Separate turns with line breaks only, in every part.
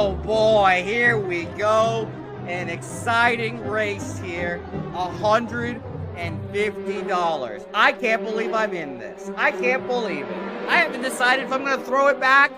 Oh boy, here we go. An exciting race here. $150. I can't believe I'm in this. I can't believe it. I haven't decided if I'm going to throw it back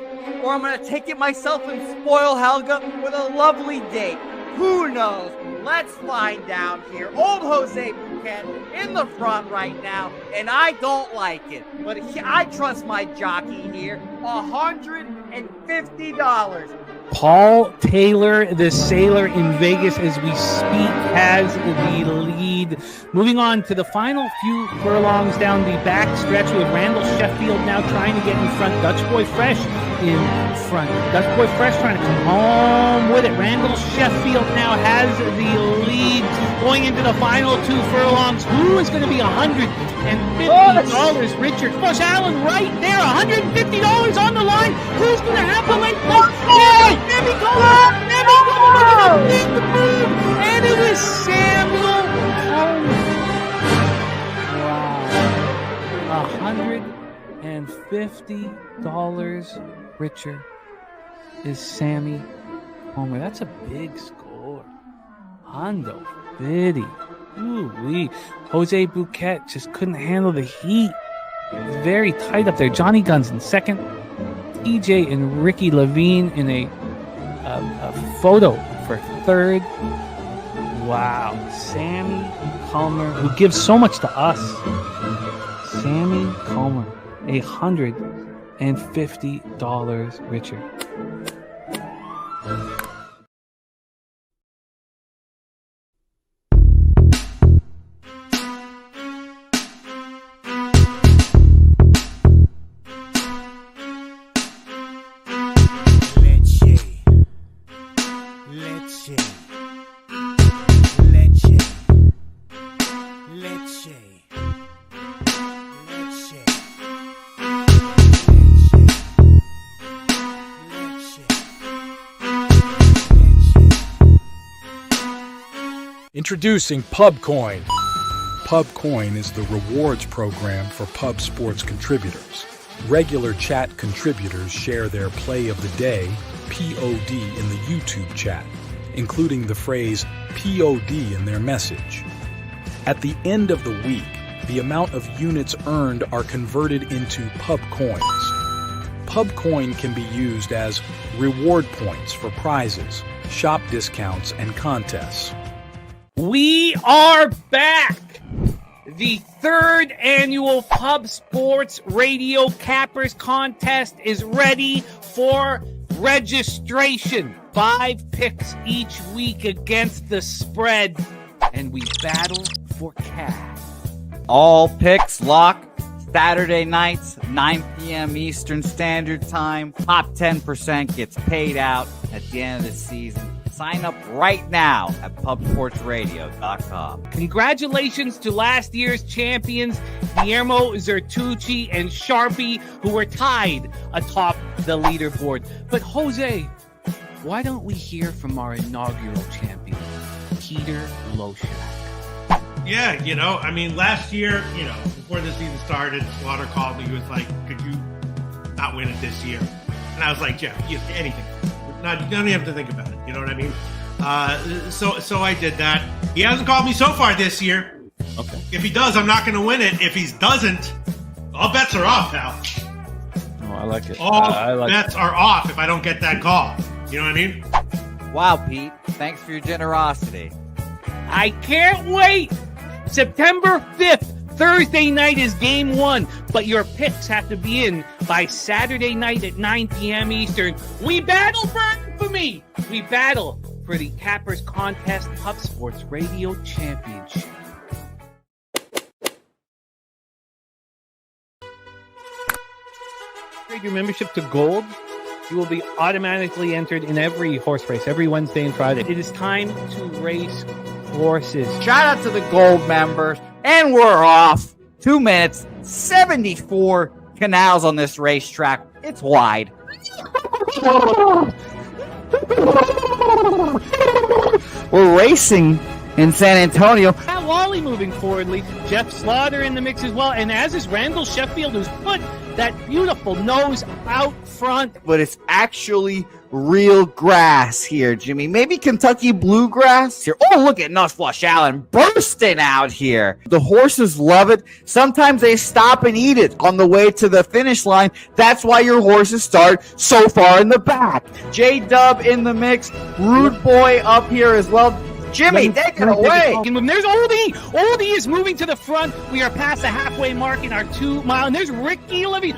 or I'm going to take it myself and spoil Helga with a lovely date. Who knows? Let's find out here. Old Jose Bouquet in the front right now, and I don't like it. But I trust my jockey here. $150.
Paul Taylor, the sailor in Vegas as we speak, has the lead. Moving on to the final few furlongs down the back stretch, we have Randall Sheffield now trying to get in front. Dutch Boy Fresh in front. Dutch Boy Fresh trying to come home with it. Randall Sheffield now has the lead. Going into the final two furlongs, who is going to be $150? Richard Bush Allen right there, $150 on the line. Who's going to have the length? Daby Cab! And it is Samuel Coleman. Wow. $150 richer is Sammy Homer. That's a big score. Hondo Biddy. Ooh-wee. Jose Bouquet just couldn't handle the heat. Very tight up there. Johnny Guns in second. TJ and Ricky Levine in a photo for third. Wow. Sammy Comer, who gives so much to us. Sammy Comer, $150 richer.
Introducing PubCoin. PubCoin is the rewards program for pub sports contributors. Regular chat contributors share their play of the day, POD, in the YouTube chat, including the phrase POD in their message. At the end of the week, the amount of units earned are converted into PubCoins. PubCoin can be used as reward points for prizes, shop discounts, and contests.
We are back! The third annual Pub Sports Radio Cappers Contest is ready for registration. 5 picks each week against the spread, and we battle for cash.
All picks locked. Saturday nights, 9 p.m. Eastern Standard Time. Top 10% gets paid out at the end of the season. Sign up right now at pubsportsradio.com.
Congratulations to last year's champions, Guillermo Zertucci and Sharpie, who were tied atop the leaderboard. But Jose, why don't we hear from our inaugural champion, Peter Loshak?
Yeah, last year, before the season started, Slaughter called me. He was like, could you not win it this year? And I was like, Jeff, anything. You don't even have to think about it. You know what I mean? So I did that. He hasn't called me so far this year.
Okay.
If he does, I'm not going to win it. If he doesn't, all bets are off, pal.
Oh, I like it.
All bets are off if I don't get that call. You know what I mean?
Wow, Pete. Thanks for your generosity.
I can't wait! September 5th, Thursday night is game 1, but your picks have to be in by Saturday night at 9 p.m. Eastern. We battle for infamy! We battle for the Cappers Contest Pub Sports Radio Championship. Upgrade your membership to Gold. You will be automatically entered in every horse race, every Wednesday and Friday. It is time to race horses.
Shout out to the Gold members. And we're off. 2 minutes, 74 canals on this racetrack. It's wide. We're racing in San Antonio.
Pat Wally moving forwardly. Jeff Slaughter in the mix as well. And as is Randall Sheffield, who's put that beautiful nose out front.
But it's actually real grass here, Jimmy. Maybe Kentucky bluegrass here. Oh, look at Unwashed Allen bursting out here. The horses love it. Sometimes they stop and eat it on the way to the finish line. That's why your horses start so far in the back. J-Dub in the mix. Rude Boy up here as well. Jimmy, take it away.
There's Oldie. Oldie is moving to the front. We are past the halfway mark in our 2 mile. And there's Ricky Levy.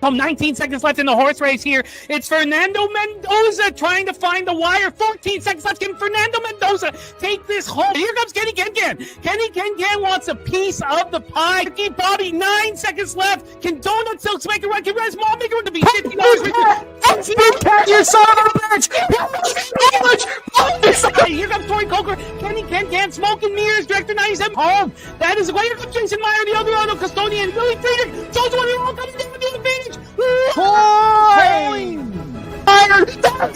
19 seconds left in the horse race here. It's Fernando Mendoza trying to find the wire. 14 seconds left. Can Fernando Mendoza take this home? Here comes Kenny Can. Kenny Can wants a piece of the pie. Ricky Bobby, 9 seconds left. Can Donut Silks make a run? Can Res Mall make a run to be $50?
You son of a bitch!
Here comes Tori Coker. Kenny Can, Smoke and Mirrors, Director 97 home. That is the way. Here comes Jason Meyer, the Eldorado custodian. Billy Friedrich, Jones one all coming down to the advantage.
Coin! Fired! Nowhere!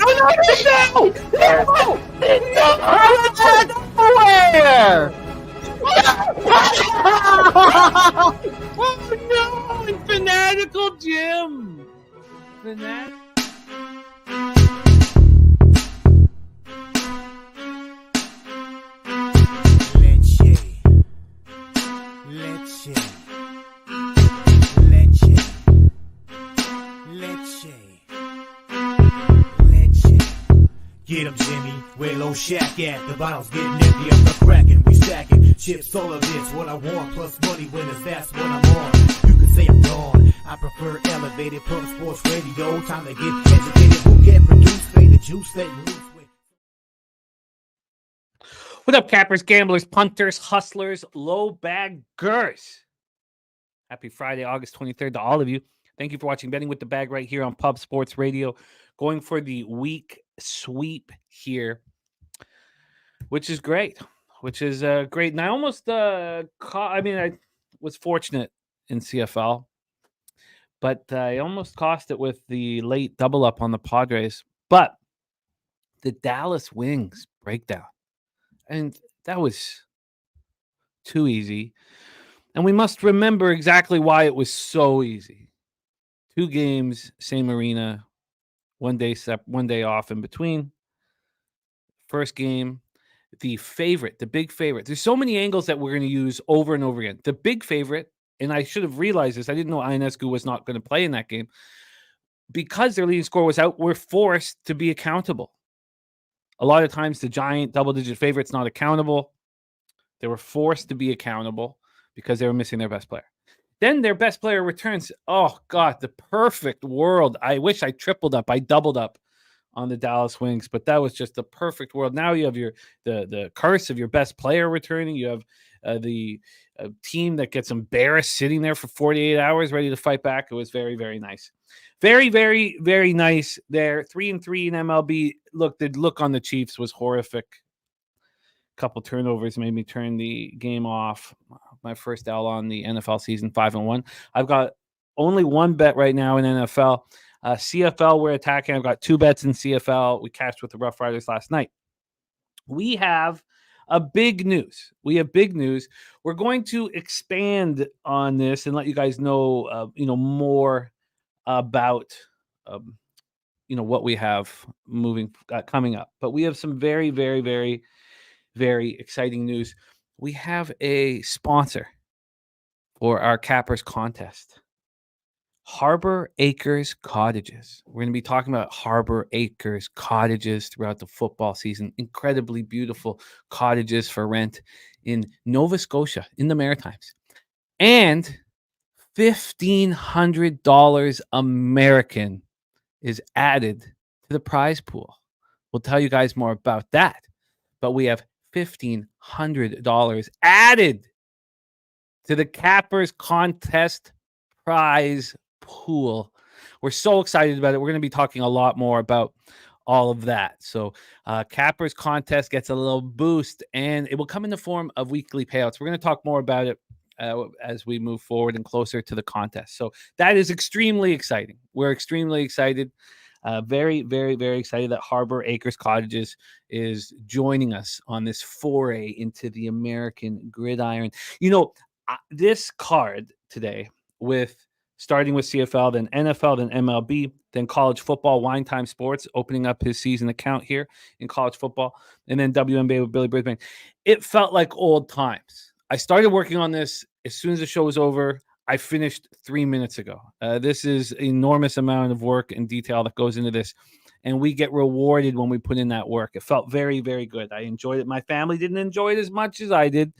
Oh no! And Fanatical Jim!
Get 'em, Jimmy, where Loshak at? The bottle's getting empty, I'm the cracking, we stacking. Chips, all of this, what I want, plus money winners, that's what I'm on. You can say I'm gone, I prefer elevated, Pub Sports Radio. Time to get educated, who can produce, pay the juice, let loose.
What up, cappers, gamblers, punters, hustlers, low baggers? Happy Friday, August 23rd to all of you. Thank you for watching Betting with the Bag right here on Pub Sports Radio. Going for the week sweep here, which is great. And I almost I was fortunate in CFL, but I almost cost it with the late double up on the Padres. But the Dallas Wings breakdown, and that was too easy. And we must remember exactly why it was so easy. 2 games, same arena, 1 day one day off in between. First game, the big favorite. There's so many angles that we're going to use over and over again. The big favorite, and I should have realized this. I didn't know Ionescu was not going to play in that game. Because their leading scorer was out, we're forced to be accountable. A lot of times the giant double-digit favorite's not accountable. They were forced to be accountable because they were missing their best player. Then their best player returns. Oh, God, the perfect world. I wish I tripled up. I doubled up on the Dallas Wings, but that was just the perfect world. Now you have the curse of your best player returning. You have the team that gets embarrassed sitting there for 48 hours ready to fight back. It was very, very nice. Very, very, very nice there. 3-3 in MLB. Look, the look on the Chiefs was horrific. Couple turnovers made me turn the game off. My first L on the NFL season, 5-1. I've got only one bet right now in NFL. CFL, we're attacking. I've got 2 bets in CFL. We cashed with the Roughriders last night. We have big news. We're going to expand on this and let you guys know, more about, what we have coming up. But we have some very, very, very, very exciting news. We have a sponsor for our Cappers contest. Harbor Acres Cottages. We're going to be talking about Harbor Acres Cottages throughout the football season. Incredibly beautiful cottages for rent in Nova Scotia, in the Maritimes. And $1,500 American is added to the prize pool. We'll tell you guys more about that. But we have $1,500 added to the Cappers contest prize pool. We're so excited about it. We're going to be talking a lot more about all of that. So Cappers contest gets a little boost, and it will come in the form of weekly payouts. We're going to talk more about it as we move forward and closer to the contest. So that is extremely exciting. We're extremely excited. Very, very, very excited that Harbor Acres Cottages is joining us on this foray into the American gridiron. this card today, with starting with CFL, then NFL, then MLB, then college football, Wine Time Sports opening up his season account here in college football, and then WNBA with Billy Brisbane. It felt like old times. I started working on this as soon as the show was over. I finished 3 minutes ago. This is an enormous amount of work and detail that goes into this, and we get rewarded when we put in that work. It felt very, very good. I enjoyed it. My family didn't enjoy it as much as I did,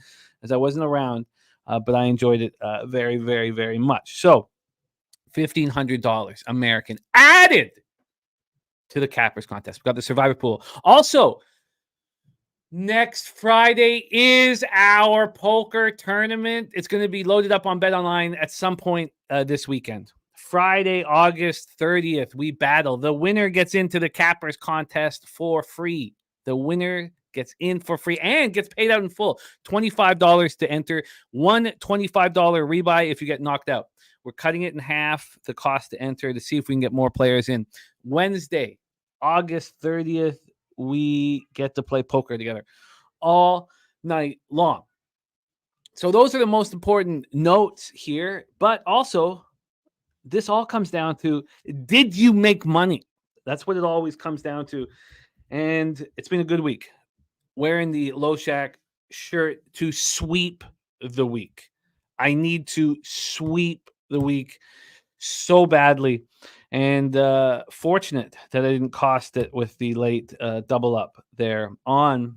as I wasn't around, but I enjoyed it very, very, very much. So $1,500 American added to the Cappers contest. We got the Survivor Pool. Also, next Friday is our poker tournament. It's going to be loaded up on BetOnline at some point this weekend. Friday, August 30th, we battle. The winner gets into the Cappers contest for free. The winner gets in for free and gets paid out in full. $25 to enter. One $25 rebuy if you get knocked out. We're cutting it in half, the cost to enter, to see if we can get more players in. Wednesday, August 30th, we get to play poker together all night long. So those are the most important notes here. But also, this all comes down to, did you make money? That's what it always comes down to. And it's been a good week. Wearing the Loshak shirt to sweep the week. I need to sweep the week so badly, and fortunate that I didn't cost it with the late double up there on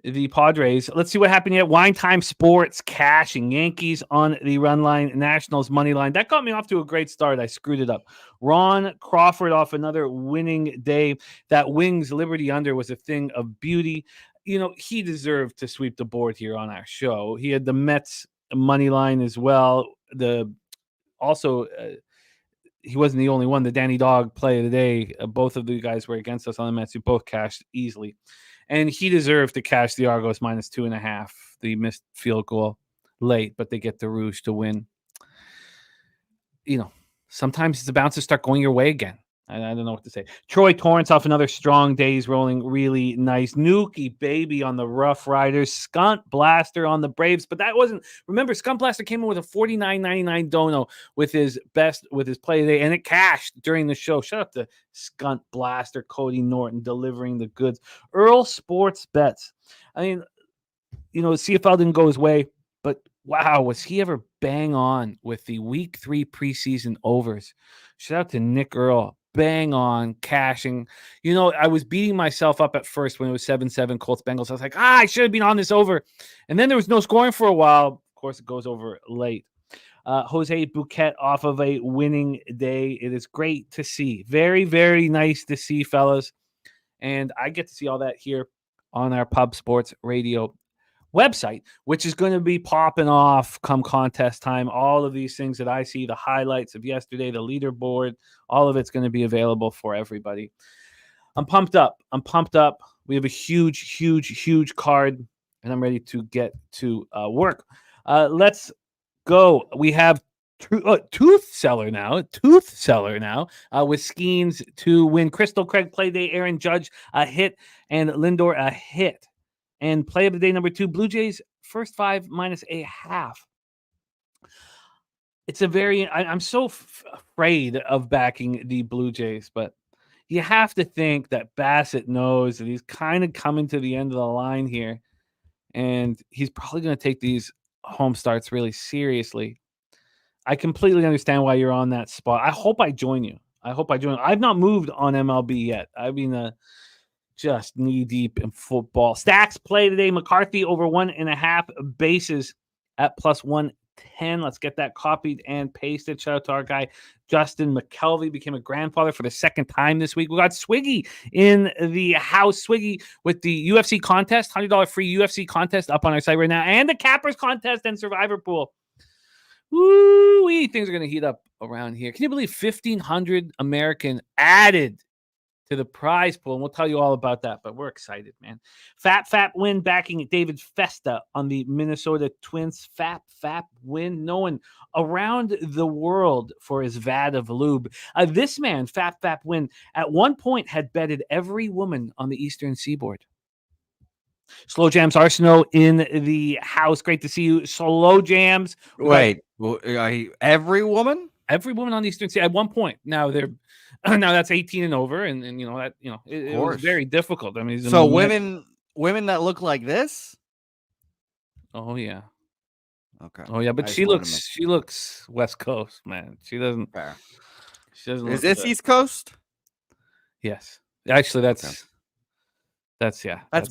the Padres. Let's see what happened yet. Wine Time Sports cashing. Yankees on the run line, Nationals money line. That got me off to a great start. I screwed it up. Ron Crawford off another winning day. That Wings Liberty under was a thing of beauty. You know, he deserved to sweep the board here on our show. He had the Mets money line as well. He wasn't the only one. The Danny Dog play of the day. Both of the guys were against us on the Mets, who both cashed easily. And he deserved to cash the Argos minus 2.5. The missed field goal late, but they get the Rouge to win. You know, sometimes the bounces start going your way again. I don't know what to say. Troy Torrance off another strong day. He's rolling really nice. Nuki Baby on the Roughriders. Skunt Blaster on the Braves. But that wasn't... Remember, Skunt Blaster came in with a $49.99 dono with his play today, and it cashed during the show. Shout out to Skunt Blaster, Cody Norton, delivering the goods. Earl Sports Bets. I mean, you know, CFL didn't go his way, but wow, was he ever bang on with the Week 3 preseason overs. Shout out to Nick Earl. Bang on, cashing. You know, I was beating myself up at first when it was 7-7 Colts Bengals. I was like, I should have been on this over. And then there was no scoring for a while. Of course, it goes over late. Jose Bouquet off of a winning day. It is great to see. Very, very nice to see, fellas. And I get to see all that here on our Pub Sports Radio website, which is going to be popping off come contest time. All of these things that I see, the highlights of yesterday, the leaderboard, all of it's going to be available for everybody. I'm pumped up. We have a huge card, and I'm ready to get to work. Let's go. We have Tooth Seller now with Skeens to win. Crystal Craig play day, Aaron Judge a hit, and Lindor a hit. And play of the day number 2, Blue Jays first 5 minus a half. It's a very, I'm so afraid of backing the Blue Jays, but you have to think that Bassett knows that he's kind of coming to the end of the line here, and he's probably going to take these home starts really seriously. I completely understand why you're on that spot. I hope I join you. I've not moved on MLB yet. I've been just knee deep in football. Stacks play today. McCarthy over 1.5 bases at plus 110. Let's get that copied and pasted. Shout out to our guy, Justin McKelvey, became a grandfather for the second time this week. We got Swiggy in the house. Swiggy with the UFC contest, $100 free UFC contest up on our site right now, and the Cappers contest and Survivor Pool. Woo-wee, things are going to heat up around here. Can you believe 1,500 American added to the prize pool? And we'll tell you all about that, but we're excited, man. Fap win backing David Festa on the Minnesota Twins. Fap win, known around the world for his vat of lube. This man, Fap win, at one point had betted every woman on the Eastern Seaboard. Slow Jams Arsenal in the house. Great to see you. Slow Jams.
Wait, every woman?
Every woman on the Eastern Sea at one point. Now they're now that's 18 and over, and that it was very difficult. I mean,
so women that look like this.
Oh yeah.
Okay.
Oh yeah, but she looks West Coast, man. She doesn't.
Fair.
She doesn't.
Is this East Coast?
Yes, actually, that's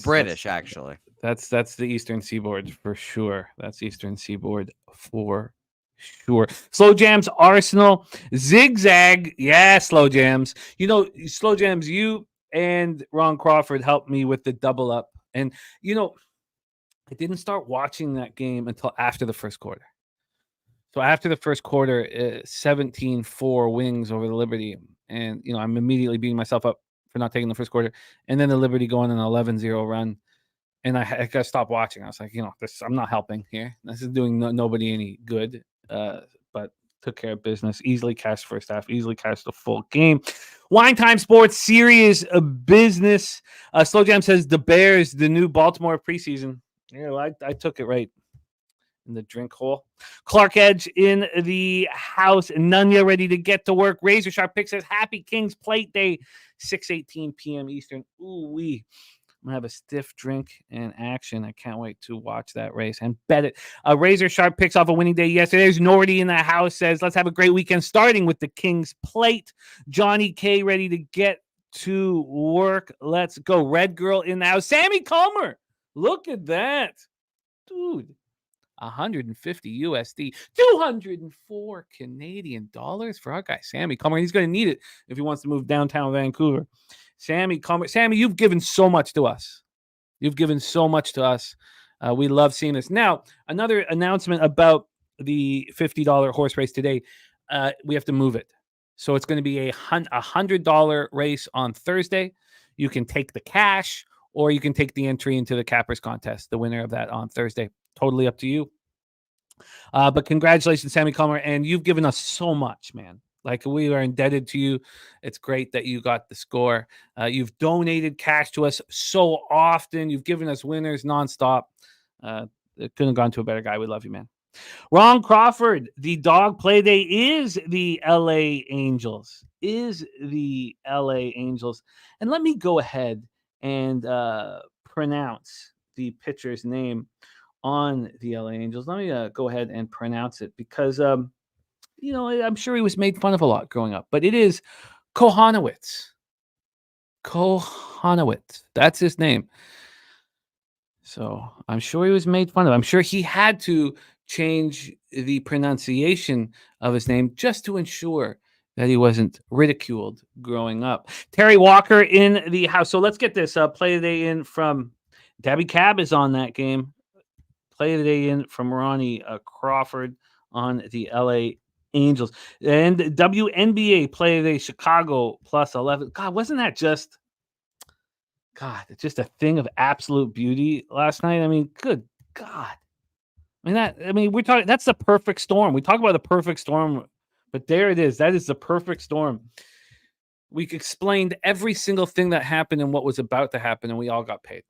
British. Actually,
that's the Eastern Seaboard for sure. That's Eastern Seaboard for sure. Slow Jams Arsenal zigzag. Yeah, Slow Jams. Slow Jams. You and Ron Crawford helped me with the double up, and I didn't start watching that game until after the first quarter. So after the first quarter, 17-4 Wings over the Liberty. And, I'm immediately beating myself up for not taking the first quarter. And then the Liberty going an 11-0 run. And I got to stop watching. I was like, I'm not helping here. This is doing nobody any good. But took care of business. Easily cashed first half. Easily cashed the full game. Wine Time Sports, serious business. Slow Jam says the Bears, the new Baltimore preseason. Yeah, well, I took it right in the drink hole. Clark Edge in the house. Nunya ready to get to work. Razor Sharp Pick says Happy Kings Plate Day, 6:18 p.m. Eastern. Ooh-wee. I'm going to have a stiff drink in action. I can't wait to watch that race and bet it. Razor Sharp picks off a winning day yesterday. There's Nordy in the house says, let's have a great weekend starting with the Kings Plate. Johnny K ready to get to work. Let's go. Red Girl in the house. Sammy Comer. Look at that. Dude. 150 USD, 204 Canadian dollars for our guy, Sammy Comer. He's going to need it if he wants to move downtown Vancouver. Sammy Comer. Sammy, you've given so much to us. We love seeing this. Now, another announcement about the $50 horse race today. We have to move it. So it's going to be a $100 race on Thursday. You can take the cash or you can take the entry into the Cappers contest, the winner of that on Thursday. Totally up to you. But congratulations, Sammy Comer. And you've given us so much, man. Like, we are indebted to you. It's great that you got the score. You've donated cash to us so often. You've given us winners nonstop. It couldn't have gone to a better guy. We love you, man. Ron Crawford, the dog play day is the LA Angels. And let me go ahead and pronounce the pitcher's name on the LA Angels. Let me go ahead and pronounce it because, I'm sure he was made fun of a lot growing up, but it is Kohanowitz. That's his name. So I'm sure he was made fun of. I'm sure he had to change the pronunciation of his name just to ensure that he wasn't ridiculed growing up. Terry Walker in the house. So let's get this play of the day in from Daby Cab is on that game. Play of the day in from Ronnie Crawford on the LA Angels. And WNBA play of the day, Chicago plus 11. God, wasn't that just a thing of absolute beauty last night? I mean, good God. We're talking, that's the perfect storm. We talk about the perfect storm, but there it is. That is the perfect storm. We explained every single thing that happened and what was about to happen, and we all got paid.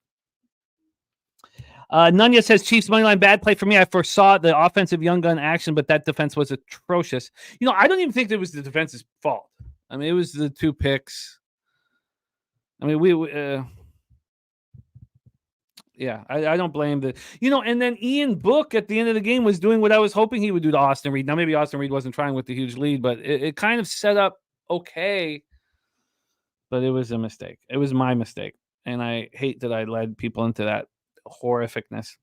Nunya says Chiefs moneyline bad play for me. I foresaw the offensive young gun action, but that defense was atrocious. I don't even think it was the defense's fault. It was the two picks. I don't blame the, and then Ian Book at the end of the game was doing what I was hoping he would do to Austin Reed. Now, maybe Austin Reed wasn't trying with the huge lead, but it kind of set up okay, but it was a mistake. It was my mistake. And I hate that I led people into that horrificness.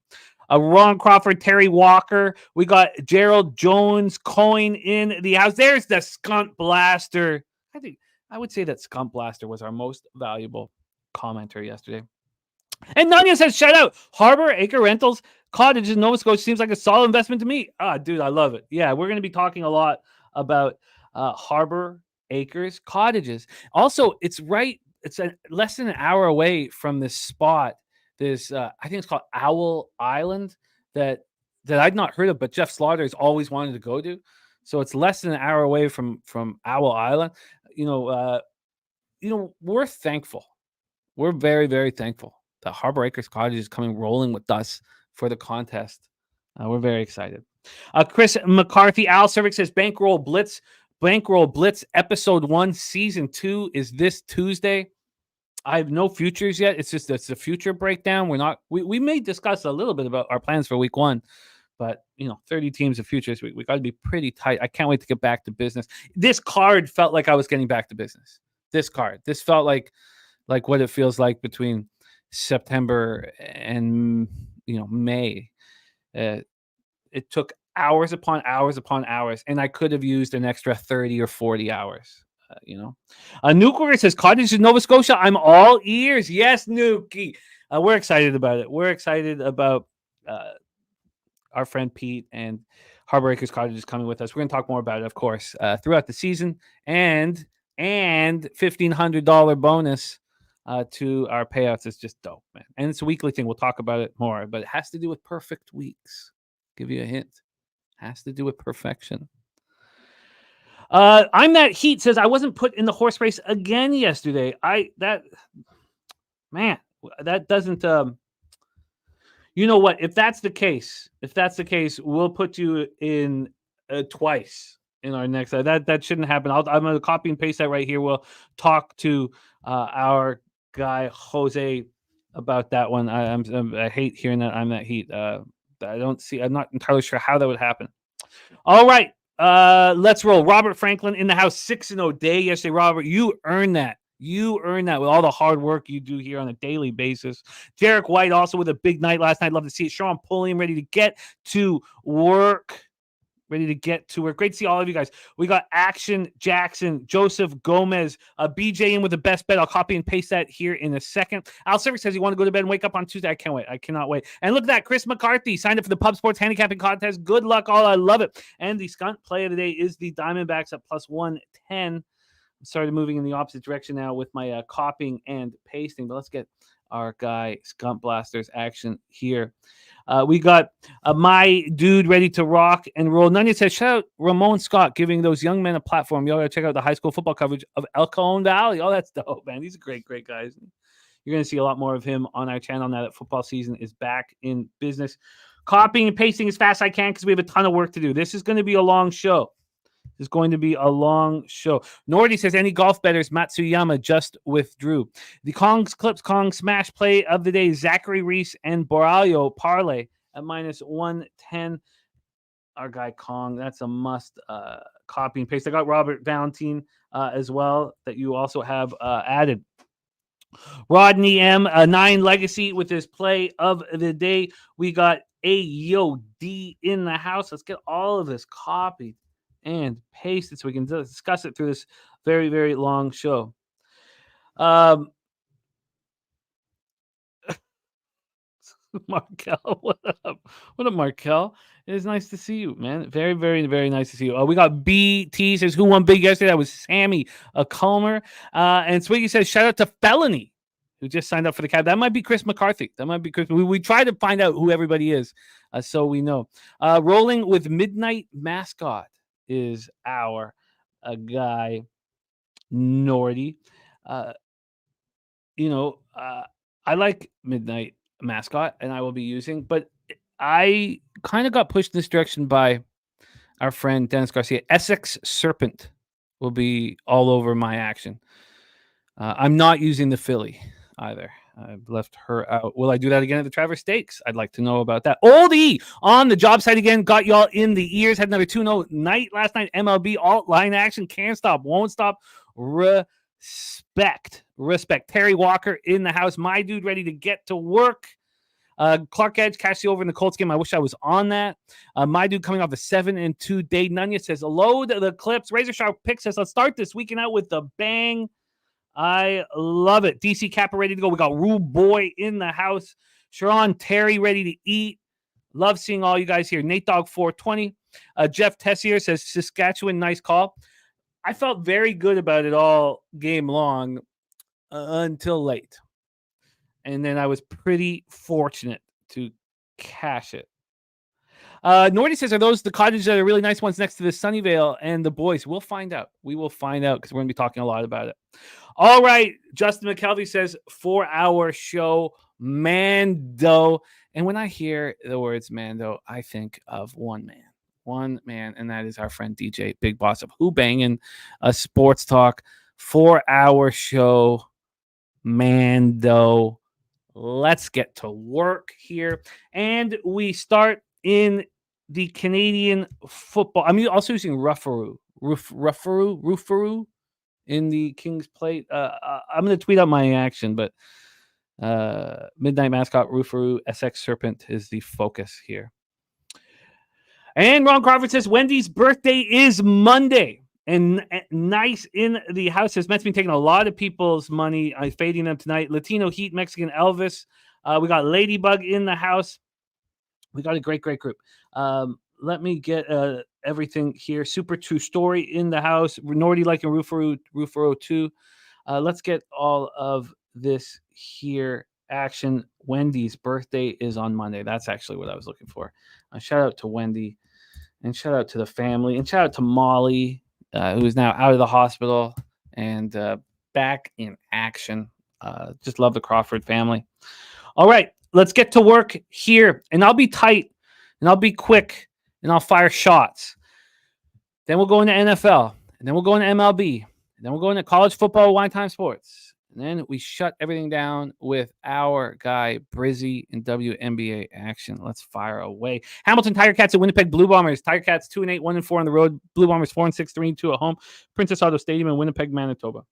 Ron Crawford, Terry Walker. We got Gerald Jones coin in the house. There's the Skunt Blaster. I would say that Skunt Blaster was our most valuable commenter yesterday. And Nanya says, shout out, Harbor Acre Rentals, Cottages in Nova Scotia seems like a solid investment to me. Dude, I love it. Yeah, we're going to be talking a lot about Harbor Acres Cottages. Also, it's less than an hour away from this spot. This, I think it's called Owl Island that I'd not heard of, but Jeff Slaughter's always wanted to go to. So it's less than an hour away from Owl Island. We're thankful. We're very, very thankful the Harbor Acres Cottage is coming rolling with us for the contest. We're very excited. Chris McCarthy, Al Cervic says Bankroll Blitz episode 1, season 2 is this Tuesday. I have no futures yet. It's a future breakdown. We may discuss a little bit about our plans for week 1, but 30 teams of futures. We got to be pretty tight. I can't wait to get back to business. This card felt like I was getting back to business. This felt like what it feels like between September and May. It took hours upon hours upon hours, and I could have used an extra 30 or 40 hours. Nuke says Cottage in Nova Scotia. I'm all ears. Yes, Nuki. We're excited about it. We're excited about our friend Pete and Harbor Acres Cottage is coming with us. We're going to talk more about it, of course, throughout the season, and $1,500 bonus to our payouts is just dope, man. And it's a weekly thing. We'll talk about it more, but it has to do with perfect weeks. Give you a hint. Has to do with perfection. I'm that Heat says I wasn't put in the horse race again yesterday. That doesn't. You know what? If that's the case, we'll put you in twice in our next. That shouldn't happen. I'm going to copy and paste that right here. We'll talk to our guy Jose about that one. I hate hearing that. I'm that Heat. I'm not entirely sure how that would happen. All right. Let's roll. Robert Franklin in the house, 6-0 day yesterday. Robert, you earned that. You earned that with all the hard work you do here on a daily basis. Jarek White also with a big night last night. Love to see it. Sean Pulliam ready to get to work. Great to see all of you guys. We got Action Jackson, Joseph Gomez, BJ in with the best bet. I'll copy and paste that here in a second. Al Cervic says you want to go to bed and wake up on Tuesday. I can't wait. I cannot wait. And look at that. Chris McCarthy signed up for the Pub Sports Handicapping Contest. Good luck, all. I love it. And the skunt play of the day is the Diamondbacks at plus 110. I started moving in the opposite direction now with my copying and pasting. But let's get our guy Skunt Blasters action here. We got my dude ready to rock and roll. Nunya says, shout out Ramon Scott giving those young men a platform. You all got to check out the high school football coverage of El Cajon Valley. Oh, that's dope, man. These are great guys. You're going to see a lot more of him on our channel now that football season is back in business. Copying and pasting as fast as I can because we have a ton of work to do. This is going to be a long show. Nordy says, any golf bettors? Matsuyama just withdrew. The Kong's Clips Kong smash play of the day, Zachary Reese and Boralho parlay at minus 110. Our guy Kong, that's a must copy and paste. I got Robert Valentine as well that you also have added. Rodney M, 9 legacy with his play of the day. We got AOD in the house. Let's get all of this copied and paste it so we can discuss it through this very, very long show. Markel, what up? What up, Markel? It is nice to see you, man. Very, very, very nice to see you. We got BT says, who won big yesterday? That was Sammy Culmer. And Swiggy says, shout out to Felony, who just signed up for the cab. That might be Chris McCarthy. We try to find out who everybody is, so we know. Rolling with Midnight Mascot is our guy Nordy. I like Midnight Mascot and I will be using, but I kind of got pushed in this direction by our friend Dennis Garcia. Essex Serpent will be all over my action. I'm not using the Philly either. I've left her out. Will I do that again at the Traverse Stakes? I'd like to know about that. Oldie on the job site again. Got y'all in the ears. Had another 2-0 night last night. MLB alt line action. Can't stop. Won't stop. Respect. Terry Walker in the house. My dude ready to get to work. Clark Edge cashed the over in the Colts game. I wish I was on that. My dude coming off a 7-2 day. Nunya says, load the clips. Razor Sharp Pick says, let's start this weekend out with the bang. I love it. DC Kappa ready to go. We got Rube Boy in the house. Sharon Terry ready to eat. Love seeing all you guys here. Nate Dog 420. Jeff Tessier says Saskatchewan, nice call. I felt very good about it all game long until late. And then I was pretty fortunate to cash it. Nordy says, are those the cottages that are really nice ones next to the Sunnyvale and the boys? We'll find out. We will find out because we're going to be talking a lot about it. All right. Justin McKelvey says 4-hour show, Mando. And when I hear the words Mando, I think of one man, and that is our friend DJ, Big Boss of Who Bangin', a sports talk, 4-hour show, Mando. Let's get to work here. And we start in the Canadian football. I'm also using Rougharoo in the King's Plate. I'm going to tweet out my action, but Midnight Mascot Rougharoo SX Serpent is the focus here. And Ron Crawford says Wendy's birthday is Monday. And nice in the house has meant to be taking a lot of people's money. I'm fading them tonight. Latino Heat, Mexican Elvis. We got Ladybug in the house. We got a great group. Let me get everything here. Super True Story in the house. Nordy liking Roufaro 2. Let's get all of this here. Action. Wendy's birthday is on Monday. That's actually what I was looking for. Shout out to Wendy. And shout out to the family. And shout out to Molly, who is now out of the hospital and back in action. Just love the Crawford family. All right, let's get to work here. And I'll be tight, and I'll be quick, and I'll fire shots. Then we'll go into NFL, and then we'll go into MLB, and then we'll go into college football, Wine Time Sports. And then we shut everything down with our guy, Brizzy, in WNBA action. Let's fire away. Hamilton Tiger Cats at Winnipeg Blue Bombers. Tiger Cats 2-8, 1-4 on the road. Blue Bombers 4-6, 3-2 at home. Princess Auto Stadium in Winnipeg, Manitoba.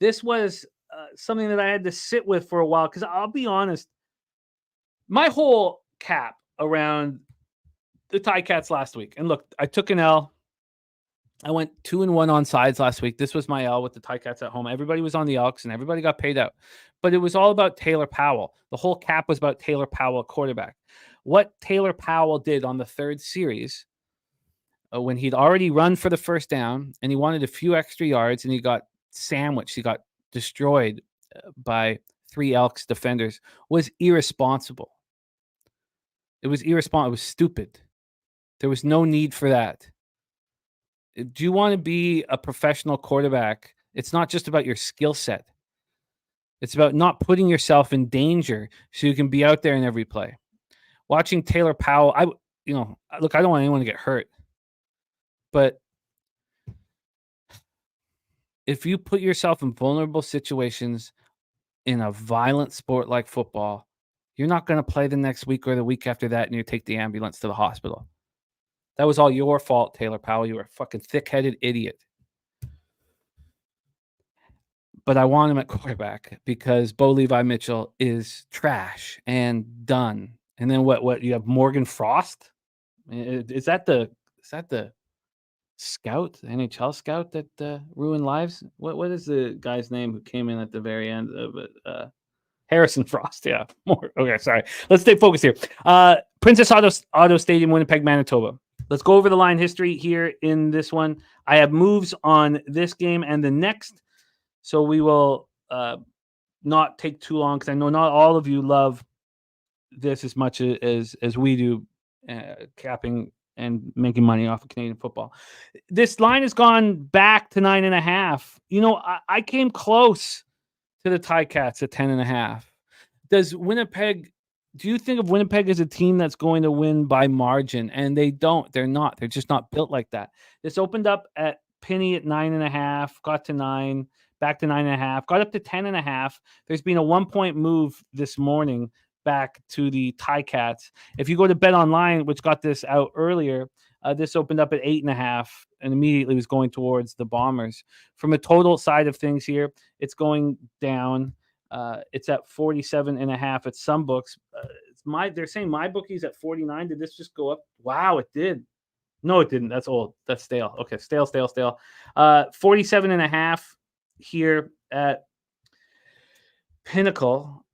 This was something that I had to sit with for a while because I'll be honest, my whole cap around the Tiger Cats last week. And look, I took an L. I went 2-1 on sides last week. This was my L with the Ticats at home. Everybody was on the Elks and everybody got paid out. But it was all about Taylor Powell. The whole cap was about Taylor Powell, quarterback. What Taylor Powell did on the third series, when he'd already run for the first down and he wanted a few extra yards and he got sandwiched, he got destroyed by 3 Elks defenders, was irresponsible. It was irresponsible. It was stupid. There was no need for that. Do you want to be a professional quarterback? It's not just about your skill set. It's about not putting yourself in danger so you can be out there in every play. Watching Taylor Powell, look, I don't want anyone to get hurt. But if you put yourself in vulnerable situations in a violent sport like football, you're not going to play the next week or the week after that, and you take the ambulance to the hospital. That was all your fault, Taylor Powell. You were a fucking thick-headed idiot. But I want him at quarterback because Bo Levi Mitchell is trash and done. And then what? You have Morgan Frost? Is that the scout, the NHL scout that ruined lives? What is the guy's name who came in at the very end of it? Harrison Frost, yeah. More. Okay, sorry. Let's stay focused here. Princess Auto Stadium, Winnipeg, Manitoba. Let's go over the line history here in this one. I have moves on this game and the next, so we will not take too long because I know not all of you love this as much as we do, capping and making money off of Canadian football. This line has gone back to 9.5. I came close to the Ticats at 10.5. Do you think of Winnipeg as a team that's going to win by margin? And they don't. They're not. They're just not built like that. This opened up at Penny at 9.5, got to 9, back to 9.5, got up to 10.5. There's been a 1-point move this morning back to the Ticats. If you go to Bet Online, which got this out earlier, this opened up at 8.5 and immediately was going towards the Bombers. From a total side of things here, it's going down. It's at 47.5 at some books. They're saying my bookie's at 49. Did this just go up? Wow, it did. No, it didn't. That's old. That's stale. Okay, stale. 47.5 here at Pinnacle.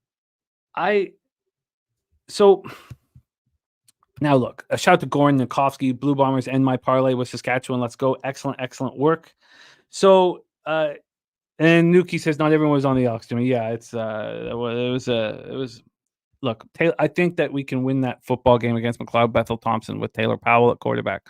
So now look, a shout out to Gordon Nikofsky, Blue Bombers, and my parlay with Saskatchewan. Let's go. Excellent work. So, and Nuki says not everyone was on the Elks. Yeah, it was look, I think that we can win that football game against McLeod Bethel Thompson with Taylor Powell at quarterback.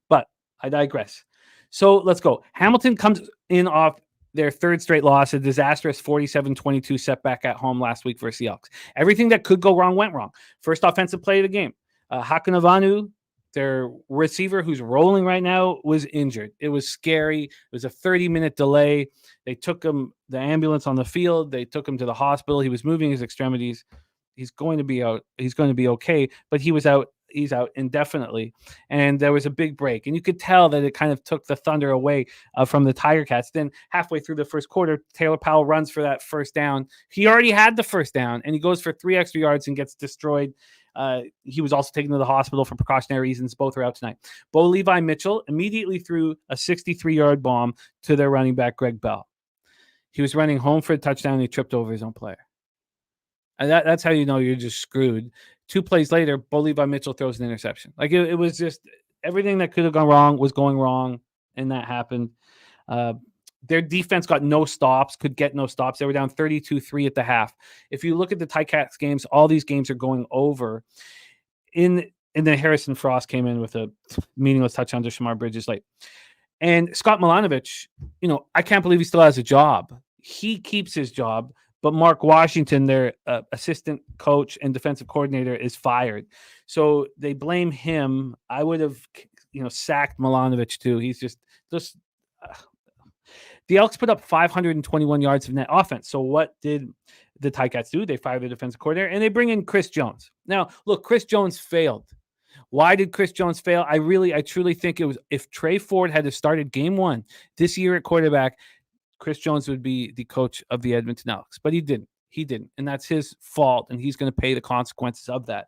But I digress. So let's go. Hamilton comes in off their third straight loss, a disastrous 47-22 setback at home last week versus the Elks. Everything that could go wrong went wrong. First offensive play of the game. Hakanavanu, their receiver who's rolling right now, was injured. It was scary. It was a 30-minute delay. They took him, the ambulance on the field. They took him to the hospital. He was moving his extremities. He's going to be out. He's going to be okay, but he was out. He's out indefinitely. And there was a big break. And you could tell that it kind of took the thunder away from the Tiger Cats. Then halfway through the first quarter, Taylor Powell runs for that first down. He already had the first down, and he goes for 3 extra yards and gets destroyed. He was also taken to the hospital for precautionary reasons. Both are out tonight. Bo Levi Mitchell immediately threw a 63-yard bomb to their running back, Greg Bell. He was running home for a touchdown, and he tripped over his own player. And that's how you know you're just screwed. 2 plays later, Bo Levi Mitchell throws an interception. Like it was just everything that could have gone wrong was going wrong, and that happened. Their defense got no stops, could get no stops. They were down 32-3 at the half. If you look at the Ticats games, all these games are going over. In the Harrison Frost came in with a meaningless touchdown to Shamar Bridges late. And Scott Milanovic, I can't believe he still has a job. He keeps his job, but Mark Washington, their assistant coach and defensive coordinator, is fired. So they blame him. I would have, sacked Milanovic too. He's just the Elks put up 521 yards of net offense. So what did the Ticats do? They fired the defensive coordinator and they bring in Chris Jones. Now, look, Chris Jones failed. Why did Chris Jones fail? I truly think it was if Trey Ford had started game 1 this year at quarterback, Chris Jones would be the coach of the Edmonton Elks. But he didn't. And that's his fault, and he's going to pay the consequences of that.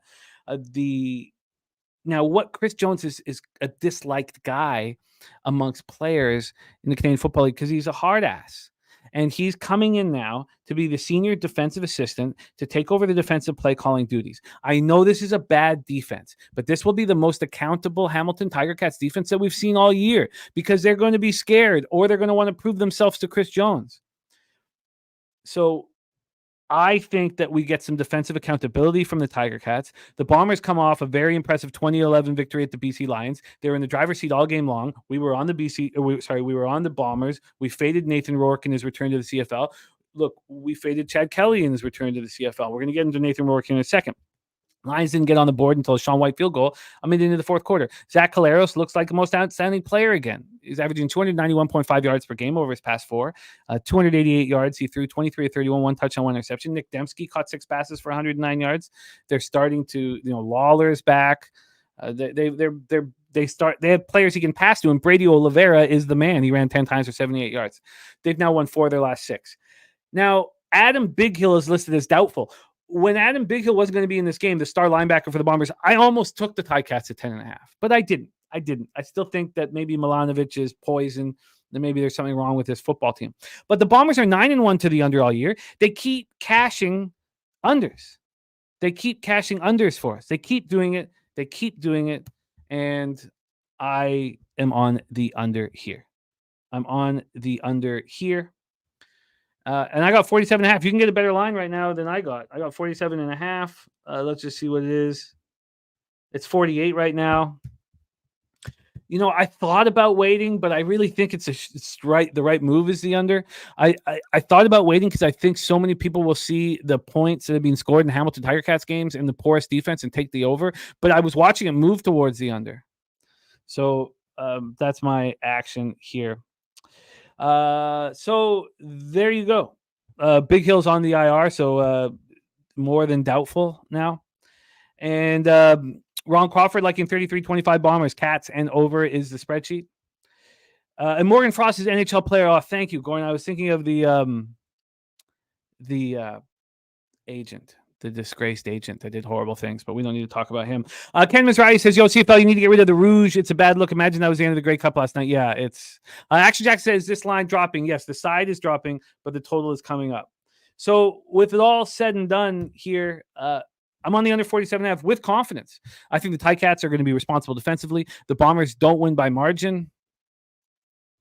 Now, what Chris Jones is a disliked guy amongst players in the Canadian Football League because he's a hard ass. And he's coming in now to be the senior defensive assistant to take over the defensive play calling duties. I know this is a bad defense, but this will be the most accountable Hamilton Tiger Cats defense that we've seen all year because they're going to be scared or they're going to want to prove themselves to Chris Jones. So I think that we get some defensive accountability from the Tiger Cats. The Bombers come off a very impressive 2011 victory at the BC Lions. They were in the driver's seat all game long. We were on we were on the Bombers. We faded Nathan Rourke in his return to the CFL. Look, we faded Chad Kelly in his return to the CFL. We're going to get into Nathan Rourke in a second. Lions didn't get on the board until a Sean White field goal into the fourth quarter. Zach Caleros looks like the most outstanding player again. He's averaging 291.5 yards per game over his past 4. 288 yards. He threw 23 of 31, 1 touchdown, 1 interception. Nick Dembski caught 6 passes for 109 yards. They're starting to, Lawler's back. They have players he can pass to, and Brady Oliveira is the man. He ran 10 times for 78 yards. They've now won 4 of their last 6. Now, Adam Bighill is listed as doubtful. When Adam Bighill wasn't going to be in this game, the star linebacker for the Bombers, I almost took the Ticats at 10.5, but I didn't. I still think that maybe Milanovic is poison, and maybe there's something wrong with this football team. But the Bombers are 9-1 to the under all year. They keep cashing unders. They keep cashing unders for us. They keep doing it. And I am on the under here. I'm on the under here. And I got 47.5. You can get a better line right now than I got. I got 47.5. Let's just see what it is. It's 48 right now. I thought about waiting, but I really think it's right. The right move is the under. I thought about waiting because I think so many people will see the points that have been scored in Hamilton Tiger Cats games and the porous defense and take the over. But I was watching it move towards the under. So that's my action here. So there you go. Big Hill's on the IR, so more than doubtful now. And Ron Crawford liking 33-25 Bombers, Cats, and over is the spreadsheet. And Morgan Frost is NHL player. Oh, thank you, Gordon. I was thinking of the agent, the disgraced agent that did horrible things, but we don't need to talk about him. Ken Mizrahi says, CFL, you need to get rid of the rouge. It's a bad look. Imagine that was the end of the Grey Cup last night. Yeah, it's... Action Jack says, this line dropping. Yes, the side is dropping, but the total is coming up. So with it all said and done here, I'm on the under 47.5 with confidence. I think the Ticats are going to be responsible defensively. The Bombers don't win by margin.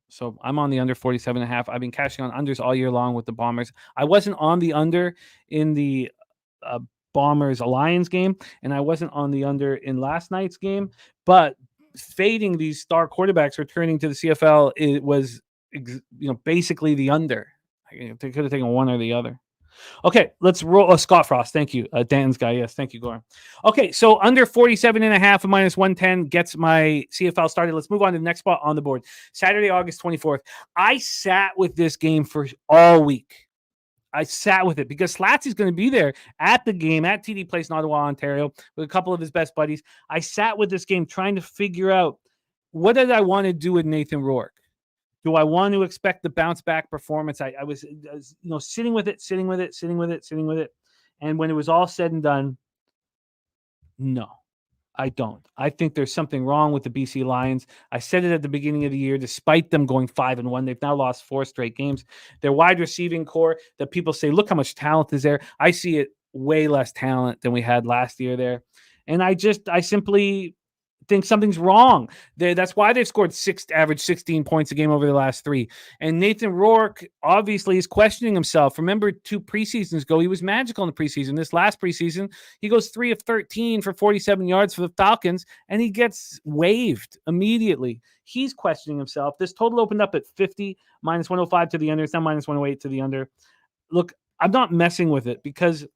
So I'm on the under 47.5. I've been cashing on unders all year long with the Bombers. I wasn't on the under in the Bombers-Lions game, and I wasn't on the under in last night's game. But fading these star quarterbacks returning to the CFL, it was basically the under. They could have taken one or the other. Okay, let's roll. Scott Frost, thank you. Dan's guy, yes, thank you, Goran. Okay, so under 47.5 and minus 110 gets my CFL started. Let's move on to the next spot on the board. Saturday, August 24th. I sat with this game for all week. I sat with it because Slatsy's going to be there at the game at TD Place in Ottawa, Ontario, with a couple of his best buddies. I sat with this game trying to figure out, what did I want to do with Nathan Rourke? Do I want to expect the bounce back performance? I was sitting with it. And when it was all said and done, no, I don't. I think there's something wrong with the BC Lions. I said it at the beginning of the year, despite them going 5-1, they've now lost 4 straight games. Their wide receiving core that people say, look how much talent is there. I see it way less talent than we had last year there. And I simply think something's wrong. That's why they've scored average 16 points a game over the last 3. And Nathan Rourke obviously is questioning himself. Remember 2 preseasons ago, he was magical in the preseason. This last preseason, he goes 3 of 13 for 47 yards for the Falcons, and he gets waived immediately. He's questioning himself. This total opened up at 50, minus 105 to the under. It's now minus 108 to the under. Look, I'm not messing with it because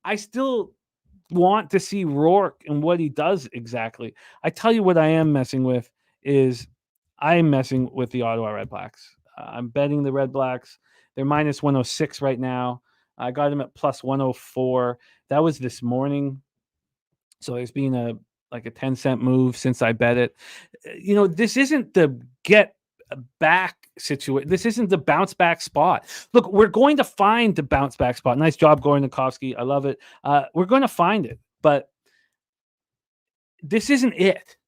I still want to see Rourke and what he does exactly. I tell you what I am messing with is I'm messing with the Ottawa Red Blacks. I'm betting the Red Blacks. They're minus 106 right now. I got them at plus 104. That was this morning. So there's been a 10-cent move since I bet it. This isn't the get back situation. This isn't the bounce back spot. Look, we're going to find the bounce back spot. Nice job, Goran Nikovsky. I love it. We're going to find it, but this isn't it.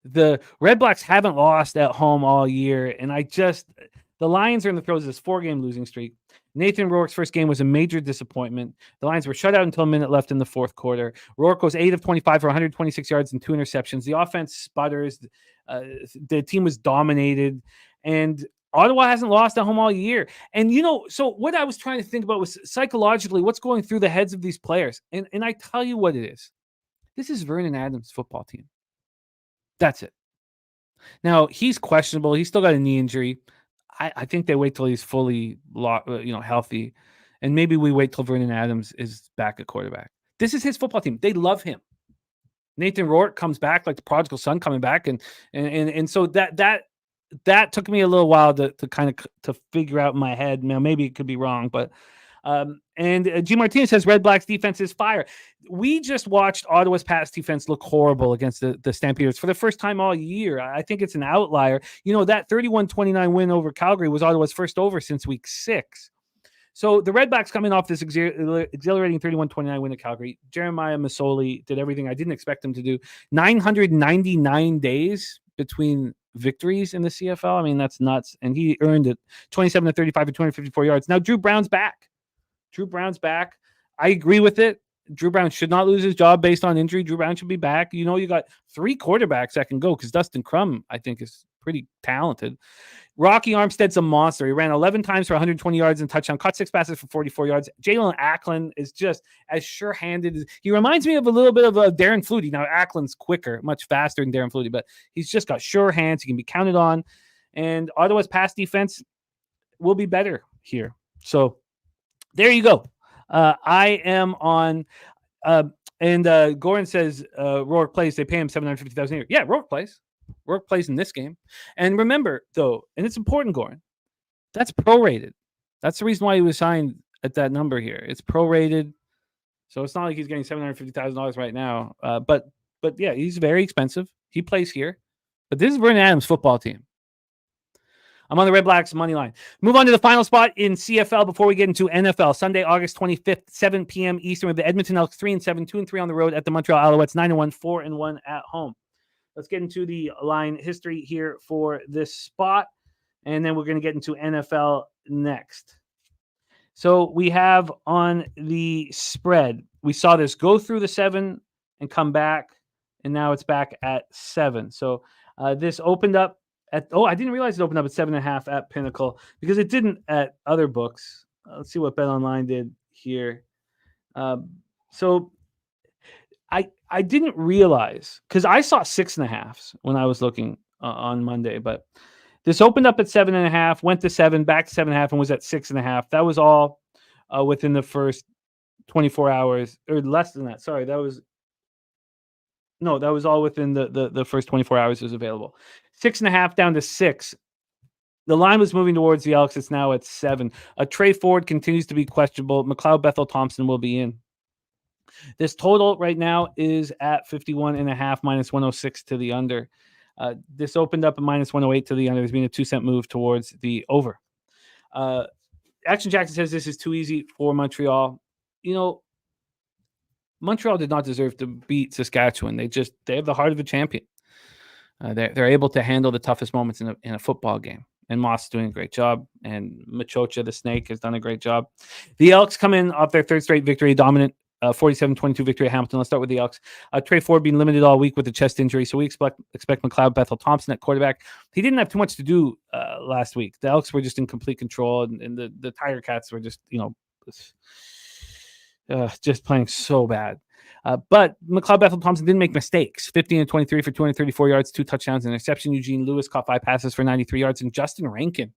The Red Blacks haven't lost at home all year, and the Lions are in the throes of this 4-game losing streak. Nathan Rourke's first game was a major disappointment. The Lions were shut out until a minute left in the fourth quarter. Rourke goes 8 of 25 for 126 yards and 2 interceptions. The offense sputters. The team was dominated, and Ottawa hasn't lost at home all year. And, so what I was trying to think about was psychologically what's going through the heads of these players. And I tell you what it is. This is Vernon Adams' football team. That's it. Now, he's questionable. He's still got a knee injury. I think they wait till he's fully healthy. And maybe we wait till Vernon Adams is back at quarterback. This is his football team. They love him. Nathan Rourke comes back like the prodigal son coming back. And so that took me a little while to kind of to figure out in my head. Now, maybe it could be wrong, but G. Martinez says Red Blacks defense is fire. We just watched Ottawa's pass defense look horrible against the Stampeders for the first time all year. I think it's an outlier. That 31-29 win over Calgary was Ottawa's first over since week 6. So the Red Blacks coming off this exhilarating 31-29 win at Calgary. Jeremiah Masoli did everything I didn't expect him to do. 999 days between victories in the CFL. I mean, that's nuts. And he earned it. 27 to 35 for 254 yards. Now Drew Brown's back. I agree with it. Drew Brown should not lose his job based on injury. Drew Brown should be back. You got 3 quarterbacks that can go because Dustin Crum, I think, is pretty talented. Rocky Armstead's a monster. He ran 11 times for 120 yards and touchdown, caught 6 passes for 44 yards. Jalen Acklin is just as sure-handed. He reminds me of a little bit of Darren Flutie. Now, Acklin's quicker, much faster than Darren Flutie, but he's just got sure hands. He can be counted on. And Ottawa's pass defense will be better here. So there you go. I am on, and Goran says Rourke plays. They pay him $750,000 a year. Yeah, Rourke plays. Rourke plays in this game. And remember, though, and it's important, Goran, that's prorated. That's the reason why he was signed at that number here. It's prorated, so it's not like he's getting $750,000 right now. But yeah, he's very expensive. He plays here, but this is Vernon Adams' football team. I'm on the Red Blacks money line. Move on to the final spot in CFL before we get into NFL. Sunday, August 25th, 7 p.m. Eastern with the Edmonton Elks 3-7, 2-3 on the road at the Montreal Alouettes, 9-1, 4-1 at home. Let's get into the line history here for this spot, and then we're going to get into NFL next. So we have on the spread, we saw this go through the 7 and come back, and now it's back at 7. So this opened up I didn't realize it opened up at 7.5 at Pinnacle because it didn't at other books. Let's see what BetOnline did here. So I didn't realize, because I saw 6.5s when I was looking on Monday, but this opened up at 7.5, went to 7, back to 7.5, and was at 6.5. That was all within the first 24 hours, or less than that. Sorry, that was all within the first 24 hours it was available. 6.5 down to 6. The line was moving towards the Elks. It's now at 7. Trey Ford continues to be questionable. McLeod Bethel Thompson will be in. This total right now is at 51.5, minus 106 to the under. This opened up at minus 108 to the under. There's been a 2-cent move towards the over. Action Jackson says this is too easy for Montreal. Montreal did not deserve to beat Saskatchewan. They have the heart of a champion. They're able to handle the toughest moments in a football game. And Moss is doing a great job. And Machocha, the Snake, has done a great job. The Elks come in off their third straight victory, dominant 47-22 victory at Hamilton. Let's start with the Elks. Trey Ford being limited all week with a chest injury, so we expect McLeod Bethel Thompson at quarterback. He didn't have too much to do last week. The Elks were just in complete control, and the Tiger Cats were just just playing so bad. But McLeod Bethel Thompson didn't make mistakes. 15-23 for 234 yards, 2 touchdowns, an interception. Eugene Lewis caught 5 passes for 93 yards, and Justin Rankin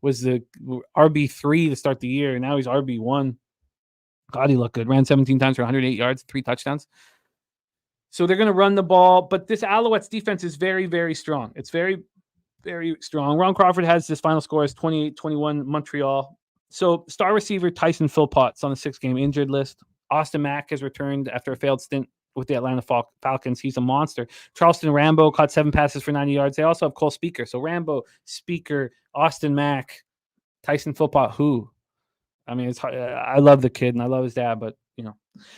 was the RB3 to start the year, and now he's RB1. God, he looked good. Ran 17 times for 108 yards, 3 touchdowns. So they're going to run the ball, but this Alouettes defense is very, very strong. It's very, very strong. Ron Crawford has this final score as 28-21 Montreal. So star receiver Tyson Philpott's on the 6-game injured list. Austin Mack has returned after a failed stint with the Atlanta Falcons. He's a monster. Charleston Rambo caught 7 passes for 90 yards. They also have Cole Speaker. So Rambo, Speaker, Austin Mack, Tyson Philpott, who? I mean, I love the kid and I love his dad, but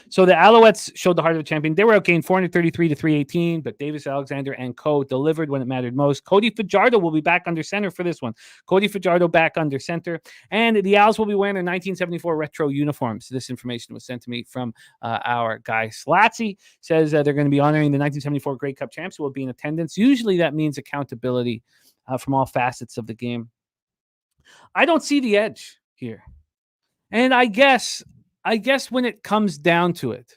So the Alouettes showed the heart of a champion. They were outgained 433-318, but Davis Alexander and co delivered when it mattered most. Cody Fajardo will be back under center for this one. Cody Fajardo back under center, and the Owls will be wearing their 1974 retro uniforms. This information was sent to me from our guy Slatsy. Says they're going to be honoring the 1974 Grey Cup champs who will be in attendance. Usually that means accountability from all facets of the game. I don't see the edge here. And I guess when it comes down to it,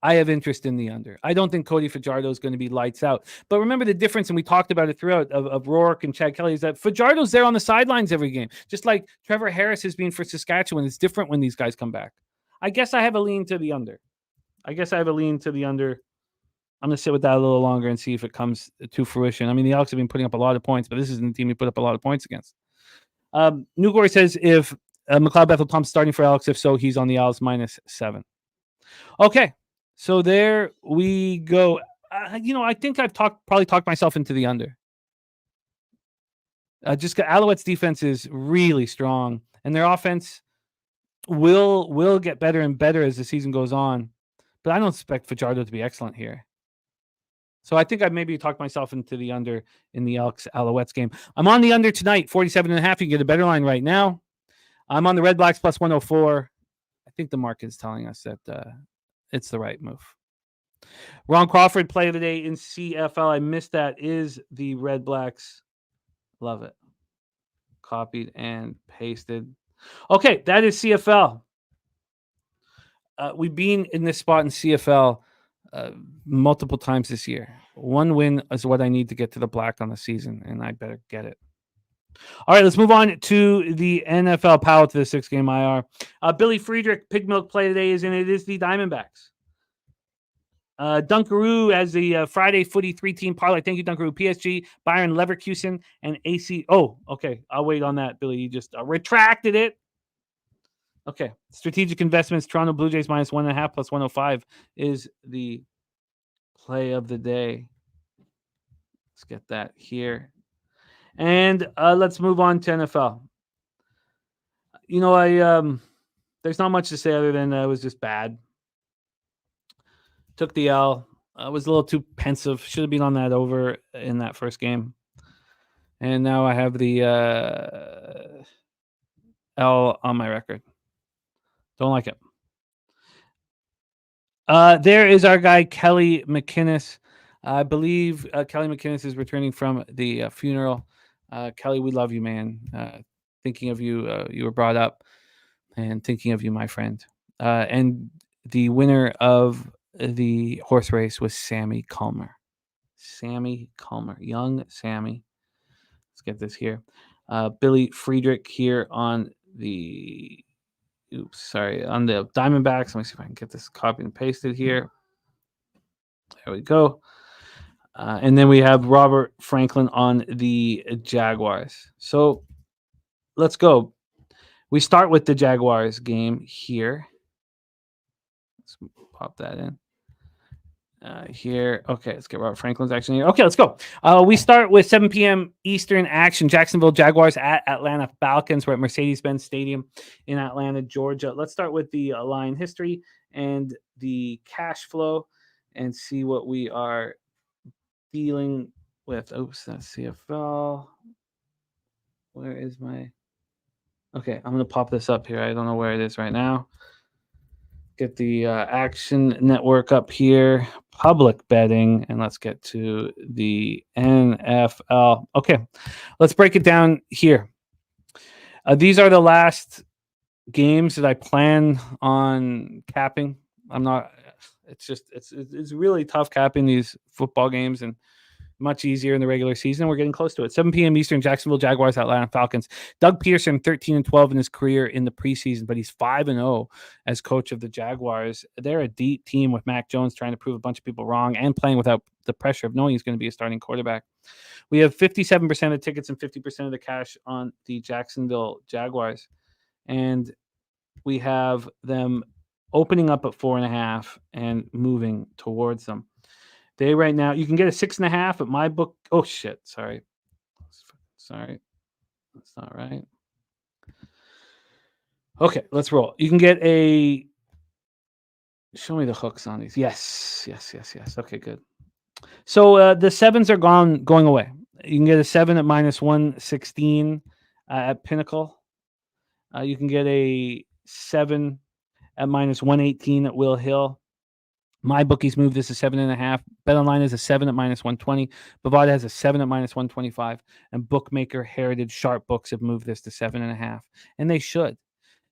I have interest in the under. I don't think Cody Fajardo is going to be lights out. But remember the difference, and we talked about it throughout, of Rourke and Chad Kelly, is that Fajardo's there on the sidelines every game. Just like Trevor Harris has been for Saskatchewan. It's different when these guys come back. I guess I have a lean to the under. I'm going to sit with that a little longer and see if it comes to fruition. I mean, the Elks have been putting up a lot of points, but this isn't the team we put up a lot of points against. New Glory says if McLeod Bethel Thompson starting for Alex. If so, he's on the Owls -7. Okay, so there we go. I think I've probably talked myself into the under. Just Alouettes defense is really strong, and their offense will get better and better as the season goes on. But I don't expect Fajardo to be excellent here. So I think I've maybe talked myself into the under in the Elks Alouettes game. I'm on the under tonight, 47.5. You can get a better line right now. I'm on the Red Blacks +104. I think the market is telling us that it's the right move. Ron Crawford, play of the day in CFL. I missed that. Is the Red Blacks. Love it. Copied and pasted. Okay, that is CFL. We've been in this spot in CFL multiple times this year. 1 win is what I need to get to the black on the season, and I better get it. All right, let's move on to the NFL Power to the 6-game IR. Billy Friedrich, Pig Milk play today is in. It is the Diamondbacks. Dunkaroo as the Friday Footy 3-team parlay. Thank you, Dunkaroo. PSG, Bayern Leverkusen, and AC. Oh, okay. I'll wait on that, Billy. You just retracted it. Okay. Strategic investments. Toronto Blue Jays -1.5 +105 is the play of the day. Let's get that here. And let's move on to NFL. There's not much to say other than it was just bad. Took the L. I was a little too pensive. Should have been on that over in that first game. And now I have the L on my record. Don't like it. There is our guy, Kelly McInnes. I believe Kelly McInnes is returning from the funeral. Kelly, we love you, man. Thinking of you, you were brought up, and thinking of you, my friend. And the winner of the horse race was Sammy Calmer. Sammy Calmer, young Sammy. Let's get this here. Billy Friedrich here on the on the Diamondbacks. Let me see if I can get this copied and pasted here. There we go. And then we have Robert Franklin on the Jaguars. So let's go. We start with the Jaguars game here. Let's pop that in. Here. Okay, let's get Robert Franklin's action here. Okay, let's go. We start with 7 p.m. Eastern action. Jacksonville Jaguars at Atlanta Falcons. We're at Mercedes-Benz Stadium in Atlanta, Georgia. Let's start with the line history and the cash flow and see what we are dealing with. Oops, that's CFL. Where is my... Okay, I'm going to pop this up here. I don't know where it is right now. Get the Action Network up here, public betting, and let's get to the NFL. Okay, let's break it down here. These are the last games that I plan on capping. It's really tough capping these football games, and much easier in the regular season. We're getting close to it. 7 p.m. Eastern, Jacksonville Jaguars, Atlanta Falcons. Doug Peterson, 13-12 in his career in the preseason, but he's 5-0 as coach of the Jaguars. They're a deep team with Mac Jones trying to prove a bunch of people wrong and playing without the pressure of knowing he's going to be a starting quarterback. We have 57% of tickets and 50% of the cash on the Jacksonville Jaguars. And we have them opening up at 4.5 and moving towards them. They right now, you can get a 6.5 at my book. Oh, shit. Sorry. That's not right. Okay, let's roll. You can get a... Show me the hooks on these. Yes. Okay, good. So the 7s are going away. You can get a 7 at -116 at Pinnacle. You can get a 7 at -118 at Will Hill. My bookies move this to 7.5. BetOnline is a 7 at -120. Bovada has a 7 at -125. And Bookmaker Heritage Sharp Books have moved this to 7.5. And they should.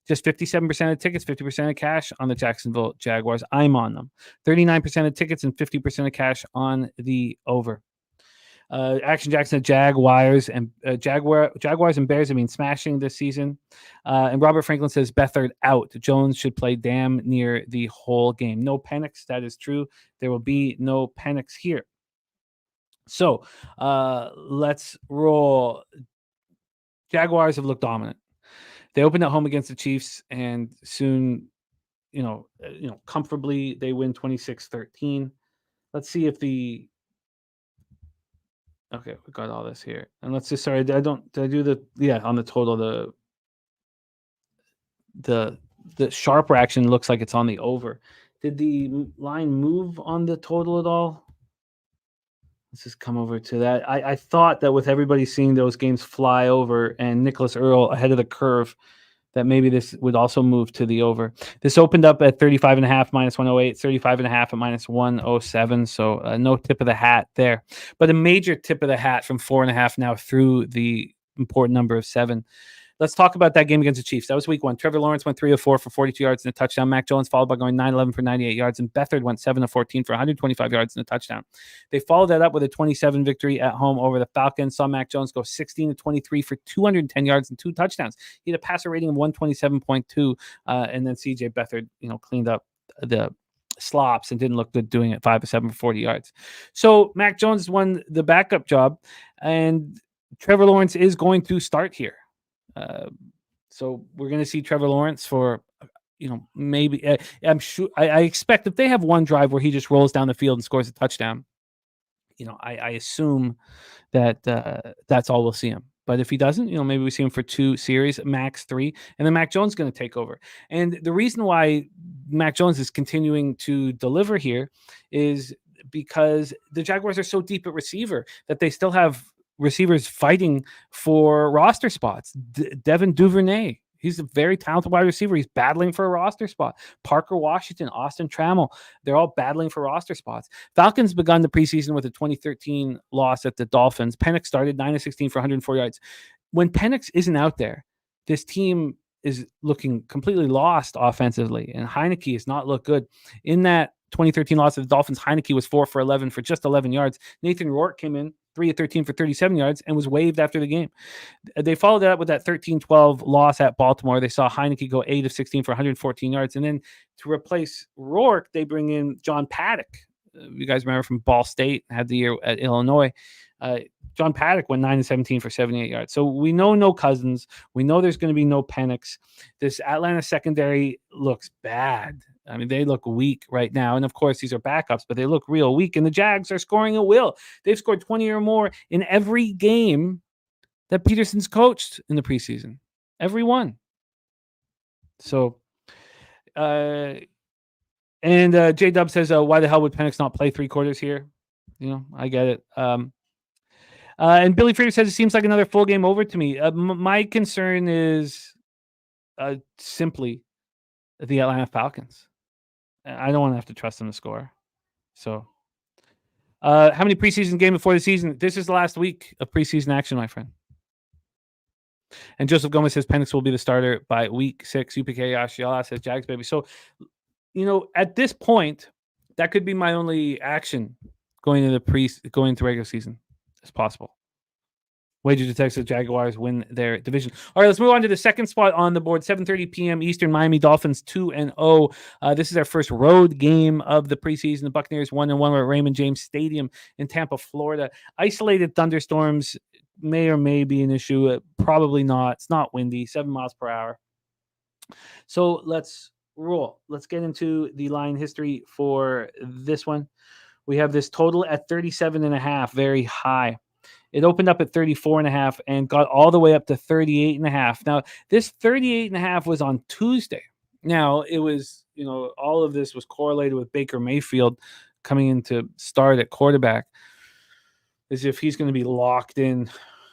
Just 57% of tickets, 50% of cash on the Jacksonville Jaguars. I'm on them. 39% of tickets and 50% of cash on the over. Action Jackson Jaguars and Jaguars and Bears have been smashing this season. And Robert Franklin says Beathard out. Jones should play damn near the whole game. No Penix. That is true. There will be no Penix here. So let's roll. Jaguars have looked dominant. They opened at home against the Chiefs, and soon, comfortably they win 26-13. Let's see if the... Okay, we got all this here. And let's just, sorry, did I do on the total, the sharper action looks like it's on the over. Did the line move on the total at all? Let's just come over to that. I thought that with everybody seeing those games fly over and Nicholas Earl ahead of the curve, that maybe this would also move to the over. This opened up at 35.5 -108, 35.5 at -107. So no tip of the hat there, but a major tip of the hat from 4.5 now through the important number of 7. Let's talk about that game against the Chiefs. That was week 1. Trevor Lawrence went 3 of 4 for 42 yards and a touchdown. Mac Jones followed by going 9-11 for 98 yards, and Beathard went 7 of 14 for 125 yards and a touchdown. They followed that up with a 27 victory at home over the Falcons. Saw Mac Jones go 16 of 23 for 210 yards and 2 touchdowns. He had a passer rating of 127.2, and then CJ Beathard, cleaned up the slops and didn't look good doing it. 5 of 7 for 40 yards. So Mac Jones won the backup job, and Trevor Lawrence is going to start here. So we're going to see Trevor Lawrence for, maybe I'm sure I expect if they have one drive where he just rolls down the field and scores a touchdown, I assume that that's all we'll see him. But if he doesn't, maybe we see him for 2 series, max 3, and then Mac Jones is going to take over. And the reason why Mac Jones is continuing to deliver here is because the Jaguars are so deep at receiver that they still have receivers fighting for roster spots. Devin Duvernay, he's a very talented wide receiver. He's battling for a roster spot. Parker Washington, Austin Trammell, they're all battling for roster spots. Falcons begun the preseason with a 2013 loss at the Dolphins. Penix started 9 of 16 for 104 yards. When Penix isn't out there, this team is looking completely lost offensively, and Heineke has not looked good. In that 2013 loss of the Dolphins, Heineke was 4 for 11 for just 11 yards. Nathan Rourke came in 3 of 13 for 37 yards and was waived after the game. They followed that up with that 13-12 loss at Baltimore. They saw Heineke go 8 of 16 for 114 yards. And then to replace Rourke, they bring in John Paddock. You guys remember from Ball State, had the year at Illinois. John Paddock went 9 of 17 for 78 yards. So we know no Cousins. We know there's going to be no Penix. This Atlanta secondary looks bad. I mean, they look weak right now. And of course, these are backups, but they look real weak. And the Jags are scoring at will. They've scored 20 or more in every game that Peterson's coached in the preseason. Every one. So, J-Dub says, why the hell would Penix not play 3 quarters here? I get it. And Billy Frieder says, it seems like another full game over to me. My concern is simply the Atlanta Falcons. I don't want to have to trust them to score. So, how many preseason games before the season? This is the last week of preseason action, my friend. And Joseph Gomez says Penix will be the starter by week 6. UPK Ashiala says Jags, baby. So, at this point, that could be my only action going into regular season. As possible. Wager detects the Jaguars win their division. All right, let's move on to the second spot on the board. 7:30 p.m. Eastern. Miami Dolphins 2-0. This is our first road game of the preseason. The Buccaneers 1-1 at Raymond James Stadium in Tampa, Florida. Isolated thunderstorms may or may be an issue. Probably not. It's not windy. 7 miles per hour. So let's roll. Let's get into the line history for this one. We have this total at 37.5, very high. It opened up at 34.5 and got all the way up to 38.5. Now, this 38.5 was on Tuesday. Now, it was, all of this was correlated with Baker Mayfield coming in to start at quarterback, as if he's going to be locked in,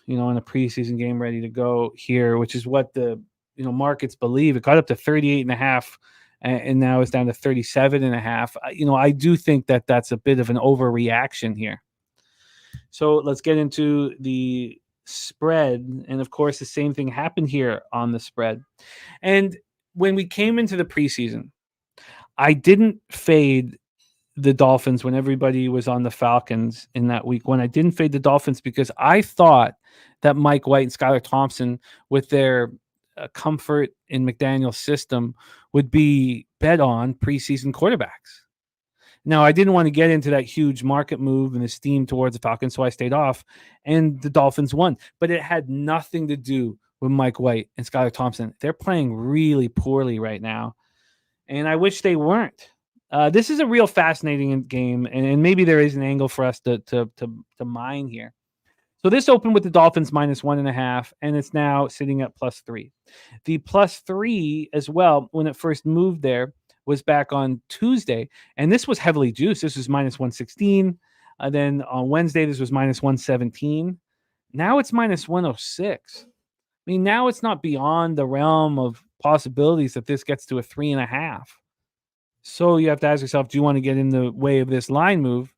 in a preseason game ready to go here, which is what the, markets believe. It got up to 38.5. And now it's down to 37.5. I do think that that's a bit of an overreaction here. So let's get into the spread. And of course, the same thing happened here on the spread. And when we came into the preseason, I didn't fade the Dolphins when everybody was on the Falcons in that week one. I didn't fade the Dolphins because I thought that Mike White and Skylar Thompson, with their comfort in McDaniel's system, would be bet on preseason quarterbacks. Now, I didn't want to get into that huge market move and the steam towards the Falcons, so I stayed off, and the Dolphins won. But it had nothing to do with Mike White and Skylar Thompson. They're playing really poorly right now, and I wish they weren't. This is a real fascinating game, and maybe there is an angle for us to mine here. So this opened with the Dolphins -1.5, and it's now sitting at +3. The +3 as well, when it first moved there, was back on Tuesday, and this was heavily juiced. This was -116. Then on Wednesday, this was -117. Now it's -106. I mean, now it's not beyond the realm of possibilities that this gets to a 3.5. So you have to ask yourself, do you want to get in the way of this line move?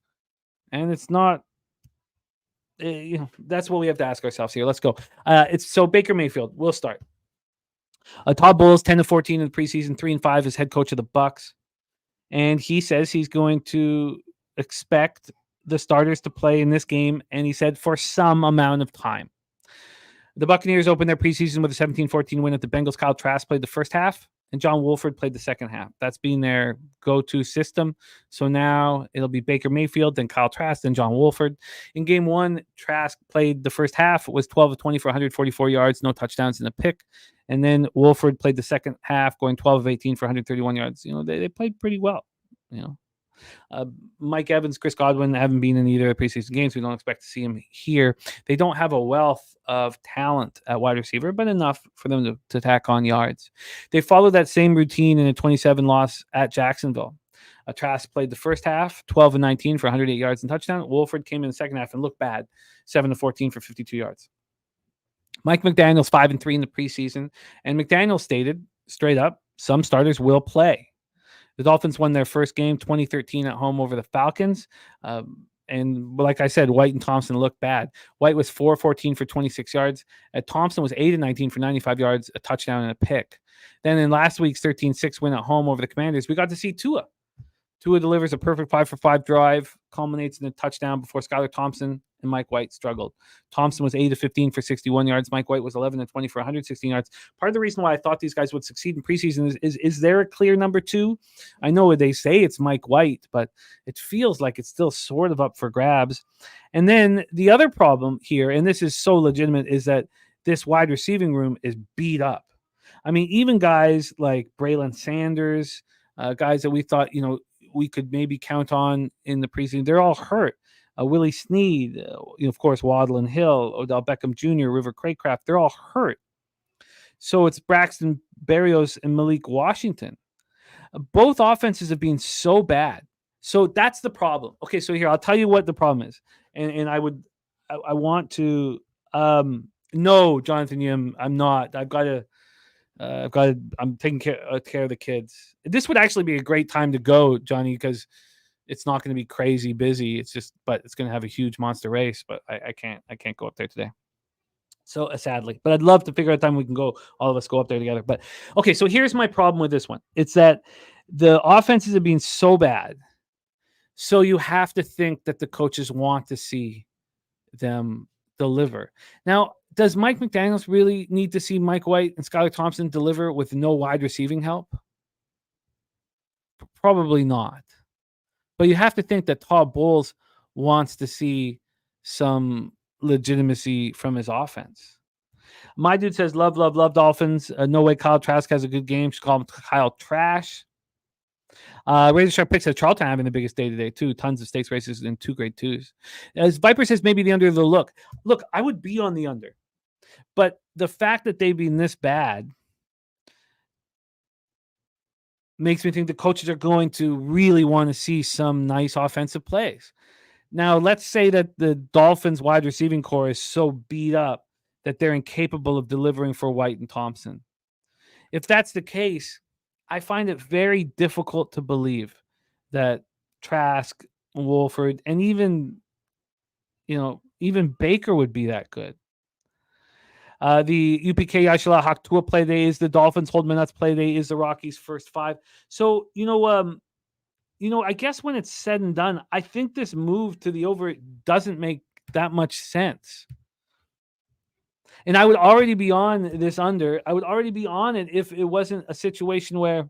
And it's not. That's what we have to ask ourselves here. Let's go. So Baker Mayfield. We'll start. Todd Bowles 10-14 in the preseason, 3-5 as head coach of the Bucs, and he says he's going to expect the starters to play in this game, and he said for some amount of time. The Buccaneers opened their preseason with a 17-14 win at the Bengals. Kyle Trask played the first half, and John Wolford played the second half. That's been their go-to system. So now it'll be Baker Mayfield, then Kyle Trask, then John Wolford. In game one, Trask played the first half. It was 12 of 20 for 144 yards, no touchdowns and a pick. And then Wolford played the second half, going 12 of 18 for 131 yards. They played pretty well. Mike Evans, Chris Godwin haven't been in either of the preseason games. We don't expect to see him here. They don't have a wealth of talent at wide receiver, but enough for them to tack on yards. They followed that same routine in a 27 loss at Jacksonville. Trask played the first half, 12 of 19 for 108 yards and touchdown. Wolford came in the second half and looked bad, 7 of 14 for 52 yards. Mike McDaniel's 5-3 in the preseason, and McDaniel stated straight up, some starters will play. The Dolphins won their first game, 2013 at home over the Falcons. And like I said, White and Thompson looked bad. White was 4-14 for 26 yards. Thompson was 8-19 for 95 yards, a touchdown and a pick. Then in last week's 13-6 win at home over the Commanders, we got to see Tua. Tua delivers a perfect 5-for-5 drive, culminates in a touchdown before Skylar Thompson and Mike White struggled. Thompson was 8 of 15 for 61 yards. Mike White was 11 of 20 for 116 yards. Part of the reason why I thought these guys would succeed in preseason is there a clear number 2? I know they say it's Mike White, but it feels like it's still sort of up for grabs. And then the other problem here, and this is so legitimate, is that this wide receiving room is beat up. I mean, even guys like Braylon Sanders, guys that we thought, we could maybe count on in the preseason, they're all hurt. Willie Snead, of course, Waddle and Hill, Odell Beckham Jr., River Craycraft, they're all hurt. So it's Braxton Berrios and Malik Washington. Both offenses have been so bad. So that's the problem. Okay, so here, I'll tell you what the problem is. And I want to, no, Jonathan Yim, I'm not. I'm taking care of the kids. This would actually be a great time to go, Johnny, because it's not going to be crazy busy. But it's going to have a huge monster race. But I can't go up there today. So sadly, but I'd love to figure out a time we can go. All of us go up there together. But okay, so here's my problem with this one. It's that the offenses have been so bad. So you have to think that the coaches want to see them deliver. Now, does Mike McDaniels really need to see Mike White and Skylar Thompson deliver with no wide receiving help? Probably not. But you have to think that Todd Bowles wants to see some legitimacy from his offense. My dude says, love Dolphins. No way Kyle Trask has a good game. Just call him Kyle Trash. Razor Sharp Pick says Charlton having the biggest day today, too. Tons of stakes races and 2 grade 2s. As Viper says, maybe the under of the look. Look, I would be on the under. But the fact that they've been this bad makes me think the coaches are going to really want to see some nice offensive plays. Now, let's say that the Dolphins wide receiving core is so beat up that they're incapable of delivering for White and Thompson. If that's the case, I find it very difficult to believe that Trask, Wolford, and even Baker would be that good. The UPK Yashala Haktua play day is the Dolphins. Holdman Nuts play day is the Rockies' first 5. So, I guess when it's said and done, I think this move to the over doesn't make that much sense. And I would already be on this under. I would already be on it if it wasn't a situation where,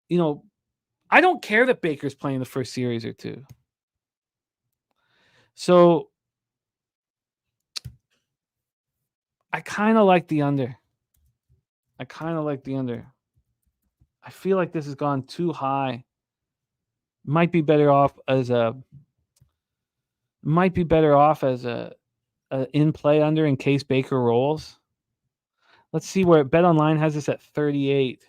I don't care that Baker's playing the first series or 2. So I kind of like the under. I feel like this has gone too high. Might be better off as a in play under in case Baker rolls. Let's see where BetOnline has this at 38.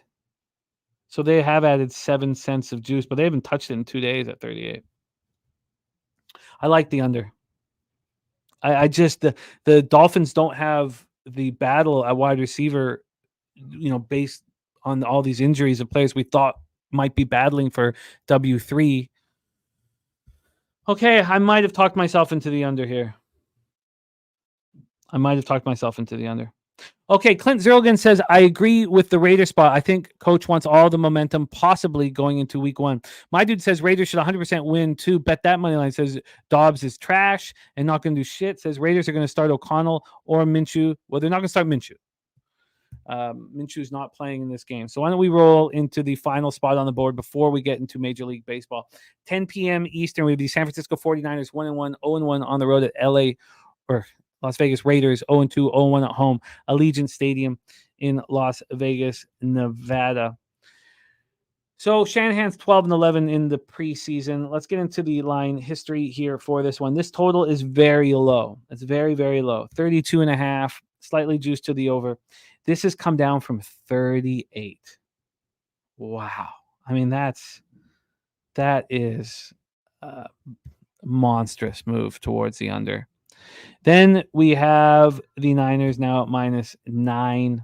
So they have added 7 cents of juice, but they haven't touched it in 2 days at 38. I like the under. I just the Dolphins don't have the battle at wide receiver, based on all these injuries of players we thought might be battling for W3. Okay, I might have talked myself into the under here. Okay, Clint Zerlgan says, I agree with the Raiders spot. I think coach wants all the momentum possibly going into week 1. My dude says Raiders should 100% win too. Bet that money line. Says Dobbs is trash and not going to do shit. Says Raiders are going to start O'Connell or Minshew. Well, they're not going to start Minshew. Minshew's not playing in this game. So why don't we roll into the final spot on the board before we get into Major League Baseball. 10 p.m. Eastern, we have the San Francisco 49ers 1-1, 0-1 on the road at Las Vegas Raiders 0-2, 0-1 at home, Allegiant Stadium in Las Vegas, Nevada. So Shanahan's 12-11 in the preseason. Let's get into the line history here for this one. This total is very low. It's very, very low. 32.5, slightly juiced to the over. This has come down from 38. Wow. I mean, that is a monstrous move towards the under. Then we have the Niners now at -9.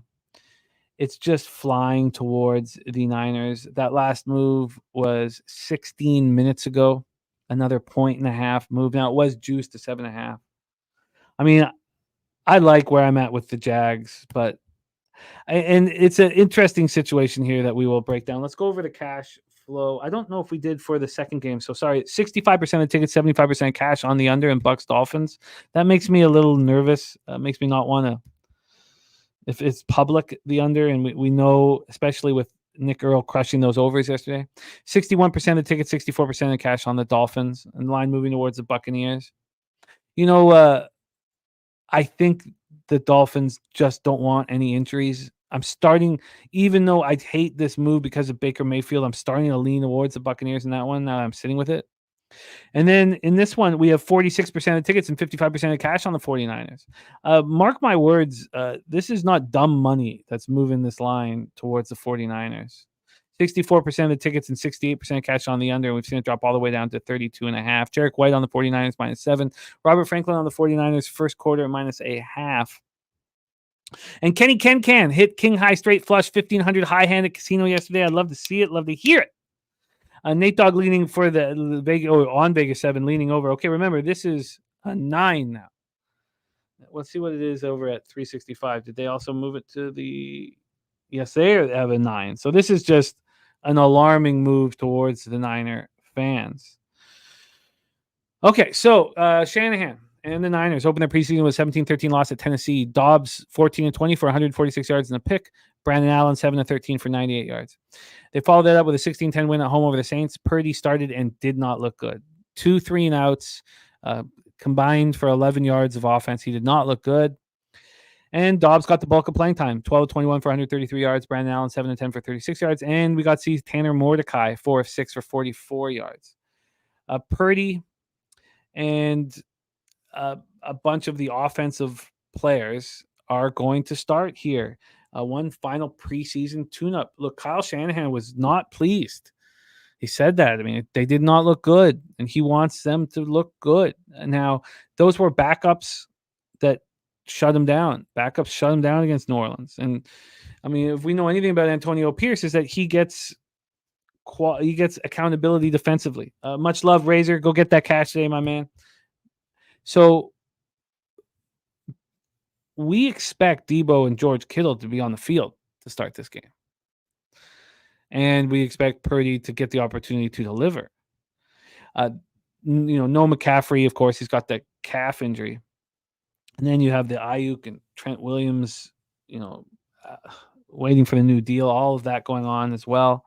It's just flying towards the Niners. That last move was 16 minutes ago. Another 1.5 move. Now it was juiced to 7.5. I mean, I like where I'm at with the Jags, and it's an interesting situation here that we will break down. Let's go over the cash flow. I don't know if we did for the second game. So sorry, 65% of tickets, 75% cash on the under in Bucks Dolphins. That makes me a little nervous. Makes me not want to. If it's public, the under, and we know, especially with Nick Earl crushing those overs yesterday, 61% of tickets, 64% of cash on the Dolphins, and line moving towards the Buccaneers. I think the Dolphins just don't want any injuries. I'm starting, even though I hate this move because of Baker Mayfield, I'm starting to lean towards the Buccaneers in that one. Now I'm sitting with it. And then in this one, we have 46% of tickets and 55% of cash on the 49ers. Mark my words, this is not dumb money that's moving this line towards the 49ers. 64% of the tickets and 68% of cash on the under. And we've seen it drop all the way down to 32.5. Jarek White on the 49ers -7. Robert Franklin on the 49ers first quarter -0.5. And Kenny Can hit king high straight flush 1,500 high hand at casino yesterday. I'd love to see it. Love to hear it. Nate Dogg leaning for the Vegas, on Vegas 7, leaning over. Okay, remember, this is a 9 now. Let's see what it is over at 365. Did they also move it to the... Yes, they have a 9. So this is just an alarming move towards the Niner fans. Okay, so Shanahan and the Niners opened their preseason with 17-13 loss at Tennessee. Dobbs 14-20 for 146 yards in a pick. Brandon Allen 7-13 for 98 yards. They followed that up with a 16-10 win at home over the Saints. Purdy started and did not look good. 2 3-and-outs combined for 11 yards of offense. He did not look good. And Dobbs got the bulk of playing time. 12-21 for 133 yards. Brandon Allen 7-10 for 36 yards. And we got to see Tanner Mordecai 4 of 6 for 44 yards. Purdy and a bunch of the offensive players are going to start here. One final preseason tune-up. Look, Kyle Shanahan was not pleased. He said that. I mean, they did not look good, and he wants them to look good. Now, those were backups that shut him down. Backups shut him down against New Orleans. And, I mean, if we know anything about Antonio Pierce, is that he gets accountability defensively. Much love, Razor. Go get that cash today, my man. So we expect Debo and George Kittle to be on the field to start this game. And we expect Purdy to get the opportunity to deliver. No McCaffrey, of course, he's got that calf injury. And then you have the Ayuk and Trent Williams, waiting for the new deal, all of that going on as well.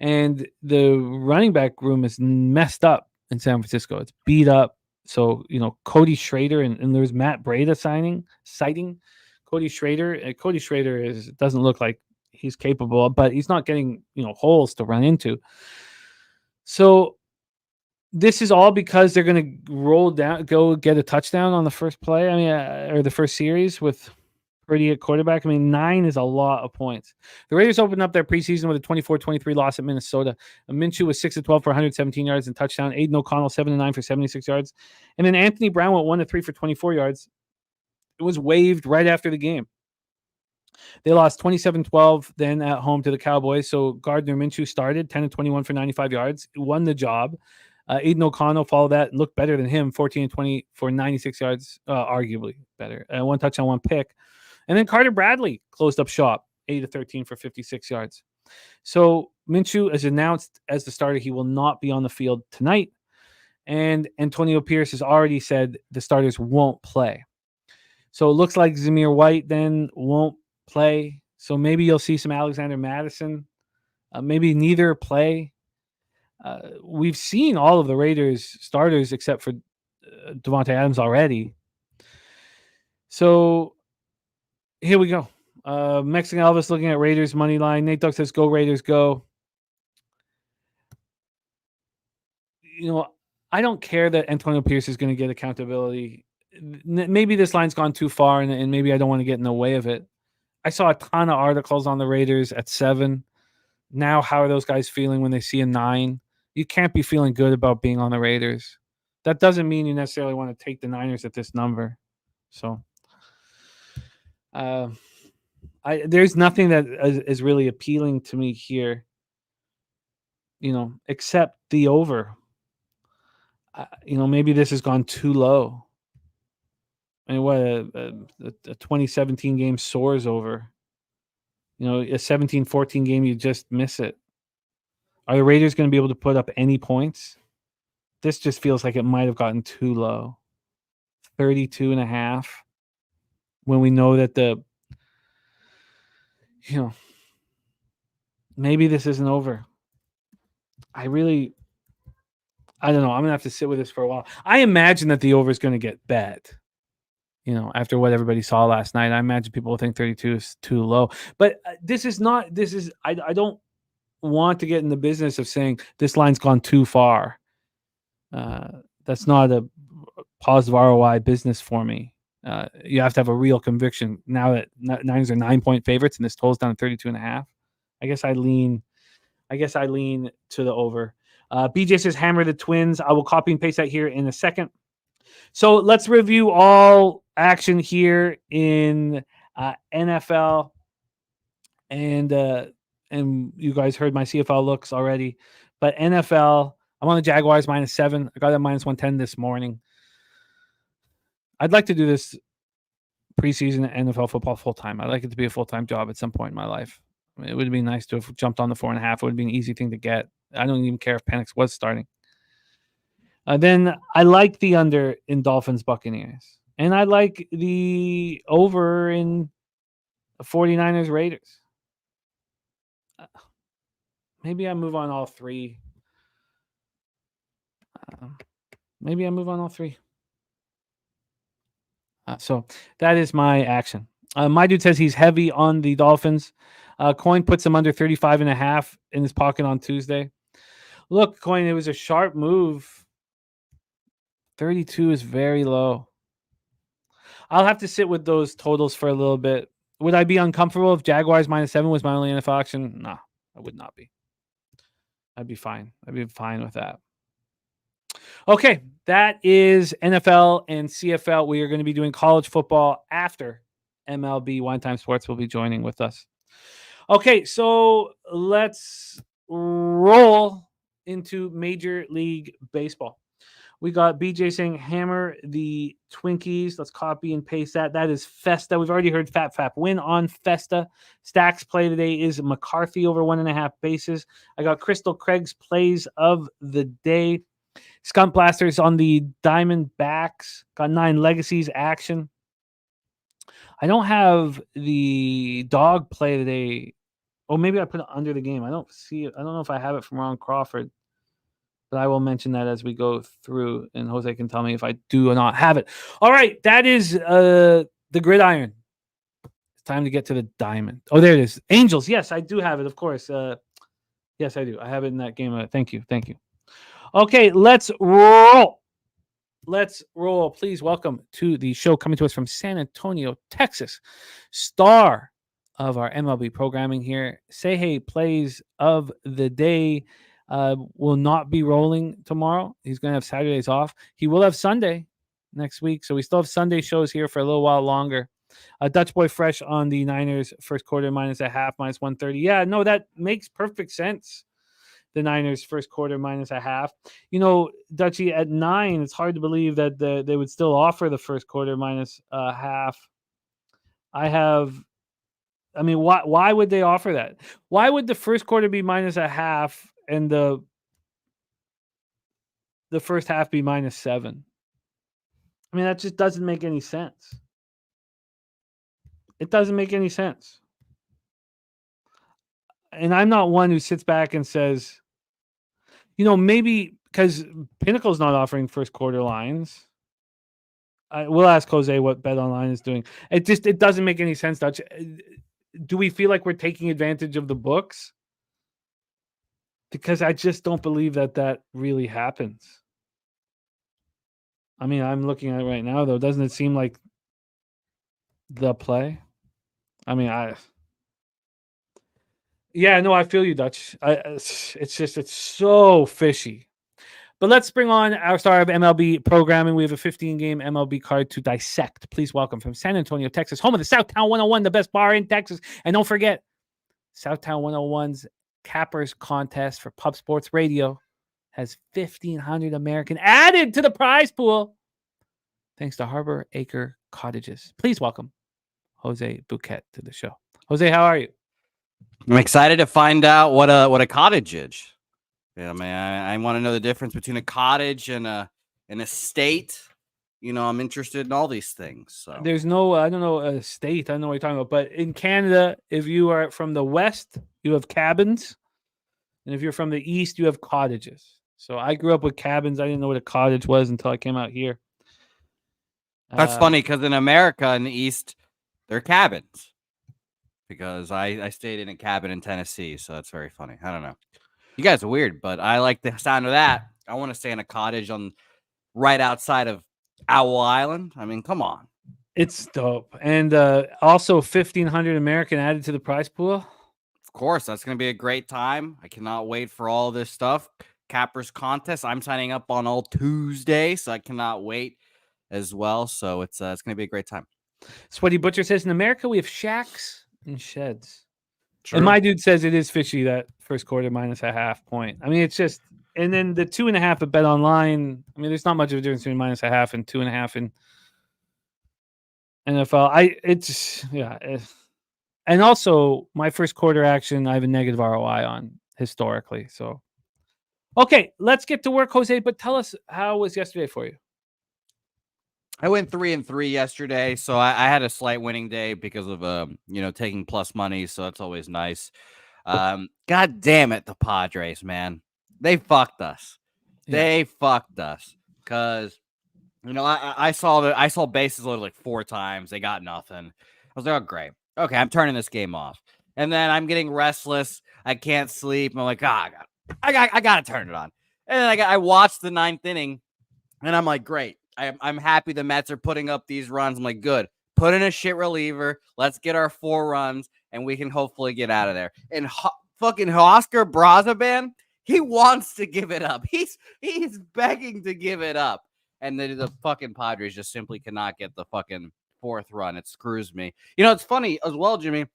And the running back room is messed up in San Francisco. It's beat up. So, Cody Schrader and there's Matt Breida citing Cody Schrader. Cody Schrader doesn't look like he's capable, but he's not getting, holes to run into. So this is all because they're going to go get a touchdown on the first play. Or the first series with Purdy at quarterback. 9 is a lot of points. The Raiders opened up their preseason with a 24-23 loss at Minnesota. Minshew was 6-12 for 117 yards and touchdown. Aiden O'Connell 7-9 for 76 yards. And then Anthony Brown went 1-3 for 24 yards. It was waived right after the game. They lost 27-12 then at home to the Cowboys. So Gardner Minshew started 10-21 for 95 yards. Won the job. Aiden O'Connell followed that and looked better than him, 14-20 for 96 yards, arguably better. 1 touchdown, 1 pick. And then Carter Bradley closed up shop, 8-13 for 56 yards. So Minshew is announced as the starter. He will not be on the field tonight. And Antonio Pierce has already said the starters won't play. So it looks like Zamir White then won't play. So maybe you'll see some Alexander Madison. Maybe neither play. We've seen all of the Raiders starters except for Devontae Adams already. So here we go. Mexican Elvis looking at Raiders money line. Nate Dogg says, go Raiders, go. I don't care that Antonio Pierce is going to get accountability. Maybe this line's gone too far, and maybe I don't want to get in the way of it. I saw a ton of articles on the Raiders at 7. Now, how are those guys feeling when they see a 9? You can't be feeling good about being on the Raiders. That doesn't mean you necessarily want to take the Niners at this number. So, there's nothing that is really appealing to me here, except the over. Maybe this has gone too low. What a 2017 game soars over. A 17-14 game, you just miss it. Are the Raiders going to be able to put up any points? This just feels like it might have gotten too low. 32.5. When we know that maybe this isn't over. I don't know. I'm going to have to sit with this for a while. I imagine that the over is going to get bet. After what everybody saw last night, I imagine people will think 32 is too low. But I don't want to get in the business of saying this line's gone too far. That's not a positive ROI business for me. You have to have a real conviction. Now that Niners are 9-point favorites and this total's down to 32.5, I guess I lean to the over. BJ says hammer the Twins. I will copy and paste that here in a second. So let's review all action here in NFL, and you guys heard my CFL looks already, but NFL, I'm on the Jaguars -7. I got it -110 this morning. I'd like to do this preseason NFL football full time. I'd like it to be a full time job at some point in my life. I mean, it would be nice to have jumped on the 4.5. It would be an easy thing to get. I don't even care if Penix was starting. Then I like the under in Dolphins Buccaneers. And I like the over in 49ers Raiders. Maybe I move on all three. So that is my action. My dude says he's heavy on the Dolphins. Coin puts him under 35.5 in his pocket on Tuesday. Look, Coin, it was a sharp move. 32 is very low. I'll have to sit with those totals for a little bit. Would I be uncomfortable if Jaguars -7 was my only NFL action? No, I would not be. I'd be fine. I'd be fine with that. Okay, that is NFL and CFL. We are going to be doing college football after MLB. Wine Time Sports will be joining with us. Okay, so let's roll into Major League Baseball. We got BJ saying hammer the Twinkies. Let's copy and paste that. That is Festa. We've already heard Fap win on Festa. Stacks play today is McCarthy over 1.5 bases. I got Crystal Craig's plays of the day. Skunk Blasters on the Diamondbacks. Got 9 Legacies action. I don't have the dog play today. Oh, maybe I put it under the game. I don't see it. I don't know if I have it from Ron Crawford. But I will mention that as we go through, and Jose can tell me if I do or not have it. All right, that is the gridiron. It's time to get to the diamond. Oh, there it is. Angels. Yes, I do have it, of course. Yes, I do. I have it in that game. Thank you. Okay, let's roll. Please welcome to the show, coming to us from San Antonio, Texas, star of our MLB programming here. Say hey plays of the day. Will not be rolling tomorrow. He's going to have Saturdays off. He will have Sunday next week. So we still have Sunday shows here for a little while longer. Dutch Boy Fresh on the Niners first quarter -0.5, -130. Yeah, no, that makes perfect sense. The Niners first quarter -0.5. Dutchy, at 9, it's hard to believe that they would still offer the first quarter -0.5. Why would they offer that? Why would the first quarter be -0.5 and the first half be -7? I mean, that just doesn't make any sense. It doesn't make any sense. And I'm not one who sits back and says, maybe because Pinnacle's not offering first quarter lines. We'll ask Jose what Bet Online is doing. It doesn't make any sense, Dutch. Do we feel like we're taking advantage of the books? Because I just don't believe that really happens. I mean, I'm looking at it right now, though. Doesn't it seem like the play? I mean, I feel you, Dutch. It's so fishy. But let's bring on our star of MLB programming. We have a 15-game MLB card to dissect. Please welcome from San Antonio, Texas, home of the Southtown 101, the best bar in Texas. And don't forget, Southtown 101's Cappers contest for Pub Sports Radio has 1,500 American added to the prize pool thanks to Harbor Acre Cottages. Please welcome Jose Bouquet to the show. Jose, how are you?
I'm excited to find out what a cottage is. Yeah, man, I want to know the difference between a cottage and an estate. I'm interested in all these things. So
There's no, I don't know, a state. I don't know what you're talking about. But in Canada, if you are from the west, you have cabins. And if you're from the east, you have cottages. So I grew up with cabins. I didn't know what a cottage was until I came out here.
that's funny because in America, in the East, they're cabins. Because I stayed in a cabin in Tennessee, so that's very funny. I don't know. You guys are weird, but I like the sound of that. I want to stay in a cottage right outside of Owl Island. I mean, come on.
It's dope. And also 1,500 American added to the prize pool.
Of course, that's going to be a great time. I cannot wait for all this stuff. Cappers contest. I'm signing up on all Tuesday, so I cannot wait as well. So it's going to be a great time.
Sweaty Butcher says, in America, we have shacks and sheds.
True.
And my dude says it is fishy that first quarter minus a half point. I mean, it's just, and then the 2.5 at Bet Online. I mean, there's not much of a difference between minus a half and 2.5 in NFL. And also my first quarter action, I have a negative ROI on historically. So, okay, let's get to work, Jose. But tell us, how was yesterday for you?
I went 3-3 yesterday, so I had a slight winning day because of taking plus money, so that's always nice. God damn it, the Padres, man, they fucked us.
Yeah.
They fucked us because I saw bases loaded like 4 times. They got nothing. I was like, oh great, okay, I'm turning this game off, and then I'm getting restless. I can't sleep. I'm like, I gotta turn it on, and then I watched the 9th inning, and I'm like, great. I'm happy the Mets are putting up these runs. I'm like, good. Put in a shit reliever. Let's get our 4 runs, and we can hopefully get out of there. And fucking Oscar Brazaban, he wants to give it up. He's begging to give it up. And the fucking Padres just simply cannot get the fucking 4th run. It screws me. It's funny as well, Jimmy.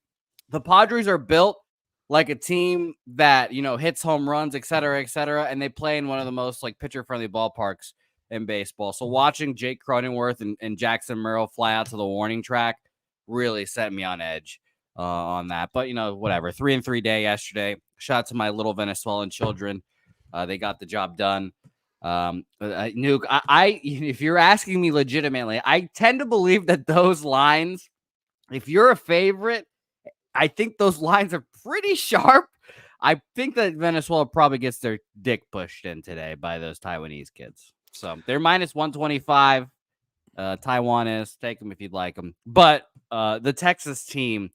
The Padres are built like a team that, hits home runs, et cetera, and they play in one of the most like pitcher-friendly ballparks in baseball. So watching Jake Cronenworth and Jackson Merrill fly out to the warning track really set me on edge on that. But, whatever. 3-3 day yesterday. Shout out to my little Venezuelan children. They got the job done. Nuke, if you're asking me legitimately, I tend to believe that those lines, if you're a favorite, I think those lines are pretty sharp. I think that Venezuela probably gets their dick pushed in today by those Taiwanese kids. So they're minus 125. Taiwan is. Take them if you'd like them. But the Texas team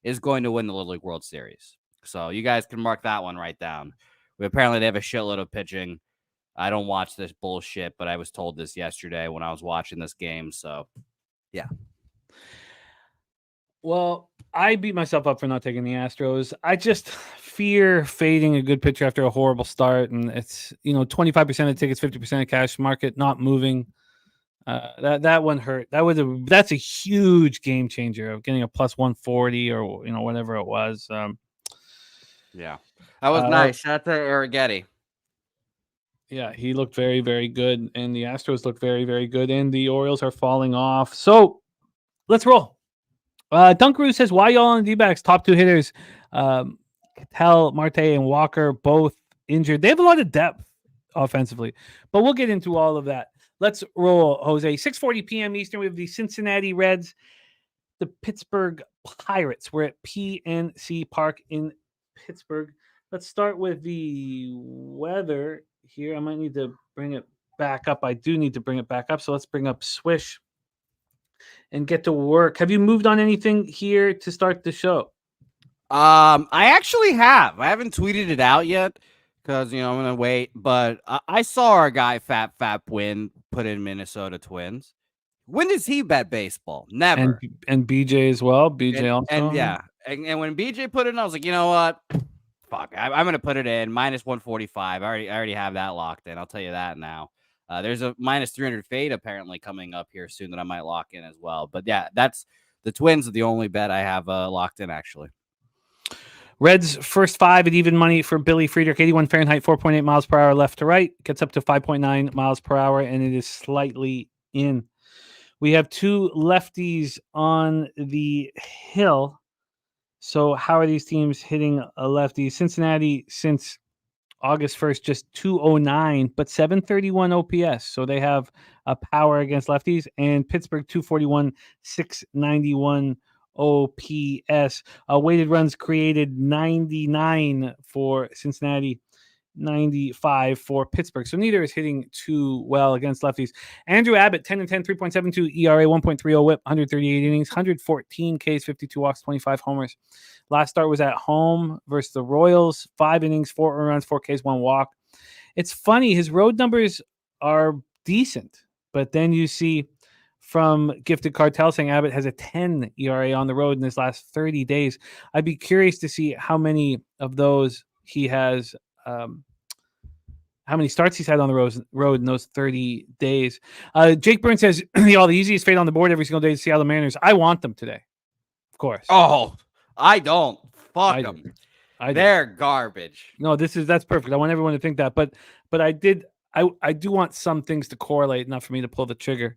is going to win the Little League World Series. So you guys can mark that one right down. Apparently they have a shitload of pitching. I don't watch this bullshit, but I was told this yesterday when I was watching this game. So, yeah.
Well, I beat myself up for not taking the Astros. I just fear fading a good pitcher after a horrible start. And it's, 25% of tickets, 50% of cash market not moving. That one hurt. That's a huge game changer of getting a plus 140 or, whatever it was.
Yeah, that was nice. Shout out to Arrighetti.
Yeah, he looked very, very good. And the Astros look very, very good. And the Orioles are falling off. So let's roll. Dunkaroo says, why y'all on the D-backs? Top 2 hitters, Cattell, Marte, and Walker, both injured. They have a lot of depth offensively, but we'll get into all of that. Let's roll, Jose. 6:40 p.m. Eastern, we have the Cincinnati Reds, the Pittsburgh Pirates. We're at PNC Park in Pittsburgh. Let's start with the weather here. I might need to bring it back up. I do need to bring it back up, so let's bring up Swish and get to work. Have you moved on anything here to start the show?
I actually have. I haven't tweeted it out yet because, I'm going to wait. But I saw our guy, Fap Win, put in Minnesota Twins. When does he bet baseball? Never.
And BJ as well. BJ also.
And yeah. And when BJ put it in, I was like, you know what? Fuck. I'm going to put it in. Minus 145. I already have that locked in. I'll tell you that now. There's a minus 300 fade apparently coming up here soon that I might lock in as well. But yeah, that's the Twins are the only bet I have locked in actually.
Reds first 5 at even money for Billy Friedrich, 81 Fahrenheit, 4.8 miles per hour left to right. Gets up to 5.9 miles per hour, and it is slightly in. We have 2 lefties on the hill. So how are these teams hitting a lefty? Cincinnati, since August 1st, just 209, but 731 OPS. So they have a power against lefties. And Pittsburgh, 241, 691 OPS. Weighted runs created 99 for Cincinnati, 95 for Pittsburgh. So neither is hitting too well against lefties. Andrew Abbott, 10 and 10, 3.72 ERA, 1.30 whip, 138 innings, 114 Ks, 52 walks, 25 homers. Last start was at home versus the Royals, 5 innings, 4 runs, 4 Ks, 1 walk. It's funny, his road numbers are decent, but then you see from Gifted Cartel saying Abbott has a 10 ERA on the road in his last 30 days. I'd be curious to see how many of those he has, how many starts he's had on the road in those 30 days. Jake Burns says, the easiest fate on the board every single day is Seattle Mariners. I want them today, of course.
Oh, I don't. Fuck them. They're garbage.
No, that's perfect. I want everyone to think that, but I do want some things to correlate enough for me to pull the trigger.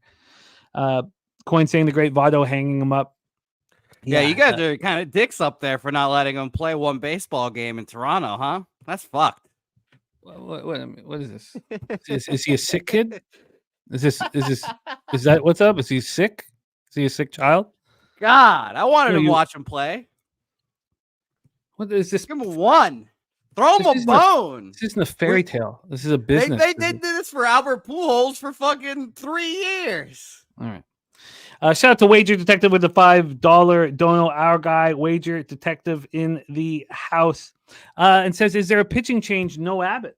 Coin saying the great Votto hanging him up.
Yeah, you guys are kind of dicks up there for not letting him play one baseball game in Toronto, huh? That's fucked.
What is this? Is he a sick kid? Is that what's up? Is he sick? Is he a sick child?
God, I wanted to watch him play.
What is this?
Give him one. Throw him a bone.
This isn't a fairy tale. This is a business.
They did this for Albert Pujols for fucking 3 years.
All right. Shout out to Wager Detective with the $5 dono. Our guy, Wager Detective in the house. And says, is there a pitching change? No Abbott.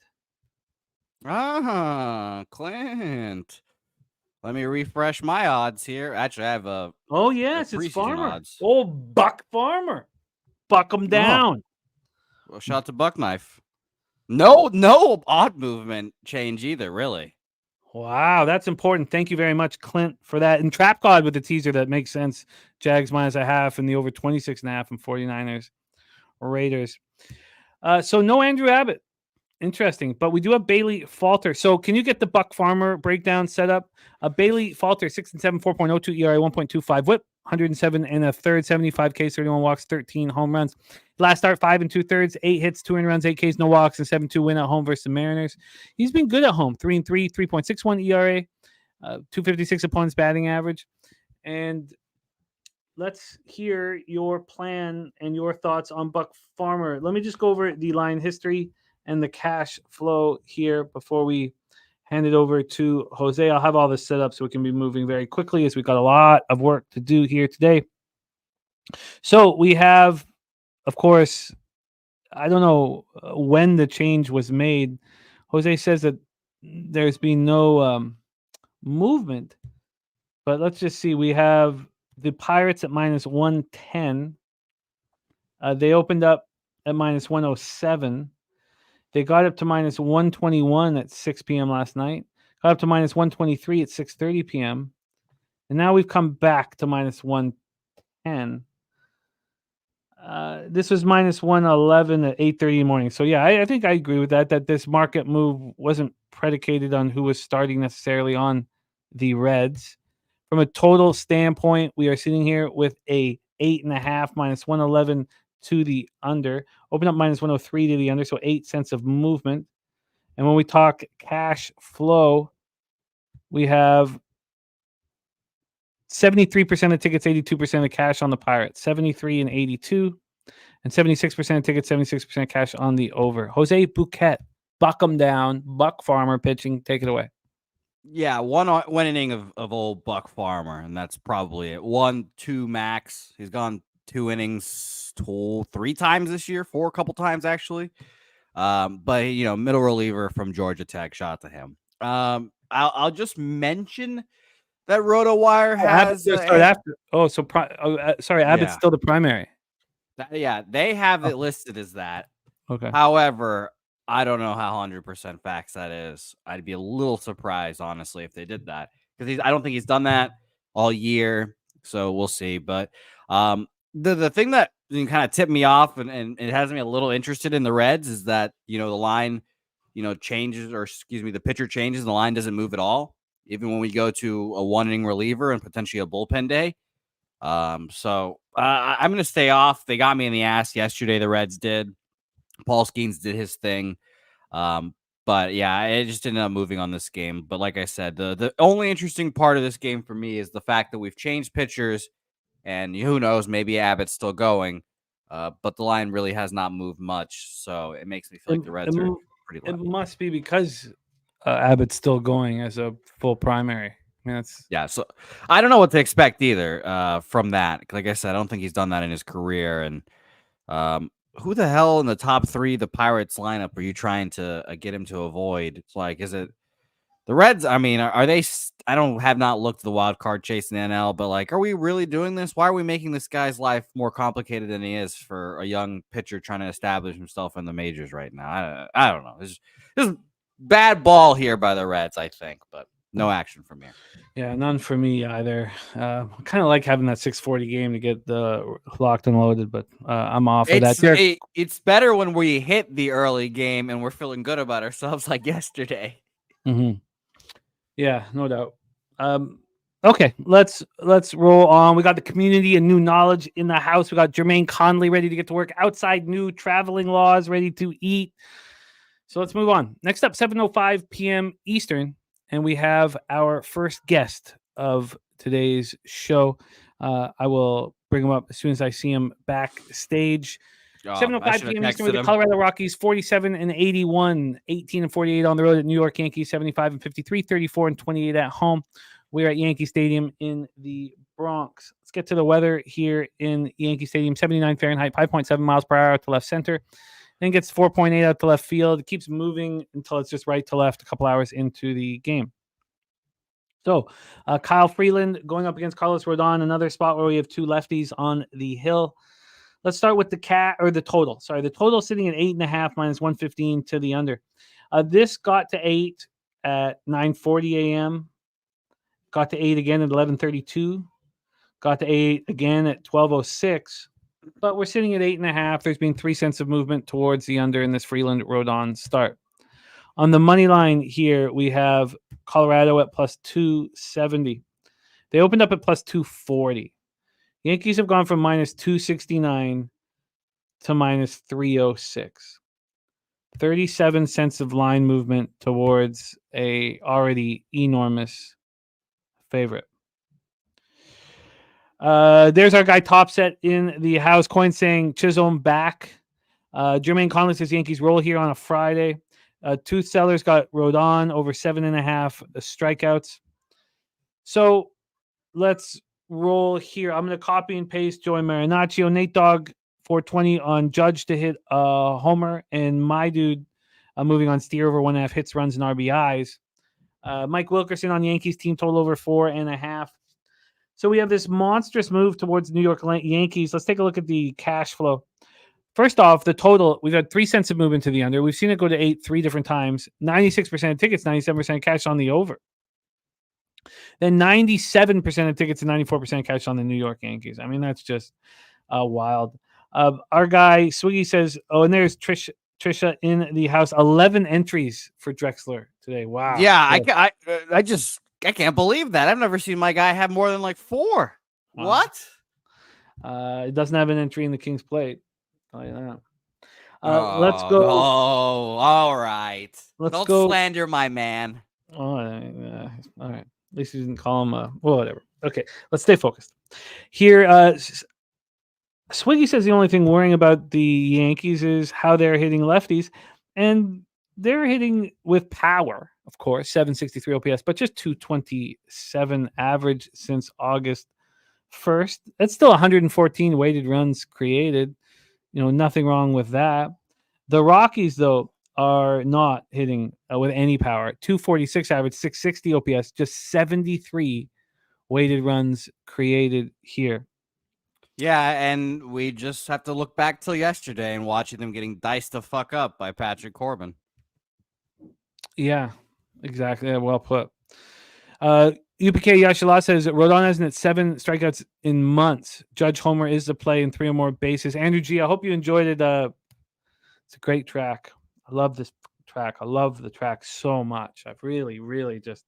Clint. Let me refresh my odds here. Actually, I have a.
Oh, yes, it's Farmer.
Odds.
Oh, Buck Farmer. Buck him down.
Well, shout out to Buck Knife. No odd movement change either, really.
Wow, that's important. Thank you very much, Clint, for that. And Trap God with the teaser, that makes sense. Jags -0.5 and the over 26.5 and 49ers Raiders. So no Andrew Abbott. Interesting. But we do have Bailey Falter. So can you get the Buck Farmer breakdown set up? Bailey Falter, 6 and 7, 4.02 ERA, 1.25 whip, 107 and a third, 75 Ks, 31 walks, 13 home runs. Last start, 5 2/3, 8 hits, 2 runs, 8 Ks, no walks, and 7-2 win at home versus the Mariners. He's been good at home. 3 and 3, 3.61 ERA, 256 opponents batting average. And let's hear your plan and your thoughts on Buck Farmer. Let me just go over the line history and the cash flow here before we hand it over to Jose. I'll have all this set up so we can be moving very quickly, as we've got a lot of work to do here today. So we have, of course, I don't know when the change was made. Jose says that there's been no movement, but let's just see. We have the Pirates at -110. They opened up at -107. They got up to -121 at 6 p.m. last night. Got up to -123 at 6:30 p.m. And now we've come back to -110. This was -111 at 8:30 in the morning. So yeah, I think I agree with that this market move wasn't predicated on who was starting necessarily on the Reds. From a total standpoint, we are sitting here with a 8.5 -111 to the under. Open up -103 to the under, so 8 cents of movement. And when we talk cash flow, we have 73% of tickets, 82% of cash on the Pirates, 73 and 82, and 76% of tickets, 76% cash on the over. Jose Bouquet, buck them down, Buck Farmer pitching, take it away.
Yeah, one inning of old Buck Farmer, and that's probably it. 1-2 max. He's gone 2 innings 3 times this year, 4 a couple times actually. But middle reliever from Georgia Tech. Shout out to him. I'll just mention that RotoWire has
after. Oh, so sorry, Abbott's still the primary.
They have it listed as that.
Okay.
However, I don't know how 100% facts that is. I'd be a little surprised, honestly, if they did that, because I don't think he's done that all year. So we'll see. But the thing that kind of tipped me off and it has me a little interested in the Reds is that the line changes, or the pitcher changes and the line doesn't move at all, even when we go to a 1-inning reliever and potentially a bullpen day. So I'm going to stay off. They got me in the ass yesterday. The Reds did. Paul Skeens did his thing. But yeah, I just ended up moving on this game. But like I said, the only interesting part of this game for me is the fact that we've changed pitchers, and who knows, maybe Abbott's still going. But the line really has not moved much, so it makes me feel like the Reds are pretty
It
left.
must be because Abbott's still going as a full primary. I mean, that's
Yeah, so I don't know what to expect either from that. Like I said, I don't think he's done that in his career. And who the hell in the top 3 the Pirates lineup are you trying to get him to avoid? It's like, is it the Reds? I mean, are they? I have not looked at the wild card chase in the NL, but like, are we really doing this? Why are we making this guy's life more complicated than he is for a young pitcher trying to establish himself in the majors right now? I don't know. There's bad ball here by the Reds, I think, but no action from here.
yeah, none for me either. Kind of like having that 6:40 game to get locked and loaded, but I'm off of that.
It's better when we hit the early game and we're feeling good about ourselves like yesterday.
Mm-hmm. Yeah, no doubt. Okay, let's roll on. We got the community and new knowledge in the house. We got Jermaine Conley ready to get to work. Outside new traveling laws ready to eat. So let's move on. Next up, 7:05 p.m. Eastern, and we have our first guest of today's show. I will bring him up as soon as I see him backstage. 7:05 p.m. Eastern with the Colorado Rockies, 47-81, 18-48 on the road at New York Yankees, 75-53, 34-28 at home. We're at Yankee Stadium in the Bronx. Let's get to the weather here in Yankee Stadium. 79 Fahrenheit, 5.7 miles per hour out to left center. Then gets 4.8 out to left field. It keeps moving until it's just right to left a couple hours into the game. So Kyle Freeland going up against Carlos Rodon, another spot where we have 2 lefties on the hill. Let's start with the total. Sorry, the total sitting at 8.5 minus 115 to the under. This got to 8 at 9:40 a.m. Got to 8 again at 11:32. Got to 8 again at 12:06. But we're sitting at 8.5. There's been 3 cents of movement towards the under in this Freeland Rodon start. On the money line here, we have Colorado at plus 270. They opened up at plus 240. Yankees have gone from minus 269 to minus 306. 37 cents of line movement towards a already enormous favorite. There's our guy Topset in the house. Coin saying Chisholm back. Jermaine Conley says Yankees roll here on a Friday. Tooth Sellers got Rodon over 7.5 strikeouts. So let's roll here. I'm going to copy and paste Joey Marinaccio, Nate Dogg 420 on Judge to hit homer, and my dude moving on Steer over 1.5 hits, runs, and RBIs. Mike Wilkerson on Yankees team total over 4.5. So we have this monstrous move towards New York Yankees. Let's take a look at the cash flow. First off, the total, we've had 3 cents of movement to the under. We've seen it go to 8 3 different times. 96% of tickets, 97% cash on the over. Then 97% of tickets and 94% cash on the New York Yankees. I mean, that's just wild. Our guy, Swiggy, says, oh, and there's Trisha in the house. 11 entries for Drexler today. Wow.
Yeah, I can't believe that. I've never seen my guy have more than like 4. Wow. What?
It doesn't have an entry in the King's Plate. Oh, yeah. Let's go.
Oh, all right. Don't slander my man.
All right. At least you didn't call him well, whatever. Okay, let's stay focused. Here, Swiggy says the only thing worrying about the Yankees is how they're hitting lefties. And they're hitting with power, of course, 763 OPS, but just 227 average since August 1st. That's still 114 weighted runs created. Nothing wrong with that. The Rockies, though, are not hitting with any power. 246 average, 660 OPS, just 73 weighted runs created here.
Yeah, and we just have to look back till yesterday and watching them getting diced the fuck up by Patrick Corbin.
Yeah, exactly. Well put. UPK Yashala says Rodon hasn't hit 7 strikeouts in months. Judge Homer is the play in 3 or more bases. Andrew G, I hope you enjoyed it. It's a great track. I love this track. I love the track so much. I've really, really just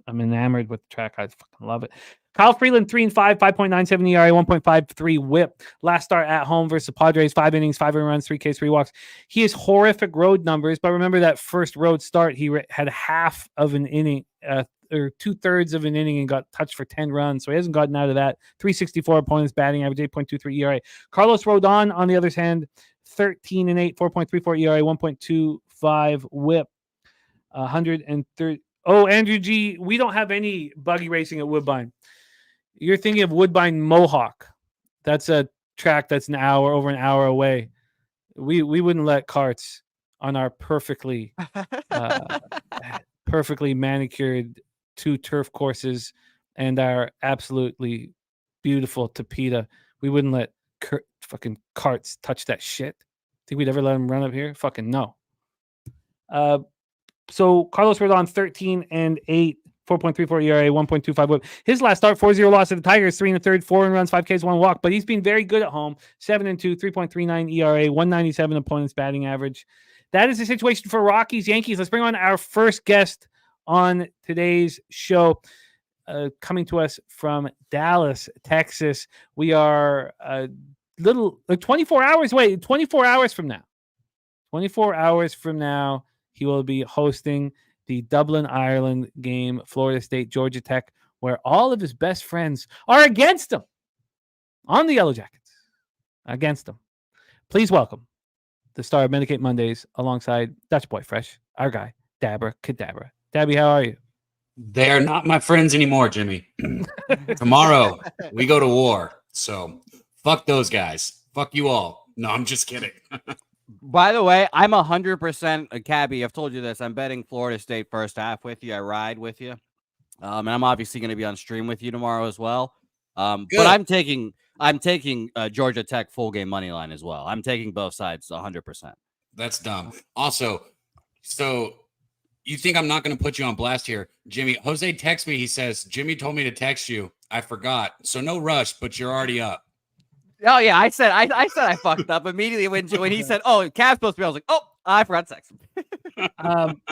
I'm enamored with the track. I fucking love it. Kyle Freeland, 3-5, 5.97 ERA, 1.53 WHIP. Last start at home versus the Padres, 5 innings, 5 earned runs, 3 Ks, 3 walks. He has horrific road numbers, but remember that first road start, he had half of an inning, or 2/3 of an inning, and got touched for 10 runs. So he hasn't gotten out of that. 364 opponents batting average, 8.23 ERA. Carlos Rodon, on the other hand, 13-8, 4.34 ERA, 1.25 WHIP. 130. Oh, Andrew G, we don't have any buggy racing at Woodbine. You're thinking of Woodbine Mohawk. That's a track that's over an hour away. We wouldn't let carts on our perfectly manicured 2 turf courses and our absolutely beautiful Tapeta. We wouldn't let fucking carts touch that shit. Think we'd ever let them run up here? Fucking no. So Carlos Rodon, 13-8, 4.34 ERA, 1.25 WHIP. His last start, 4-0 loss to the Tigers, 3 1/3, 4 runs, 5 Ks, 1 walk. But he's been very good at home. 7-2, 3.39 ERA, 197 opponents batting average. That is the situation for Rockies Yankees. Let's bring on our first guest on today's show. Coming to us from Dallas, Texas. We are a little 24 hours away. 24 hours from now. 24 hours from now, he will be hosting the Dublin, Ireland game, Florida State, Georgia Tech, where all of his best friends are against him on the Yellow Jackets. Against him. Please welcome the star of Medicate Mondays alongside Dutch Boy Fresh, our guy, Dabra Kadabra. Dabby, how are you?
They're not my friends anymore, Jimmy. Tomorrow, we go to war. So, fuck those guys. Fuck you all. No, I'm just kidding.
By the way, I'm 100% a cabbie. I've told you this. I'm betting Florida State first half with you. I ride with you. And I'm obviously going to be on stream with you tomorrow as well. But I'm taking Georgia Tech full game money line as well. I'm taking both sides 100%.
That's dumb. Also, so you think I'm not going to put you on blast here, Jimmy? Jose texts me. He says, Jimmy told me to text you. I forgot. So no rush, but you're already up.
Oh yeah, I said I fucked up immediately when he said, "Oh, Cav's supposed to be." I was like, "Oh, I forgot to text him."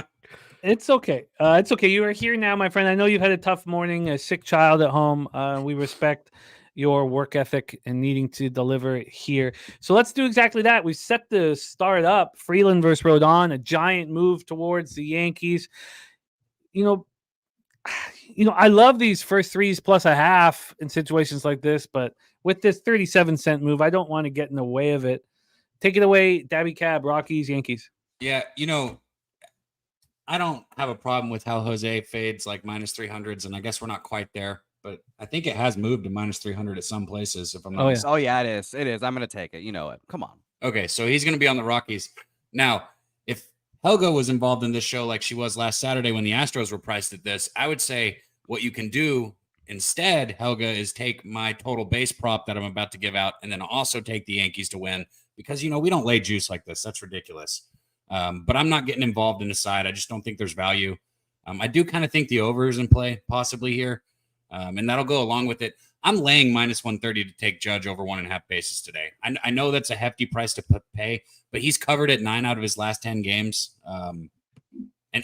It's okay. It's okay. You are here now, my friend. I know you've had a tough morning, a sick child at home. We respect your work ethic and needing to deliver here. So let's do exactly that. We set the start up. Freeland versus Rodon, a giant move towards the Yankees. You know, I love these first threes plus a half in situations like this, but with this 37-cent move, I don't want to get in the way of it. Take it away, Daby Cab, Rockies, Yankees.
Yeah, I don't have a problem with how Jose fades like minus 300s, and I guess we're not quite there, but I think it has moved to minus 300 at some places. If I'm not
Oh yeah, it is. It is. I'm going to take it. You know it. Come on.
Okay, so he's going to be on the Rockies. Now, if Helga was involved in this show like she was last Saturday when the Astros were priced at this, I would say what you can do instead, Helga, is take my total base prop that I'm about to give out and then also take the Yankees to win because, we don't lay juice like this. That's ridiculous. But I'm not getting involved in the side. I just don't think there's value. I do kind of think the over is in play possibly here, and that'll go along with it. I'm laying minus 130 to take Judge over 1.5 bases today. I know that's a hefty price to pay, but he's covered it 9 out of his last 10 games. And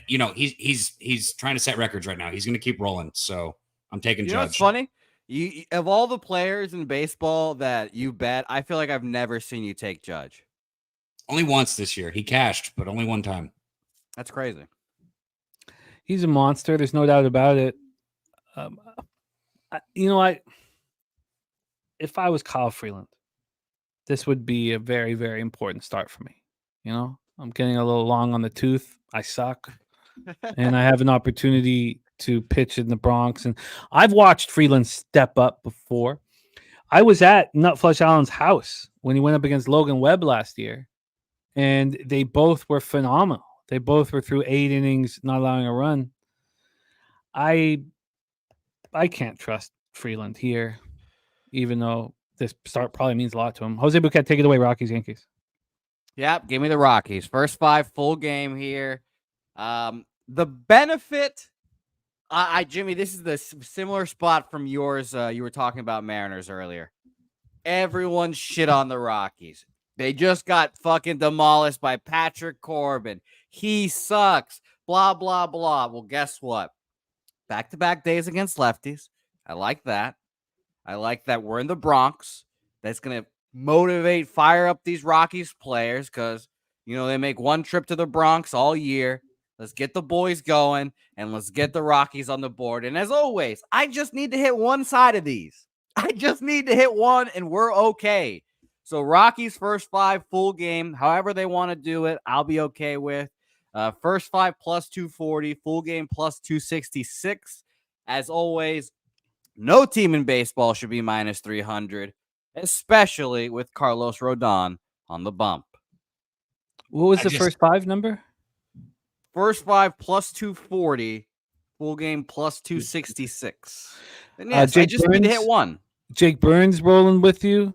he's trying to set records right now. He's going to keep rolling. So I'm taking Judge.
You know what's funny? You of all the players in baseball that you bet, I feel like I've never seen you take Judge.
Only once this year. He cashed, but only one time.
That's crazy.
He's a monster. There's no doubt about it. If I was Kyle Freeland, this would be a very, very important start for me. I'm getting a little long on the tooth. I suck. And I have an opportunity to pitch in the Bronx. And I've watched Freeland step up before. I was at Nutflush Allen's house when he went up against Logan Webb last year. And they both were phenomenal. They both were through 8 innings, not allowing a run. I can't trust Freeland here, even though this start probably means a lot to him. Jose Bouquet, take it away, Rockies, Yankees.
Yep, give me the Rockies. First 5 full game here. The benefit, Jimmy, this is the similar spot from yours. You were talking about Mariners earlier. Everyone shit on the Rockies. They just got fucking demolished by Patrick Corbin. He sucks. Blah, blah, blah. Well, guess what? Back-to-back days against lefties. I like that. I like that we're in the Bronx. That's going to motivate, fire up these Rockies players because, they make one trip to the Bronx all year. Let's get the boys going, and let's get the Rockies on the board. And as always, I just need to hit one side of these. I just need to hit one, and we're okay. So Rockies first 5 full game, however they want to do it, I'll be okay with. First 5 plus 240, full game plus 266. As always, no team in baseball should be minus 300, especially with Carlos Rodon on the bump.
What was the first 5 number?
First 5 plus 240, full game plus 266. And yes, I just need to hit one.
Jake Burns rolling with you.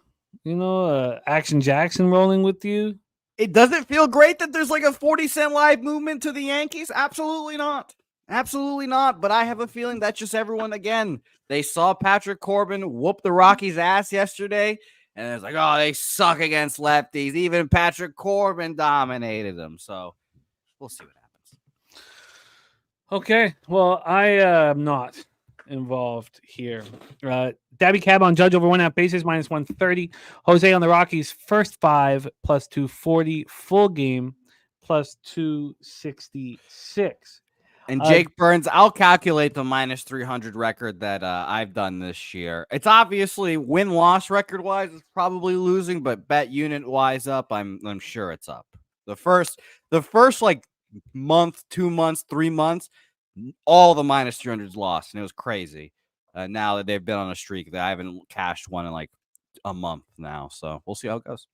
Action Jackson rolling with you.
It doesn't feel great that there's like a 40-cent live movement to the Yankees. Absolutely not. Absolutely not. But I have a feeling that's just everyone again. They saw Patrick Corbin whoop the Rockies' ass yesterday. And it's like, oh, they suck against lefties. Even Patrick Corbin dominated them. So we'll see what happens.
Okay. Well, I am not involved here. Daby Cab on Judge over 1.5 bases minus 130. Jose on the Rockies first 5 plus 240. Full game plus 266.
And Jake Burns, I'll calculate the minus 300 record that I've done this year. It's obviously win-loss record-wise, it's probably losing, but bet unit-wise up, I'm sure it's up. The first like month, 2 months, 3 months, all the minus 300s lost, and it was crazy. Now that they've been on a streak, that I haven't cashed one in like a month now, so we'll see how it goes.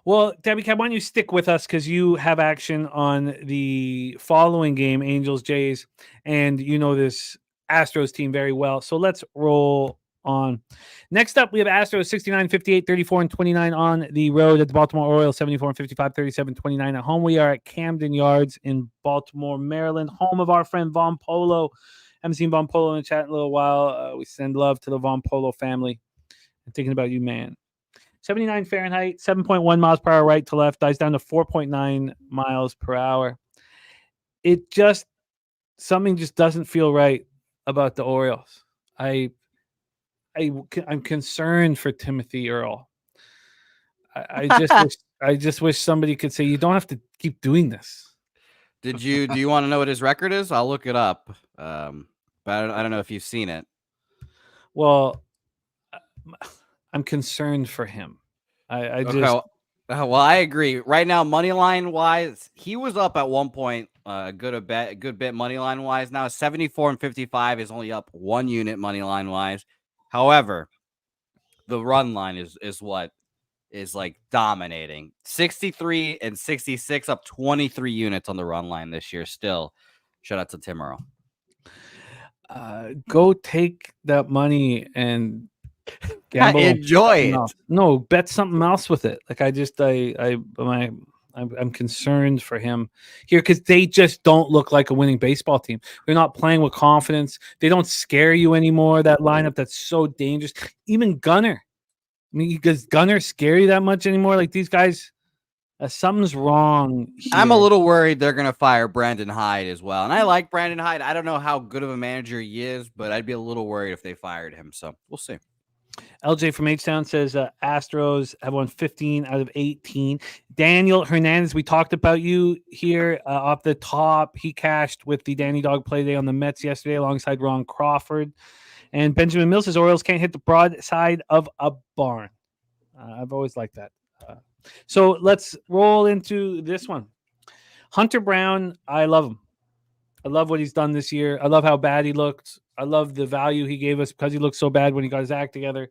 Well, Daby Cab, why don't you stick with us because you have action on the following game, Angels, Jays, and you know this Astros team very well. So let's roll on. Next up, we have Astros 69, 58, 34, and 29 on the road at the Baltimore Orioles 74 and 55, 37, 29 at home. We are at Camden Yards in Baltimore, Maryland, home of our friend Von Polo. Haven't seen Von Polo in the chat in a little while. We send love to the Von Polo family. I'm thinking about you, man. 79 Fahrenheit, 7.1 miles per hour right to left, dies down to 4.9 miles per hour. Something just doesn't feel right about the Orioles. I'm concerned for Timothy Earl. I just wish somebody could say you don't have to keep doing this.
Do you want to know what his record is? I'll look it up. But I don't know if you've seen it.
Well, I'm concerned for him.
Well, I agree. Right now, money line wise, he was up at one point, a good bit money line wise. Now 74 and 55 is only up 1 unit money line wise. However, the run line is what is like dominating. 63 and 66 up 23 units on the run line this year. Still, shout out to Tim Earl.
Go take that money and gamble.
Enjoy it.
No, bet something else with it. Like I'm concerned for him here because they just don't look like a winning baseball team. They're not playing with confidence. They don't scare you anymore. That lineup that's so dangerous. Even Gunnar. I mean, does Gunnar scare you that much anymore? Like these guys, something's wrong here.
I'm a little worried they're going to fire Brandon Hyde as well. And I like Brandon Hyde. I don't know how good of a manager he is, but I'd be a little worried if they fired him. So we'll see.
LJ from H-Town says Astros have won 15 out of 18. Daniel Hernandez, we talked about you here off the top. He cashed with the Danny Dog play day on the Mets yesterday alongside Ron Crawford. And Benjamin Mills says Orioles can't hit the broadside of a barn. I've always liked that. So let's roll into this one. Hunter Brown, I love him. I love what he's done this year. I love how bad he looked. I love the value he gave us because he looked so bad when he got his act together.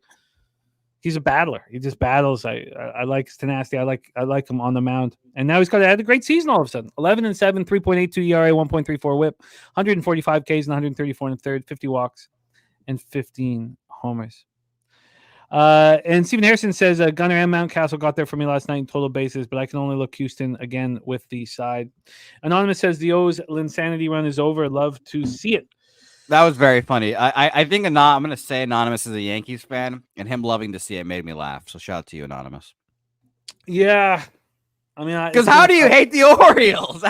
He's a battler. He just battles. I like his tenacity. I like him on the mound. And now he's had a great season all of a sudden. 11-7, 3.82 ERA, 1.34 WHIP, 145 Ks and 134 in the third, 50 walks, and 15 homers. And Stephen Harrison says Gunnar and Mountcastle got there for me last night in total bases, but I can only look Houston again with the side. Anonymous says the O's Linsanity run is over. Love to see it.
That was very funny. I think I'm going to say Anonymous is a Yankees fan, and him loving to see it made me laugh. So shout out to you, Anonymous.
Yeah. I mean,
because how do you hate the Orioles?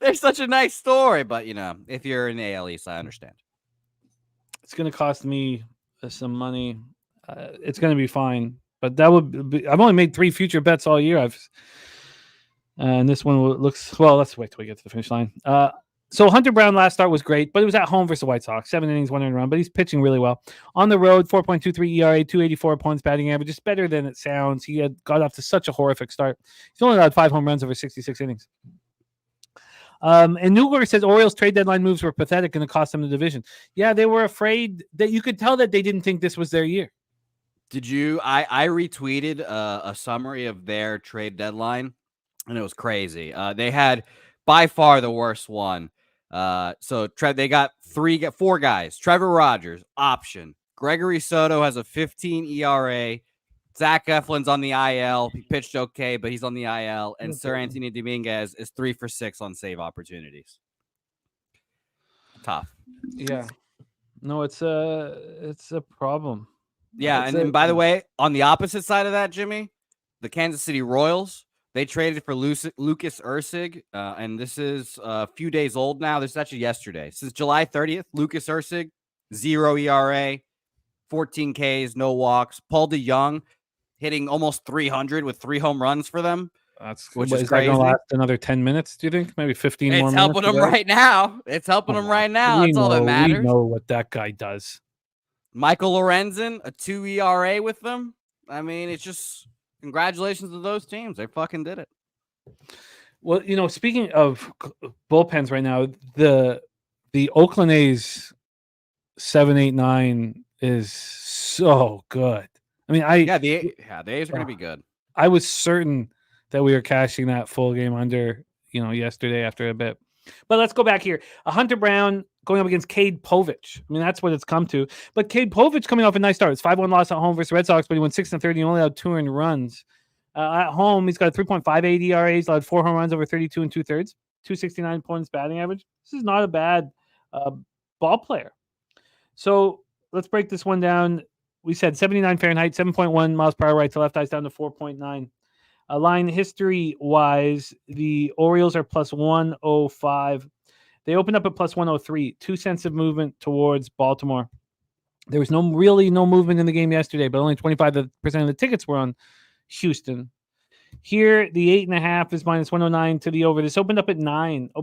They're such a nice story, but if you're in the AL East, I understand.
It's going to cost me some money. It's going to be fine. But that would be, I've only made 3 future bets all year. And this one looks, well, let's wait till we get to the finish line. So Hunter Brown last start was great, but it was at home versus the White Sox. 7 innings, 1 earned run, but he's pitching really well. On the road, 4.23 ERA, 284 points batting average. It's better than it sounds. He had got off to such a horrific start. He's only allowed 5 home runs over 66 innings. And Newgler says Orioles trade deadline moves were pathetic and it cost them the division. Yeah, they were afraid that you could tell that they didn't think this was their year.
Did you? I retweeted a summary of their trade deadline, and it was crazy. They had by far the worst one. So they got 4 guys. Trevor Rogers, option. Gregory Soto has a 15 ERA. Zach Eflin's on the IL. He pitched okay, but he's on the IL. And Sir Anthony Dominguez is 3 for 6 on save opportunities. Tough.
Yeah. No, it's a problem.
Yeah, and by the way, on the opposite side of that, Jimmy, the Kansas City Royals, they traded for Lucas Ursig, and this is a few days old now. This is actually yesterday. This is July 30th. Lucas Ursig, 0 ERA, 14 Ks, no walks. Paul DeJong hitting almost 300 with 3 home runs for them. Which is crazy.
That gonna last another 10 minutes, do you think? Maybe 15 more minutes?
It's helping them right now. It's helping them right now. That's all that matters.
We know what that guy does.
Michael Lorenzen, a 2 ERA with them. I mean, it's just congratulations to those teams. They fucking did it.
Well, speaking of bullpens right now, the Oakland A's 7-8-9 is so good. I mean,
the A's are going to be good.
I was certain that we were cashing that full game under, yesterday after a bit. But let's go back here. Hunter Brown going up against Cade Povich. I mean, that's what it's come to. But Cade Povich coming off a nice start. It's 5-1 loss at home versus Red Sox, but he went 6-30. He only allowed 2 earned runs. At home, he's got a 3.58 ERA. He's allowed 4 home runs over 32 2/3, 269 points batting average. This is not a bad ball player. So let's break this one down. We said 79 Fahrenheit, 7.1 miles per hour right to left, ice down to 4.9. Line history-wise, the Orioles are plus 105. They opened up at plus 103. 2 cents of movement towards Baltimore. There was really no movement in the game yesterday, but only 25% of the tickets were on Houston. Here, the 8.5 is minus 109 to the over. This opened up at 9. A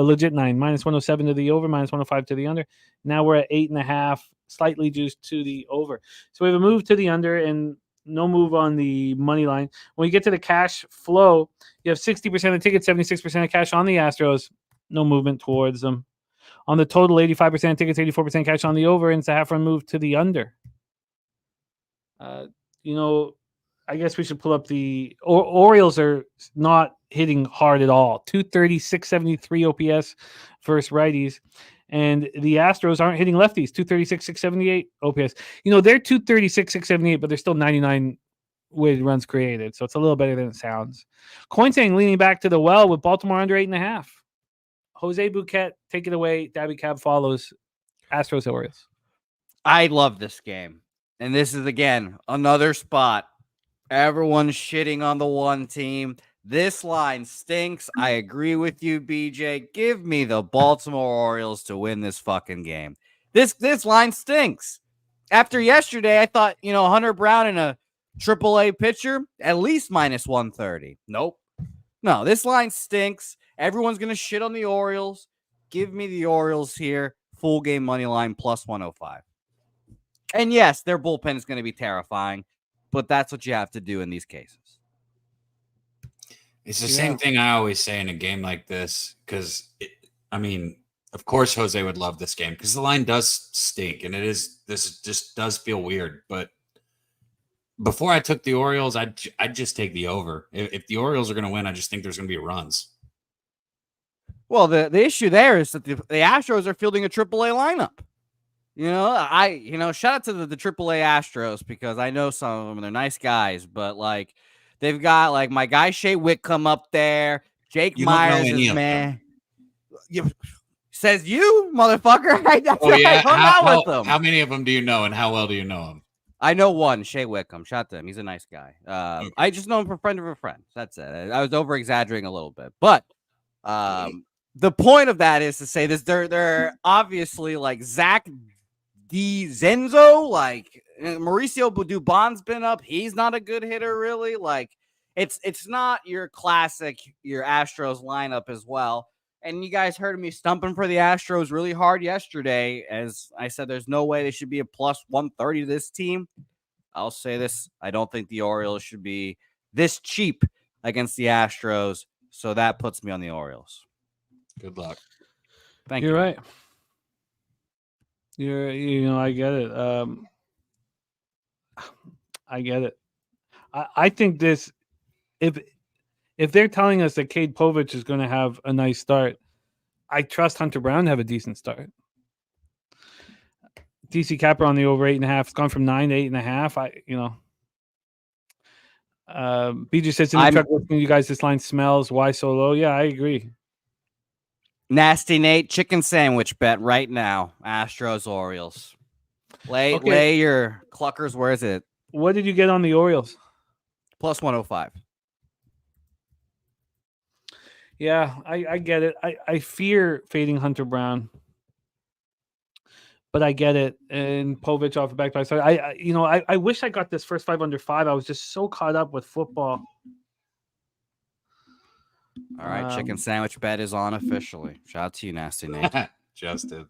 legit 9. Minus 107 to the over, minus 105 to the under. Now we're at 8.5, slightly juiced to the over. So we have a move to the under and no move on the money line. When you get to the cash flow, you have 60% of tickets, 76% of cash on the Astros. No movement towards them. On the total, 85% of tickets, 84% cash on the over, and it's a half-run move to the under. I guess we should pull up the Orioles are not hitting hard at all. 230, 673 OPS versus righties. And the Astros aren't hitting lefties. 236, 678 OPS. They're 236, 678, but they're still 99 weighted runs created. So it's a little better than it sounds. Coin saying leaning back to the well with Baltimore under 8.5. Jose Bouquet, take it away. Daby Cab follows. Astros Orioles.
I love this game. And this is, again, another spot. Everyone's shitting on the one team. This line stinks. I agree with you, BJ. Give me the Baltimore Orioles to win this fucking game. This line stinks. After yesterday, I thought, Hunter Brown and a AAA pitcher, at least minus 130. Nope. No, this line stinks. Everyone's going to shit on the Orioles. Give me the Orioles here. Full game money line plus 105. And yes, their bullpen is going to be terrifying, but that's what you have to do in these cases.
It's the same thing I always say in a game like this, because, of course Jose would love this game because the line does stink, and this just does feel weird. But before I took the Orioles, I'd just take the over. If the Orioles are going to win, I just think there's going to be runs.
Well, the issue there is that the Astros are fielding a AAA lineup. Shout out to the AAA Astros because I know some of them, they're nice guys, but they've got my guy Shea Whitcomb up there. Jake Myers is man. Says you, motherfucker.
How many of them do you know, and how well do you know them?
I know one, Shea Whitcomb. Shout out to him. He's a nice guy. Okay. I just know him for friend of a friend. That's it. I was over exaggerating a little bit, but the point of that is to say this: they're obviously Zach Zenzo, like Mauricio Dubon's been up. He's not a good hitter, really. Like it's not your classic, your Astros lineup as well. And you guys heard me stumping for the Astros really hard yesterday. As I said, there's no way they should be a plus 130 to this team. I'll say this. I don't think the Orioles should be this cheap against the Astros. So that puts me on the Orioles.
Good luck.
Thank you.
You're right. I get it. I get it. I think this, if they're telling us that Cade Povich is going to have a nice start, I trust Hunter Brown to have a decent start. DC Capper on the over 8.5. It's gone from 9 to 8.5. BJ says in the truck listening to you guys, this line smells. Why so low? Yeah, I agree.
Nasty Nate, chicken sandwich bet right now. Astros, Orioles. Lay your cluckers. Where is it?
What did you get on the Orioles?
Plus 105.
Yeah, I get it. I fear fading Hunter Brown, but I get it. And Povich off the back by side. I wish I got this first 5 under 5. I was just so caught up with football.
All right, chicken sandwich bet is on officially. Shout out to you, Nasty Nate.
Justin.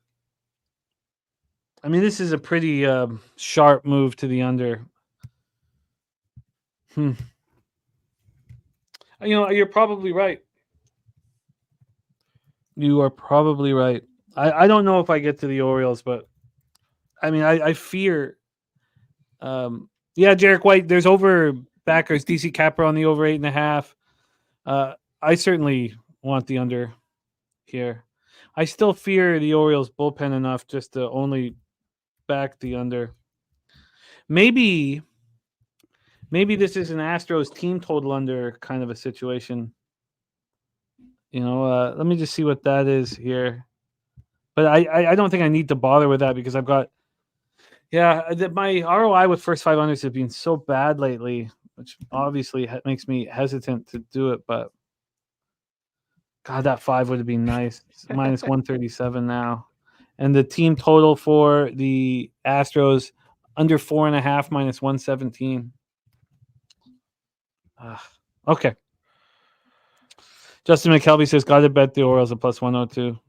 I mean, this is a pretty sharp move to the under. You're probably right. You are probably right. I don't know if I get to the Orioles, but I mean, I fear. Jarek White, there's over backers. DC Capper on the over 8.5. I certainly want the under here. I still fear the Orioles bullpen enough just to only back the under. Maybe this is an Astros team total under kind of a situation. Let me just see what that is here. But I don't think I need to bother with that because I've got, my ROI with first 5 unders have been so bad lately, which obviously makes me hesitant to do it. But God, that 5 would have been nice. It's minus 137 now. And the team total for the Astros under 4.5 minus 117. Okay. Justin McKelvey says, got to bet the Orioles at plus 102.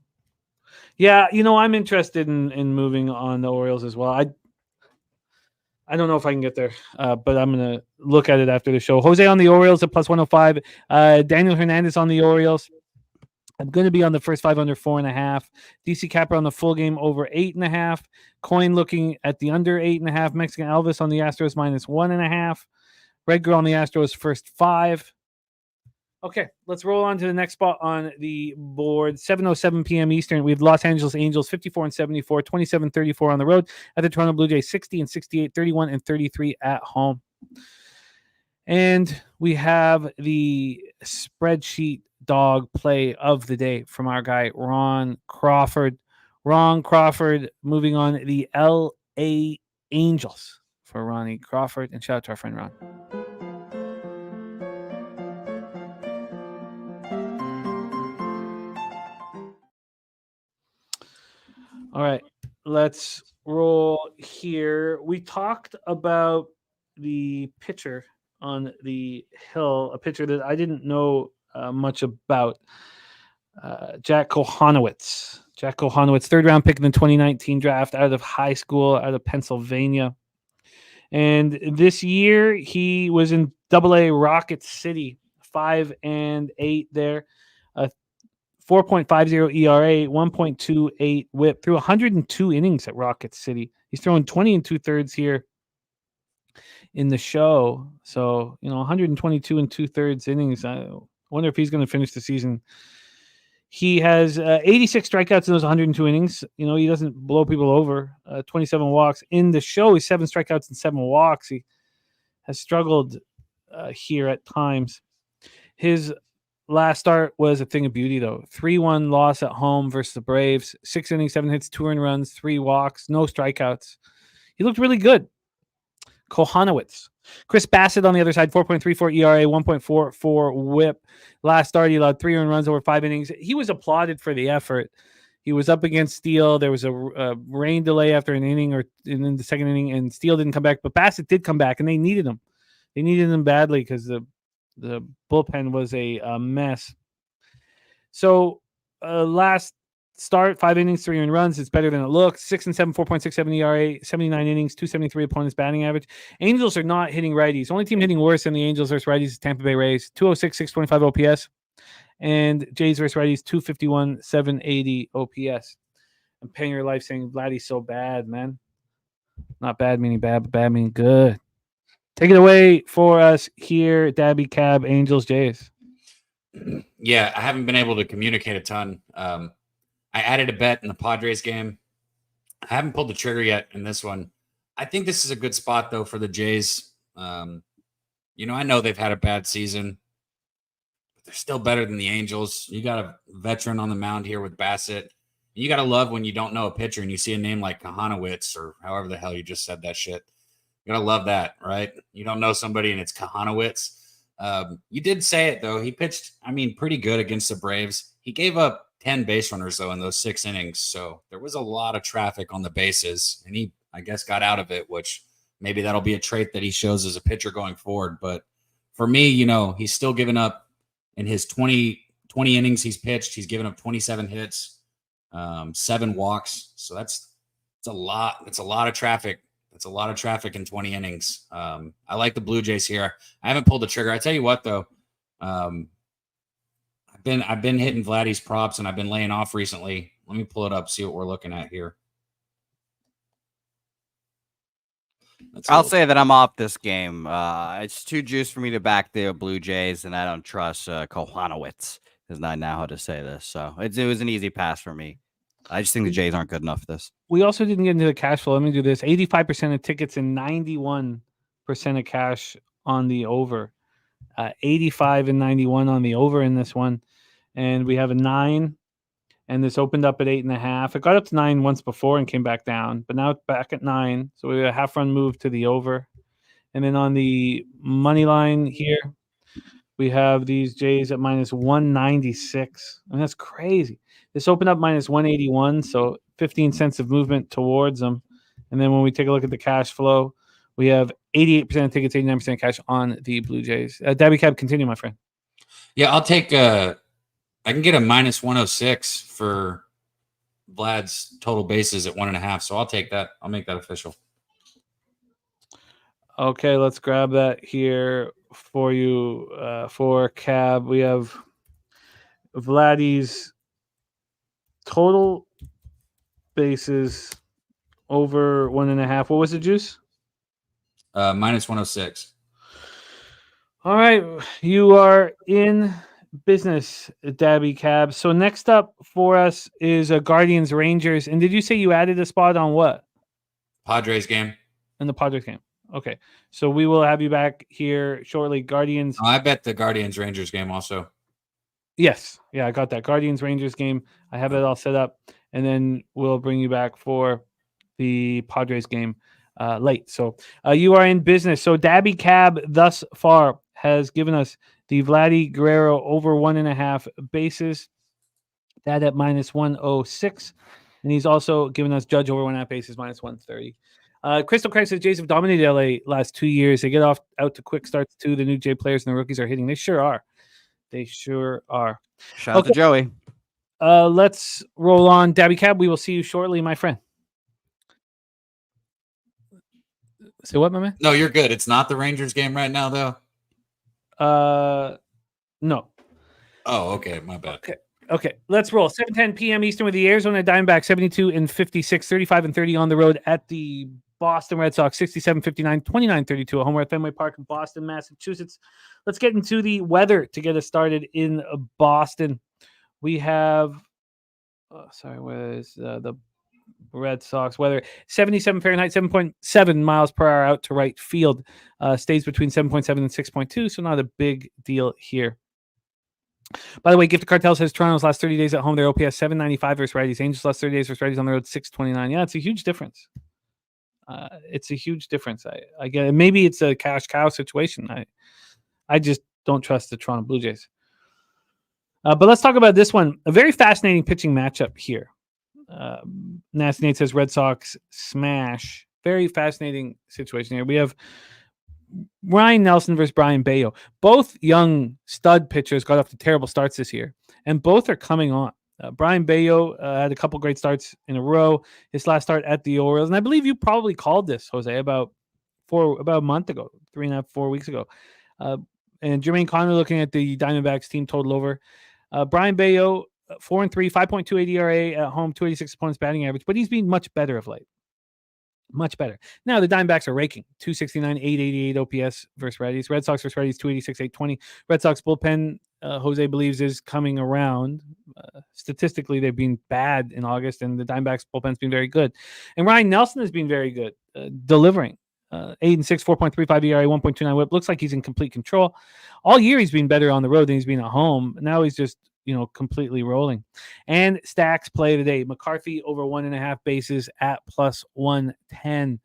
Yeah, I'm interested in moving on the Orioles as well. I don't know if I can get there, but I'm going to look at it after the show. Jose on the Orioles at plus 105. Daniel Hernandez on the Orioles. I'm going to be on the first 5 under 4.5. DC Capper on the full game over 8.5. Coin looking at the under 8.5. Mexican Elvis on the Astros minus 1.5. Red Girl on the Astros first 5. Okay, let's roll on to the next spot on the board. 7:07 p.m. Eastern. We have Los Angeles Angels 54-74, 27-34 on the road at the Toronto Blue Jays 60-68, 31-33 at home. And we have the spreadsheet dog play of the day from our guy Ron Crawford. Ron Crawford moving on the LA Angels for Ronnie Crawford. And shout out to our friend Ron. All right, let's roll here. We talked about the pitcher on the hill, a pitcher that I didn't know much about, Jack Kohanowitz. Jack Kohanowitz, 3rd-round pick in the 2019 draft out of high school, out of Pennsylvania. And this year he was in AA Rocket City, 5-8 there. 4.50 ERA, 1.28 whip through 102 innings at Rocket City. He's throwing 20 2/3 here in the show. So, 122 2/3 innings. I wonder if he's going to finish the season. He has 86 strikeouts in those 102 innings. He doesn't blow people over. 27 walks. In the show, he's 7 strikeouts and 7 walks. He has struggled here at times. His last start was a thing of beauty, though. 3-1 loss at home versus the Braves. 6 innings, 7 hits, 2 earned runs, 3 walks, no strikeouts. He looked really good. Kohanowitz. Chris Bassett on the other side, 4.34 ERA, 1.44 whip. Last start, he allowed 3 earned runs over 5 innings. He was applauded for the effort. He was up against Steele. There was a rain delay after an inning or in the second inning, and Steele didn't come back. But Bassett did come back, and they needed him. They needed him badly because the bullpen was a mess. So last start, 5 innings, 3 earned runs. It's better than it looks. 6 and 7, 4.67 ERA, 79 innings, 273 opponents batting average. Angels are not hitting righties. Only team hitting worse than the Angels versus righties is Tampa Bay Rays. 206, 625 OPS. And Jays versus righties, 251, 780 OPS. I'm paying your life saying Vladdy's so bad, man. Not bad meaning bad, but bad meaning good. Take it away for us here, Daby Cab, Angels, Jays.
Yeah, I haven't been able to communicate a ton. I added a bet in the Padres game. I haven't pulled the trigger yet in this one. I think this is a good spot, though, for the Jays. I know they've had a bad season, but they're still better than the Angels. You got a veteran on the mound here with Bassett. You got to love when you don't know a pitcher and you see a name like Kahanowitz or however the hell you just said that shit. You got to love that, right? You don't know somebody and it's Kahanowitz. You did say it, though. He pitched, pretty good against the Braves. He gave up 10 base runners, though, in those 6 innings. So there was a lot of traffic on the bases, and he, I guess, got out of it, which maybe that'll be a trait that he shows as a pitcher going forward. But for me, he's still giving up in his 20 innings he's pitched. He's given up 27 hits, 7 walks. So that's a lot. It's a lot of traffic. It's a lot of traffic in 20 innings. I like the Blue Jays here. I haven't pulled the trigger. I tell you what, though, I've been hitting Vladdy's props and I've been laying off recently. Let me pull it up, see what we're looking at here.
I'll say that I'm off this game. It's too juice for me to back the Blue Jays, and I don't trust Kohanowitz. Is not now how to say this. So it was an easy pass for me. I just think the Jays aren't good enough for this.
We also didn't get into the cash flow. Let me do this. 85% of tickets and 91% of cash on the over. 85 and 91 on the over in this one. And we have a 9. And this opened up at 8.5. It got up to 9 once before and came back down. But now it's back at 9. So we have a half-run move to the over. And then on the money line here, we have these Jays at minus 196. And that's crazy. This opened up minus 181, so 15 cents of movement towards them. And then when we take a look at the cash flow, we have 88% of tickets, 89% cash on the Blue Jays. Daby Cab, continue, my friend.
Yeah, I'll take I can get a minus 106 for Vlad's total bases at 1.5, so I'll take that. I'll make that official.
Okay, let's grab that here for you for Cab. We have Vladdy's total bases over 1.5. What was the juice?
Minus 106.
All right, you are in business, Daby Cab. So next up for us is Guardians Rangers. And did you say you added a spot on what?
Padres game.
In the Padres game. Okay, so we will have you back here shortly. Guardians.
Oh, I bet the Guardians Rangers game also.
Yes, yeah, I got that Guardians Rangers game. I have it all set up, and then we'll bring you back for the Padres game late. So you are in business. So Daby Cab thus far has given us the Vladdy Guerrero over 1.5 bases. That at minus 106, and he's also given us Judge over 1.5 bases minus 130. Crystal Craig says Jays have dominated LA last 2 years. They get out to quick starts too. The new Jay players and the rookies are hitting. They sure are. They sure are.
Shout out to Joey.
Let's roll on. Daby Cab, we will see you shortly, my friend. Say what, my man?
No, you're good. It's not the Rangers game right now, though?
No.
Oh, okay. My bad.
Okay, let's roll. 7:10 p.m. Eastern with the Arizona Diamondbacks, 72 and 56, 35 and 30 on the road at the Boston Red Sox, 67, 59, 29, 32 at home at Fenway Park in Boston, Massachusetts. Let's get into the weather to get us started in Boston. We have, where is the Red Sox weather? 77 Fahrenheit, 7.7 miles per hour out to right field. Stays between 7.7 and 6.2, so not a big deal here. By the way, Gift of Cartel says Toronto's last 30 days at home, their OPS 795 versus righties. Angels last 30 days versus righties on the road 629. Yeah, it's a huge difference. It's a huge difference. I get it. Maybe it's a cash cow situation. I just don't trust the Toronto Blue Jays. But let's talk about this one. A very fascinating pitching matchup here. Nasty Nate says Red Sox smash. Very fascinating situation here. We have Ryan Nelson versus Brian Bayo. Both young stud pitchers got off to terrible starts this year, and both are coming on. Brian Bayo had a couple great starts in a row. His last start at the Orioles, and I believe you probably called this, Jose, about a month ago, 3.5, 4 weeks ago. And Jermaine Connor looking at the Diamondbacks team total over. Brian Bayo, 4-3, 5.28 ERA at home, 286 opponents batting average, but he's been much better of late. Much better. Now the Diamondbacks are raking 269, 888 OPS versus righties. Red Sox versus righties 286, 820. Red Sox bullpen, Jose believes, is coming around. Statistically, they've been bad in August, and the Diamondbacks bullpen's been very good. And Ryan Nelson has been very good, delivering 8-6, 4.35 ERA, 1.29 WHIP. Looks like he's in complete control. All year he's been better on the road than he's been at home. Now he's just completely rolling. And stacks play today. McCarthy over 1.5 bases at plus 110.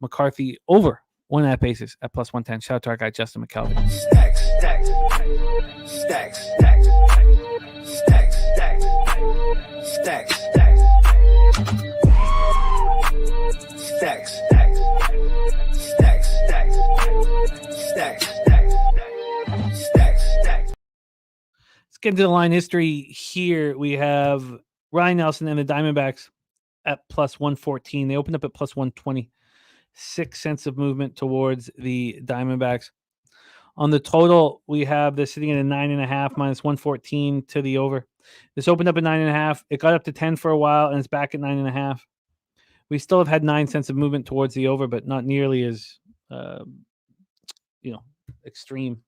McCarthy over 1.5 bases at plus 110. Shout out to our guy Justin McKelvey.
Stacks, stacks, stacks, stacks, stacks, stacks, stacks, stacks, stacks, stacks, stacks, stacks, stacks.
Let's get into the line history here. We have Ryan Nelson and the Diamondbacks at plus 114. They opened up at plus 120. 6 cents of movement towards the Diamondbacks. On the total, we have this sitting at a 9.5 minus 114 to the over. This opened up at 9.5. It got up to 10 for a while, and it's back at 9.5. We still have had 9 cents of movement towards the over, but not nearly as extreme.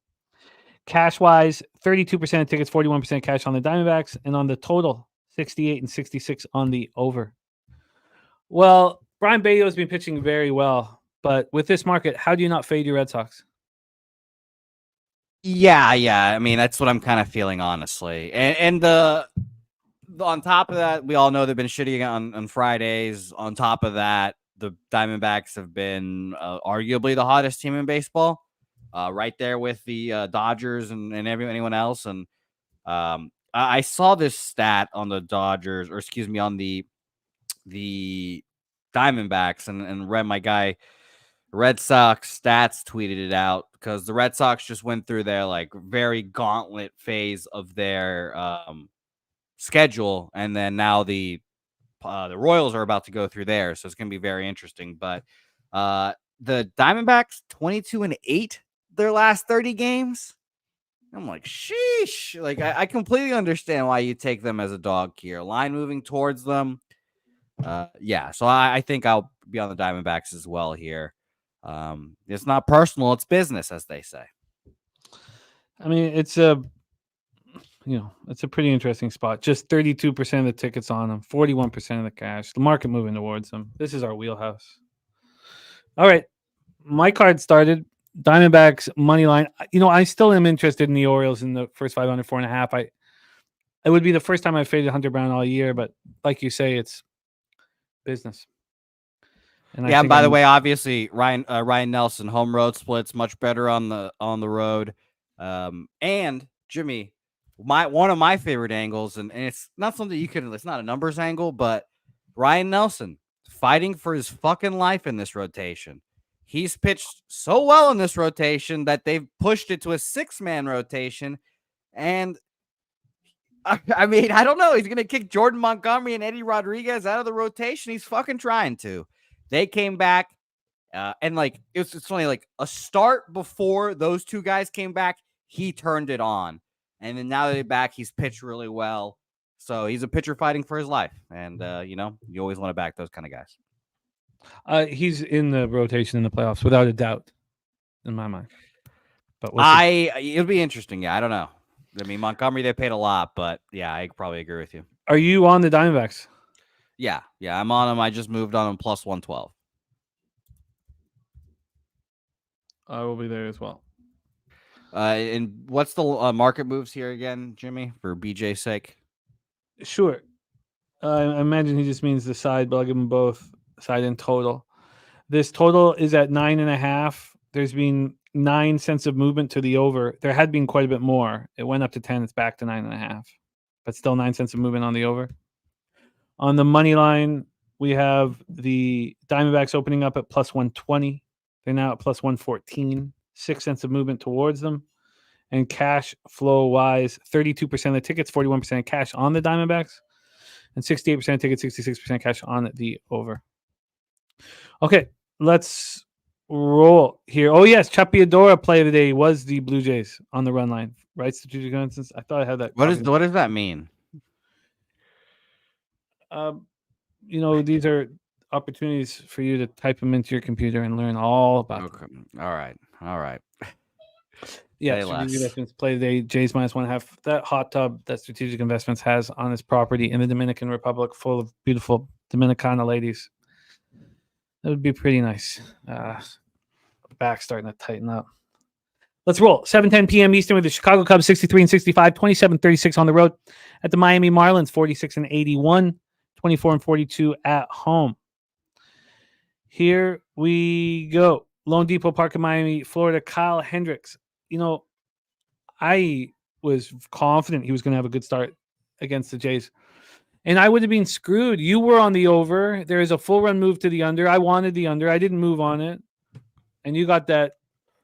Cash-wise, 32% of tickets, 41% cash on the Diamondbacks, and on the total, 68 and 66 on the over. Well, Brian Bayo has been pitching very well, but with this market, how do you not fade your Red Sox?
Yeah. I mean, that's what I'm kind of feeling, honestly. And on top of that, we all know they've been shitty on Fridays. On top of that, the Diamondbacks have been arguably the hottest team in baseball, right there with the Dodgers and anyone else. And I saw this stat on the Dodgers, or excuse me, on the Diamondbacks, and read my guy Red Sox Stats tweeted it out, because the Red Sox just went through their very gauntlet phase of their schedule, and then now the Royals are about to go through there, so it's going to be very interesting. But the Diamondbacks 22-8 their last 30 games. I'm like, sheesh. I completely understand why you take them as a dog here. Line moving towards them. So I think I'll be on the Diamondbacks as well here. It's not personal, it's business, as they say.
I mean, it's a pretty interesting spot. Just 32% of the tickets on them, 41% of the cash. The market moving towards them. This is our wheelhouse. All right, my card started. Diamondbacks money line. I still am interested in the Orioles in the first 5 under 4.5. It would be the first time I faded Hunter Brown all year, but like you say, it's business.
And by the way, obviously Ryan Nelson, home road splits much better on the road. And Jimmy, one of my favorite angles, and it's not something it's not a numbers angle, but Ryan Nelson fighting for his fucking life in this rotation. He's pitched so well in this rotation that they've pushed it to a 6-man rotation. And I mean, I don't know. He's going to kick Jordan Montgomery and Eddie Rodriguez out of the rotation. He's fucking trying to. They came back, and it's funny, a start before those two guys came back, he turned it on. And then now that they're back, he's pitched really well. So he's a pitcher fighting for his life. And, you always want to back those kind of guys.
He's in the rotation in the playoffs, without a doubt, in my mind. But
it'll be interesting. Yeah, I don't know. I mean, Montgomery, they paid a lot, but yeah, I probably agree with you.
Are you on the Diamondbacks?
Yeah, I'm on them. I just moved on them plus 112.
I will be there as well.
And what's the market moves here again, Jimmy, for BJ's sake?
Sure. I imagine he just means the side, but I'll give them both, side and total. This total is at 9.5. There's been 9 cents of movement to the over. There had been quite a bit more. It went up to 10. It's back to 9.5, but still 9 cents of movement on the over. On the money line, we have the Diamondbacks opening up at plus 120. They're now at plus 114. 6 cents of movement towards them. And cash flow wise, 32% of the tickets, 41% cash on the Diamondbacks, and 68% tickets, 66% cash on the over. Okay, let's roll here. Oh, yes, Chapiadora play of the day was the Blue Jays on the run line. Right, strategic instance? I thought I had that.
What does that mean?
These are opportunities for you to type them into your computer and learn all about them.
All right.
Yeah, strategic investments play today. Jays minus 1.5. That hot tub that Strategic Investments has on its property in the Dominican Republic, full of beautiful Dominicana ladies. That would be pretty nice. Back starting to tighten up. Let's roll. 7:10 p.m. Eastern with the Chicago Cubs 63-65, 27-36 on the road at the Miami Marlins 46-81, 24-42 at home. Here we go. Lone Depot Park in Miami, Florida. Kyle Hendricks. I was confident he was going to have a good start against the Jays. And I would have been screwed. You were on the over. There is a full run move to the under. I wanted the under. I didn't move on it. And you got that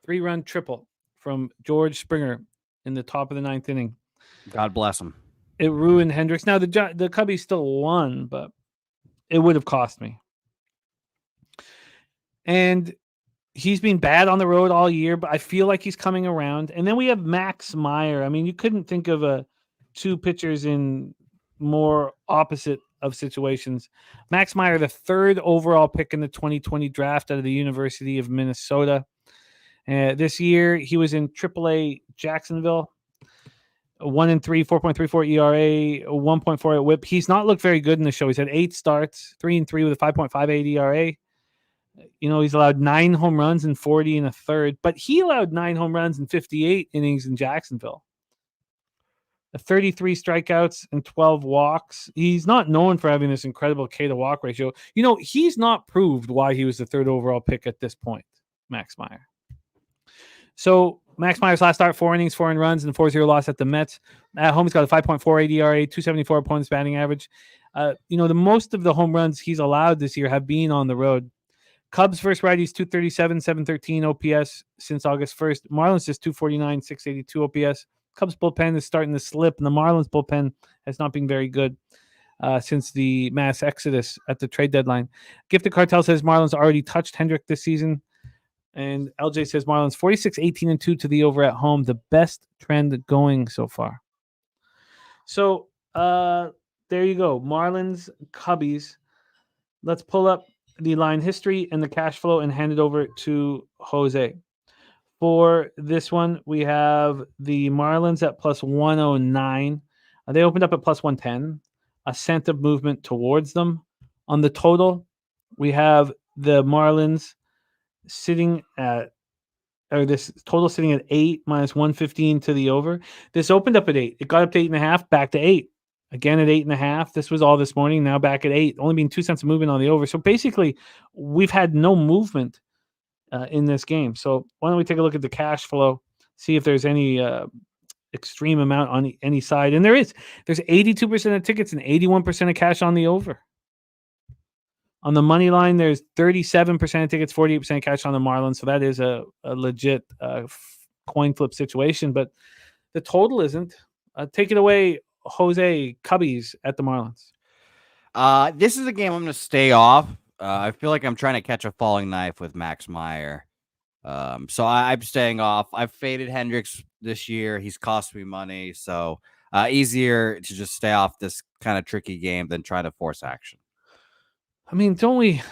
3-run triple from George Springer in the top of the 9th inning.
God bless him.
It ruined Hendricks. Now, the Cubbies still won, but it would have cost me. And he's been bad on the road all year, but I feel like he's coming around. And then we have Max Meyer. I mean, you couldn't think of two pitchers in more opposite of situations. Max Meyer, the 3rd overall pick in the 2020 draft out of the University of Minnesota. This year, he was in AAA Jacksonville. 1-3, 4.34 ERA, 1.48 WHIP. He's not looked very good in the show. He's had 8 starts, 3-3 with a 5.58 ERA. He's allowed 9 home runs in 40 and a third, but he allowed 9 home runs in 58 innings in Jacksonville. 33 strikeouts and 12 walks. He's not known for having this incredible K to walk ratio. He's not proved why he was the 3rd overall pick at this point, Max Meyer. So Max Meyer's last start, 4 innings, 4 runs, and 4-0 loss at the Mets. At home, he's got a 5.48 ERA, 274 opponents batting average. The most of the home runs he's allowed this year have been on the road. Cubs first righties 237, 713 OPS since August 1st. Marlins just 249, 682 OPS. Cubs bullpen is starting to slip, and the Marlins bullpen has not been very good since the mass exodus at the trade deadline. Gifted Cartel says Marlins already touched Hendrick this season. And LJ says Marlins 46-18-2 to the over at home. The best trend going so far. So there you go. Marlins, Cubbies. Let's pull up the line history and the cash flow and hand it over to Jose. For this one, we have the Marlins at plus 109. They opened up at plus 110. A cent of movement towards them. On the total, we have the Marlins sitting at, or this total sitting at 8 minus 115 to the over. This opened up at 8. It got up to 8.5, back to 8. Again at 8.5. This was all this morning. Now back at 8. Only being 2 cents of movement on the over. So basically, we've had no movement in this game. So why don't we take a look at the cash flow, see if there's any extreme amount on any side. And there is. There's 82% of tickets and 81% of cash on the over. On the money line, there's 37% of tickets, 48% cash on the Marlins. So that is a legit coin flip situation. But the total isn't. Take it away, Jose. Cubbies at the Marlins.
This is a game I'm going to stay off. I feel like I'm trying to catch a falling knife with Max Meyer. So I'm staying off. I've faded Hendricks this year. He's cost me money. So easier to just stay off this kind of tricky game than try to force action.
I mean, don't we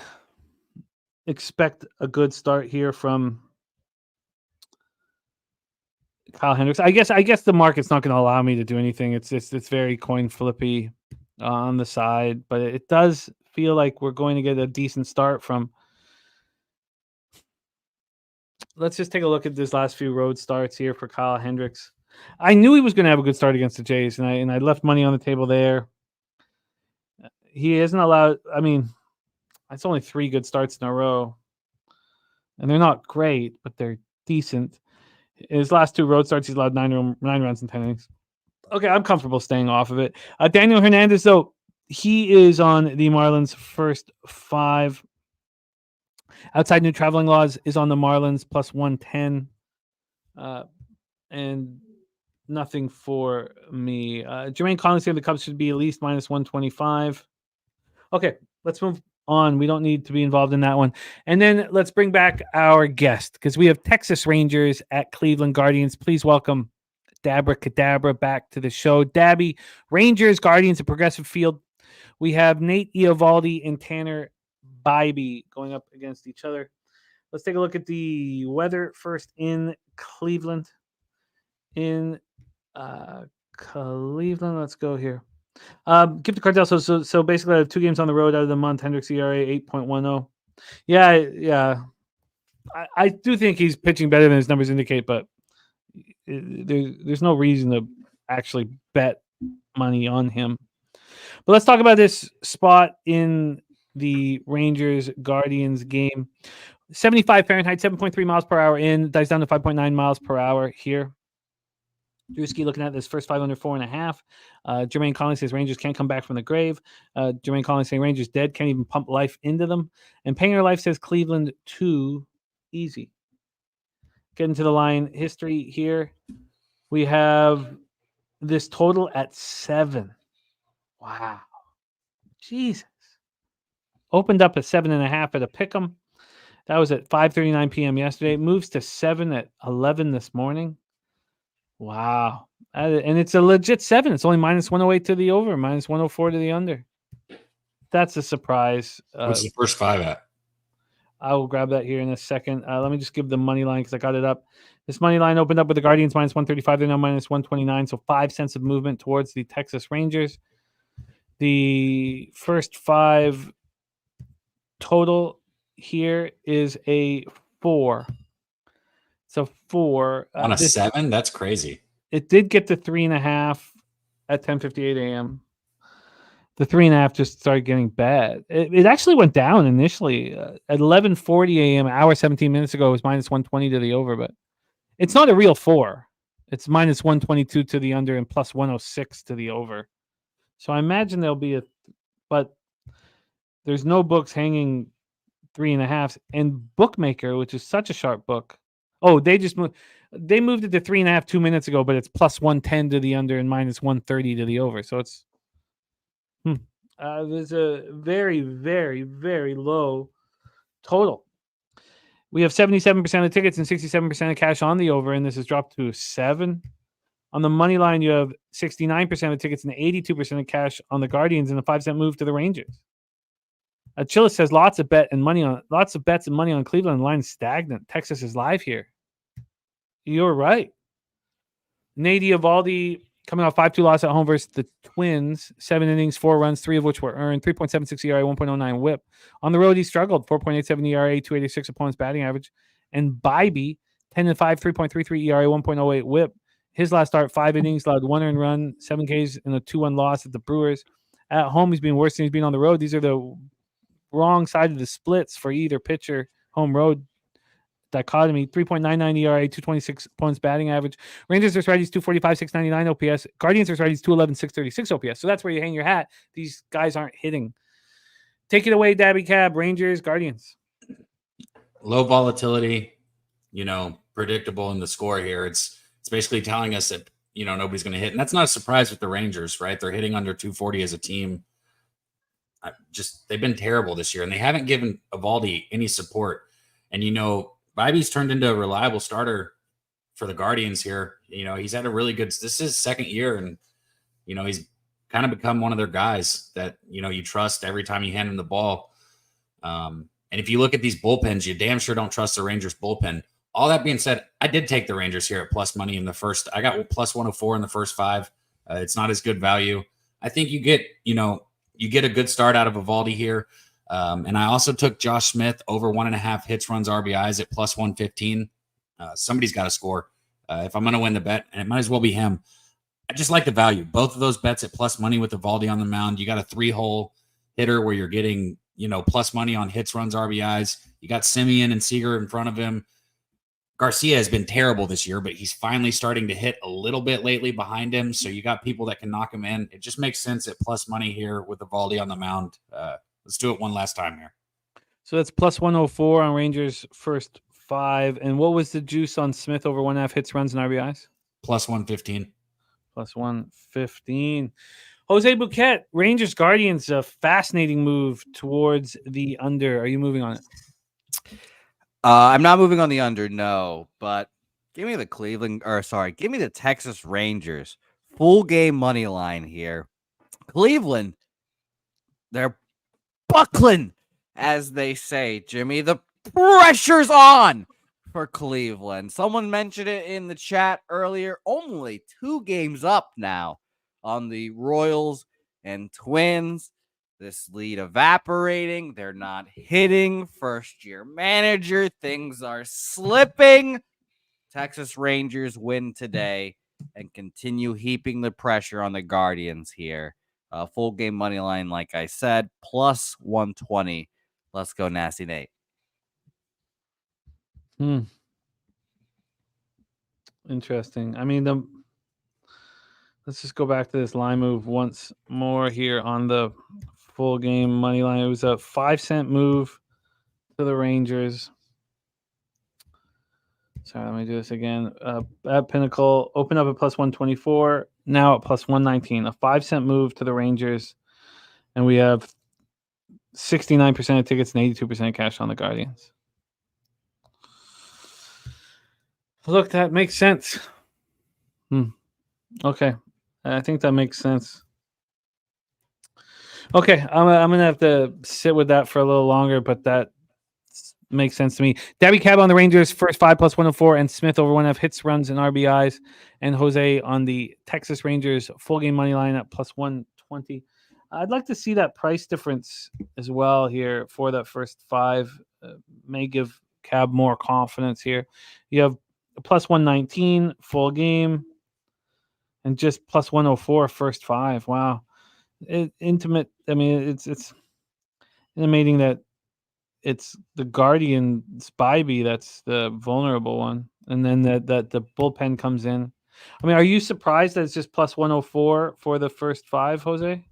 expect a good start here from Kyle Hendricks? I guess the market's not going to allow me to do anything. It's very coin flippy on the side, but it does feel like we're going to get a decent start from. Let's just take a look at this last few road starts here for Kyle Hendricks. I knew he was going to have a good start against the Jays, and I left money on the table there. He isn't allowed. I mean, it's only 3 good starts in a row, and they're not great, but they're decent. His last 2 road starts, he's allowed 9 runs in 10 innings. Okay, I'm comfortable staying off of it. Daniel Hernandez, though, he is on the Marlins' first 5. Outside new traveling laws is on the Marlins plus 110. And nothing for me. Jermaine Collins saying the Cubs should be at least minus 125. Okay, let's move on. We don't need to be involved in that one. And then let's bring back our guest because we have Texas Rangers at Cleveland Guardians. Please welcome Dabra Cadabra back to the show. Dabby, Rangers, Guardians, a progressive field. We have Nate Eovaldi and Tanner Bybee going up against each other. Let's take a look at the weather first in Cleveland. In Cleveland, let's go here. Give the cartel. So basically, I have 2 games on the road out of the month. Hendricks ERA 8.10. Yeah. I do think he's pitching better than his numbers indicate, but there's no reason to actually bet money on him. But let's talk about this spot in the Rangers Guardians game. 75 Fahrenheit, 7.3 miles per hour in, dies down to 5.9 miles per hour here. Drewski looking at this first 5 under 4.5. Jermaine Collins says Rangers can't come back from the grave. Jermaine Collins saying Rangers dead, can't even pump life into them. And Panger Life says Cleveland too easy. Getting to the line history here. We have this total at 7. Wow. Jesus. Opened up at 7.5 at a pick'em. That was at 5:39 p.m. yesterday. It moves to 7 at 11 this morning. Wow. And it's a legit 7. It's only minus 108 to the over, minus 104 to the under. That's a surprise.
What's the first 5 at?
I will grab that here in a second. Let me just give the money line because I got it up. This money line opened up with the Guardians minus 135. They're now minus 129. So 5 cents of movement towards the Texas Rangers. The first 5 total here is a 4. So 4
on a 7. That's crazy.
It did get to 3.5 at 10:58 a.m. The 3.5 just started getting bad. It actually went down initially at 11:40 a.m. An hour 17 minutes ago. It was minus 120 to the over, but it's not a real 4. It's minus 122 to the under and plus 106 to the over. So I imagine there'll be but there's no books hanging 3.5s, and Bookmaker, which is such a sharp book. Oh, they moved it to 3.5 2 minutes ago, but it's plus 110 to the under and minus 130 to the over. So it's there's a very, very, very low total. We have 77% of tickets and 67% of cash on the over, and this has dropped to 7. On the money line, you have 69% of tickets and 82% of cash on the Guardians, and a 5-cent move to the Rangers. Chillis says lots of bets and money on Cleveland. Line stagnant. Texas is live here. You're right. Nate Eovaldi coming off 5-2 loss at home versus the Twins. 7 innings, 4 runs, 3 of which were earned. 3.76 ERA, 1.09 WHIP. On the road, he struggled. 4.87 ERA, 286 opponents batting average. And Bybee, 10-5, 3.33 ERA, 1.08 WHIP. His last start, 5 innings, allowed 1 earned run, 7 Ks, and a 2-1 loss at the Brewers. At home, he's been worse than he's been on the road. These are the wrong side of the splits for either pitcher. Home road dichotomy. 3.99 ERA, 226 opponents batting average. Rangers versus righties 245, 699 OPS. Guardians versus righties 211, 636 OPS. So that's where you hang your hat. These guys aren't hitting. Take it away, Daby Cab. Rangers, Guardians.
Low volatility, predictable in the score here. It's basically telling us that, nobody's going to hit. And that's not a surprise with the Rangers, right? They're hitting under 240 as a team. They've been terrible this year, and they haven't given Eovaldi any support. And, Bybee's turned into a reliable starter for the Guardians here. He's had a really good, this is his second year, and, he's kind of become one of their guys that, you trust every time you hand him the ball. And if you look at these bullpens, you damn sure don't trust the Rangers bullpen. All that being said, I did take the Rangers here at plus money in the first. I got plus 104 in the first 5. It's not as good value. I think you get a good start out of Eovaldi here. And I also took Josh Smith over 1.5 hits, runs, RBIs at plus 115. Somebody's got to score if I'm going to win the bet, and it might as well be him. I just like the value. Both of those bets at plus money with Eovaldi on the mound. You got a 3-hole hitter where you're getting, plus money on hits, runs, RBIs. You got Simeon and Seager in front of him. Garcia has been terrible this year, but he's finally starting to hit a little bit lately behind him. So you got people that can knock him in. It just makes sense at plus money here with Eovaldi on the mound. Let's do it one last time here.
So that's plus 104 on Rangers first 5. And what was the juice on Smith over 1.5 hits, runs, and RBIs?
Plus 115.
Plus 115. Jose Bouquet, Rangers Guardians, a fascinating move towards the under. Are you moving on it?
I'm not moving on the under, no, but give me the give me the Texas Rangers. Full game money line here. Cleveland, they're buckling, as they say, Jimmy. The pressure's on for Cleveland. Someone mentioned it in the chat earlier. Only 2 games up now on the Royals and Twins. This lead evaporating. They're not hitting. First-year manager. Things are slipping. Texas Rangers win today and continue heaping the pressure on the Guardians here. Full game money line, like I said, plus 120. Let's go, Nasty Nate.
Interesting. I mean, let's just go back to this line move once more here on the full game money line. It was a 5-cent move to the Rangers. Sorry, let me do this again. At Pinnacle, open up at plus 124, now at plus 119. A 5-cent move to the Rangers, and we have 69% of tickets and 82% cash on the Guardians. Look, that makes sense. Okay. I think that makes sense. Okay, I'm gonna have to sit with that for a little longer, but that makes sense to me. Daby Cab on the Rangers, first 5 plus 104, and Smith over 1.5 hits, runs, and RBIs, and Jose on the Texas Rangers full game money line at plus 120. I'd like to see that price difference as well here for that first 5. May give Cab more confidence here. You have plus 119 full game, and just plus 104 first 5. Wow. Intimate. I mean, it's intimating that it's the Guardians Bybee that's the vulnerable one, and then that the bullpen comes in. I mean, are you surprised that it's just plus 104 for the first 5, Jose?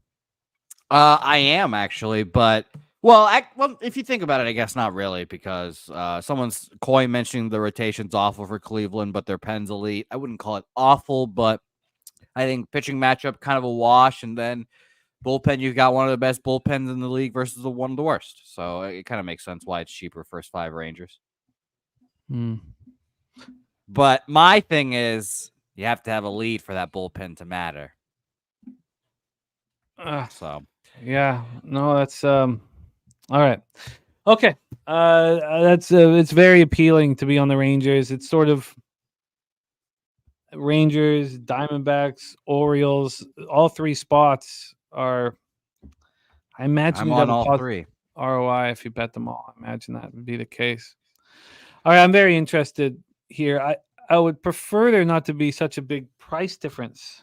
I am actually, but if you think about it, I guess not really, because someone's Coy mentioning the rotation's awful for Cleveland, but their pen's elite. I wouldn't call it awful, but I think pitching matchup kind of a wash, and then bullpen, you've got one of the best bullpens in the league versus one of the worst. So it kind of makes sense why it's cheaper first 5 Rangers. But my thing is, you have to have a lead for that bullpen to matter.
Yeah, no, that's all right. Okay, that's it's very appealing to be on the Rangers. It's sort of Rangers, Diamondbacks, Orioles. All 3 spots are. I imagine
I'm
you'd
on
have a
all 3
ROI if you bet them all. I imagine that would be the case. All right, I'm very interested here. I would prefer there not to be such a big price difference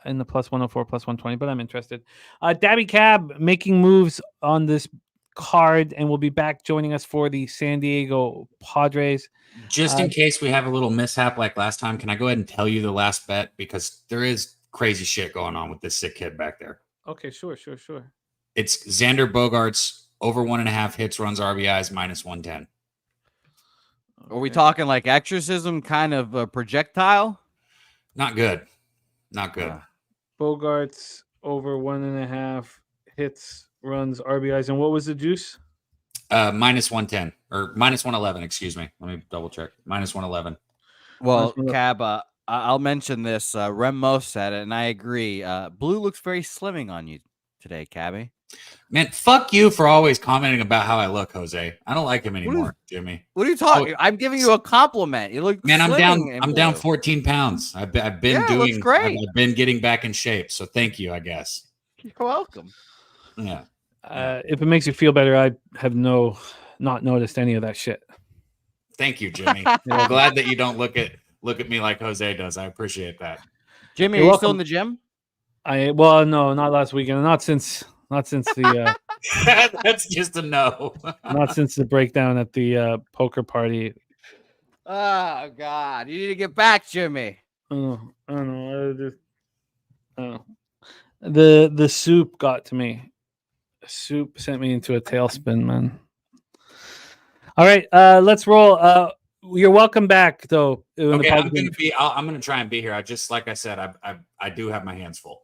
in the plus 104, plus 120, but I'm interested. Daby Cab making moves on this card and will be back joining us for the San Diego Padres.
Just in case we have a little mishap like last time, can I go ahead and tell you the last bet? Because there is crazy shit going on with this sick kid back there.
Okay, sure.
It's Xander Bogaerts over 1.5 hits, runs, RBIs, minus 110.
Are we talking like exorcism kind of a projectile?
Not good. Not good.
Bogaerts over 1.5 hits, runs, RBIs, and what was the juice?
Minus 110 or minus 111. Excuse me. Let me double check. Minus 111.
Well, Cab, I'll mention this. Remo said it, and I agree. Blue looks very slimming on you today, Cabby.
Man, fuck you for always commenting about how I look, Jose. I don't like him anymore, Jimmy.
What are you talking? I'm giving you a compliment. You look,
man. I'm down 14 pounds. I've been doing great. I've been getting back in shape. So thank you, I guess.
You're welcome.
Yeah.
If it makes you feel better, I have not noticed any of that shit.
Thank you, Jimmy. I'm glad that you don't look at me like Jose does. I appreciate that.
Jimmy, are you still in the gym?
Well, no, not last weekend. Not since the
that's just a no.
Not since the breakdown at the poker party.
Oh God, you need to get back, Jimmy.
I don't know. I don't know. The soup got to me. The soup sent me into a tailspin, man. All right, let's roll. You're welcome back, though.
Okay, I'm gonna try and be here. I just, like I said, I do have my hands full.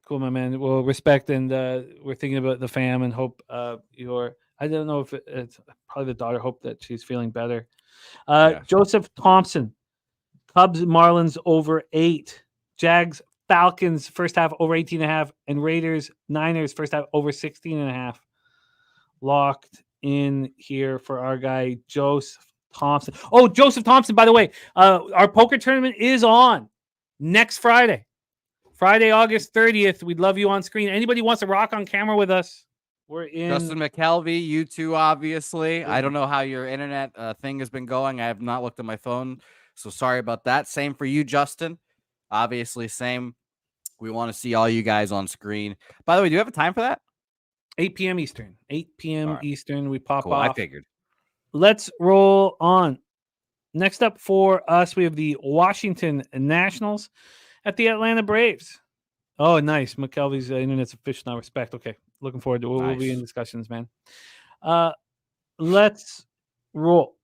Cool, my man. Well, respect, and we're thinking about the fam and hope your. I don't know if it's probably the daughter. Hope that she's feeling better.
Yeah.
Joseph Thompson, Cubs Marlins over 8, Jags Falcons first half over 18.5, and Raiders Niners first half over 16.5. Locked in here for our guy Joseph Thompson. Oh, Joseph Thompson, by the way, our poker tournament is on next Friday. Friday, August 30th. We'd love you on screen. Anybody wants to rock on camera with us? We're in.
Justin McKelvey, you too, obviously. I don't know how your internet thing has been going. I have not looked at my phone, so sorry about that. Same for you, Justin. Obviously, same. We want to see all you guys on screen. By the way, do you have a time for that?
8 p.m. Eastern. 8 p.m.
Right.
Eastern. We pop
Cool,
off.
I figured.
Let's roll on. Next up for us, we have the Washington Nationals at the Atlanta Braves. Oh, nice. McKelvey's internet's official now. Respect. Okay. Looking forward to it. We'll be in discussions, man. Let's roll.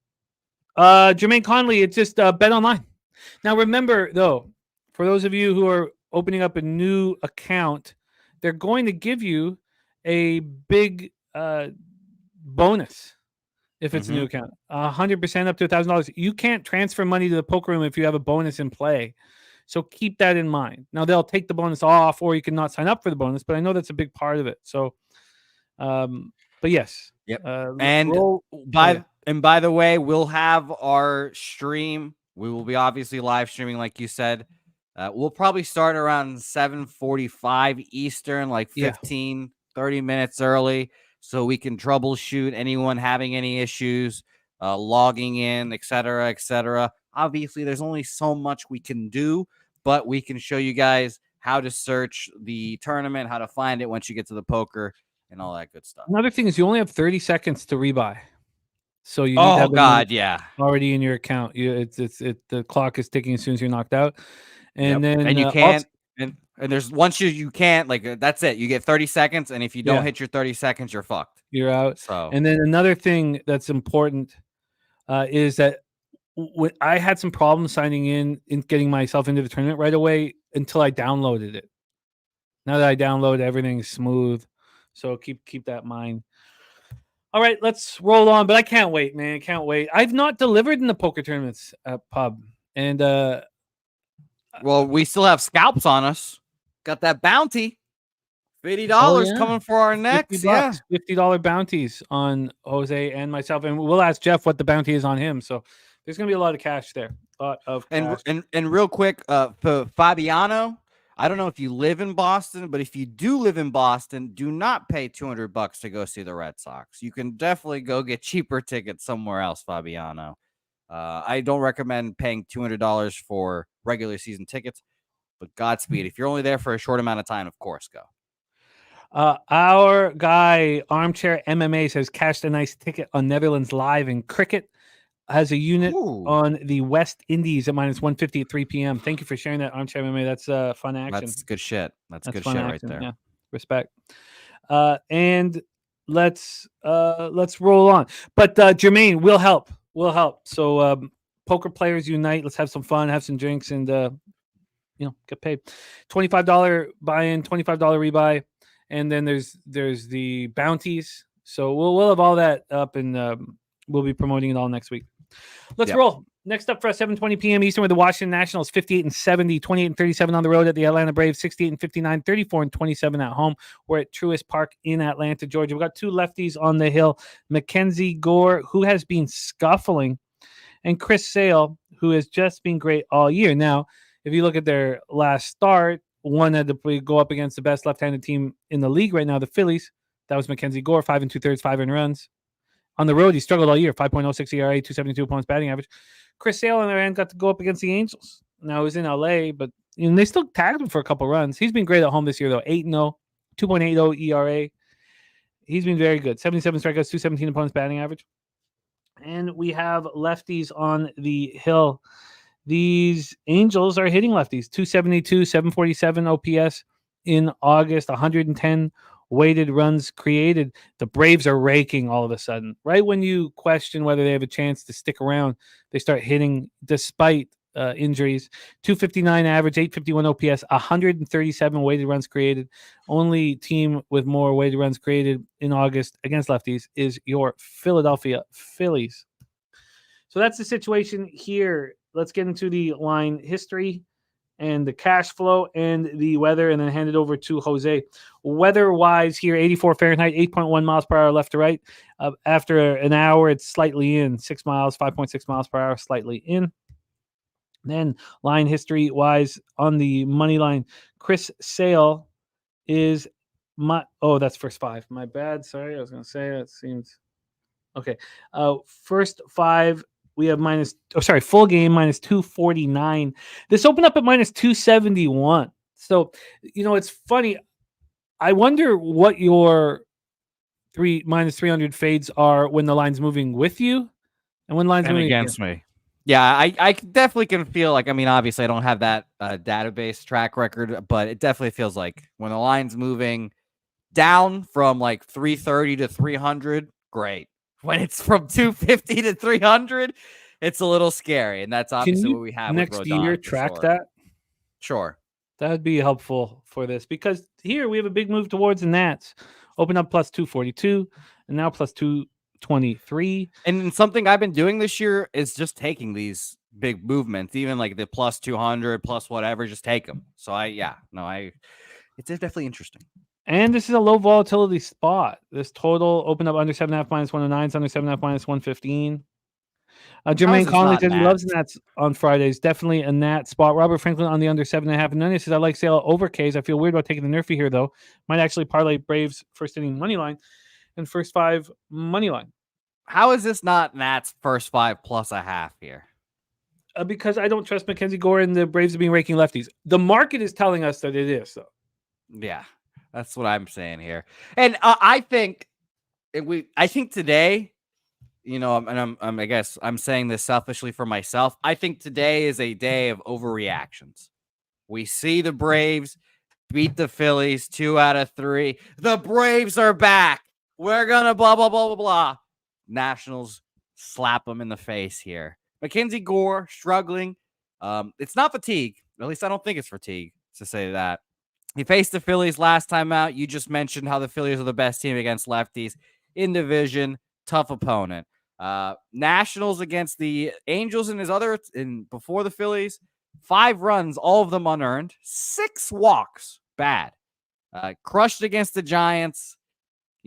Jermaine Conley, it's just bet online. Now, remember, though, for those of you who are opening up a new account, they're going to give you a big bonus if it's a new account. 100% up to $1,000. You can't transfer money to the poker room if you have a bonus in play. So keep that in mind. Now, they'll take the bonus off, or you can not sign up for the bonus, but I know that's a big part of it. So, but yes.
Yep. By the way, we'll have our stream. We will be obviously live streaming, like you said. We'll probably start around 7:45 Eastern, like 15, 30 minutes early, so we can troubleshoot anyone having any issues, logging in, et cetera, et cetera. Obviously, there's only so much we can do, but we can show you guys how to search the tournament, how to find it once you get to the poker, and all that good stuff.
Another thing is you only have 30 seconds to rebuy. So you need to have already in your account. The clock is ticking as soon as you're knocked out. And then
you can't and there's once you can't, like, that's it. You get 30 seconds, and if you don't hit your 30 seconds, you're fucked.
You're out.
So
and then another thing that's important is that I had some problems signing in and getting myself into the tournament right away until I downloaded it. Now that I download, everything's smooth. So keep that in mind. All right, let's roll on. But I can't wait, man. Can't wait. I've not delivered in the poker tournaments pub. And
well, we still have scalps on us. Got that bounty. $50 coming for our necks.
$50 bounties on Jose and myself. And we'll ask Jeff what the bounty is on him. So there's going to be a lot of cash there. A lot of cash.
And real quick, for Fabiano, I don't know if you live in Boston, but if you do live in Boston, do not pay $200 to go see the Red Sox. You can definitely go get cheaper tickets somewhere else, Fabiano. I don't recommend paying $200 for regular season tickets, but Godspeed. If you're only there for a short amount of time, of course, go.
Our guy, Armchair MMA, says cashed a nice ticket on Netherlands Live in cricket. Has a unit on the West Indies at -150 at 3 p.m. Thank you for sharing that, Armchair MMA. That's fun action.
That's good shit. That's good shit right there.
Yeah, respect. And let's roll on. But Jermaine will help. Will help. So poker players unite. Let's have some fun, have some drinks, and get paid. $25 buy-in, $25 rebuy, and then there's the bounties. So we'll have all that up, and we'll be promoting it all next week. Let's roll. Next up for us, 7:20 p.m. Eastern with the Washington Nationals, 58-70, 28-37 on the road at the Atlanta Braves, 68-59, 34-27 at home. We're at Truist Park in Atlanta, Georgia. We've got two lefties on the hill, Mackenzie Gore, who has been scuffling, and Chris Sale, who has just been great all year. Now, if you look at their last start, one had to go up against the best left-handed team in the league right now, the Phillies. That was Mackenzie Gore, 5 2/3, 5 earned runs. On the road, he struggled all year, 5.06 ERA, 272 opponents batting average. Chris Sale, on the other hand, got to go up against the Angels. Now, he was in LA, but they still tagged him for a couple runs. He's been great at home this year, though. 8-0, 2.80 ERA. He's been very good. 77 strikeouts, 217 opponents batting average. And we have lefties on the hill. These Angels are hitting lefties. 272, 747 OPS in August, 110 weighted runs created. The Braves are raking all of a sudden. Right when you question whether they have a chance to stick around, they start hitting despite injuries. 259 average, 851 OPS, 137 weighted runs created. Only team with more weighted runs created in August against lefties is your Philadelphia Phillies. So that's the situation here. Let's get into the line history and the cash flow and the weather, and then hand it over to Jose. Weather-wise here, 84 Fahrenheit, 8.1 miles per hour left to right. After an hour, it's slightly in, 6 miles, 5.6 miles per hour, slightly in. Then line history-wise, on the money line, Chris Sale is that's first five. My bad. Sorry, I was going to say that seems okay. First five, we have full game minus 249. This opened up at minus 271. So, it's funny. I wonder what your minus 300 fades are when the line's moving with you and when line's moving
against me. Yeah, I definitely can feel like, obviously I don't have that database track record, but it definitely feels like when the line's moving down from like 330 to 300, great. When it's from 250 to 300, it's a little scary, and that's obviously what we have
next
with
year. Track that.
Sure,
that would be helpful for this, because here we have a big move towards the Nats. Open up plus 242, and now plus 223.
And something I've been doing this year is just taking these big movements, even like the plus 200, plus whatever, just take them. So it's definitely interesting.
And this is a low volatility spot. This total opened up under 7.5 minus 109. It's under 7.5 minus 115. Jermaine Conley says he loves Nats on Fridays. Definitely a Nat spot. Robert Franklin on the under 7.5. And then he says, I like Sale over K's. I feel weird about taking the Nerfy here, though. Might actually parlay Braves first inning money line and first five money line.
How is this not Nats first five plus a half here?
Because I don't trust Mackenzie Gore and the Braves being raking lefties. The market is telling us that it is, though.
Yeah, that's what I'm saying here. And I think today, I guess I'm saying this selfishly for myself. I think today is a day of overreactions. We see the Braves beat the Phillies 2 out of 3. The Braves are back. We're going to blah, blah, blah, blah, blah. Nationals slap them in the face here. Mackenzie Gore struggling. It's not fatigue. At least I don't think it's fatigue to say that. He faced the Phillies last time out. You just mentioned how the Phillies are the best team against lefties in division. Tough opponent. Nationals against the Angels before the Phillies, 5 runs, all of them unearned, 6 walks, bad. Crushed against the Giants.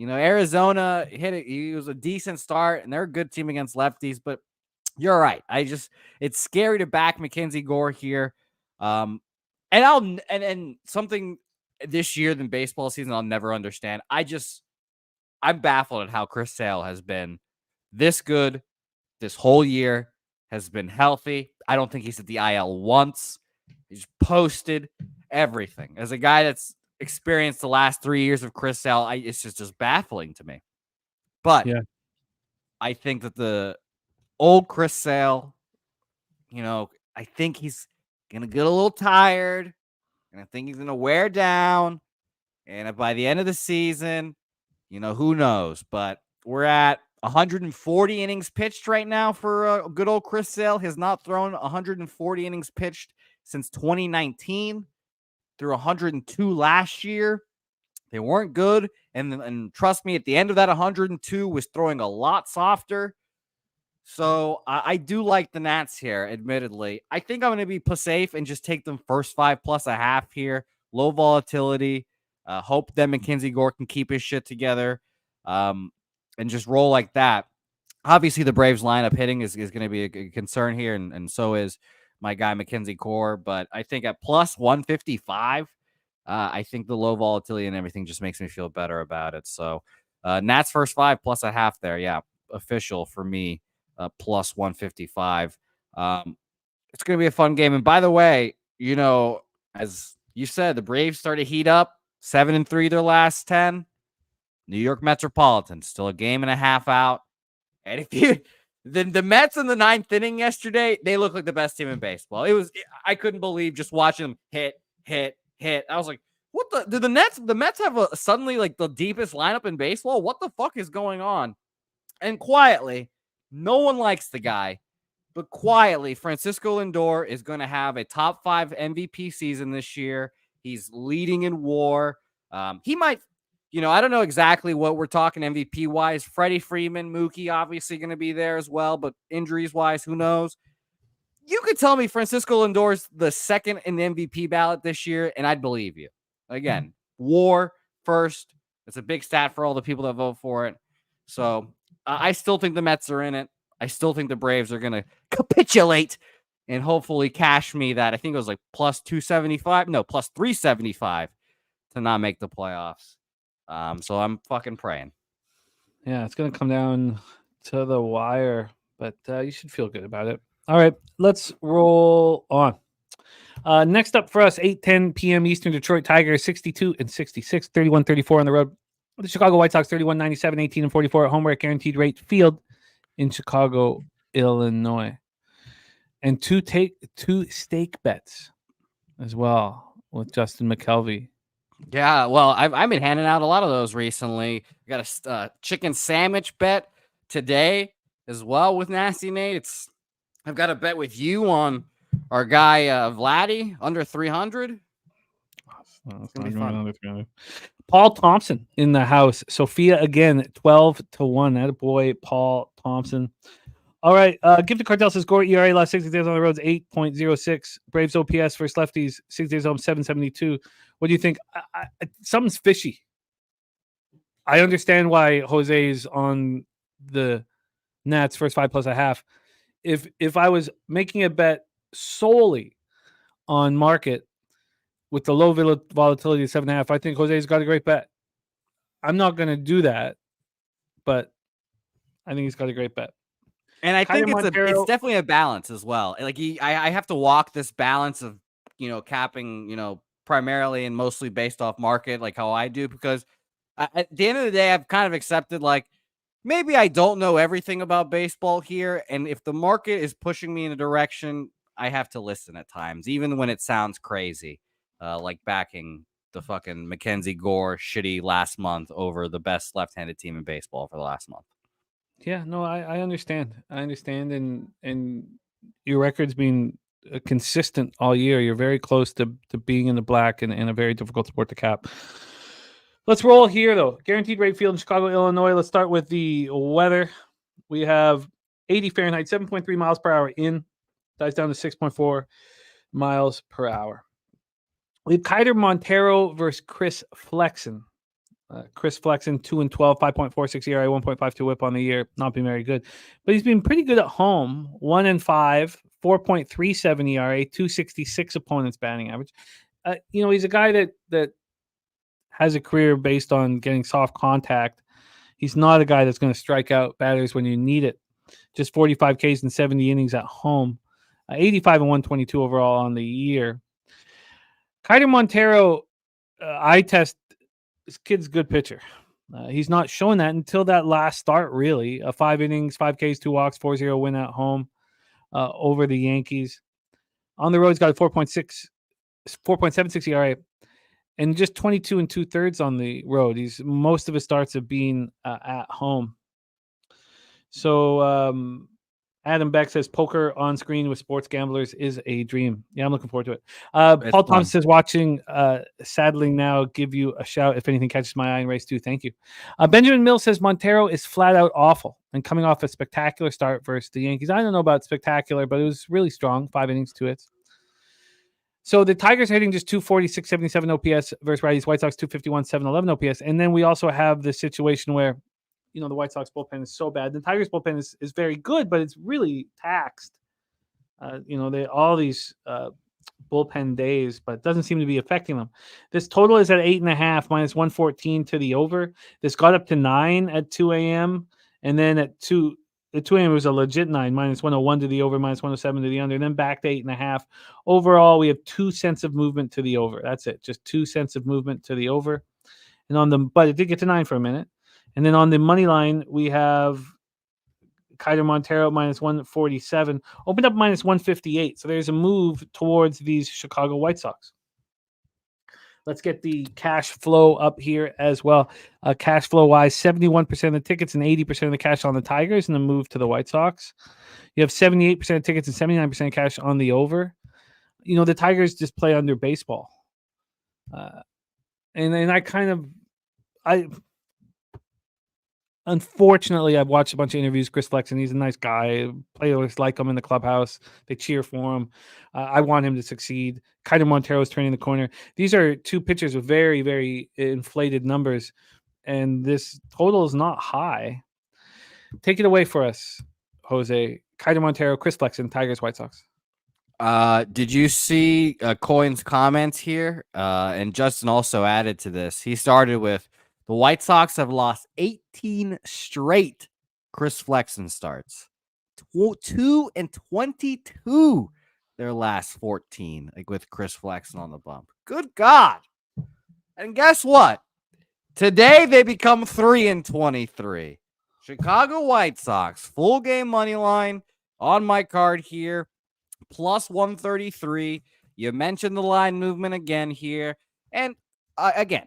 Arizona it was a decent start, and they're a good team against lefties, but you're right. It's scary to back Mackenzie Gore here. And something this year than baseball season I'll never understand. I'm baffled at how Chris Sale has been this good this whole year, has been healthy. I don't think he's at the IL once. He's posted everything. As a guy that's experienced the last 3 years of Chris Sale, it's just baffling to me. But yeah, I think that the old Chris Sale, I think he's going to get a little tired, and I think he's going to wear down. And by the end of the season, who knows? But we're at 140 innings pitched right now for good old Chris Sale. He has not thrown 140 innings pitched since 2019. Through 102 last year. They weren't good. And trust me, at the end of that 102 was throwing a lot softer. So I do like the Nats here, admittedly. I think I'm going to be safe and just take them first 5 plus a half here. Low volatility. Hope that Mackenzie Gore can keep his shit together and just roll like that. Obviously, the Braves lineup hitting is going to be a concern here, and so is my guy Mackenzie Gore. But I think at plus 155, I think the low volatility and everything just makes me feel better about it. So Nats first 5 plus a half there. Yeah, official for me, plus 155. It's going to be a fun game. And by the way, as you said, the Braves started to heat up. 7-3 their last 10. New York Metropolitans still a game and a half out. And The Mets in the ninth inning yesterday, they look like the best team in baseball. I couldn't believe just watching them hit. I was like, what do the Mets have suddenly like the deepest lineup in baseball? What the fuck is going on? And quietly, no one likes the guy, but quietly, Francisco Lindor is going to have a top 5 MVP season this year. He's leading in WAR. He might, I don't know exactly what we're talking MVP wise. Freddie Freeman, Mookie, obviously going to be there as well, but injuries wise, who knows? You could tell me Francisco Lindor's the second in the MVP ballot this year, and I'd believe you. Again, WAR first. It's a big stat for all the people that vote for it. So I still think the Mets are in it. I still think the Braves are going to capitulate and hopefully cash me that. I think it was like plus 275. No, plus 375 to not make the playoffs. So I'm fucking praying.
Yeah, it's going to come down to the wire, but you should feel good about it. All right, let's roll on. Next up for us, 8:10 p.m. Eastern, Detroit Tigers 62-66, 31-34 on the road. The Chicago White Sox 31-97, 18-44 at home. We're at Guaranteed Rate Field in Chicago, Illinois. And two stake bets as well with Justin McKelvey.
Yeah, well, I've been handing out a lot of those recently. Got a chicken sandwich bet today as well with Nasty Nate. I've got a bet with you on our guy Vladdy under 300. It's gonna be fun.
Paul Thompson in the house. Sophia again, 12-1. That boy, Paul Thompson. All right. Give the Cartel says Gore ERA last 60 days on the road is 8.06. Braves OPS versus lefties 6 days home 7.72. What do you think? Something's fishy. I understand why Jose's on the Nats first 5+1/2. If I was making a bet solely on market with the low volatility of 7.5, I think Jose's got a great bet. I'm not going to do that, but I think he's got a great bet.
And I think it's definitely a balance as well. Like I have to walk this balance of, capping, primarily and mostly based off market, like how I do, because at the end of the day, I've kind of accepted like, maybe I don't know everything about baseball here. And if the market is pushing me in a direction, I have to listen at times, even when it sounds crazy, like backing the fucking Mackenzie Gore shitty last month over the best left-handed team in baseball for the last month.
Yeah, no, I understand. I understand. And your record's been consistent all year. You're very close to being in the black and a very difficult sport to cap. Let's roll here, though. Guaranteed Rate Field in Chicago, Illinois. Let's start with the weather. We have 80 Fahrenheit, 7.3 miles per hour in. Dies down to 6.4 miles per hour. We have Kyder Montero versus Chris Flexen. Chris Flexen, 2-12, 5.46 ERA, 1.52 WHIP on the year. Not been very good. But he's been pretty good at home. 1-5, 4.37 ERA, 266 opponents batting average. He's a guy that has a career based on getting soft contact. He's not a guy that's going to strike out batters when you need it. Just 45 Ks and 70 innings at home. 85 and 122 overall on the year. Kyder Montero, eye test, this kid's a good pitcher. He's not showing that until that last start, really. 5 innings, 5 Ks, 2 walks, 4-0 win at home over the Yankees. On the road, he's got a 4.76 ERA. And just 22 2/3 on the road. Most of his starts have been at home. So Adam Beck says poker on screen with sports gamblers is a dream. Yeah, I'm looking forward to it. Paul Thompson says watching Saddling now, give you a shout if anything catches my eye in race 2. Thank you. Benjamin Mills says Montero is flat out awful and coming off a spectacular start versus the Yankees. I don't know about spectacular, but it was really strong. 5 innings, 2 hits. So the Tigers are hitting just 240, 677 OPS versus righties. White Sox 251, 711 OPS. And then we also have the situation where, the White Sox bullpen is so bad. The Tigers bullpen is very good, but it's really taxed. All these bullpen days, but it doesn't seem to be affecting them. This total is at 8.5 minus 114 to the over. This got up to 9 at 2 a.m. And then at 2 a.m. it was a legit 9, minus 101 to the over, minus 107 to the under, and then back to 8.5. Overall, we have 2 cents of movement to the over. That's it. Just 2 cents of movement to the over. But it did get to 9 for a minute. And then on the money line, we have Kaiser Montero minus 147, opened up minus 158. So there's a move towards these Chicago White Sox. Let's get the cash flow up here as well. Cash flow wise, 71% of the tickets and 80% of the cash on the Tigers and the move to the White Sox. You have 78% of tickets and 79% of cash on the over. The Tigers just play under baseball. And unfortunately, I've watched a bunch of interviews. Chris Flexen, he's a nice guy. Players like him in the clubhouse. They cheer for him. I want him to succeed. Kaiser Montero is turning the corner. These are two pitchers with very, very inflated numbers, and this total is not high. Take it away for us, Jose. Kaiser Montero, Chris Flexen, Tigers, White Sox.
Did you see Coyne's comments here? And Justin also added to this. He started with, the White Sox have lost 18 straight Chris Flexen starts. 2-22 their last 14, like with Chris Flexen on the bump. Good God. And guess what? Today they become 3-23. Chicago White Sox, full game money line on my card here, plus 133. You mentioned the line movement again here. And again,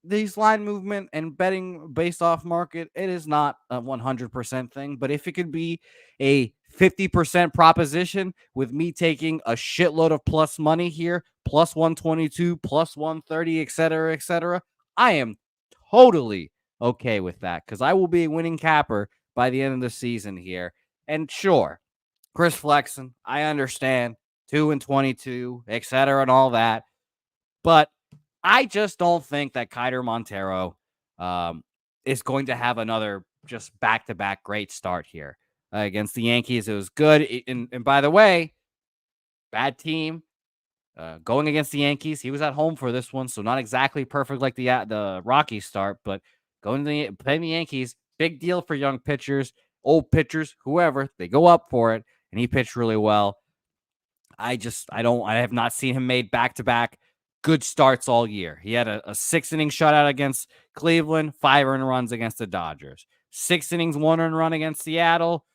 these line movement and betting based off market, it is not a 100% thing. But if it could be a 50% proposition with me taking a shitload of plus money here, plus 122, plus 130, etc., I am totally okay with that because I will be a winning capper by the end of the season here. And sure, Chris Flexen, I understand, 2-22, etc., and all that. But I just don't think that Kaiser Montero is going to have another just back-to-back great start here against the Yankees. It was good. And by the way, bad team going against the Yankees. He was at home for this one, so not exactly perfect like the Rockies start, but playing the Yankees, big deal for young pitchers, old pitchers, whoever. They go up for it, and he pitched really well. I have not seen him made back-to-back good starts all year. He had a 6-inning shutout against Cleveland, 5 earned runs against the Dodgers, 6 innings, 1 earned run against Seattle,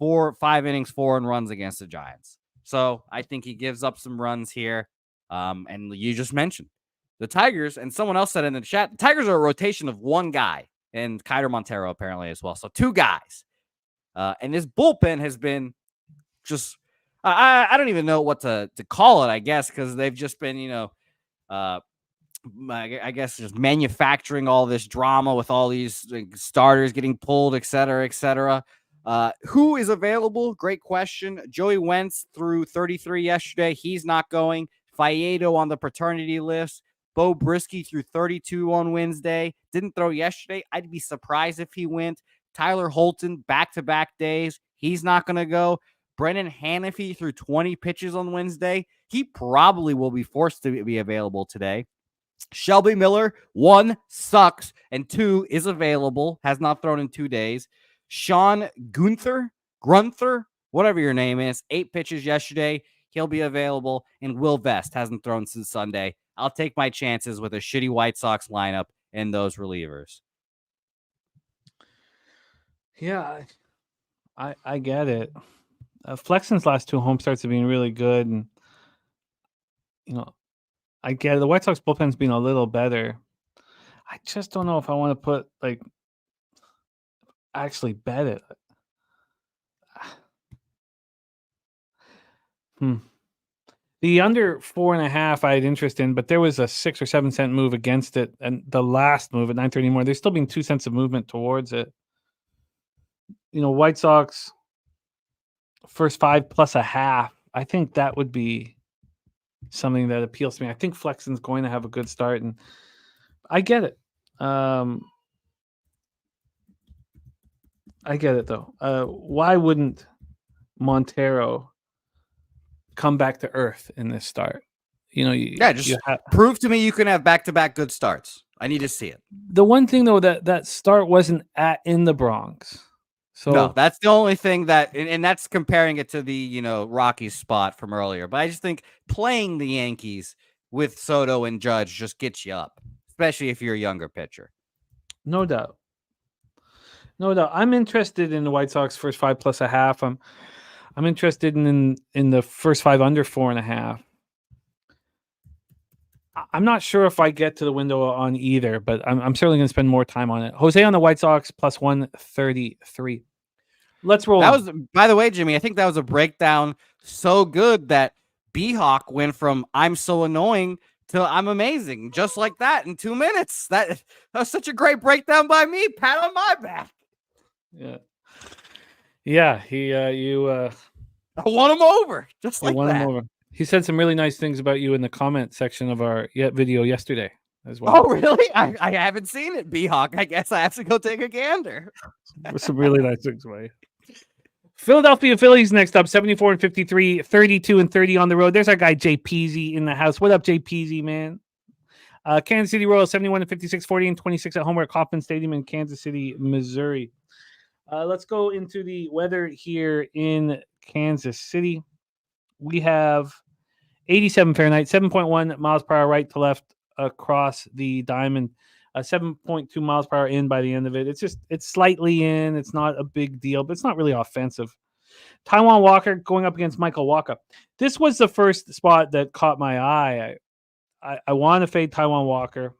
5 innings, 4 earned runs against the Giants. So I think he gives up some runs here. And you just mentioned the Tigers, and someone else said in the chat, the Tigers are a rotation of one guy, and Kaiser Montero apparently as well. So 2 guys. And this bullpen has been just, I don't even know what to call it, I guess, because they've just been, I guess just manufacturing all this drama with all these starters getting pulled, etc. Who is available? Great question. Joey Wentz threw 33 yesterday. He's not going. Faedo on the paternity list. Bo Brisky threw 32 on Wednesday. Didn't throw yesterday. I'd be surprised if he went. Tyler Holton, back-to-back days. He's not going to go. Brennan Hannafy threw 20 pitches on Wednesday. He probably will be forced to be available today. Shelby Miller, 1, sucks, and 2 is available. Has not thrown in 2 days. Sean Grunther, whatever your name is, 8 pitches yesterday. He'll be available. And Will Vest hasn't thrown since Sunday. I'll take my chances with a shitty White Sox lineup and those relievers.
Yeah, I get it. Flexen's last 2 home starts have been really good, and I get it. The White Sox bullpen's been a little better. I just don't know if I want to put actually bet it. The under 4.5 I had interest in, but there was a 6 or 7 cent move against it, and the last move at 9.30 more. There's still been 2 cents of movement towards it. White Sox first 5 plus a half. I think that would be something that appeals to me. I think Flexen's going to have a good start, and I get it. I get it though. Why wouldn't Montero come back to earth in this start?
Prove to me you can have back-to-back good starts. I need to see it.
The one thing though, that start wasn't in the Bronx. So
no, that's the only thing and that's comparing it to the, Rockies spot from earlier. But I just think playing the Yankees with Soto and Judge just gets you up, especially if you're a younger pitcher.
No doubt. No, I'm interested in the White Sox first 5 plus a half. I'm interested in the first 5 under 4.5. I'm not sure if I get to the window on either, but I'm certainly going to spend more time on it. Jose on the White Sox plus 133. Let's roll.
That
on.
was, by the way, Jimmy, I think that was a breakdown so good that B-Hawk went from I'm so annoying to I'm amazing, just like that in 2 minutes. That was such a great breakdown by me. Pat on my back.
Yeah. You
I won him over, just like
won
that.
him over. He said some really nice things about you in the comment section of our video yesterday as well.
Oh, really? I haven't seen it, B-Hawk. I guess I have to go take a gander.
Some really nice things about you. Philadelphia Phillies next up, 74-53, 32-30 on the road. There's our guy Jay Peasy in the house. What up, Jay Peasy, man? Kansas City Royals 71-56, 40-26 at home at Kauffman Stadium in Kansas City, Missouri. Let's go into the weather here in Kansas City. We have 87 Fahrenheit, 7.1 miles per hour right to left across the diamond. 7.2 miles per hour in by the end of it. It's slightly in. It's not a big deal, but it's not really offensive. Taijuan Walker going up against Michael Wacha. This was the first spot that caught my eye. I want to fade Taijuan Walker,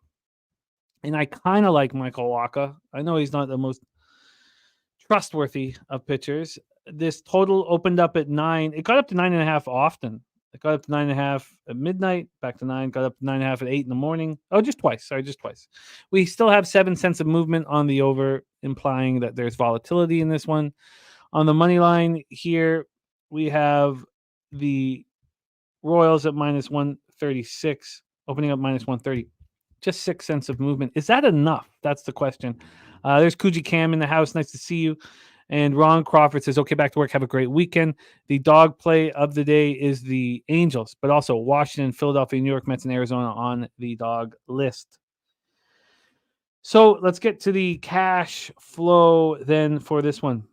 and I kind of like Michael Wacha. I know he's not the most trustworthy of pitchers. This total opened up at 9. It got up to 9.5 often. It got up to 9.5 at midnight, back to 9, got up to 9.5 at 8 in the morning. Oh, just twice. Sorry, just twice. We still have 7 cents of movement on the over, implying that there's volatility in this one. On the money line here, we have the Royals at minus 136, opening up minus 130. Just 6 cents of movement. Is that enough? That's the question. There's Kuji Cam in the house. Nice to see you. And Ron Crawford says, okay, back to work. Have a great weekend. The dog play of the day is the Angels, but also Washington, Philadelphia, New York Mets, and Arizona on the dog list. So let's get to the cash flow then for this one.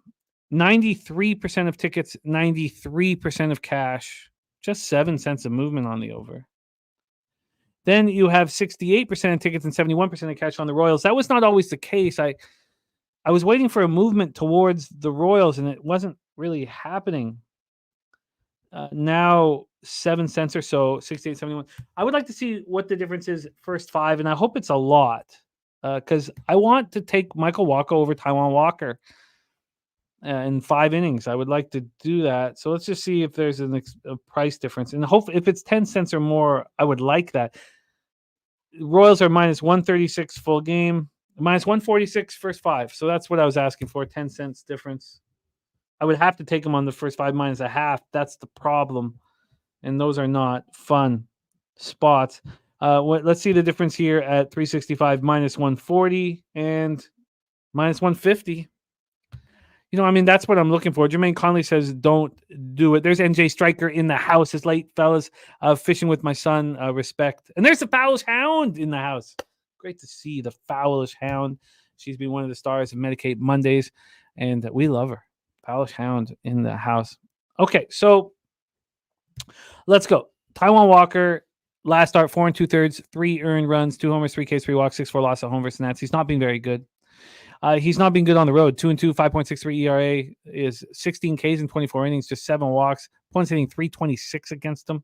93% of tickets, 93% of cash, just 7 cents of movement on the over. Then you have 68% of tickets and 71% of cash on the Royals. That was not always the case. I was waiting for a movement towards the Royals, and it wasn't really happening. Now 7 cents or so, 68, 71. I would like to see what the difference is first 5, and I hope it's a lot because I want to take Michael Wacha over Taijuan Walker in 5 innings. I would like to do that. So let's just see if there's a price difference. And hopefully, if it's 10 cents or more, I would like that. Royals are minus 136 full game. Minus 146 first 5. So that's what I was asking for, 10 cents difference. I would have to take them on the first 5 minus a half. That's the problem. And those are not fun spots. Let's see the difference here at 365, minus 140 and minus 150. You know, I mean, that's what I'm looking for. Jermaine Conley says, don't do it. There's NJ Striker in the house. It's late, fellas. Fishing with my son. Respect. And there's the Fowlish Hound in the house. Great to see the Fowlish Hound. She's been one of the stars of Medicaid Mondays, and we love her. Fowlish Hound in the house. Okay, so let's go. Taijuan Walker, last start, 4 2/3, 3 earned runs, 2 homers, 3 Ks, 3 walks, 6-4 loss at home versus Nats. He's not been very good. He's not been good on the road. 2-2, 5.63 ERA is 16 Ks in 24 innings, just 7 walks. Opponent's hitting 326 against him.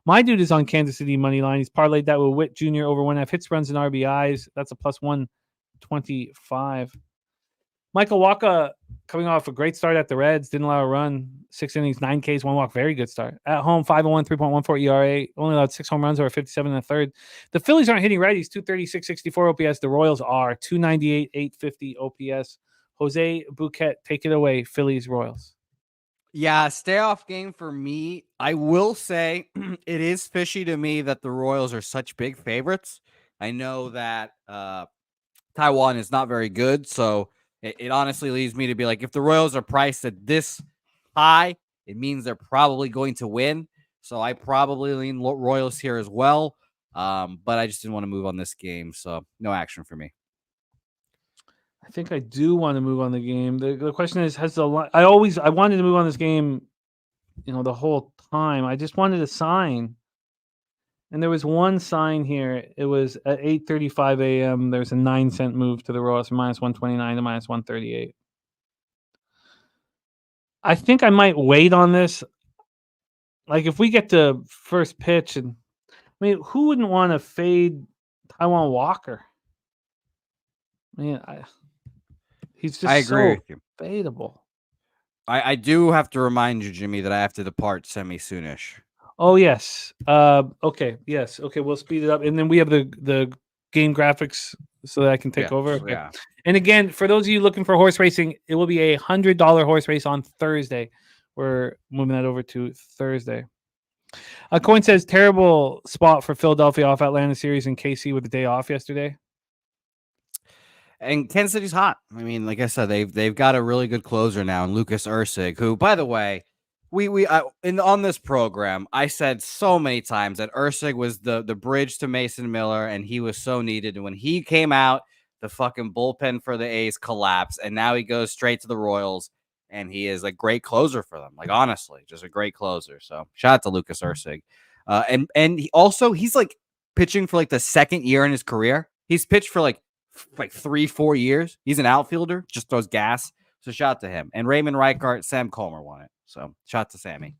My dude is on Kansas City money line. He's parlayed that with Witt Jr. over 1.5 hits, runs, and RBIs. That's a plus 125. Michael Wacha coming off a great start at the Reds. Didn't allow a run. 6 innings, 9 Ks, 1 walk. Very good start. At home, 5-1, 3.14 ERA. Only allowed 6 home runs over 57 and a third. The Phillies aren't hitting righties. 236, 64 OPS. The Royals are 298, 850 OPS. Jose Bouquet, take it away. Phillies, Royals.
Yeah, stay off game for me. I will say it is fishy to me that the Royals are such big favorites. I know that Taijuan is not very good, so it honestly leads me to be like, if the Royals are priced at this high, it means they're probably going to win. So I probably lean Royals here as well. But I just didn't want to move on this game, so no action for me.
I think I do want to move on the game. The question is, has the line? I wanted to move on this game, the whole time. I just wanted a sign, and there was one sign here. It was at 8:35 a.m. There's a 9 cent move to the Royals from minus 129 to minus 138. I think I might wait on this. Like if we get to first pitch, and I mean, who wouldn't want to fade Taiwan Walker? Man, he's
I
just
agree
so
with you.
fadeable.
I do have to remind you, Jimmy, that I have to depart semi-soonish.
Oh yes. Okay. Yes. Okay. We'll speed it up, and then we have the game graphics so that I can take over. Okay.
Yeah.
And again, for those of you looking for horse racing, it will be $100 horse race on Thursday. We're moving that over to Thursday. Coin says terrible spot for Philadelphia off Atlanta series in KC with the day off yesterday.
And Kansas City's hot. I mean, like I said, they've got a really good closer now, and Lucas Ursig, who, by the way, on this program, I said so many times that Ursig was the bridge to Mason Miller, and he was so needed. And when he came out, the fucking bullpen for the A's collapsed, and now he goes straight to the Royals, and he is a great closer for them. Like, honestly, just a great closer. So shout out to Lucas Ursig. And he's like pitching for like the second year in his career. He's pitched for like 3-4 years. He's an outfielder, just throws gas. So shout out to him. And Raymond Reichart, Sam Comer won it. So shout out to Sammy.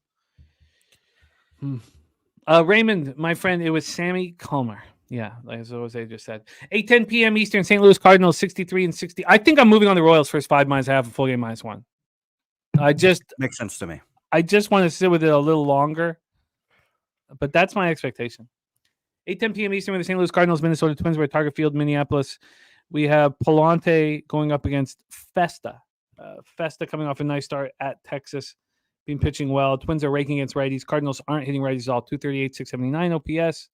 Raymond, my friend, it was Sammy Comer. Yeah, as Jose just said. 8:10 p.m. Eastern, St. Louis Cardinals 63 and 60. I think I'm moving on the Royals first 5 -1/2, a full game -1.
Makes sense to me.
I just want to sit with it a little longer, but that's my expectation. 8:10 p.m. Eastern with the St. Louis Cardinals, Minnesota Twins. We're at Target Field, Minneapolis. We have Palante going up against Festa. Festa coming off a nice start at Texas, been pitching well. Twins are raking against righties. Cardinals aren't hitting righties at all. 238, 679 OPS.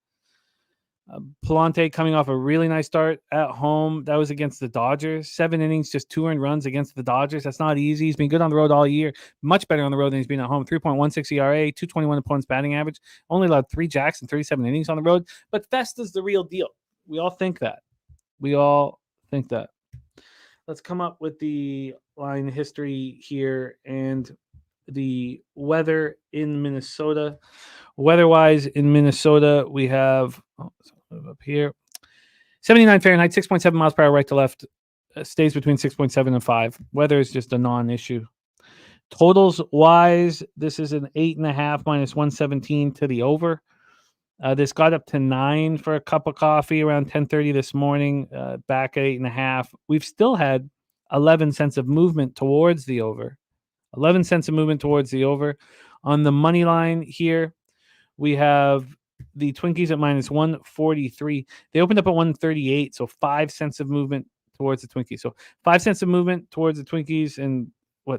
Palante coming off a really nice start at home. That was against the Dodgers. 7 innings, just 2 earned runs against the Dodgers. That's not easy. He's been good on the road all year. Much better on the road than he's been at home. 3.16 ERA, 221 opponents batting average. Only allowed 3 jacks and 37 innings on the road. But Festa's the real deal. We all think that. Let's come up with the line history here and the weather in Minnesota. Weather-wise in Minnesota, we have up here 79 Fahrenheit, 6.7 miles per hour right to left, stays between 6.7 and 5. Weather is just a non-issue. Totals wise, this is an 8.5 minus 117 to the over. This got up to 9 for a cup of coffee around 10:30 this morning, back at 8.5. We've still had 11 cents of movement towards the over. 11 cents of movement towards the over. On the money line here, we have the Twinkies at minus 143. They opened up at 138, so 5 cents of movement towards the Twinkies. So 5 cents of movement towards the Twinkies and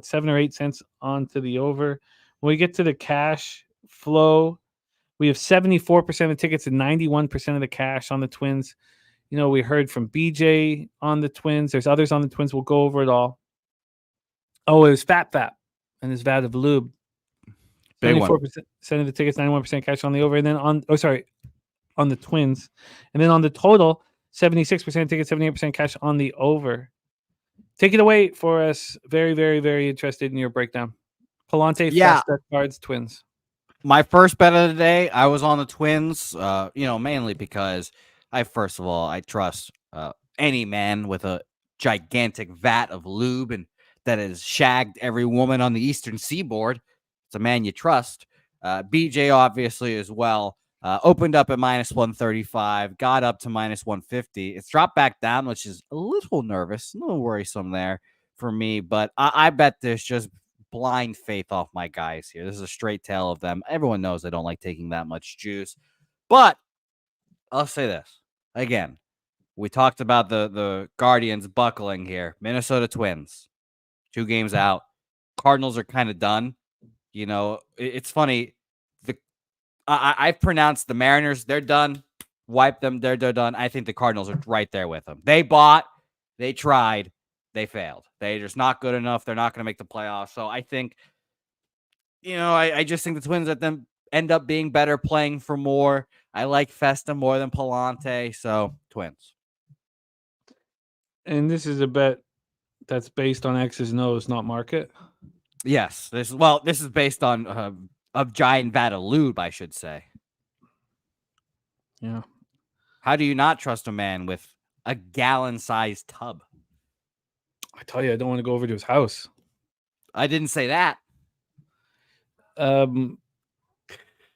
7 or 8 cents onto the over. When we get to the cash flow, we have 74% of the tickets and 91% of the cash on the Twins. You know, we heard from BJ on the Twins. There's others on the Twins. We'll go over it all. Oh, it was Fat and his vat of lube. 74% of the tickets, 91% cash on the over. And then on the Twins. And then on the total, 76% tickets, 78% cash on the over. Take it away for us. Very, very, very interested in your breakdown. Palante, Festa, Cards, Twins.
My first bet of the day, I was on the Twins, mainly because I trust any man with a gigantic vat of lube and that has shagged every woman on the Eastern Seaboard. It's a man you trust. BJ, obviously, as well. Opened up at minus 135, got up to minus 150. It's dropped back down, which is a little nervous, a little worrisome there for me. But I bet this just blind faith off my guys here. This is a straight tale of them. Everyone knows I don't like taking that much juice. But I'll say this. Again, we talked about the Guardians buckling here. Minnesota Twins, 2 games out. Cardinals are kind of done. You know, it's funny. I've pronounced the Mariners, they're done. Wipe them, they're done. I think the Cardinals are right there with them. They bought, they tried, they failed. They're just not good enough. They're not going to make the playoffs. So I think, I just think the Twins at them end up being better, playing for more. I like Festa more than Palante, so Twins.
And this is a bet that's based on X's and O's, not market.
Yes, this is based on a giant vat of lube, I should say.
Yeah.
How do you not trust a man with a gallon-sized tub?
I tell you, I don't want to go over to his house.
I didn't say that.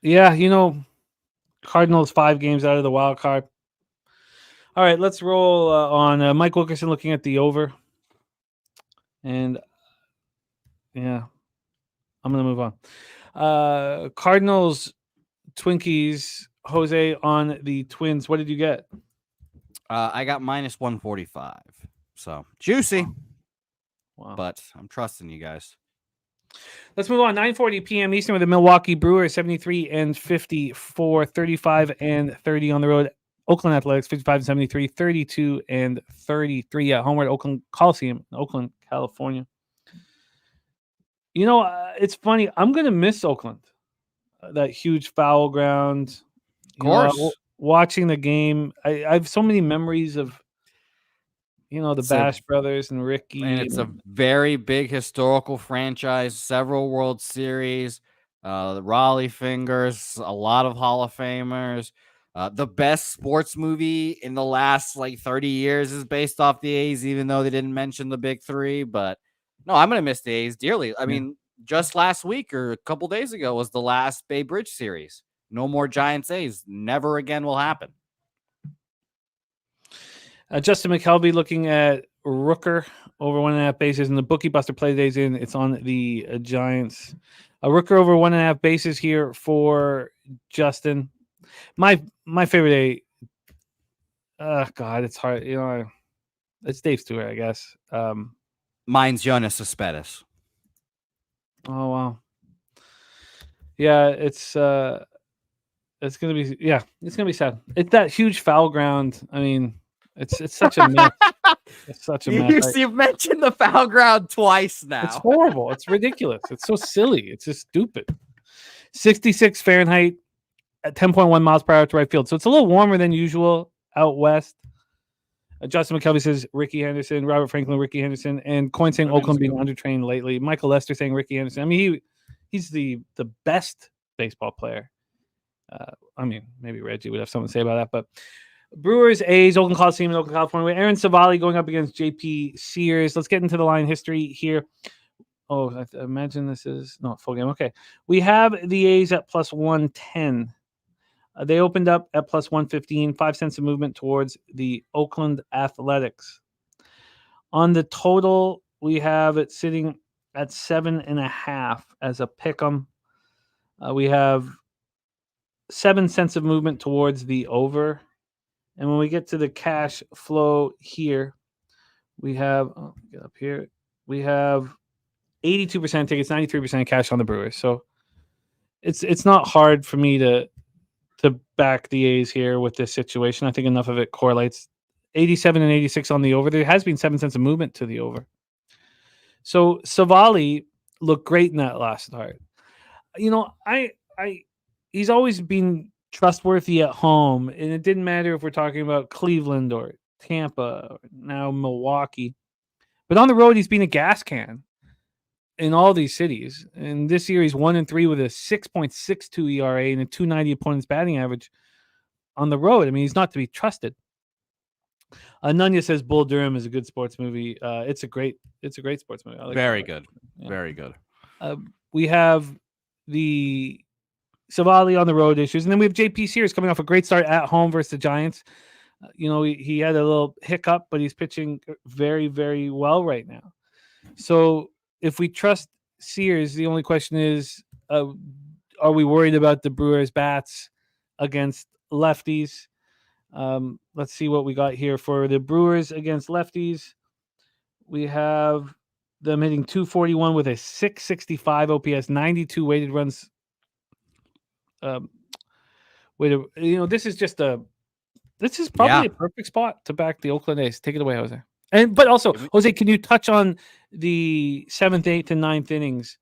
Yeah, Cardinals 5 games out of the wild card. All right, let's roll on Mike Wilkerson looking at the over. And yeah, I'm going to move on. Cardinals, Twinkies, Jose on the Twins. What did you get?
I got minus 145. So juicy.
Wow.
But I'm trusting you guys.
Let's move on. 9:40 p.m. Eastern with the Milwaukee Brewers, 73-54, 35-30 on the road. Oakland Athletics, 55-73, 32-33 at home at Oakland Coliseum, Oakland, California. It's funny. I'm going to miss Oakland. That huge foul ground.
Of course.
Watching the game. I have so many memories of, the Bash brothers and Ricky.
And it's a very big historical franchise, several World Series, the Raleigh Fingers, a lot of Hall of Famers. The best sports movie in the last 30 years is based off the A's, even though they didn't mention the big three. But no, I'm going to miss the A's dearly. I mean, just last week or a couple days ago was the last Bay Bridge series. No more Giants A's. Never again will happen.
Justin McKelvey looking at Rooker over 1.5 bases, and the Bookie Buster play days in. It's on the Giants. Rooker over 1.5 bases here for Justin. My favorite day. God, it's hard. It's Dave Stewart, I guess.
Mine's Jonas Cespedes.
Oh wow. Yeah, it's gonna be sad. It's that huge foul ground. I mean, it's such a mess. It's such a mess.
You've mentioned the foul ground twice now.
It's horrible. It's ridiculous. It's so silly. It's just stupid. 66 Fahrenheit at 10.1 miles per hour to right field. So it's a little warmer than usual out west. Justin McKelvey says Ricky Henderson, Robert Franklin, Ricky Henderson, and Coin saying Oakland being undertrained lately. Michael Lester saying Ricky Henderson. I mean, he's the best baseball player. I mean, maybe Reggie would have something to say about that, but Brewers, A's, Oakland Coliseum in Oakland, California. Aaron Savali going up against JP Sears. Let's get into the line history here. Oh, I imagine this is not full game. Okay. We have the A's at plus 110. They opened up at plus 115, 5 cents of movement towards the Oakland Athletics. On the total, we have it sitting at 7.5 as a pick'em. We have 7 cents of movement towards the over. And when we get to the cash flow here, we have, get up here, we have 82% tickets, 93% cash on the Brewers. So it's not hard for me to back the A's here with this situation. I think enough of it correlates. 87 and 86 on the over. There has been 7 cents of movement to the over. So Savali looked great in that last start. He's always been trustworthy at home, and it didn't matter if we're talking about Cleveland or Tampa or now Milwaukee. But on the road, he's been a gas can in all these cities. And this year, he's 1-3 with a 6.62 ERA and a 290 opponent's batting average on the road. I mean, he's not to be trusted. Nunya says Bull Durham is a good sports movie. It's a great sports movie. I like
Very
it.
good.
Yeah.
Very good.
We have the Savali on the road issues. And then we have JP Sears coming off a great start at home versus the Giants. He had a little hiccup, but he's pitching very, very well right now. So if we trust Sears, the only question is, are we worried about the Brewers' bats against lefties? Let's see what we got here for the Brewers against lefties. We have them hitting 241 with a 665 OPS, 92 weighted runs. This is probably a perfect spot to back the Oakland A's. Take it away, Jose. But also, Jose, can you touch on the 7th, 8th, and 9th innings?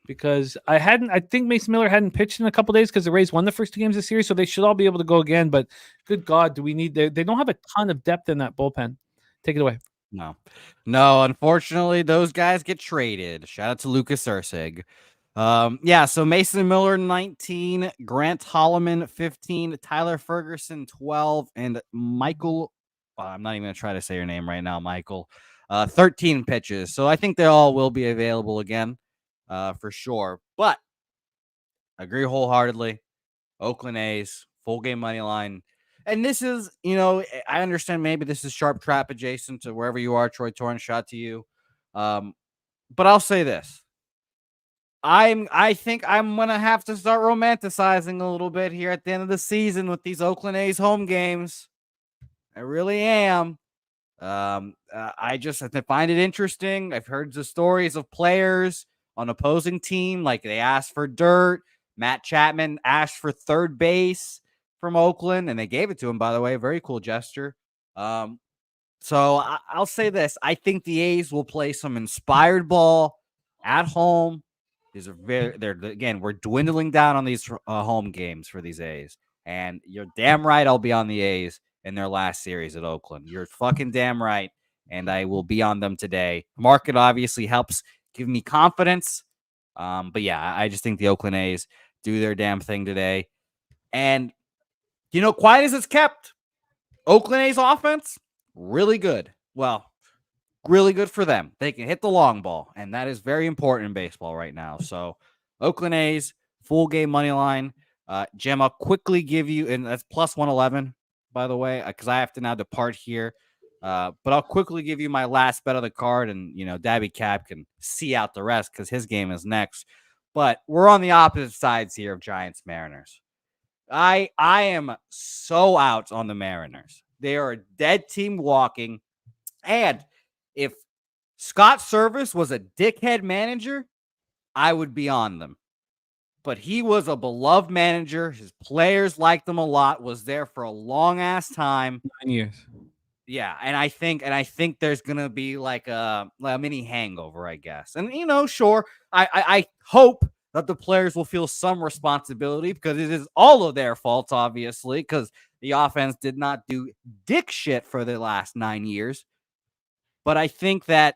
Because I think Mason Miller hadn't pitched in a couple days because the Rays won the first 2 games of the series, so they should all be able to go again. But good God, they don't have a ton of depth in that bullpen. Take it away.
No, unfortunately, those guys get traded. Shout out to Lucas Ursig. So Mason Miller 19, Grant Holloman 15, Tyler Ferguson 12, and Michael. I'm not even gonna try to say your name right now, Michael. 13 pitches. So I think they all will be available again, for sure. But Agree wholeheartedly. Oakland A's, full game money line. And this is, I understand maybe this is sharp trap adjacent to wherever you are, Troy Torrance, shot to you. But I'll say this. I think I'm gonna have to start romanticizing a little bit here at the end of the season with these Oakland A's home games. I really am. I find it interesting. I've heard the stories of players on opposing team, like they asked for dirt. Matt Chapman asked for third base from Oakland, and they gave it to him, by the way. Very cool gesture. So I'll say this. I think the A's will play some inspired ball at home. These are we're dwindling down on these home games for these A's. And you're damn right I'll be on the A's in their last series at Oakland. You're fucking damn right. And I will be on them today. Market obviously helps give me confidence. But yeah, I just think the Oakland A's do their damn thing today. And, quiet as it's kept, Oakland A's offense, really good. Well, really good for them. They can hit the long ball, and that is very important in baseball right now. So, Oakland A's, full game money line. Jim, I'll quickly give you, and that's plus 111, by the way, because I have to now depart here. But I'll quickly give you my last bet of the card, and, Daby Cab can see out the rest because his game is next. But we're on the opposite sides here of Giants Mariners. I am so out on the Mariners. They are a dead team walking. And if Scott Service was a dickhead manager, I would be on them. But he was a beloved manager. His players liked him a lot, was there for a long ass time.
9 years.
Yeah, and I think there's gonna be like a mini hangover, I guess. And sure, I hope that the players will feel some responsibility because it is all of their fault, obviously, because the offense did not do dick shit for the last 9 years. But I think that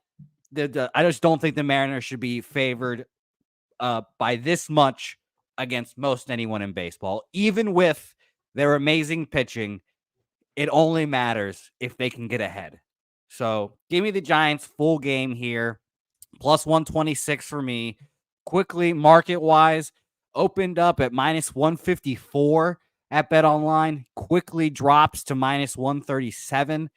I just don't think the Mariners should be favored by this much against most anyone in baseball, even with their amazing pitching. It only matters if they can get ahead. So give me the Giants full game here. Plus 126 for me. Quickly, market-wise, opened up at minus 154 at BetOnline. Quickly drops to minus 137.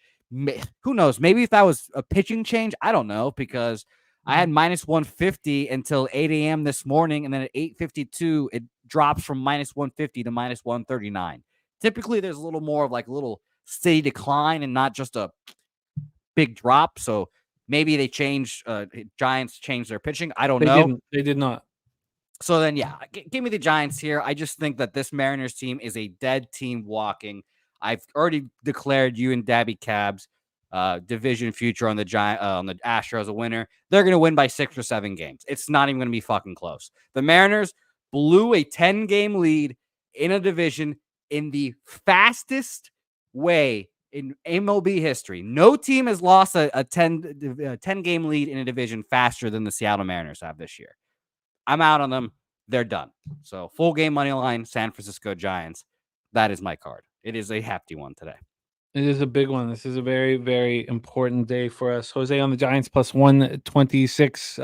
Who knows? Maybe if that was a pitching change, I don't know, because I had minus 150 until 8 a.m. this morning, and then at 8:52, it drops from minus 150 to minus 139. Typically, there's a little more of like a little steady decline and not just a big drop. So maybe they Giants changed their pitching. I don't know.
They did not.
So then, yeah, give me the Giants here. I just think that this Mariners team is a dead team walking. I've already declared you and Daby Cab's division future on the Astros a winner. They're going to win by 6 or 7 games. It's not even going to be fucking close. The Mariners blew a 10-game lead in a division in the fastest way in MLB history. No team has lost a 10-game lead in a division faster than the Seattle Mariners have this year. I'm out on them. They're done. So full game money line, San Francisco Giants. That is my card. It is a hefty one today.
It is a big one. This is a very, very important day for us. Jose on the Giants plus 126.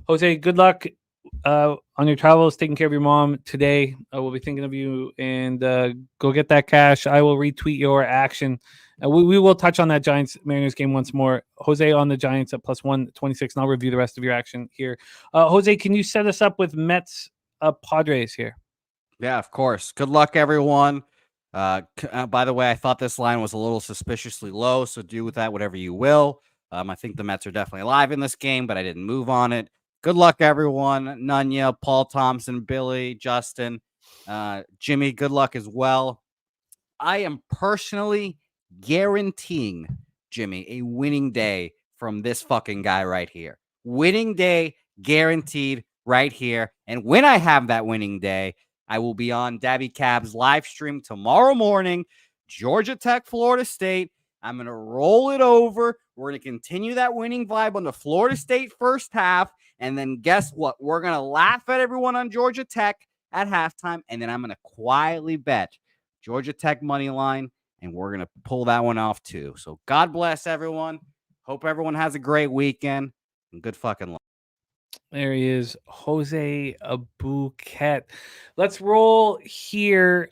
Jose, good luck on your travels, taking care of your mom today. We'll be thinking of you, and go get that cash. I will retweet your action. We will touch on that Giants-Mariners game once more. Jose on the Giants at plus 126, and I'll review the rest of your action here. Jose, can you set us up with Mets Padres here?
Yeah, of course. Good luck, everyone. By the way, I thought this line was a little suspiciously low, so do with that whatever you will. I think the Mets are definitely alive in this game, but I didn't move on it. Good luck, everyone. Nunya, Paul Thompson, Billy, Justin, Jimmy, good luck as well. I am personally guaranteeing, Jimmy, a winning day from this fucking guy right here. Winning day guaranteed right here. And when I have that winning day, I will be on Daby Cab's live stream tomorrow morning, Georgia Tech, Florida State. I'm going to roll it over. We're going to continue that winning vibe on the Florida State first half. And then guess what? We're going to laugh at everyone on Georgia Tech at halftime. And then I'm going to quietly bet Georgia Tech money line. And we're going to pull that one off too. So God bless everyone. Hope everyone has a great weekend. And good fucking luck.
There he is, Jose Bouquet. Let's roll here.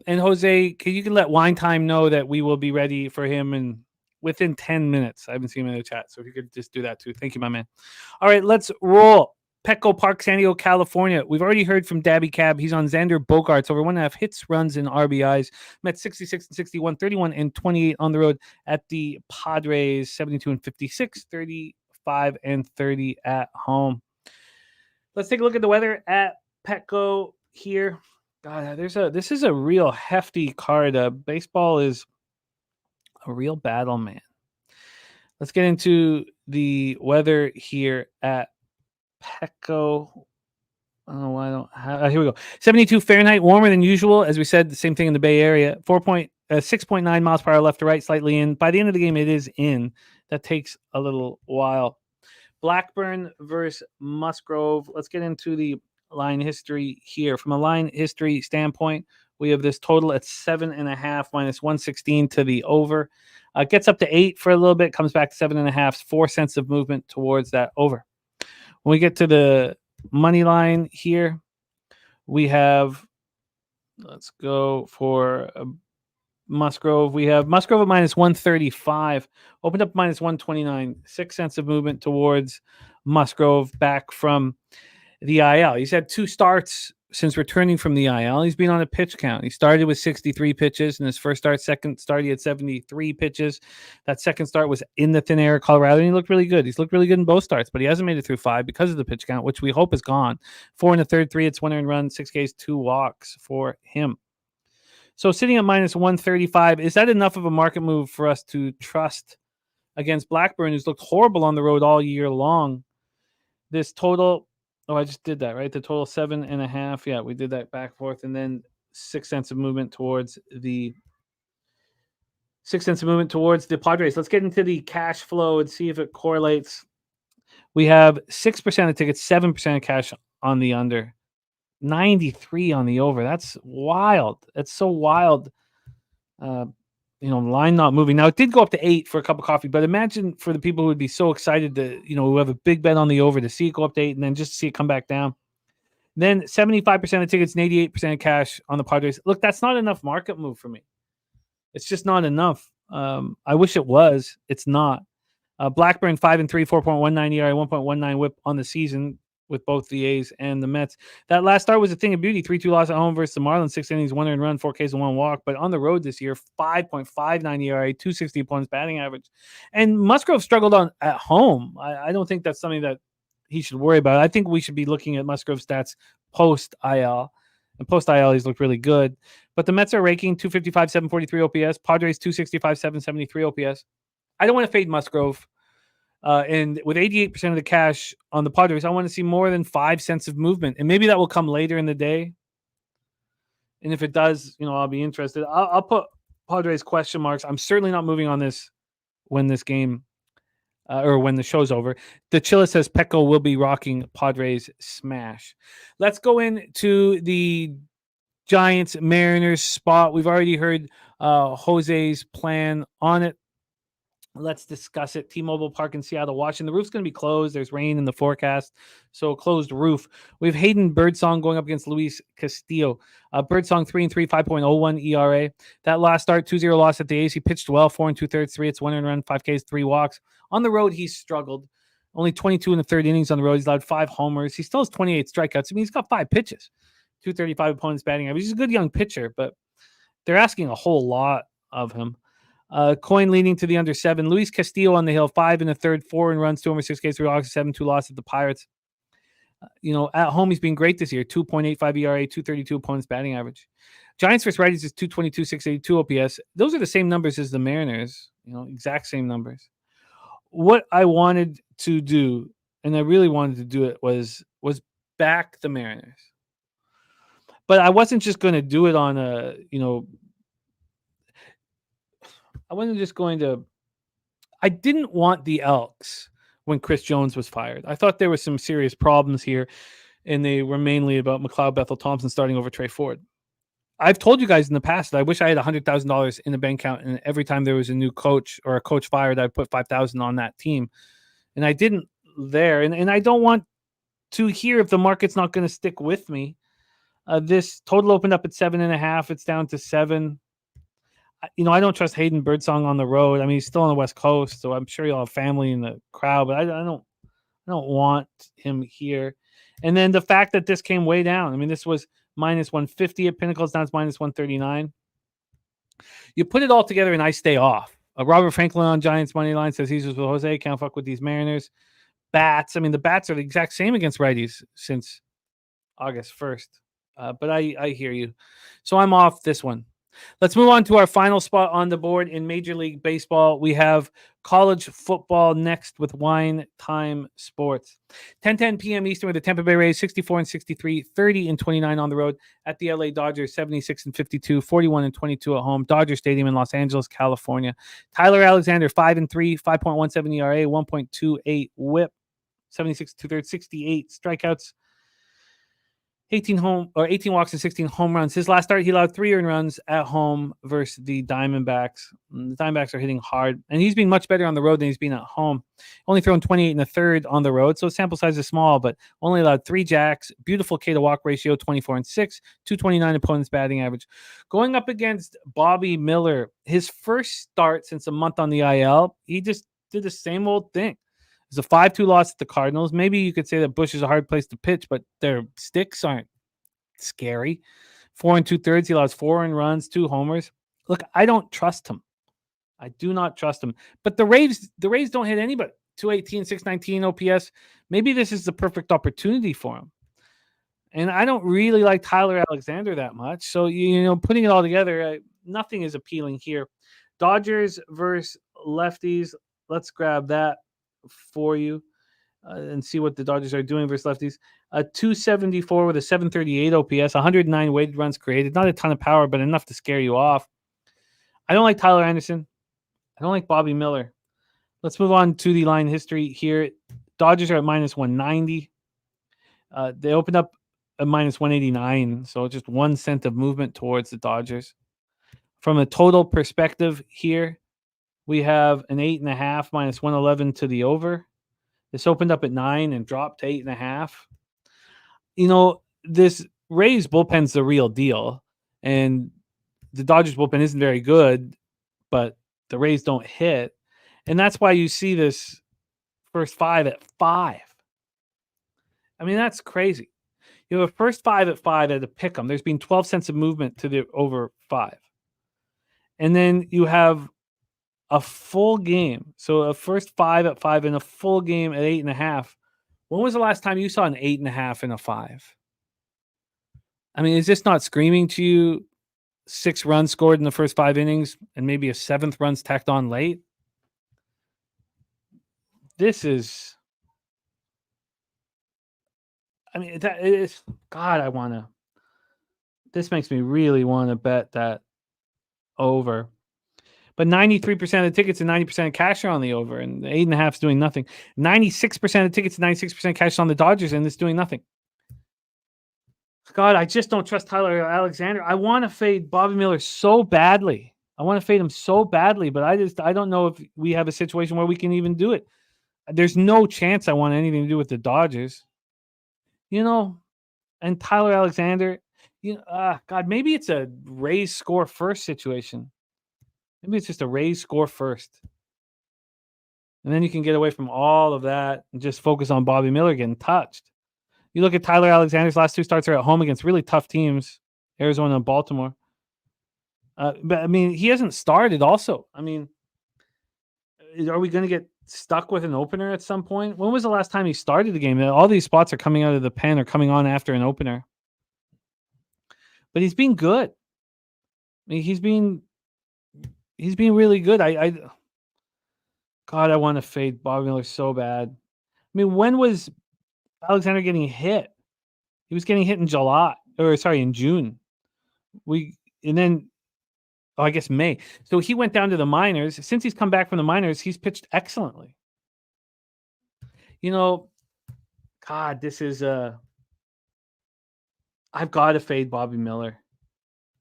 And Jose, you can let Wine Time know that we will be ready for him in within 10 minutes. I haven't seen him in the chat, so if you could just do that too. Thank you, my man. All right, let's roll. Petco Park, San Diego, California. We've already heard from Daby Cab. He's on Xander Bogaerts, over 1.5 hits, runs, and RBIs. Met 66 and 61, 31 and 28 on the road at the Padres, 72 and 56, 35 and 30 at home. Let's take a look at the weather at Petco here. God, this is a real hefty card. Baseball is a real battle, man. Let's get into the weather here at Petco. Oh, I don't have. Here we go. 72 Fahrenheit, warmer than usual. As we said, the same thing in the Bay Area. 6.9 miles per hour left to right, slightly in. By the end of the game, it is in. That takes a little while. Blackburn versus Musgrove. Let's get into the line history here. From a line history standpoint, we have this total at 7.5 minus 116 to the over. Gets up to 8 for a little bit, comes back to 7.5. 4 cents of movement towards that over. When we get to the money line here, we have, let's go for Musgrove. We have Musgrove at minus 135, opened up minus 129, 6 cents of movement towards Musgrove back from the IL. He's had 2 starts since returning from the IL. He's been on a pitch count. He started with 63 pitches in his first start. Second start, he had 73 pitches. That second start was in the thin air, Colorado, and he looked really good. He's looked really good in both starts, but he hasn't made it through 5 because of the pitch count, which we hope is gone. 4 in the third, 3 hits, 1 earned run, 6 Ks, 2 walks for him. So sitting at minus 135, is that enough of a market move for us to trust against Blackburn, who's looked horrible on the road all year long? This total, I just did that, right? The total 7.5. Yeah, we did that back and forth, and then 6 cents of movement towards the Padres. Let's get into the cash flow and see if it correlates. We have 6% of tickets, 7% of cash on the under. 93 on the over. That's wild. That's so wild. Line not moving. Now, it did go up to 8 for a cup of coffee, but imagine for the people who would be so excited to, who have a big bet on the over, to see it go up to 8 and then just see it come back down. Then 75% of tickets and 88% of cash on the Padres. Look, that's not enough market move for me. It's just not enough. I wish it was. It's not. Blackburn 5-3, 4.19 ERA, 1.19 WHIP on the season with both the A's and the Mets. That last start was a thing of beauty. 3-2 loss at home versus the Marlins. 6 innings, 1 earned run, 4 Ks, and 1 walk. But on the road this year, 5.59 ERA, 260 opponents batting average. And Musgrove struggled at home. I don't think that's something that he should worry about. I think we should be looking at Musgrove stats post-IL. And post-IL, he's looked really good. But the Mets are raking 255, 743 OPS. Padres 265, 773 OPS. I don't want to fade Musgrove. And with 88% of the cash on the Padres, I want to see more than 5 cents of movement. And maybe that will come later in the day. And if it does, I'll be interested. I'll put Padres question marks. I'm certainly not moving on this when this game or when the show's over. The Chilla says Petco will be rocking Padres smash. Let's go into the Giants Mariners spot. We've already heard Jose's plan on it. Let's discuss it. T-Mobile Park in Seattle, Washington. The roof's going to be closed. There's rain in the forecast, so closed roof. We have Hayden Birdsong going up against Luis Castillo. Birdsong 3-3, 5.01 ERA. That last start, 2-0 loss at the A's. He pitched well, 4 2/3, 3 hits, 1 earned run, 5 Ks, 3 walks. On the road, he's struggled. Only 22 in the third innings on the road. He's allowed 5 homers. He still has 28 strikeouts. I mean, he's got 5 pitches. 235 opponents batting average. He's a good young pitcher, but they're asking a whole lot of him. Coin leading to the under 7. Luis Castillo on the hill, 5 in the third, 4 in runs, 2 homers, 6 Ks, 3 walks, 7-2 loss at the Pirates. At home, he's been great this year. 2.85 ERA, 232 opponents batting average. Giants versus righties is 222, 682 OPS. Those are the same numbers as the Mariners, exact same numbers. What I wanted to do, and I really wanted to do it, was back the Mariners. But I wasn't just going to do it on I didn't want the Elks when Chris Jones was fired. I thought there were some serious problems here, and they were mainly about McLeod Bethel Thompson starting over Trey Ford. I've told you guys in the past that I wish I had $100,000 in the bank account, and every time there was a new coach or a coach fired, I'd put $5,000 on that team. And I didn't there. And I don't want to here if the market's not going to stick with me. This total opened up at 7.5. It's down to 7. I don't trust Hayden Birdsong on the road. I mean, he's still on the West Coast, so I'm sure he'll have family in the crowd, but I don't want him here. And then the fact that this came way down. I mean, this was minus 150 at Pinnacles, now it's minus 139. You put it all together and I stay off. Robert Franklin on Giants money line says he's with Jose. Can't fuck with these Mariners. Bats. I mean, the bats are the exact same against righties since August 1st. But I hear you. So I'm off this one. Let's move on to our final spot on the board in Major League Baseball. We have college football next with Wine Time Sports. 10:10 p.m. Eastern with the Tampa Bay Rays 64-63, 30-29 on the road at the LA Dodgers 76-52, 41-22 at home. Dodger Stadium in Los Angeles, California. Tyler Alexander 5-3, 5.17 ERA, 1.28 WHIP, 76 2/3, 68 strikeouts. 18 walks and 16 home runs. His last start, he allowed 3 earned runs at home versus the Diamondbacks. The Diamondbacks are hitting hard, and he's been much better on the road than he's been at home. Only thrown 28 1/3 on the road, so sample size is small, but only allowed 3 jacks. Beautiful K to walk ratio, 24-6, 229 opponent's batting average. Going up against Bobby Miller, his first start since a month on the IL, he just did the same old thing. It's a 5-2 loss at the Cardinals. Maybe you could say that Bush is a hard place to pitch, but their sticks aren't scary. 4 2/3. He allows 4 earned runs, 2 homers. Look, I don't trust him. I do not trust him. But the Rays don't hit anybody. 218, 619 OPS. Maybe this is the perfect opportunity for him. And I don't really like Tyler Alexander that much. So, putting it all together, nothing is appealing here. Dodgers versus lefties. Let's grab that for you and see what the Dodgers are doing versus lefties. 274 with a 738 OPS, 109 weighted runs created. Not a ton of power, but enough to scare you off. I don't like Tyler Anderson. I don't like Bobby Miller. Let's move on to the line history here. Dodgers are at minus 190. They opened up at minus 189, so just 1 cent of movement towards the Dodgers. From a total perspective here, we have an 8.5 minus 111 to the over. This opened up at 9 and dropped to 8.5. This Rays bullpen's the real deal, and the Dodgers bullpen isn't very good, but the Rays don't hit, and that's why you see this first 5 at 5. I mean, that's crazy. You have a first 5 at 5 at a pick 'em. There's been 12 cents of movement to the over 5, and then you have a full game. So a first 5 at 5 and a full game at 8.5. When was the last time you saw an 8.5 and a 5? I mean, is this not screaming to you 6 runs scored in the first 5 innings and maybe a 7th run's tacked on late? This is, I mean, that is, God, this makes me really want to bet that over. But 93% of the tickets and 90% of cash are on the over, and the 8.5 is doing nothing. 96% of the tickets and 96% cash on the Dodgers, and it's doing nothing. God, I just don't trust Tyler Alexander. I want to fade Bobby Miller so badly. I want to fade him so badly, but I don't know if we have a situation where we can even do it. There's no chance I want anything to do with the Dodgers. And Tyler Alexander, God, maybe it's a Rays score first situation. Maybe it's just a Rays score first. And then you can get away from all of that and just focus on Bobby Miller getting touched. You look at Tyler Alexander's last 2 starts are at home against really tough teams, Arizona and Baltimore. But, I mean, he hasn't started also. I mean, are we going to get stuck with an opener at some point? When was the last time he started the game? All these spots are coming out of the pen or coming on after an opener. But he's been good. I mean, he's been really good. God, I want to fade Bobby Miller so bad. I mean, when was Alexander getting hit? He was getting hit in in June. I guess May. So he went down to the minors. Since he's come back from the minors, he's pitched excellently. God, this is I've got to fade Bobby Miller.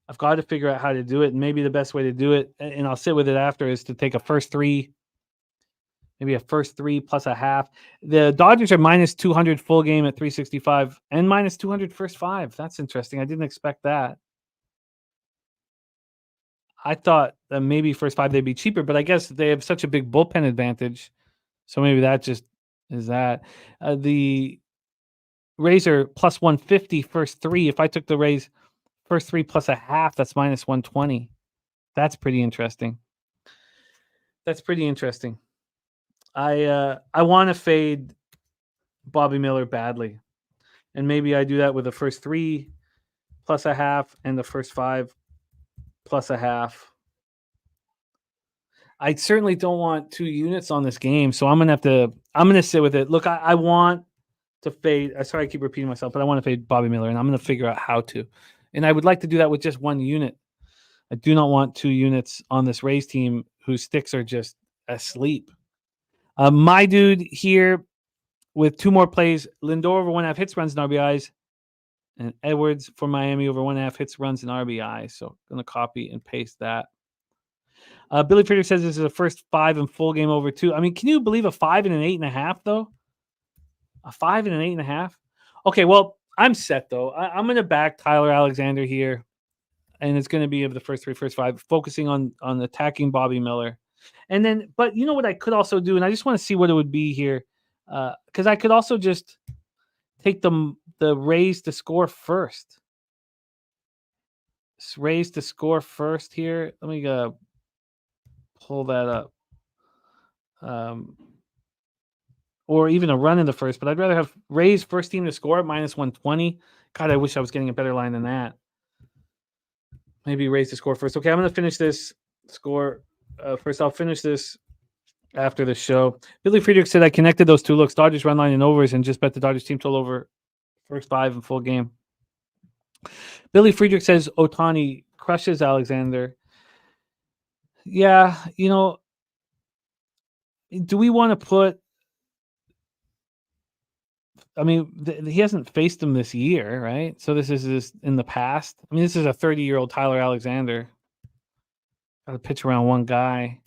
I've got to figure out how to do it. And maybe the best way to do it, and I'll sit with it after, is to take a first 3 Maybe a first 3 plus a half. The Dodgers are minus 200 full game at 365 and minus 200 first 5. That's interesting. I didn't expect that. I thought that maybe first 5 they'd be cheaper, but I guess they have such a big bullpen advantage. So maybe that just is that. The Rays are plus 150 first 3. If I took the Rays first 3 plus a half, that's minus 120. That's pretty interesting. I want to fade Bobby Miller badly. And maybe I do that with the first 3 plus a half and the first 5 plus a half. I certainly don't want 2 units on this game, so I'm going to sit with it. Look, I want to fade. Sorry, I keep repeating myself, but I want to fade Bobby Miller, and I'm going to figure out how to. And I would like to do that with just 1 unit. I do not want 2 units on this Rays team whose sticks are just asleep. My dude here with 2 more plays, Lindor over 1.5 hits, runs, and RBIs, and Edwards for Miami over 1.5 hits, runs, and RBIs. So I'm going to copy and paste that. Billy Friedrich says this is a first 5 and full game over 2. I mean, can you believe a 5 and an 8.5 though? A 5 and an 8.5? Okay, well, I'm set though. I'm going to back Tyler Alexander here, and it's going to be of the first 3, first 5, focusing on attacking Bobby Miller. And then, but you know what I could also do, and I just want to see what it would be here, because I could also just take the Rays to score first. Rays to score first here. Let me pull that up. Or even a run in the first, but I'd rather have Rays first team to score at minus 120. God, I wish I was getting a better line than that. Maybe Rays to score first. Okay, I'm going to finish this score. First, I'll finish this after the show. Billy Friedrich said I connected those 2 looks, Dodgers run line and overs, and just bet the Dodgers team total over first 5 and full game. Billy Friedrich says Ohtani crushes Alexander. Yeah, do we want to put? I mean, he hasn't faced him this year, right? So this is in the past. I mean, this is a 30-year-old Tyler Alexander. Got to pitch around 1 guy.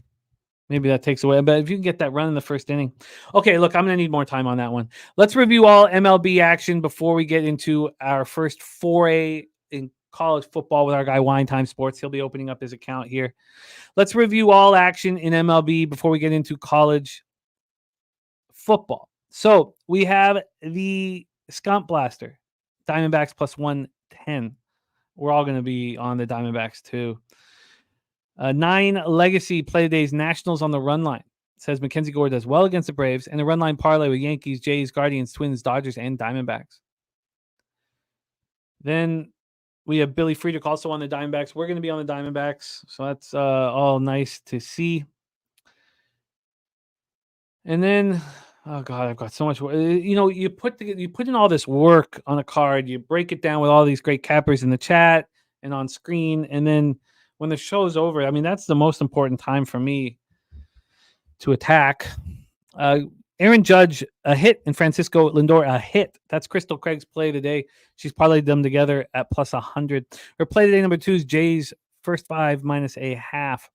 Maybe that takes away. But if you can get that run in the first inning. Okay, look, I'm going to need more time on that one. Let's review all MLB action before we get into our first foray in college football with our guy Wine Time Sports. He'll be opening up his account here. Let's review all action in MLB before we get into college football. So we have the Skunk Blaster, Diamondbacks plus 110. We're all going to be on the Diamondbacks too. 9 legacy play days, Nationals on the run line. It says Mackenzie Gore does well against the Braves, and a run line parlay with Yankees, Jays, Guardians, Twins, Dodgers, and Diamondbacks. Then we have Billy Friedrich also on the Diamondbacks. We're going to be on the Diamondbacks, so that's all nice to see. And then, oh God, I've got so much. You put in all this work on a card. You break it down with all these great cappers in the chat and on screen, and then when the show's over, I mean, that's the most important time for me to attack. Aaron Judge, a hit, and Francisco Lindor, a hit. That's Crystal Craig's play today. She's parlayed them together at plus 100. Her play today number 2 is Jays first 5 minus a half.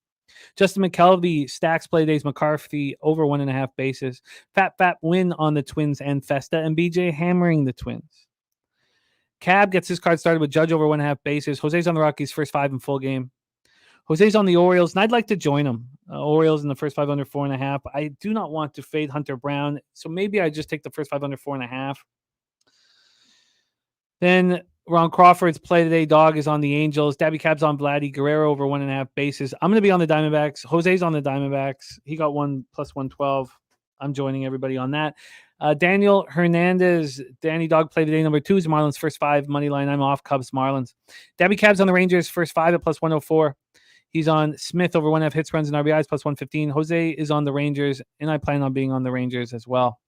Justin McKelvey stacks play days McCarthy over 1.5 bases. Fat win on the Twins and Festa, and BJ hammering the Twins. Cab gets his card started with Judge over 1.5 bases. Jose's on the Rockies first 5 in full game. Jose's on the Orioles, and I'd like to join him. Orioles in the first 5 under 4.5. I do not want to fade Hunter Brown, so maybe I just take the first 5 under 4.5. Then Ron Crawford's play today, dog, is on the Angels. Daby Cab's on Vladdy. Guerrero over 1.5 bases. I'm going to be on the Diamondbacks. Jose's on the Diamondbacks. He got 1 plus 112. I'm joining everybody on that. Daniel Hernandez, Danny Dog play today number 2 is Marlins first 5 money line. I'm off Cubs Marlins. Daby Cab's on the Rangers first 5 at plus 104. He's on Smith over 1.5 hits, runs, and RBIs plus 115. Jose is on the Rangers, and I plan on being on the Rangers as well.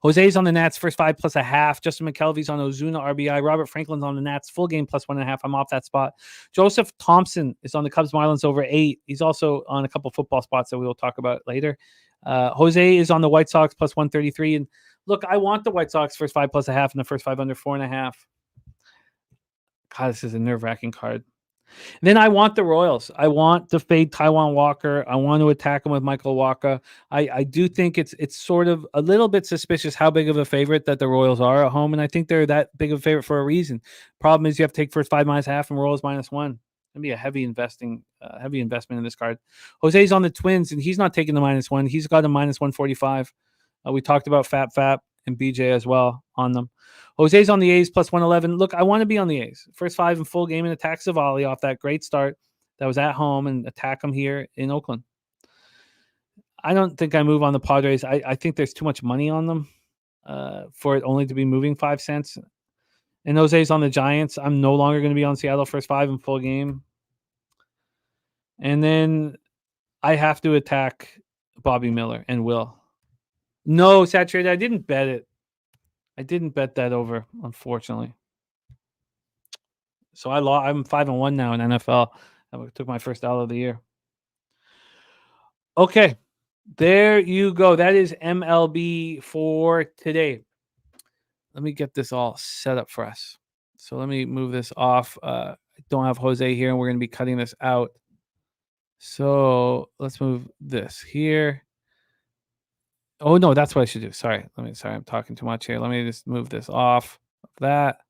Jose's on the Nats first 5 plus a half. Justin McKelvey's on Ozuna RBI. Robert Franklin's on the Nats full game plus 1.5. I'm off that spot. Joseph Thompson is on the Cubs Marlins over 8. He's also on a couple football spots that we will talk about later. Jose is on the White Sox plus 133. And look, I want the White Sox first 5 plus a half and the first 5 under 4.5. God, this is a nerve-wracking card. Then I want the Royals. I want to fade Taiwan Walker. I want to attack him with Michael Walker. I do think it's sort of a little bit suspicious how big of a favorite that the Royals are at home, and I think they're that big of a favorite for a reason. Problem is you have to take first 5 -1/2 and Royals -1. It'd be a heavy investment in this card. Jose's on the Twins, and he's not taking the -1. He's got a -145. We talked about Fap and BJ as well on them. Jose's on the A's +111. Look, I want to be on the A's. First 5 in full game and attack Savali off that great start that was at home and attack them here in Oakland. I don't think I move on the Padres. I think there's too much money on them for it only to be moving 5 cents. And Jose's on the Giants. I'm no longer going to be on Seattle first 5 in full game. And then I have to attack Bobby Miller and Will. No, Saturated, I didn't bet it. I didn't bet that over, unfortunately. So I'm 5-1 now in NFL. I took my first L of the year. Okay, there you go. That is MLB for today. Let me get this all set up for us. So let me move this off. I don't have Jose here, and we're going to be cutting this out. So let's move this here. Oh, no, that's what I should do. Sorry, I'm talking too much here. Let me just move this off of that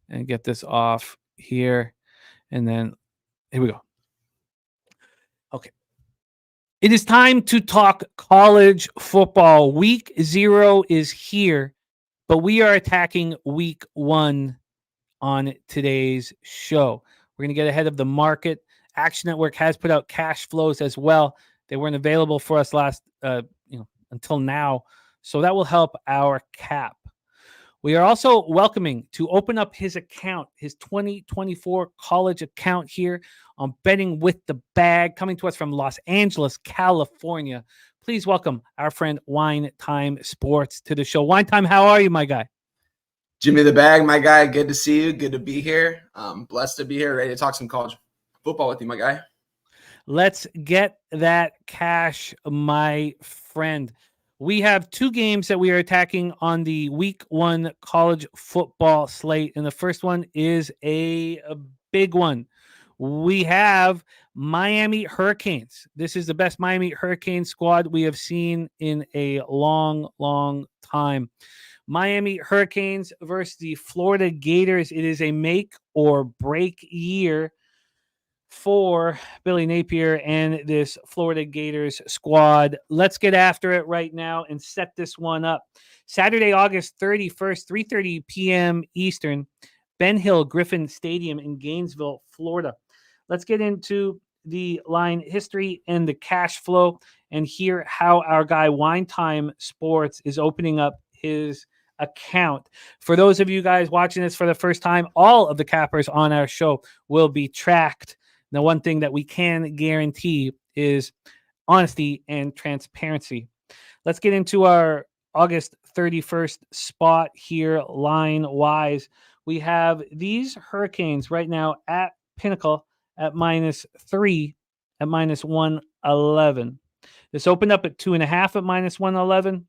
and get this off here. And then here we go. Okay. It is time to talk college football. Week 0 is here, but we are attacking week 1 on today's show. We're going to get ahead of the market. Action Network has put out cash flows as well. They weren't available for us until now. So that will help our cap. We are also welcoming to open up his account, his 2024 college account here on Betting with the Bag, coming to us from Los Angeles, California. Please welcome our friend Wine Time Sports to the show. Wine Time, how are you, my guy?
Jimmy the Bag, my guy. Good to see you. Good to be here. Blessed to be here. Ready to talk some college football with you, my guy.
Let's get that cash, my friend. We have 2 games that we are attacking on the week 1 college football slate. And the first one is a big one. We have Miami Hurricanes. This is the best Miami Hurricane squad we have seen in a long, long time. Miami Hurricanes versus the Florida Gators. It is a make or break year for Billy Napier and this Florida Gators squad. Let's get after it right now and set this one up. Saturday, August 31st, 3:30 p.m. Eastern, Ben Hill Griffin Stadium in Gainesville, Florida. Let's get into the line history and the cash flow and hear how our guy Wine Time Sports is opening up his account. For those of you guys watching this for the first time, all of the cappers on our show will be tracked. The one thing that we can guarantee is honesty and transparency. Let's get into our August 31st spot here, line-wise. We have these Hurricanes right now at Pinnacle at -3 at -111. This opened up at 2.5 at -111.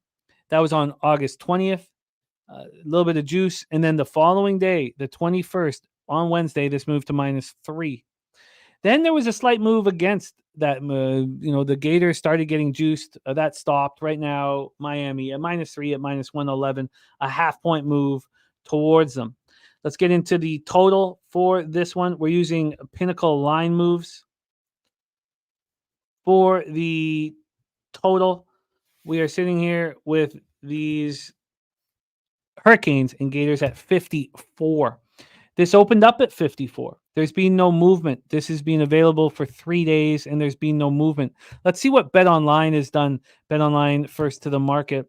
That was on August 20th. A little bit of juice. And then the following day, the 21st, on Wednesday, this moved to -3. Then there was a slight move against that. The Gators started getting juiced. That stopped. Right now, Miami at -3 at -111, a half-point move towards them. Let's get into the total for this one. We're using Pinnacle line moves. For the total, we are sitting here with these Hurricanes and Gators at 54. This opened up at 54. There's been no movement. This has been available for 3 days, and there's been no movement. Let's see what BetOnline has done. BetOnline first to the market.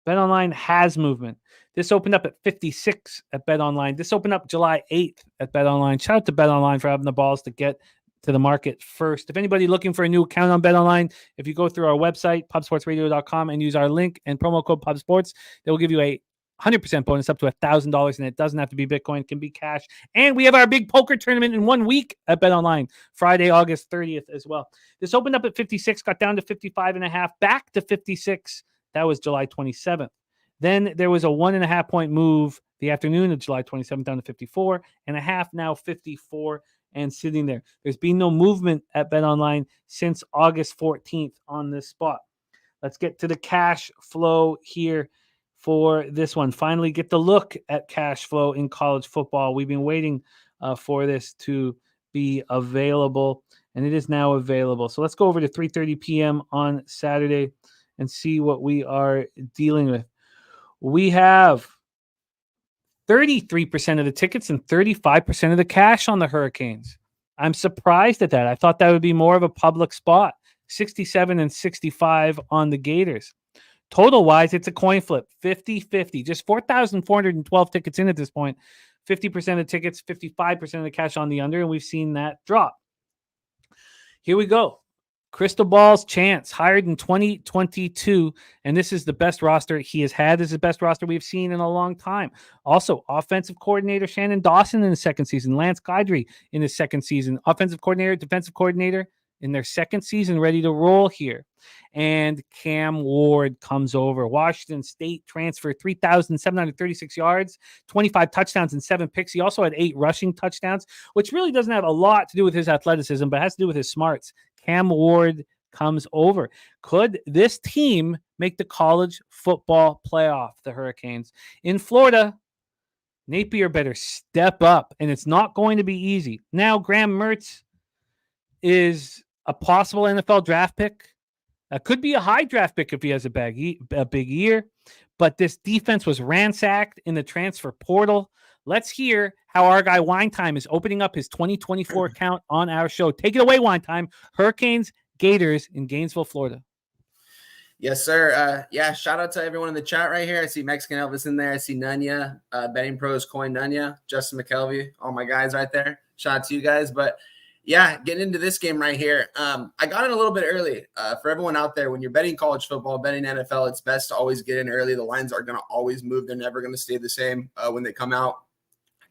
BetOnline has movement. This opened up at 56 at BetOnline. This opened up July 8th at BetOnline. Shout out to BetOnline for having the balls to get to the market first. If anybody looking for a new account on BetOnline, if you go through our website, pubsportsradio.com, and use our link and promo code PubSports, they will give you a 100% bonus up to $1,000, and it doesn't have to be Bitcoin. It can be cash. And we have our big poker tournament in 1 week at BetOnline, Friday, August 30th as well. This opened up at 56, got down to 55.5, back to 56. That was July 27th. Then there was a 1.5 point move the afternoon of July 27th down to 54.5, now 54 and sitting there. There's been no movement at BetOnline since August 14th on this spot. Let's get to the cash flow here for this one. Finally, get the look at cash flow in college football. We've been waiting for this to be available, and it is now available. So let's go over to 3:30 p.m. on Saturday and see what we are dealing with. We have 33% of the tickets and 35% of the cash on the Hurricanes. I'm surprised at that. I thought that would be more of a public spot. 67 and 65 on the Gators. Total wise, it's a coin flip, 50-50. Just 4,412 tickets in at this point. 50% of tickets, 55% of the cash on the under, and we've seen that drop. Here we go. Crystal Ball's chance, hired in 2022, and this is the best roster he has had. This is the best roster we've seen in a long time. Also, offensive coordinator Shannon Dawson in the second season, Lance Guidry in his second season, offensive coordinator, defensive coordinator in their second season, ready to roll here. And Cam Ward comes over. Washington State transfer, 3,736 yards, 25 touchdowns and 7 picks. He also had 8 rushing touchdowns, which really doesn't have a lot to do with his athleticism, but has to do with his smarts. Cam Ward comes over. Could this team make the college football playoff, the Hurricanes? In Florida, Napier better step up, and it's not going to be easy. Now, Graham Mertz is a possible NFL draft pick. Could be a high draft pick if he has a big year, but this defense was ransacked in the transfer portal. Let's hear how our guy Winetime is opening up his 2024 account on our show. Take it away, Winetime. Hurricanes, Gators in Gainesville, Florida.
Yes, sir. Shout out to everyone in the chat right here. I see Mexican Elvis in there. I see Nunya, Betting Pros, Coin Nunya, Justin McKelvey, all my guys right there. Shout out to you guys. But yeah, getting into this game right here. I got in a little bit early. For everyone out there, when you're betting college football, betting NFL, it's best to always get in early. The lines are going to always move. They're never going to stay the same when they come out.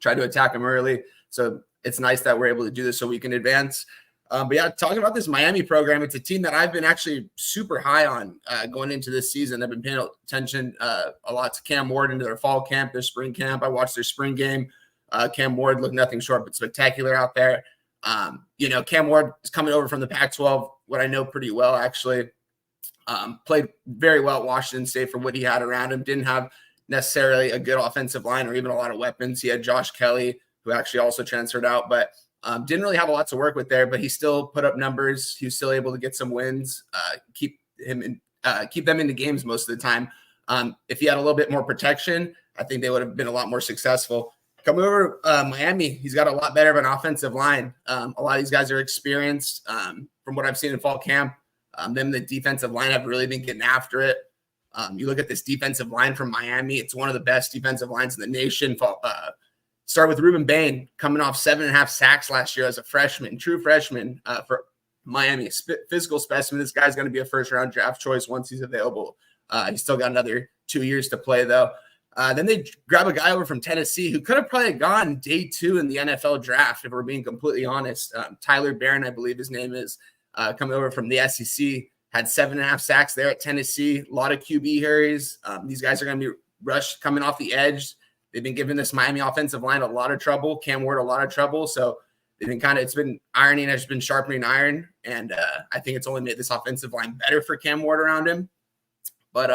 Try to attack them early. So it's nice that we're able to do this so we can advance. But yeah, talking about this Miami program, it's a team that I've been actually super high on going into this season. I've been paying attention a lot to Cam Ward into their fall camp, their spring camp. I watched their spring game. Cam Ward looked nothing short but spectacular out there. Cam Ward is coming over from the Pac-12, what I know pretty well, actually. Played very well at Washington State for what he had around him. Didn't have necessarily a good offensive line or even a lot of weapons. He had Josh Kelly, who actually also transferred out, but didn't really have a lot to work with there, but he still put up numbers. He was still able to get some wins, keep them into games most of the time. If he had a little bit more protection, I think they would have been a lot more successful. Coming over Miami, he's got a lot better of an offensive line. A lot of these guys are experienced. From what I've seen in fall camp, the defensive line have really been getting after it. You look at this defensive line from Miami, it's one of the best defensive lines in the nation. Start with Ruben Bain, coming off 7.5 sacks last year as a freshman, true freshman for Miami. Physical specimen. This guy's going to be a first-round draft choice once he's available. He's still got another 2 years to play, though. Then they grab a guy over from Tennessee who could have probably gone day 2 in the NFL draft, if we're being completely honest. Tyler Barron, I believe his name is, coming over from the SEC. Had 7.5 sacks there at Tennessee. A lot of QB hurries. These guys are going to be rushed coming off the edge. They've been giving this Miami offensive line a lot of trouble. Cam Ward a lot of trouble. So they've been it's been ironing, it's been sharpening iron. And I think it's only made this offensive line better for Cam Ward around him. But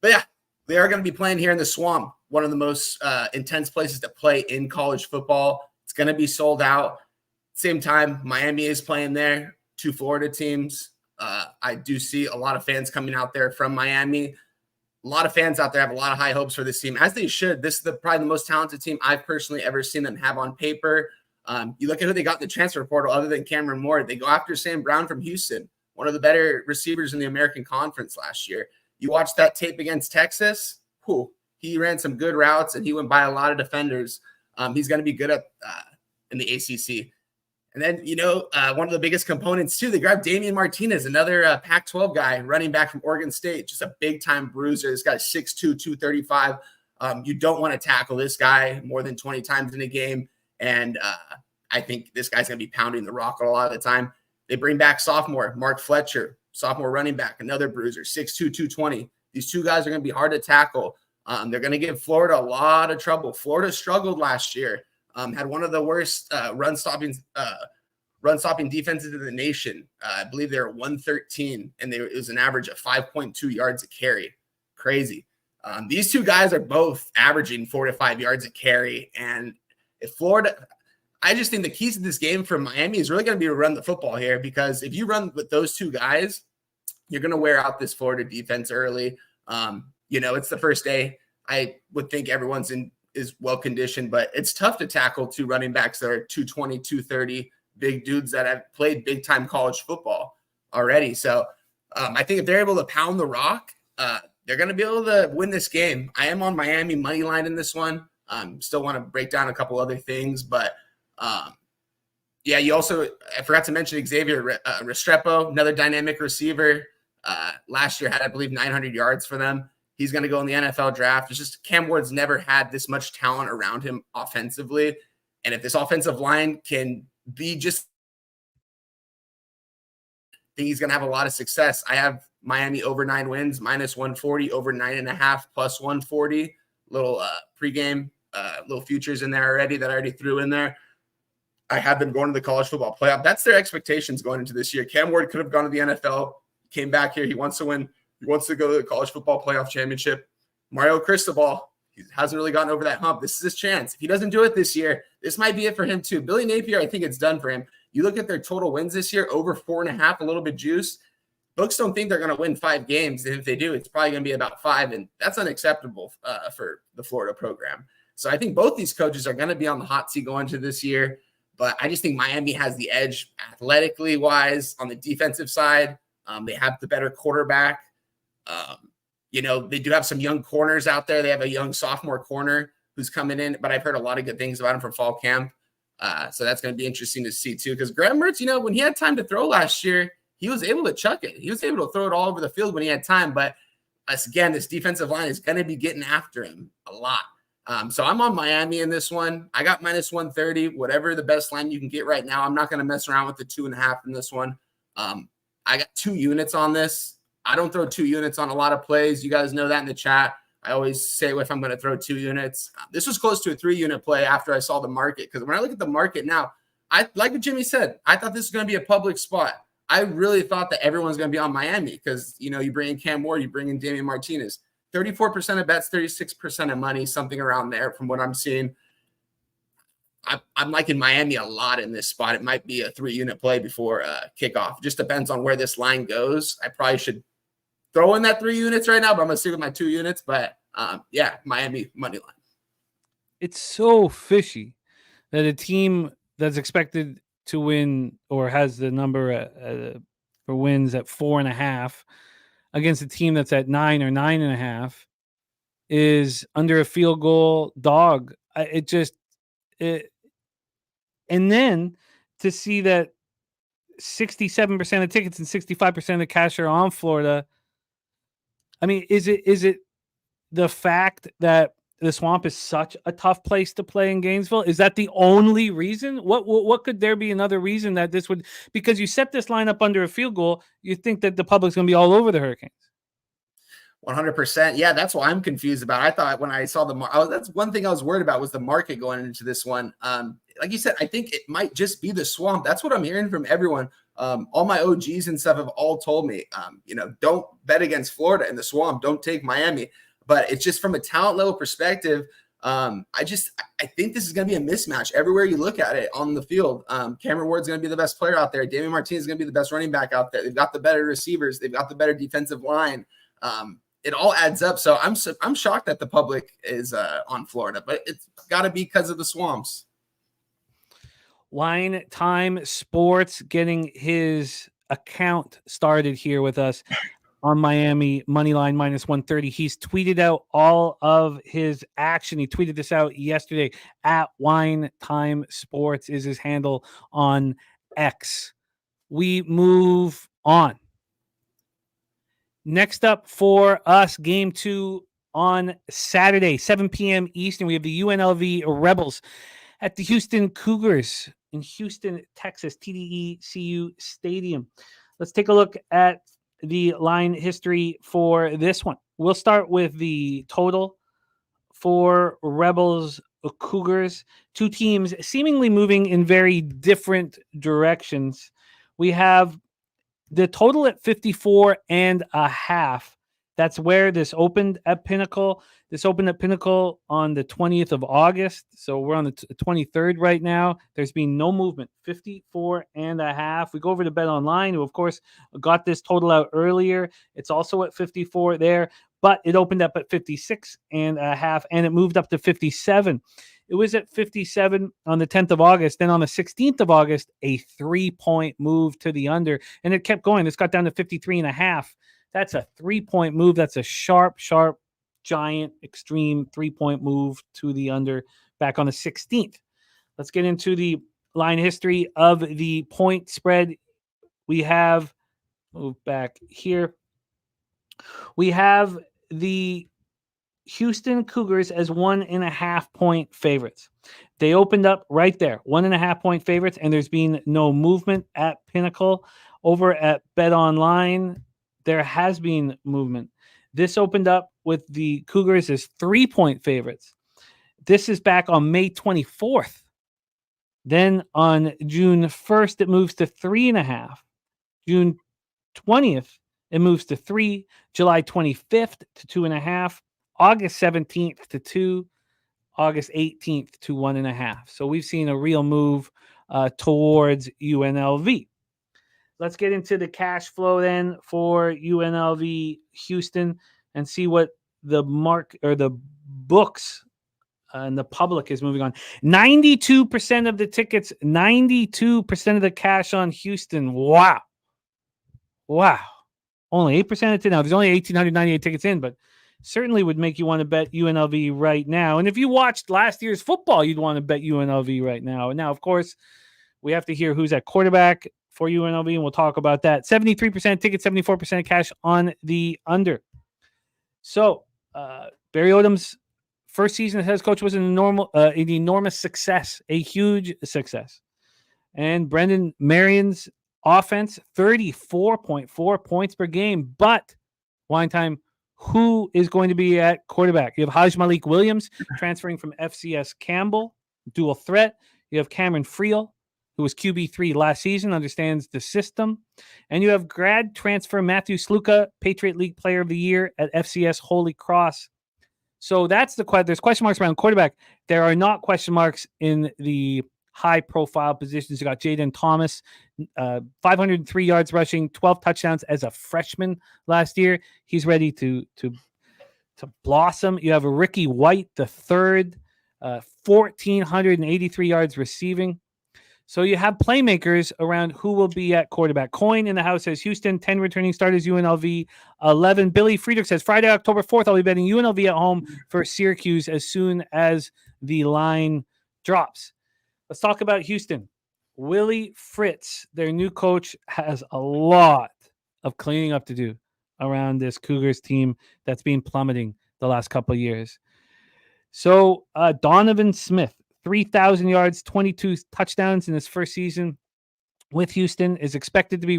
yeah, they are going to be playing here in the Swamp, one of the most intense places to play in college football. It's going to be sold out. Same time, Miami is playing there. 2 Florida teams. I do see a lot of fans coming out there from Miami. A lot of fans out there have a lot of high hopes for this team, as they should. This is probably the most talented team I've personally ever seen them have on paper. You look at who they got in the transfer portal other than Cameron Ward. They go after Sam Brown from Houston, one of the better receivers in the American Conference last year. You watch that tape against Texas. He ran some good routes, and he went by a lot of defenders. He's going to be good at in the ACC. And then, one of the biggest components, too, they grabbed Damian Martinez, another Pac-12 guy, running back from Oregon State, just a big-time bruiser. This guy's 6'2", 235. You don't want to tackle this guy more than 20 times in a game, and I think this guy's going to be pounding the rock a lot of the time. They bring back sophomore Mark Fletcher, sophomore running back, another bruiser, 6'2", 220. These two guys are going to be hard to tackle. They're going to give Florida a lot of trouble. Florida struggled last year. had one of the worst run stopping defenses in the nation. I believe they were 113, and it was an average of 5.2 yards a carry. Crazy. These two guys are both averaging 4 to 5 yards a carry. And if Florida, I just think the keys to this game for Miami is really going to be to run the football here, because if you run with those two guys, you're going to wear out this Florida defense early. It's the first day. I would think everyone's is well conditioned, but it's tough to tackle two running backs that are 220, 230, big dudes that have played big time college football already. So I think if they're able to pound the rock, they're going to be able to win this game. I am on Miami money line in this one. Still want to break down a couple other things, but I forgot to mention Xavier Restrepo, another dynamic receiver. Last year had, I believe, 900 yards for them. He's going to go in the NFL draft. It's just Cam Ward's never had this much talent around him offensively. And if this offensive line can be just, I think he's going to have a lot of success. I have Miami over 9 wins, -140, over 9.5, +140. Little pregame, little futures in there already that I already threw in there. I have them going to the college football playoff. That's their expectations going into this year. Cam Ward could have gone to the NFL, came back here. He wants to win. He wants to go to the college football playoff championship. Mario Cristobal, he hasn't really gotten over that hump. This is his chance. If he doesn't do it this year, this might be it for him too. Billy Napier, I think it's done for him. You look at their total wins this year, over 4.5, a little bit juice. Books don't think they're going to win 5 games. And if they do, it's probably going to be about 5. And that's unacceptable for the Florida program. So I think both these coaches are going to be on the hot seat going into this year. But I just think Miami has the edge athletically wise on the defensive side. They have the better quarterback. They do have some young corners out there. They have a young sophomore corner who's coming in, but I've heard a lot of good things about him from fall camp. So that's going to be interesting to see too. Because Graham Mertz, when he had time to throw last year, he was able to chuck it. He was able to throw it all over the field when he had time. But again, this defensive line is going to be getting after him a lot. So I'm on Miami in this one. I got -130, whatever the best line you can get right now. I'm not going to mess around with the 2.5 in this one. I got 2 units on this. I don't throw 2 units on a lot of plays. You guys know that in the chat. I always say if I'm going to throw 2 units. This was close to a 3-unit play after I saw the market. Because when I look at the market now, like what Jimmy said, I thought this was going to be a public spot. I really thought that everyone's going to be on Miami because, you bring in Cam Ward, you bring in Damian Martinez. 34% of bets, 36% of money, something around there from what I'm seeing. I'm liking Miami a lot in this spot. It might be a 3-unit play before kickoff. Just depends on where this line goes. I probably should throw in that 3 units right now, but I'm going to stick with my 2 units. But Miami money line.
It's so fishy that a team that's expected to win or has the number for wins at 4.5 against a team that's at 9 or 9.5 is under a field goal dog. And then to see that 67% of tickets and 65% of the cash are on Florida. I mean, is it the fact that the Swamp is such a tough place to play in Gainesville? Is that the only reason? What could there be another reason that this would? Because you set this line up under a field goal, you think that the public's going to be all over the Hurricanes.
100%. Yeah, that's what I'm confused about. I thought when I saw that's one thing I was worried about was the market going into this one. Like you said, I think it might just be the Swamp. That's what I'm hearing from everyone. All my OGs and stuff have all told me, don't bet against Florida in the Swamp. Don't take Miami. But it's just from a talent level perspective. I think this is going to be a mismatch everywhere you look at it on the field. Cameron Ward's going to be the best player out there. Damian Martinez is going to be the best running back out there. They've got the better receivers. They've got the better defensive line. It all adds up. So I'm shocked that the public is on Florida, but it's got to be because of the Swamps.
Wine Time Sports getting his account started here with us on Miami moneyline -130. He's tweeted out all of his action. He tweeted this out yesterday at Wine Time Sports is his handle on X. We move on. Next up for us, game 2 on Saturday, 7 p.m. Eastern. We have the UNLV Rebels at the Houston Cougars in Houston, Texas, TDECU Stadium. Let's take a look at the line history for this one. We'll start with the total for Rebels Cougars, two teams seemingly moving in very different directions. We have the total at 54.5. That's where this opened at Pinnacle. This opened at Pinnacle on the 20th of August. So we're on the 23rd right now. There's been no movement. 54.5. We go over to Bet Online, who of course got this total out earlier. It's also at 54 there, but it opened up at 56.5 and it moved up to 57. It was at 57 on the 10th of August. Then on the 16th of August, a 3-point move to the under, and it kept going. This got down to 53.5. That's a 3-point move. That's a sharp, giant, extreme 3-point move to the under back on the 16th. Let's get into the line history of the point spread. We have, move back here. We have the Houston Cougars as 1.5-point favorites. They opened up right there, 1.5-point favorites, and there's been no movement at Pinnacle. Over at Bet Online, there has been movement. This opened up with the Cougars as 3-point favorites. This is back on May 24th. Then on June 1st, it moves to 3.5. June 20th, it moves to 3. July 25th to 2.5. August 17th to 2. August 18th to 1.5. So we've seen a real move towards UNLV. Let's get into the cash flow then for UNLV Houston and see what the mark or the books and the public is moving on. 92% of the tickets, 92% of the cash on Houston. Wow. Only 8% of it now. There's only 1,898 tickets in, but certainly would make you want to bet UNLV right now. And if you watched last year's football, you'd want to bet UNLV right now. And now, of course, we have to hear who's at quarterback for UNLV, and we'll talk about that. 73% tickets, 74% cash on the under. So, Barry Odom's first season as head coach was an enormous success, a huge success. And Brendan Marion's offense, 34.4 points per game. But, wine time, who is going to be at quarterback? You have Haj Malik Williams transferring from FCS Campbell, dual threat. You have Cameron Friel, who was QB3 last season, understands the system. And you have grad transfer Matthew Sluka, Patriot League Player of the Year at FCS Holy Cross. So that's there's question marks around quarterback. There are not question marks in the high-profile positions. You got Jaden Thomas, 503 yards rushing, 12 touchdowns as a freshman last year. He's ready to blossom. You have a Ricky White, the third, 1,483 yards receiving. So you have playmakers around who will be at quarterback. Coin in the house says Houston, 10 returning starters, UNLV 11. Billy Friedrich says Friday, October 4th, I'll be betting UNLV at home for Syracuse as soon as the line drops. Let's talk about Houston. Willie Fritz, their new coach, has a lot of cleaning up to do around this Cougars team that's been plummeting the last couple of years. So Donovan Smith, 3,000 yards, 22 touchdowns in his first season with Houston, is expected to be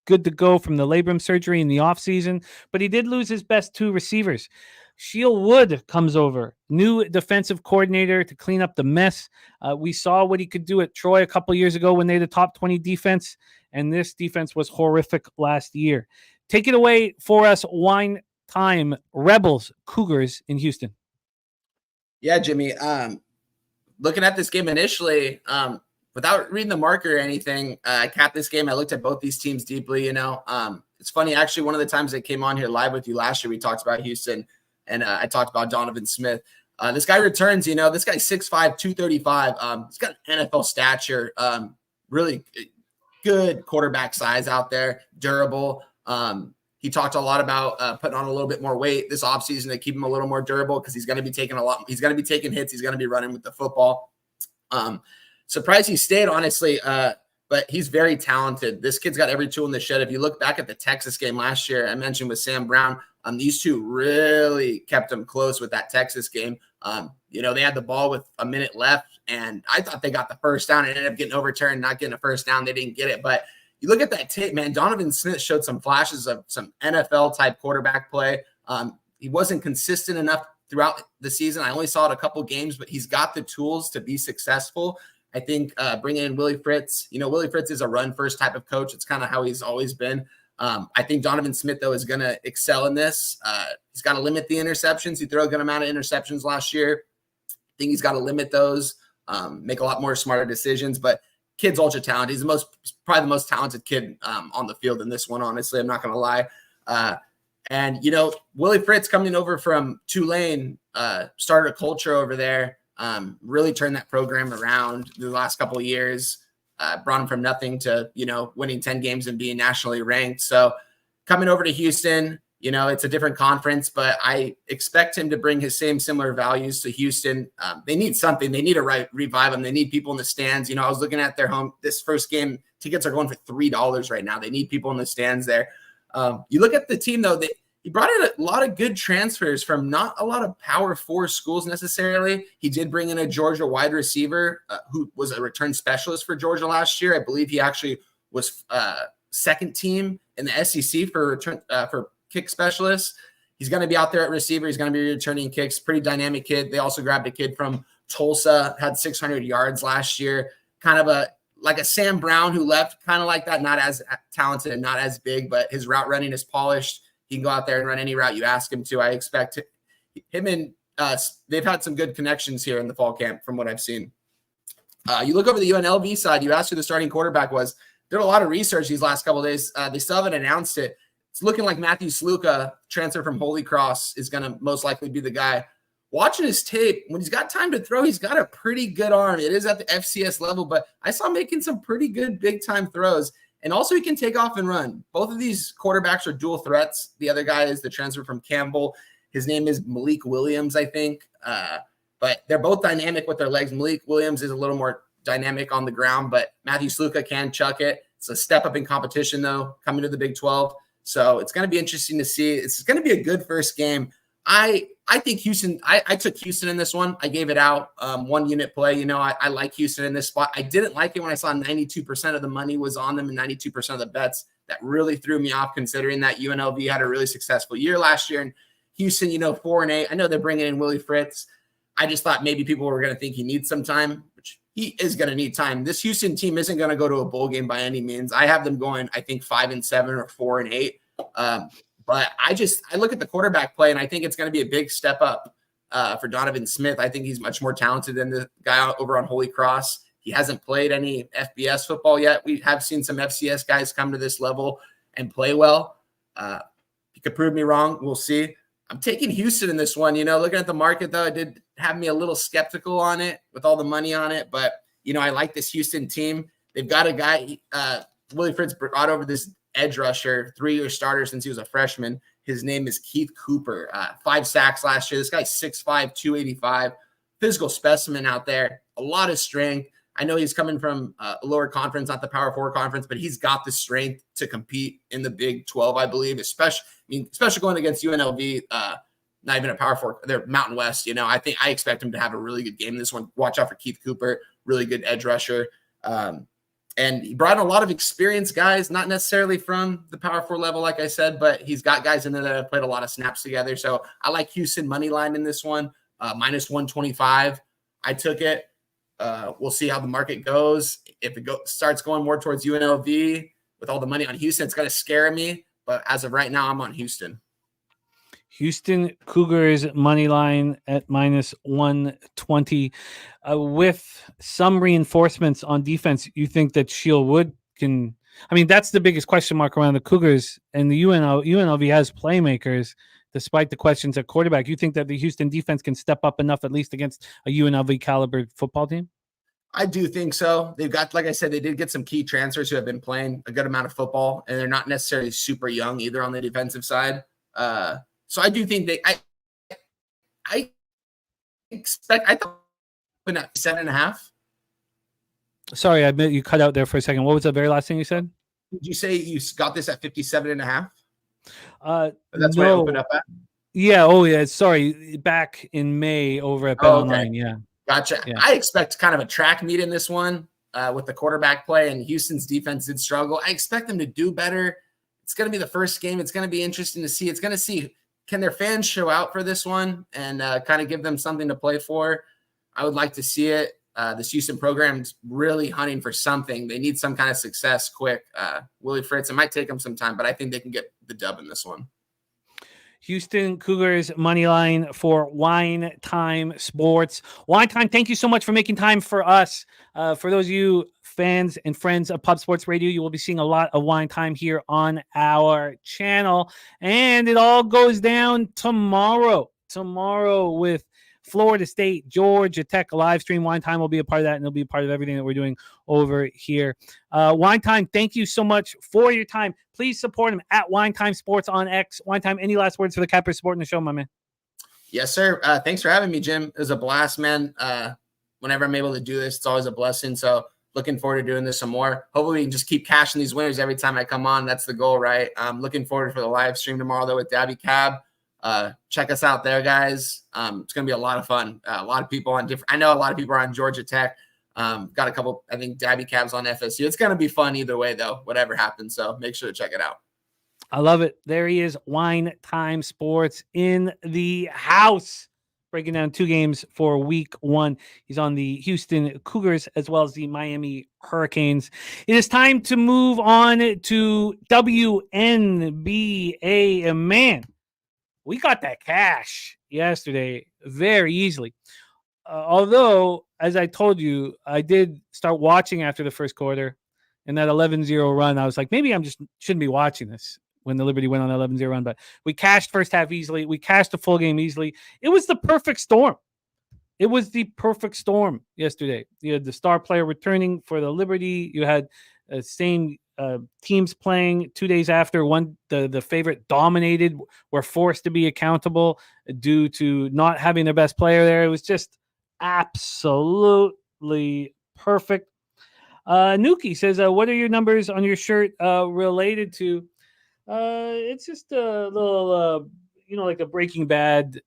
good to go from the labrum surgery in the offseason, but he did lose his best two receivers. Sheil Wood comes over, new defensive coordinator to clean up the mess. We saw what he could do at Troy a couple years ago when they had a top 20 defense, and this defense was horrific last year. Take it away for us, wine time. Rebels, Cougars in Houston.
Yeah, Jimmy. Looking at this game initially, without reading the marker or anything, I capped this game. I looked at both these teams deeply. It's funny. Actually, one of the times I came on here live with you last year, we talked about Houston, and I talked about Donovan Smith. This guy returns. This guy's 6'5", 235. He's got an NFL stature. Really good quarterback size out there. Durable. He talked a lot about putting on a little bit more weight this offseason to keep him a little more durable because he's going to be taking he's going to be taking hits. He's going to be running with the football. Surprised he stayed, honestly, but he's very talented. This kid's got every tool in the shed. If you look back at the Texas game last year, I mentioned with Sam Brown, these two really kept him close with that Texas game. They had the ball with a minute left, and I thought they got the first down. It ended up getting overturned, not getting a first down. They didn't get it, but you look at that tape, man. Donovan Smith showed some flashes of some NFL-type quarterback play. He wasn't consistent enough throughout the season. I only saw it a couple games, but he's got the tools to be successful. I think bringing in Willie Fritz, Willie Fritz is a run-first type of coach. It's kind of how he's always been. I think Donovan Smith, though, is going to excel in this. He's got to limit the interceptions. He threw a good amount of interceptions last year. I think he's got to limit those, make a lot more smarter decisions. But kid's ultra talented. He's probably the most talented kid on the field in this one, honestly. I'm not going to lie. And Willie Fritz coming over from Tulane started a culture over there, really turned that program around the last couple of years, brought him from nothing to, winning 10 games and being nationally ranked. So coming over to Houston, it's a different conference, but I expect him to bring his similar values to Houston. They need something. They need to revive them. They need people in the stands. I was looking at this first game. Tickets are going for $3 right now. They need people in the stands there. You look at the team, though, he brought in a lot of good transfers from not a lot of Power 4 schools necessarily. He did bring in a Georgia wide receiver who was a return specialist for Georgia last year. I believe he actually was second team in the SEC for kick specialists. He's going to be out there at receiver. He's going to be returning kicks. Pretty dynamic kid. They also grabbed a kid from Tulsa, had 600 yards last year. Kind of like a Sam Brown who left, kind of like that, not as talented and not as big, but his route running is polished. He can go out there and run any route you ask him to. I expect him and they've had some good connections here in the fall camp from what I've seen. You look over the UNLV side, you asked who the starting quarterback was. There a lot of research these last couple of days. They still haven't announced it. It's looking like Matthew Sluka, transfer from Holy Cross, is going to most likely be the guy. Watching his tape, when he's got time to throw, he's got a pretty good arm. It is at the FCS level, but I saw him making some pretty good big-time throws. And also he can take off and run. Both of these quarterbacks are dual threats. The other guy is the transfer from Campbell. His name is Malik Williams, I think. But they're both dynamic with their legs. Malik Williams is a little more dynamic on the ground, but Matthew Sluka can chuck it. It's a step up in competition, though, coming to the Big 12. So it's going to be interesting to see. It's going to be a good first game. I think Houston, I took Houston in this one. I gave it out 1 unit play. I like Houston in this spot. I didn't like it when I saw 92% of the money was on them and 92% of the bets. That really threw me off, considering that UNLV had a really successful year last year. And Houston, 4-8. I know they're bringing in Willie Fritz. I just thought maybe people were going to think he needs some time, which he is going to need time. This Houston team isn't going to go to a bowl game by any means. I have them going, I think, 5-7 or 4-8. But I look at the quarterback play, and I think it's going to be a big step up for Donovan Smith. I think he's much more talented than the guy over on Holy Cross. He hasn't played any FBS football yet. We have seen some FCS guys come to this level and play well. You could prove me wrong. We'll see. I'm taking Houston in this one. Looking at the market, though, it did have me a little skeptical on it with all the money on it. But, I like this Houston team. They've got a guy, Willie Fritz brought over this edge rusher, 3-year starter since he was a freshman. His name is Keith Cooper. 5 sacks last year. This guy's 6'5", 285. Physical specimen out there. A lot of strength. I know he's coming from a lower conference, not the Power 4 conference, but he's got the strength to compete in the Big 12, I believe, especially going against UNLV, not even a Power 4. They're Mountain West. I expect him to have a really good game in this one. Watch out for Keith Cooper, really good edge rusher. And he brought in a lot of experienced guys, not necessarily from the Power 4 level, like I said, but he's got guys in there that have played a lot of snaps together. So I like Houston money line in this one, -125. I took it. We'll see how the market goes. If it starts going more towards UNLV with all the money on Houston, it's going to scare me. But as of right now, I'm on Houston.
Houston Cougars money line at -120 with some reinforcements on defense. You think that Shield Wood can? I mean, that's the biggest question mark around the Cougars, and the UNLV has playmakers despite the questions at quarterback. You think that the Houston defense can step up enough, at least against a UNLV caliber football team?
I do think so. They've got, like I said, they did get some key transfers who have been playing a good amount of football, and they're not necessarily super young either on the defensive side. So I do think I thought 7.5.
Sorry, I admit you cut out there for a second. What was the very last thing you said?
Did you say you got this at 57.5?
That's
where I opened up at?
Yeah. Oh, yeah. Sorry. Back in May over at Bet Online. Yeah.
Gotcha. Yeah. I expect kind of a track meet in this one with the quarterback play, and Houston's defense did struggle. I expect them to do better. It's going to be the first game. It's going to be interesting to see. It's going to see can their fans show out for this one and kind of give them something to play for? I would like to see it. This Houston program's really hunting for something. They need some kind of success quick. Willie Fritz, it might take them some time, but I think they can get the dub in this one.
Houston Cougars money line for Wine Time Sports. Wine Time, thank you so much for making time for us. For those of you fans and friends of Pub Sports Radio, you will be seeing a lot of Wine Time here on our channel. And it all goes down tomorrow. Tomorrow with Florida State, Georgia Tech live stream. Wine Time will be a part of that, and it'll be a part of everything that we're doing over here. Wine Time, thank you so much for your time. Please support him at Wine Time Sports on X. Wine Time, any last words for the Cappers supporting the show, my man?
Yes, sir. Thanks for having me, Jim. It was a blast, man. Whenever I'm able to do this, it's always a blessing. So looking forward to doing this some more. Hopefully we can just keep cashing these winners every time I come on. That's the goal, right? I'm looking forward for the live stream tomorrow, though, with Daby Cab. Check us out there, guys. It's going to be a lot of fun. A lot of people on different, I know a lot of people are on Georgia Tech. Got a couple, I think Daby Cab's on FSU. It's going to be fun either way, though, whatever happens. So make sure to check it out.
I love it. There he is, Wine Time Sports in the house, breaking down 2 games for week 1. He's on the Houston Cougars as well as the Miami Hurricanes. It is time to move on to WNBA. Man, we got that cash yesterday very easily. Although, as I told you, I did start watching after the first quarter and that 11-0 run. I was like, maybe shouldn't be watching this when the Liberty went on an 11-0 run. But we cashed first half easily. We cashed the full game easily. It was the perfect storm. It was the perfect storm yesterday. You had the star player returning for the Liberty. You had same teams playing 2 days after the favorite dominated, were forced to be accountable due to not having their best player there. It was just absolutely perfect. Nuki says, what are your numbers on your shirt related to? It's just a little, like a Breaking Bad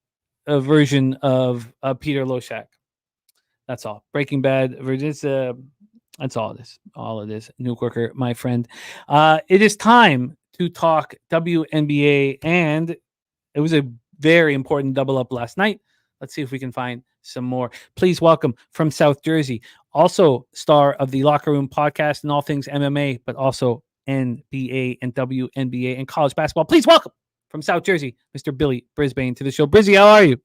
version of Peter Loshak. That's all. Breaking Bad version. That's all it is. All it is. New Quirker, my friend. It is time to talk WNBA, and it was a very important double up last night. Let's see if we can find some more. Please welcome from South Jersey, also star of the Locker Room podcast and all things MMA, but also NBA and WNBA and college basketball. Please welcome from South Jersey, Mr. Billy Brisbane to the show. Brizzy, how are you?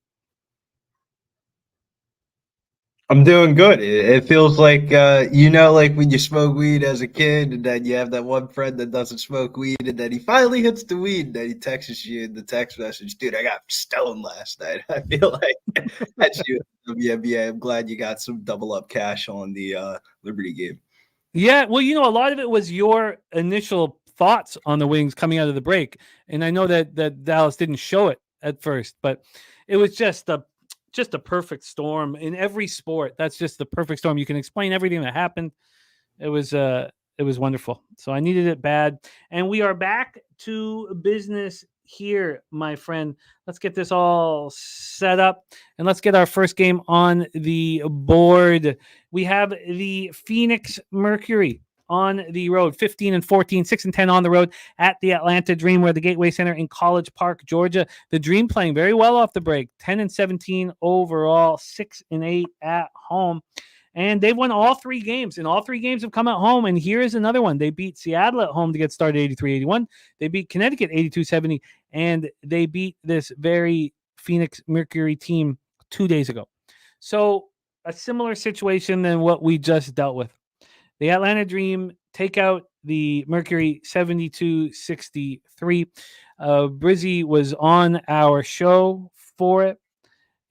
I'm doing good. It feels like, like when you smoke weed as a kid and then you have that one friend that doesn't smoke weed and then he finally hits the weed and then he texts you in the text message, dude, I got stoned last night. I feel like that's you, WNBA. I'm glad you got some double up cash on the Liberty game.
Yeah, well, a lot of it was your initial thoughts on the Wings coming out of the break. And I know that Dallas didn't show it at first, but it was just a perfect storm in every sport. That's just the perfect storm. You can explain everything that happened. It was wonderful. So I needed it bad. And we are back to business here, my friend. Let's get this all set up and let's get our first game on the board. We have the Phoenix Mercury on the road, 15-14, 6-10 on the road at the Atlanta Dream. We're at the Gateway Center in College Park, Georgia. The Dream playing very well off the break, 10-17 overall, 6-8 at home. And they've won all 3 games, and all 3 games have come at home. And here is another one. They beat Seattle at home to get started 83-81. They beat Connecticut 82-70, and they beat this very Phoenix Mercury team 2 days ago. So a similar situation than what we just dealt with. The Atlanta Dream take out the Mercury 72-63. Brizzy was on our show for it,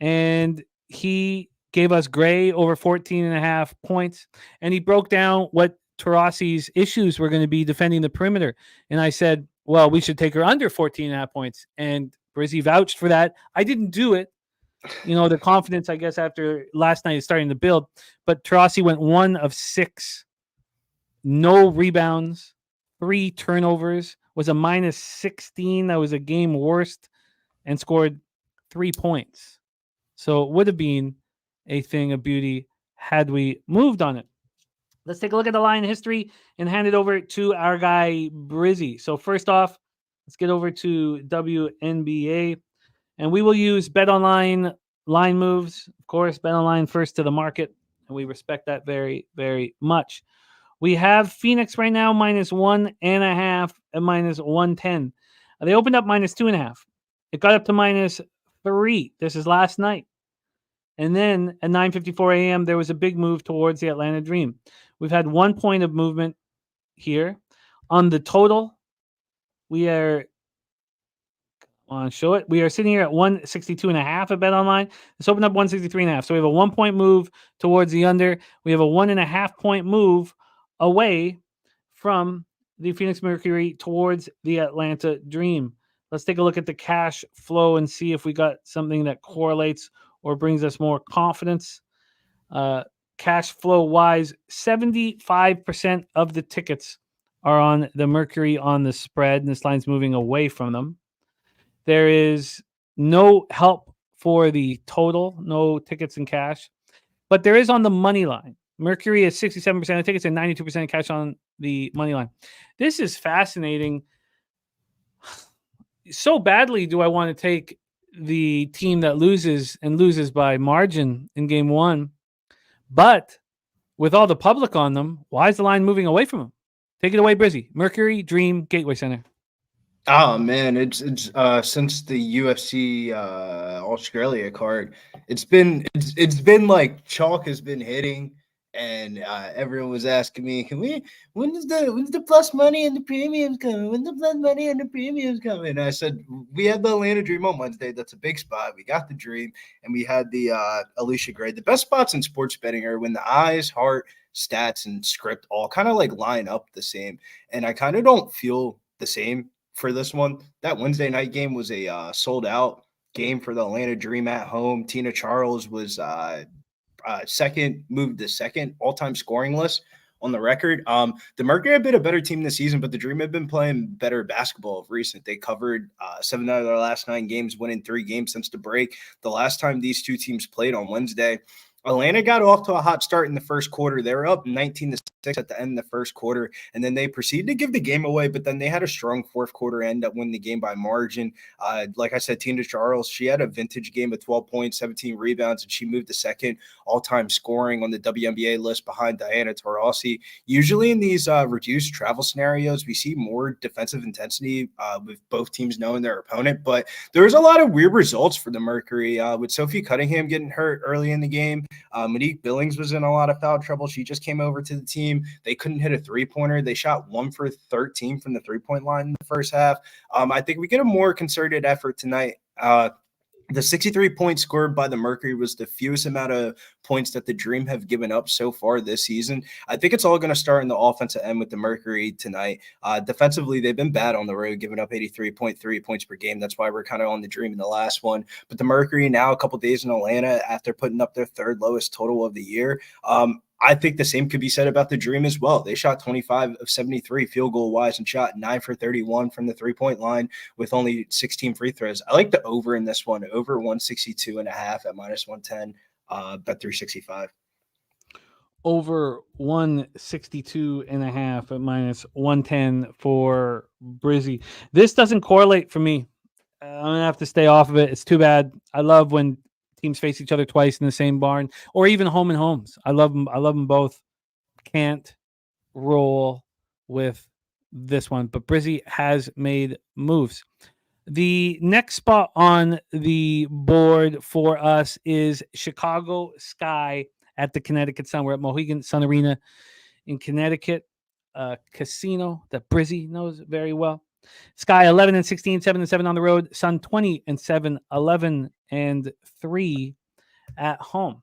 and he gave us Gray over 14.5 points, and he broke down what Taurasi's issues were going to be defending the perimeter. And I said, well, we should take her under 14.5 points, and Brizzy vouched for that. I didn't do it. The confidence, I guess, after last night is starting to build, but Taurasi went 1 of 6. No rebounds, 3 turnovers, was a -16. That was a game worst, and scored 3 points. So it would have been a thing of beauty had we moved on it. Let's take a look at the line history and hand it over to our guy, Brizzy. So first off, let's get over to WNBA. And we will use BetOnline line moves. Of course, BetOnline first to the market, and we respect that very, very much. We have Phoenix right now -1.5 and -110. They opened up -2.5. It got up to -3. This is last night. And then at 9:54 a.m., there was a big move towards the Atlanta Dream. We've had 1 point of movement here. On the total, we are show it. We are sitting here at 162.5 at BetOnline. It's opened up 163.5. So we have a 1 point move towards the under. We have a 1.5 point move away from the Phoenix Mercury towards the Atlanta Dream. Let's take a look at the cash flow and see if we got something that correlates or brings us more confidence. Cash flow wise, 75% of the tickets are on the Mercury on the spread, and this line's moving away from them. There is no help for the total, no tickets in cash, but there is on the money line. Mercury is 67% of tickets and 92% of cash on the money line. This is fascinating. So badly do I want to take the team that loses and loses by margin in game one, but with all the public on them, why is the line moving away from them? Take it away, Brizzy. Mercury Dream Gateway Center.
Oh man, it's since the UFC Australia card, it's been like chalk has been hitting, and everyone was asking me, when's the plus money and the premiums coming? When's the plus money and the premiums coming? And I said we had the Atlanta Dream on Wednesday. That's a big spot. We got the Dream, and we had the Alicia Gray. The best spots in sports betting are when the eyes, heart, stats, and script all kind of like line up the same, and I kind of don't feel the same for this one. That Wednesday night game was a sold out game for the Atlanta Dream at home. Tina Charles was moved to second all-time scoring list on the record. The Mercury have been a better team this season, but the Dream have been playing better basketball of recent. They covered 7 out of their last 9 games, winning 3 games since the break. The last time these two teams played on Wednesday, Atlanta got off to a hot start in the first quarter. They were up 19-6 at the end of the first quarter, and then they proceeded to give the game away, but then they had a strong fourth quarter end up winning the game by margin. Like I said, Tina Charles, she had a vintage game of 12 points, 17 rebounds, and she moved to second all-time scoring on the WNBA list behind Diana Taurasi. Usually in these reduced travel scenarios, we see more defensive intensity with both teams knowing their opponent, but there was a lot of weird results for the Mercury with Sophie Cunningham getting hurt early in the game. Monique Billings was in a lot of foul trouble. She just came over to the team. They couldn't hit a three-pointer. They shot 1 for 13 from the three-point line in the first half. I think we get a more concerted effort tonight. The 63 points scored by the Mercury was the fewest amount of points that the Dream have given up so far this season. I think it's all going to start in the offensive end with the Mercury tonight. Defensively, they've been bad on the road, giving up 83.3 points per game. That's why we're kind of on the Dream in the last one. But the Mercury now a couple days in Atlanta after putting up their third lowest total of the year. I think the same could be said about the Dream as well. They shot 25 of 73 field goal wise and shot 9 for 31 from the 3-point line with only 16 free throws. I like the over in this one, over 162.5 at -110, bet 365.
Over 162.5 at -110 for Brizzy. This doesn't correlate for me. I'm going to have to stay off of it. It's too bad. I love when teams face each other twice in the same barn, or even home and homes. I love them. I love them both. Can't roll with this one, but Brizzy has made moves. The next spot on the board for us is Chicago Sky at the Connecticut Sun. We're at Mohegan Sun Arena in Connecticut, casino that Brizzy knows very well. Sky 11-16, 7-7 on the road. Sun 20-7, 11-3 at home.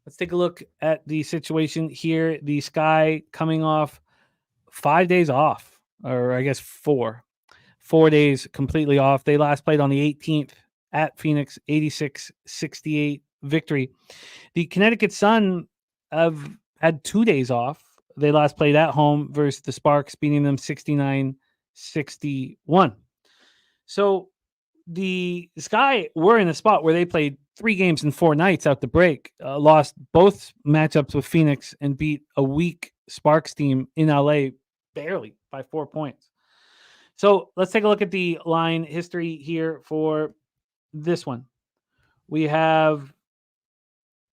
Let's take a look at the situation here. The Sky coming off 5 days off, or I guess 4 days completely off. They last played on the 18th at Phoenix, 86-68 victory. The Connecticut Sun have had 2 days off. They last played at home versus the Sparks, beating them 69-61. So the Sky were in a spot where they played 3 games in 4 nights out the break, lost both matchups with Phoenix, and beat a weak Sparks team in LA barely by 4 points. So let's take a look at the line history here for this one. We have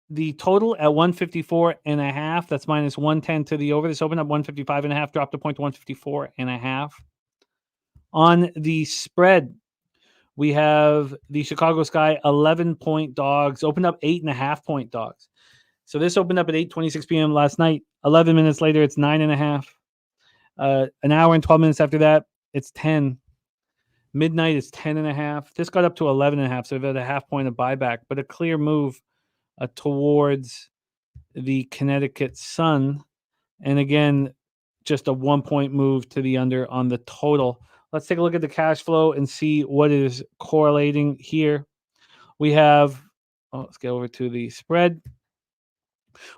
the total at 154.5. That's minus 110 to the over. This opened up 155.5, dropped a point to 154.5. On the spread, we have the Chicago Sky 11-point dogs, opened up 8.5-point dogs. So this opened up at 8:26 p.m. last night. 11 minutes later, it's 9.5. An hour and 12 minutes after that, it's 10. Midnight is 10.5. This got up to 11.5, so we've had a half point of buyback, but a clear move towards the Connecticut Sun. And again, just a 1-point move to the under on the total. Let's take a look at the cash flow and see what is correlating here. We have, let's get over to the spread.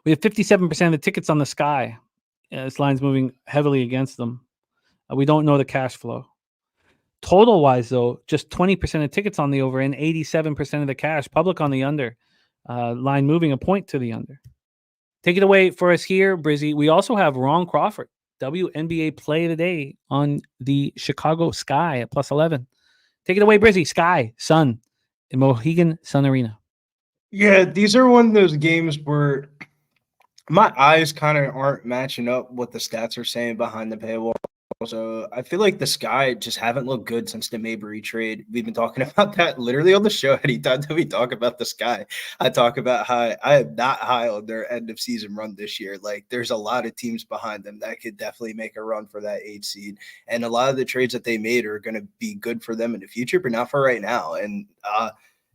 We have 57% of the tickets on the Sky. This line's moving heavily against them. We don't know the cash flow. Total-wise, though, just 20% of tickets on the over and 87% of the cash. Public on the under. Line moving a point to the under. Take it away for us here, Brizzy. We also have Ron Crawford, WNBA play of the day on the Chicago Sky at plus 11. Take it away, Brizzy. Sky, Sun, in Mohegan Sun Arena.
Yeah, these are one of those games where my eyes kind of aren't matching up what the stats are saying behind the paywall. So I feel like the Sky just haven't looked good since the Mabry trade. We've been talking about that literally on the show. Anytime that we talk about the Sky, I talk about how I am not high on their end of season run this year. Like there's a lot of teams behind them that could definitely make a run for that 8 seed. And a lot of the trades that they made are going to be good for them in the future, but not for right now. And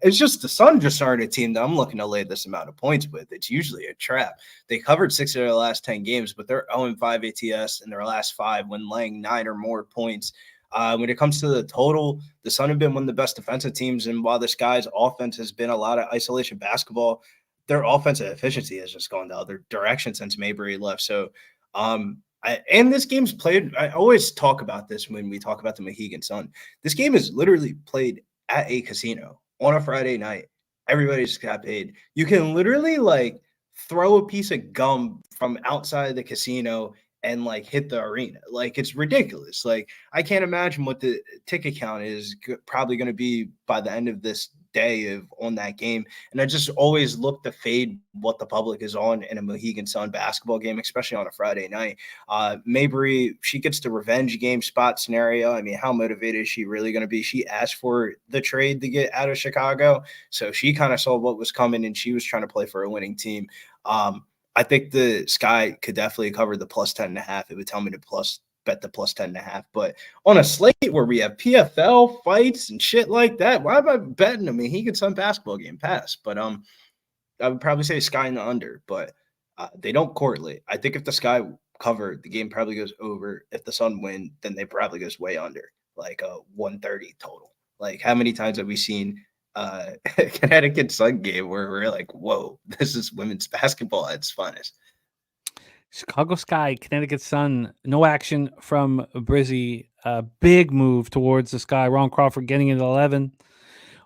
it's just the Sun just aren't a team that I'm looking to lay this amount of points with. It's usually a trap. They covered 6 of their last 10 games, but they're 0-5 ATS in their last 5 when laying 9 or more points. When it comes to the total, the Sun have been one of the best defensive teams, and while the Sky's offense has been a lot of isolation basketball, their offensive efficiency has just gone the other direction since Mabry left. So, and this game's played. I always talk about this when we talk about the Mohegan Sun. This game is literally played at a casino on a Friday night. Everybody just got paid. You can literally like throw a piece of gum from outside the casino and like hit the arena. Like it's ridiculous. Like I can't imagine what the ticket count is probably going to be by the end of this day on that game. And I just always look to fade what the public is on in a Mohegan Sun basketball game, especially on a Friday night. Mabry, she gets the revenge game spot scenario. I mean, how motivated is she really going to be? She asked for the trade to get out of Chicago, so she kind of saw what was coming and she was trying to play for a winning team. I think the Sky could definitely cover the plus 10.5. It would tell me to bet the plus 10.5. But on a slate where we have PFL fights and shit like that, why am I betting? I mean, he gets some basketball game pass. But I would probably say Sky in the under, but they don't correlate. I think if the Sky cover, the game probably goes over. If the Sun win, then they probably goes way under, like a 130 total. Like how many times have we seen Connecticut Sun game where we're like, whoa, this is women's basketball at its finest?
Chicago Sky, Connecticut Sun, no action from Brizzy. Big move towards the Sky. Ron Crawford getting it at 11.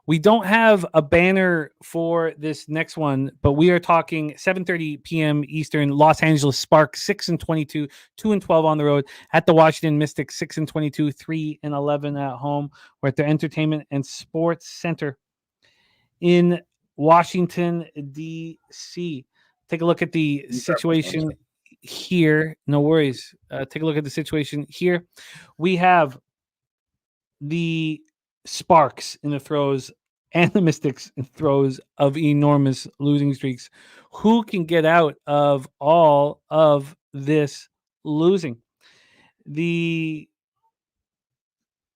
We don't have a banner for this next one, but we are talking 7:30 p.m. Eastern. Los Angeles Sparks 6-22, 2-12 on the road at the Washington Mystics 6-22, 3-11 at home. We're at their Entertainment and Sports Center in Washington, D.C. Take a look at the situation here. No worries. Take a look at the situation here. We have the Sparks in the throes and the Mystics in throes of enormous losing streaks. Who can get out of all of this losing?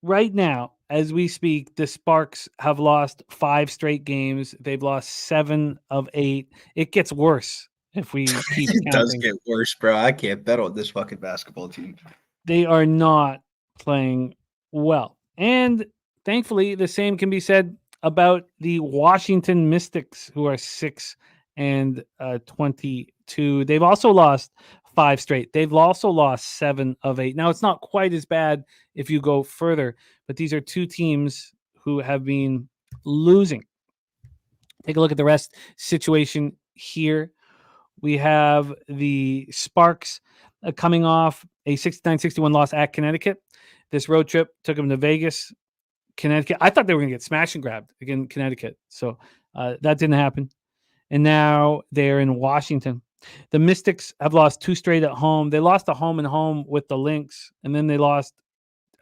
Right now, as we speak, the Sparks have lost 5 straight games. They've lost 7 of 8. It gets worse if we keep
It
counting.
does get worse, bro. I can't bet on this fucking basketball team.
They are not playing well. And thankfully, the same can be said about the Washington Mystics, who are 6-22. They've also lost 5 straight. They've also lost 7 of 8. Now, it's not quite as bad if you go further, but these are 2 teams who have been losing. Take a look at the rest situation here. We have the Sparks coming off a 69-61 loss at Connecticut. This road trip took them to Vegas, Connecticut. I thought they were going to get smash and grabbed again, Connecticut. So that didn't happen. And now they're in Washington. The Mystics have lost 2 straight at home. They lost a home and home with the Lynx, and then they lost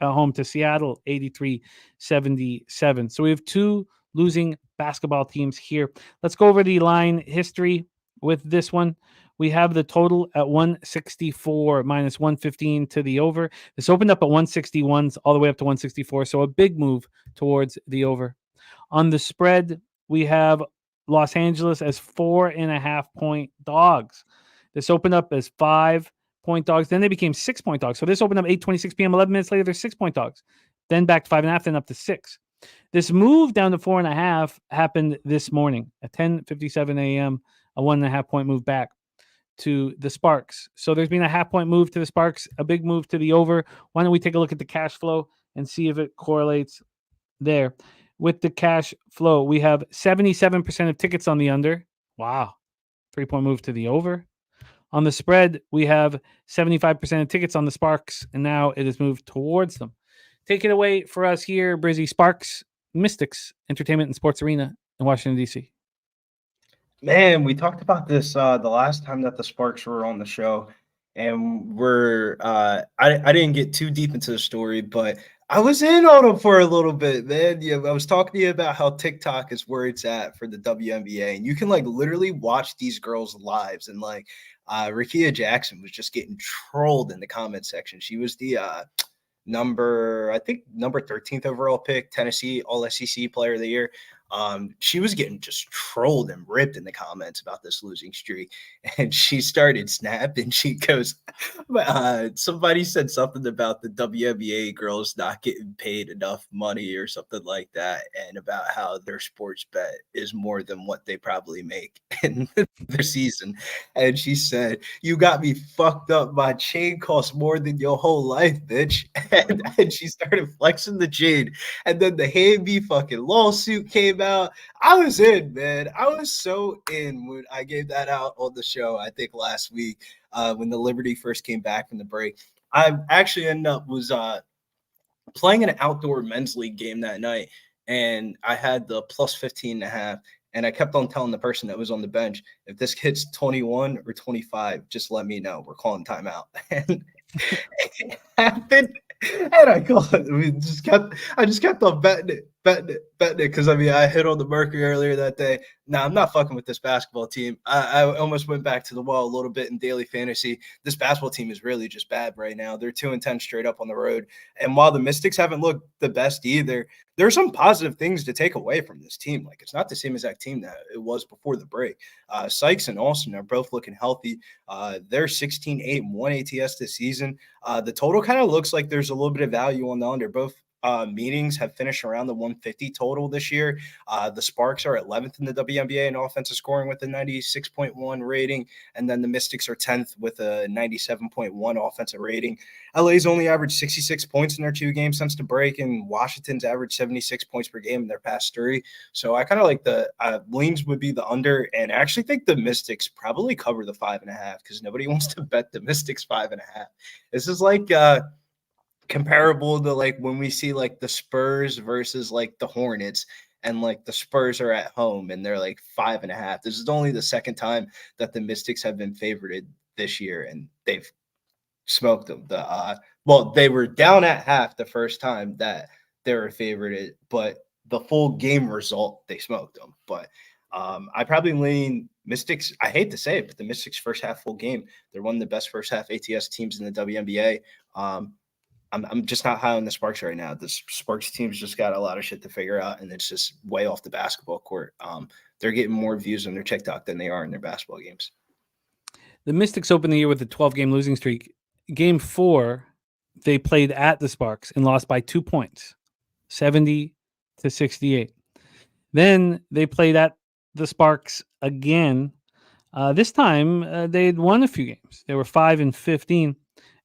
at home to Seattle, 83-77. So we have 2 losing basketball teams here. Let's go over the line history with this one. We have the total at 164 minus 115 to the over. This opened up at 161s all the way up to 164. So a big move towards the over. On the spread, we have Los Angeles as 4.5-point dogs. This opened up as 5-point dogs. Then they became 6-point dogs. So this opened up 8:26 p.m. 11 minutes later, they're 6-point dogs. Then back to 5.5, then up to 6. This move down to 4.5 happened this morning at 10:57 a.m. A 1.5-point move back to the Sparks. So there's been a 0.5-point move to the Sparks, a big move to the over. Why don't we take a look at the cash flow and see if it correlates there? With the cash flow, we have 77% of tickets on the under. Wow. 3-point move to the over. On the spread, we have 75% of tickets on the Sparks, and now it has moved towards them. Take it away for us here, Brizzy. Sparks, Mystics, Entertainment and Sports Arena in Washington, D.C.
Man, we talked about this the last time that the Sparks were on the show, and I didn't get too deep into the story, but I was in on them for a little bit, man. Yeah, I was talking to you about how TikTok is where it's at for the WNBA, and you can like literally watch these girls' lives, and like Rickea Jackson was just getting trolled in the comment section. She was the number 13th overall pick, Tennessee All-SEC Player of the Year. She was getting just trolled and ripped in the comments about this losing streak, and she started snapping. She goes, somebody said something about the WNBA girls not getting paid enough money or something like that, and about how their sports bet is more than what they probably make in their season. And she said, "You got me fucked up. My chain costs more than your whole life, bitch." And she started flexing the chain, and then the Hanby fucking lawsuit came out. I was in, man. I was so in when I gave that out on the show, I think last week, when the Liberty first came back from the break. I actually ended up was playing an outdoor men's league game that night, and I had the plus 15.5, and I kept on telling the person that was on the bench, if this hits 21 or 25, just let me know. We're calling timeout. And it happened. And I just kept on betting it because I mean I hit on the Mercury earlier that day. Now I'm not fucking with this basketball team. I almost went back to the wall a little bit in daily fantasy. This basketball team is really just bad right now. They're 2-10 straight up on the road. And while the Mystics haven't looked the best either, there are some positive things to take away from this team. Like, it's not the same exact team that it was before the break. Sykes and Austin are both looking healthy. They're 16-8-1 ATS this season. The total kind of looks like there's a little bit of value on the under. Both meetings have finished around the 150 total this year. The Sparks are 11th in the WNBA in offensive scoring with a 96.1 rating, and then the Mystics are 10th with a 97.1 offensive rating. LA's only averaged 66 points in their 2 games since the break, and Washington's averaged 76 points per game in their past 3. So I kind of like the leans would be the under, and I actually think the Mystics probably cover the 5.5 because nobody wants to bet the Mystics 5.5. This is like comparable to like when we see like the Spurs versus like the Hornets, and like the Spurs are at home and they're like 5.5. This is only the second time that the Mystics have been favored this year, and they've smoked them. They were down at half the first time that they were favored, but the full game result, they smoked them. But I probably lean Mystics. I hate to say it, but the Mystics first half full game, they're one of the best first half ATS teams in the WNBA. I'm just not high on the Sparks right now. The Sparks team's just got a lot of shit to figure out, and it's just way off the basketball court. They're getting more views on their TikTok than they are in their basketball games.
The Mystics opened the year with a 12-game losing streak. Game 4, they played at the Sparks and lost by 2 points, 70-68. Then they played at the Sparks again. This time, they had won a few games. They were 5-15,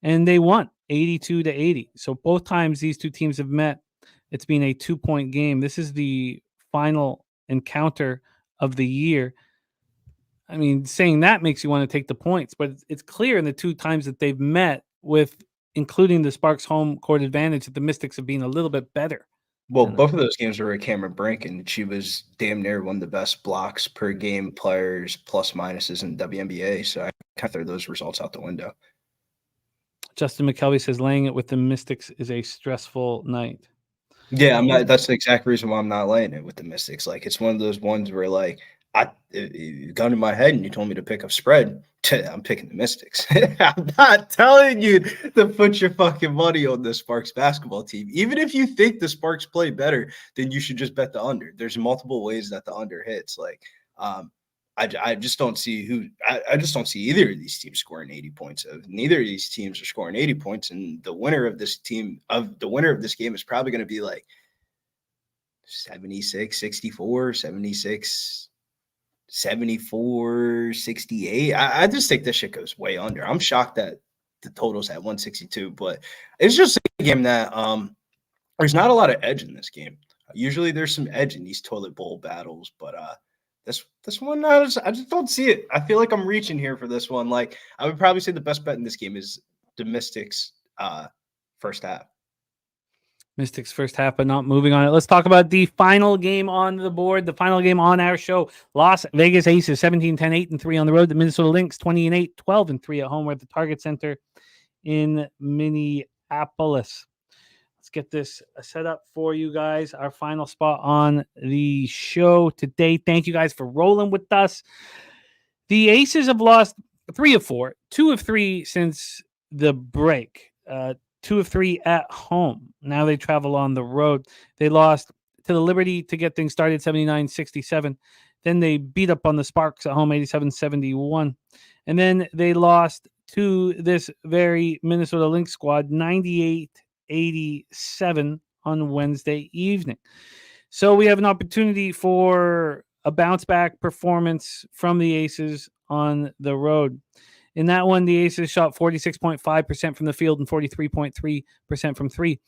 and they won 82-80. So both times these two teams have met, it's been a 2-point game. This is the final encounter of the year. I mean, saying that makes you want to take the points, but it's clear in the 2 times that they've met, with including the Sparks home court advantage, that the Mystics have been a little bit better
Well,
And,
both of those games were at Cameron Brink, and she was damn near one of the best blocks per game players plus minuses in WNBA. So I kind of throw those results out the window.
Justin McKelvey says laying it with the Mystics is a stressful night.
Yeah, I'm not. That's the exact reason why I'm not laying it with the Mystics. Like, it's one of those ones where, like, it gun in my head and you told me to pick up spread. I'm picking the Mystics. I'm not telling you to put your fucking money on the Sparks basketball team. Even if you think the Sparks play better, then you should just bet the under. There's multiple ways that the under hits. Like, I just don't see I just don't see either of these teams scoring 80 points. Neither of these teams are scoring 80 points, and the winner of this game is probably going to be like 76, 64, 76, 74, 68. I just think this shit goes way under. I'm shocked that the total's at 162, but it's just a game that there's not a lot of edge in this game. Usually there's some edge in these toilet bowl battles, but this one, I just don't see it. I feel like I'm reaching here for this one. Like, I would probably say the best bet in this game is the Mystics first half.
Mystics first half, but not moving on it. Let's talk about the final game on the board, the final game on our show. Las Vegas Aces 17-10, 8-3 on the road. The Minnesota Lynx 20-8, 12-3 at home. We're at the Target Center in Minneapolis. Let's get this set up for you guys. Our final spot on the show today. Thank you guys for rolling with us. The Aces have lost 3 of 4, 2 of 3 since the break. 2 of 3 at home. Now they travel on the road. They lost to the Liberty to get things started, 79-67. Then they beat up on the Sparks at home, 87-71. And then they lost to this very Minnesota Lynx squad, 98-87 on Wednesday evening. So we have an opportunity for a bounce-back performance from the Aces on the road. In that one, the Aces shot 46.5% from the field and 43.3% from 3.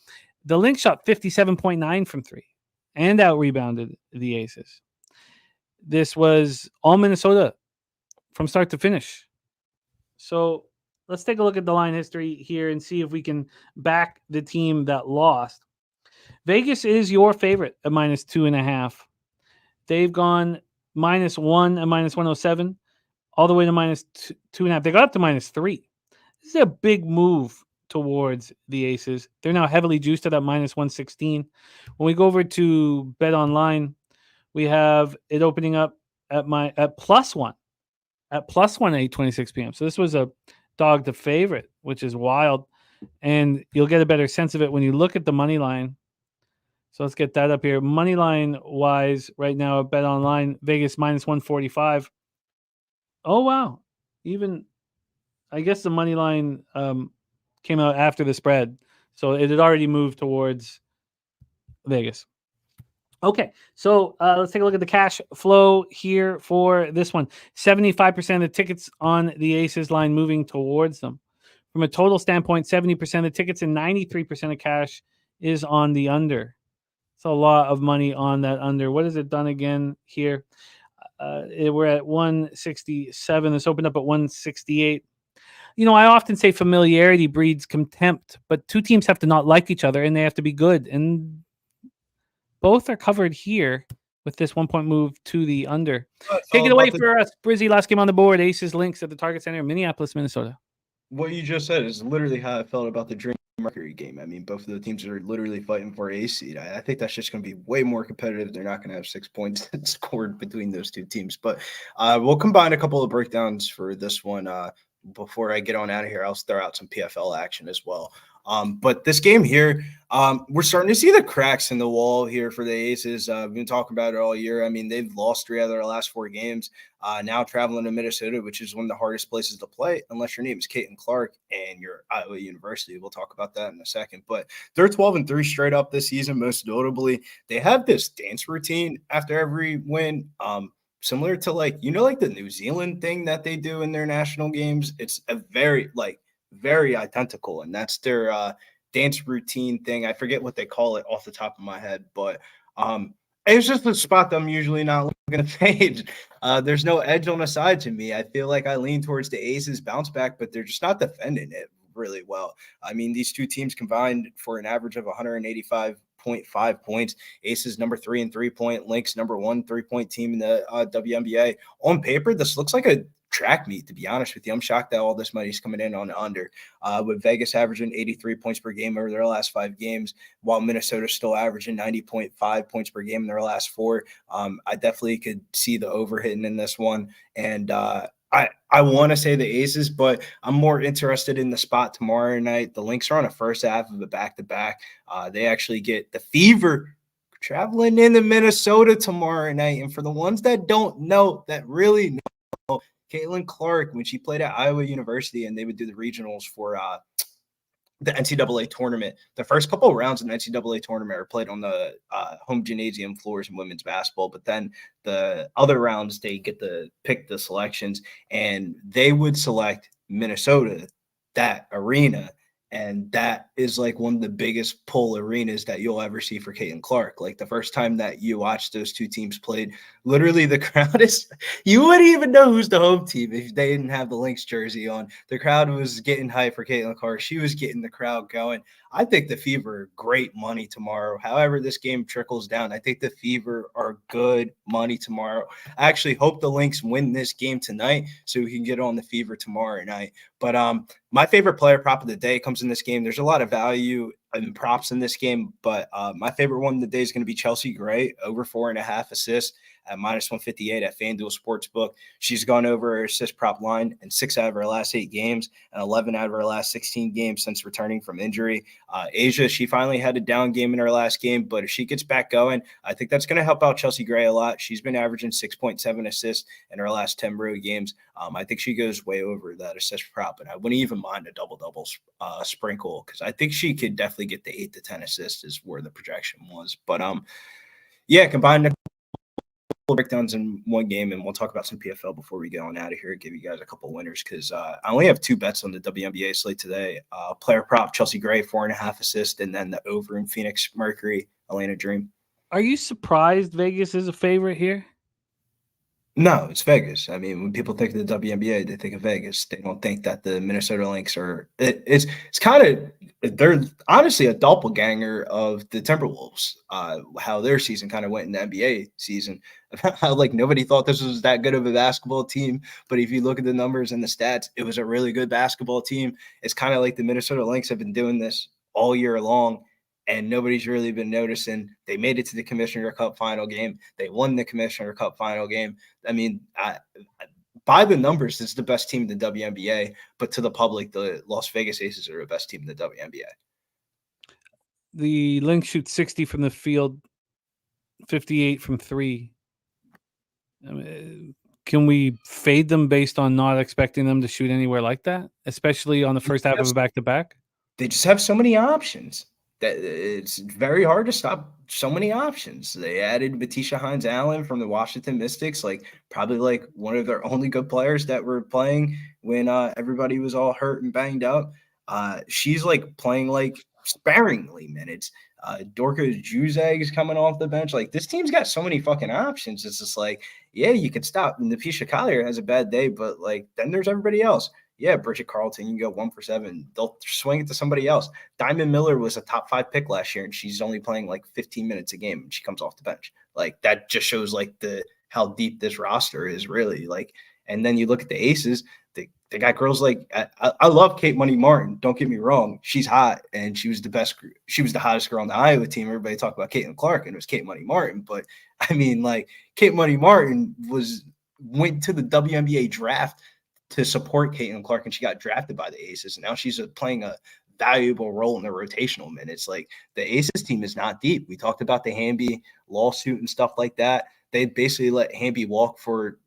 The Lynx shot 57.9% from 3 and out-rebounded the Aces. This was all Minnesota from start to finish. So let's take a look at the line history here and see if we can back the team that lost. Vegas is your favorite at -2.5. They've gone -1 and -107. All the way to -2.5. They got up to -3. This is a big move towards the Aces. They're now heavily juiced at that -116. When we go over to Bet Online, we have it opening up at +1 at +1 at 8:26 p.m. So this was a dog to favorite, which is wild, and you'll get a better sense of it when you look at the money line. So let's get that up here. Money line wise, right now at Bet Online, Vegas -145. Oh, wow. Even, I guess the money line came out after the spread. So it had already moved towards Vegas. Okay, so let's take a look at the cash flow here for this one. 75% of the tickets on the Aces line moving towards them. From a total standpoint, 70% of the tickets and 93% of cash is on the under. It's a lot of money on that under. What has it done again here? We're at 167. This opened up at 168. You know, I often say familiarity breeds contempt, but two teams have to not like each other and they have to be good. And both are covered here with this 1 point move to the under. Take it away for us, Brizzy. Last game on the board, Aces Lynx at the Target Center, Minneapolis, Minnesota.
What you just said is literally how I felt about the Dream Mercury game. I mean, both of the teams are literally fighting for a seed. I think that's just going to be way more competitive. They're not going to have 6 points scored between those two teams. But we'll combine a couple of breakdowns for this one. Before I get on out of here, I'll throw out some PFL action as well. But this game here, we're starting to see the cracks in the wall here for the Aces. We've been talking about it all year. I mean, they've lost 3 out of their last 4 games. Now traveling to Minnesota, which is one of the hardest places to play, unless your name is Caitlin Clark and you're Iowa University. We'll talk about that in a second. But they're 12-3 straight up this season. Most notably, they have this dance routine after every win. Similar to like the New Zealand thing that they do in their national games. It's a very identical, and that's their dance routine thing. I forget what they call it off the top of my head, but it's just a spot that I'm usually not looking to fade. There's no edge on the side to me. I feel like I lean towards the Aces bounce back, but they're just not defending it really well. I mean, these two teams combined for an average of 185
8.5 points. Aces number 3 in 3-point. Lynx number 1 3-point team in the WNBA. On paper, this looks like a track meet, to be honest with you. I'm shocked that all this money is coming in on the under, with Vegas averaging 83 points per game over their last 5 games, while Minnesota's still averaging 90.5 points per game in their last 4. I definitely could see the over hitting in this one. And I want to say the Aces, but I'm more interested in the spot tomorrow night. The Lynx are on a first half of a back-to-back. They actually get the Fever traveling into Minnesota tomorrow night. And for the ones that don't know, that really know, Caitlin Clark, when she played at Iowa University and they would do the regionals for the NCAA tournament, the first couple of rounds in the NCAA tournament are played on the home gymnasium floors in women's basketball. But then the other rounds, they get to pick the selections, and they would select Minnesota, that arena. And that is like one of the biggest pull arenas that you'll ever see for Caitlin Clark. Like the first time that you watched those two teams played, literally the crowd is, you wouldn't even know who's the home team if they didn't have the Lynx jersey on. The crowd was getting hype for Caitlin Clark. She was getting the crowd going. I think the Fever are great money tomorrow. However this game trickles down, I think the Fever are good money tomorrow. I actually hope the Lynx win this game tonight so we can get on the Fever tomorrow night. But my favorite player prop of the day comes in this game. There's a lot of value in props in this game, but my favorite one of the day is going to be Chelsea Gray, over 4.5 assists at -158 at FanDuel Sportsbook. She's gone over her assist prop line in 6 out of her last 8 games and 11 out of her last 16 games since returning from injury. Asia, she finally had a down game in her last game, but if she gets back going, I think that's going to help out Chelsea Gray a lot. She's been averaging 6.7 assists in her last 10 road games. I think she goes way over that assist prop, and I wouldn't even mind a double-double sprinkle because I think she could definitely get the 8 to 10 assists is where the projection was. But yeah, combine the breakdowns in one game, and we'll talk about some PFL before we get on out of here. Give you guys a couple winners because I only have 2 bets on the WNBA slate today. Player prop Chelsea Gray, 4.5 assists, and then the over in Phoenix Mercury, Elena Dream.
Are you surprised Vegas is a favorite here?
No, it's Vegas. I mean, when people think of the WNBA, they think of Vegas. They don't think that the Minnesota Lynx are. It's kind of, they're honestly a doppelganger of the Timberwolves. How their season kind of went in the NBA season. How like nobody thought this was that good of a basketball team, but if you look at the numbers and the stats, it was a really good basketball team. It's kind of like the Minnesota Lynx have been doing this all year long, and nobody's really been noticing. They made it to the Commissioner Cup final game. They won the Commissioner Cup final game. I mean, by the numbers, it's the best team in the WNBA, but to the public, the Las Vegas Aces are the best team in the WNBA.
The Lynx shoot 60 from the field, 58 from 3. I mean, can we fade them based on not expecting them to shoot anywhere like that, especially on the first half of a back-to-back?
They just have so many options that it's very hard to stop so many options. They added Batisha Hines-Allen from the Washington Mystics, like probably like one of their only good players that were playing when everybody was all hurt and banged up. She's like playing like sparingly minutes. Dorka Juzag is coming off the bench. Like this team's got so many fucking options. It's just like, yeah, you could stop. And Napisha Collier has a bad day, but like then there's everybody else. Yeah, Bridget Carlton, you can go 1 for 7. They'll swing it to somebody else. Diamond Miller was a top 5 pick last year, and she's only playing like 15 minutes a game, and she comes off the bench. Like that just shows like how deep this roster is really. Like, and then you look at the Aces. They got girls like I love Kate Money Martin. Don't get me wrong, she's hot, and she was the best. She was the hottest girl on the Iowa team. Everybody talked about Caitlin Clark, and it was Kate Money Martin. But I mean, like Kate Money Martin went to the WNBA draft to support Caitlin Clark, and she got drafted by the Aces. And now she's playing a valuable role in the rotational minutes. Like the Aces team is not deep. We talked about the Hamby lawsuit and stuff like that. They basically let Hamby walk for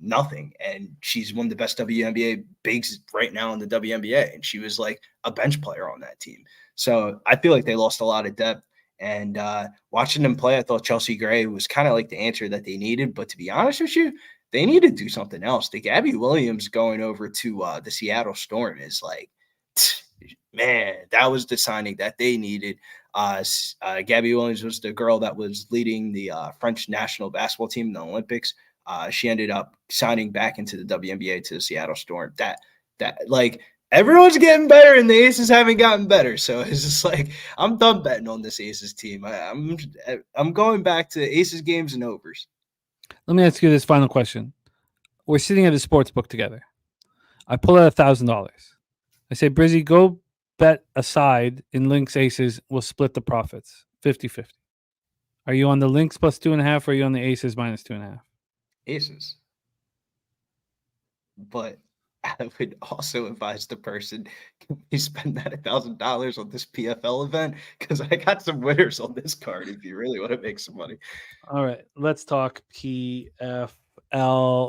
nothing, and she's one of the best WNBA bigs right now in the WNBA, and she was like a bench player on that team. So I feel like they lost a lot of depth, and watching them play, I thought Chelsea Gray was kind of like the answer that they needed. But to be honest with you, they need to do something else. The Gabby Williams going over to the Seattle Storm is like, man, that was the signing that they needed. Gabby Williams was the girl that was leading the French national basketball team in the Olympics. She ended up signing back into the WNBA to the Seattle Storm. That like everyone's getting better, and the Aces haven't gotten better. So it's just like I'm done betting on this Aces team. I'm going back to Aces games and overs.
Let me ask you this final question. We're sitting at a sports book together. I pull out $1,000. I say, Brizzy, go bet a side in Lynx Aces. We'll split the profits 50-50. Are you on the Lynx plus 2.5 or are you on the Aces minus 2.5?
Aces. But I would also advise the person, can you spend that $1,000 on this PFL event? Because I got some winners on this card if you really want to make some money.
All right, let's talk PFL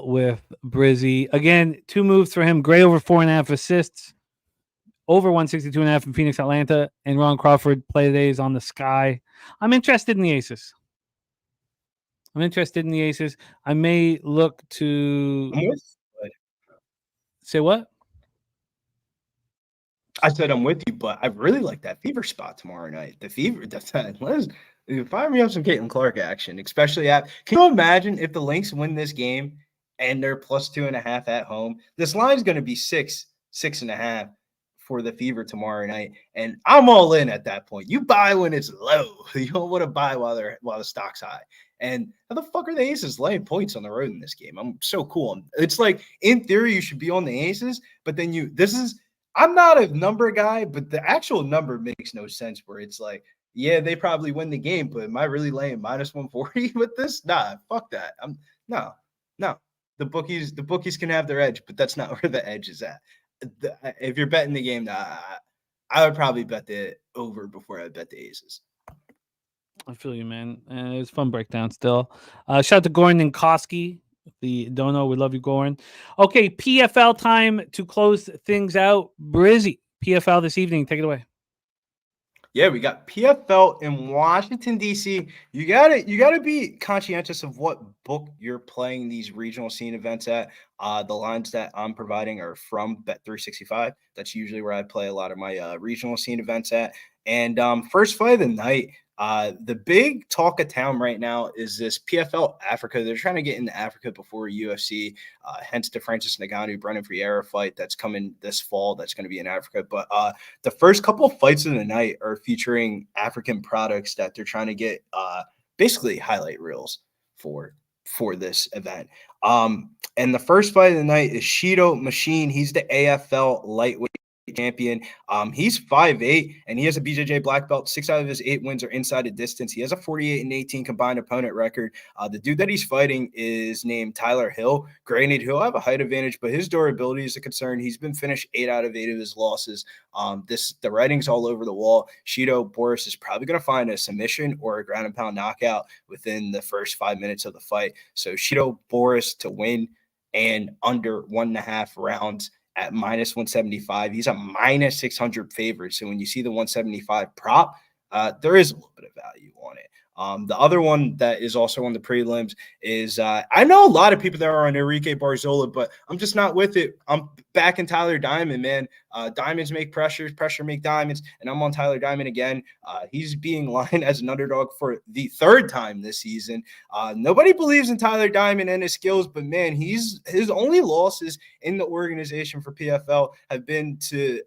with Brizzy. Again, 2 moves for him. Gray over 4.5 assists. Over 162.5 in Phoenix, Atlanta. And Ron Crawford play days on the sky. I'm interested in the Aces. I may look to... Say what?
I said I'm with you, but I really like that Fever spot tomorrow night. The Fever, fire me up some Caitlin Clark action, especially at. Can you imagine if the Lynx win this game and they're plus 2.5 at home? This line is going to be 6.5 for the Fever tomorrow night, and I'm all in at that point. You buy when it's low. You don't want to buy while the stock's high. And how the fuck are the Aces laying points on the road in this game? I'm so cool. It's like, in theory, you should be on the Aces, but then I'm not a number guy, but the actual number makes no sense where it's like, yeah, they probably win the game, but am I really laying minus 140 with this? Nah, fuck that. No. The bookies can have their edge, but that's not where the edge is at. If you're betting the game, I would probably bet the over before I bet the Aces.
I feel you, man. It was a fun breakdown still. Shout out to Goran and Koski, the dono. We love you, Goran. Okay, PFL time to close things out. Brizzy, PFL this evening. Take it away.
Yeah, we got PFL in Washington, D.C. You gotta be conscientious of what book you're playing these regional scene events at. The lines that I'm providing are from Bet365. That's usually where I play a lot of my regional scene events at. And first fight of the night, the big talk of town right now is this PFL Africa. They're trying to get into Africa before UFC, hence the Francis Ngannou, Brendan Vieira fight that's coming this fall. That's going to be in Africa. But the first couple of fights of the night are featuring African products that they're trying to get basically highlight reels for this event. And the first fight of the night is Shido Machine. He's the AFL lightweight champion. He's 5'8", and he has a BJJ black belt. 6 out of his 8 wins are inside a distance. He has a 48-18 combined opponent record. The dude that he's fighting is named Tyler Hill. Granted, he'll have a height advantage, but his durability is a concern. He's been finished 8 out of 8 of his losses. The writing's all over the wall. Shido Boris is probably going to find a submission or a ground and pound knockout within the first 5 minutes of the fight. So Shido Boris to win and under 1.5 rounds at minus 175. He's a minus 600 favorite. So when you see the 175 prop, there is a little bit of value on it. The other one that is also on the prelims is I know a lot of people that are on Enrique Barzola, but I'm just not with it. I'm backing Tyler Diamond, man. Diamonds make pressure make diamonds, and I'm on Tyler Diamond again. He's being lined as an underdog for the 3rd time this season. Nobody believes in Tyler Diamond and his skills, but man, his only losses in the organization for PFL have been to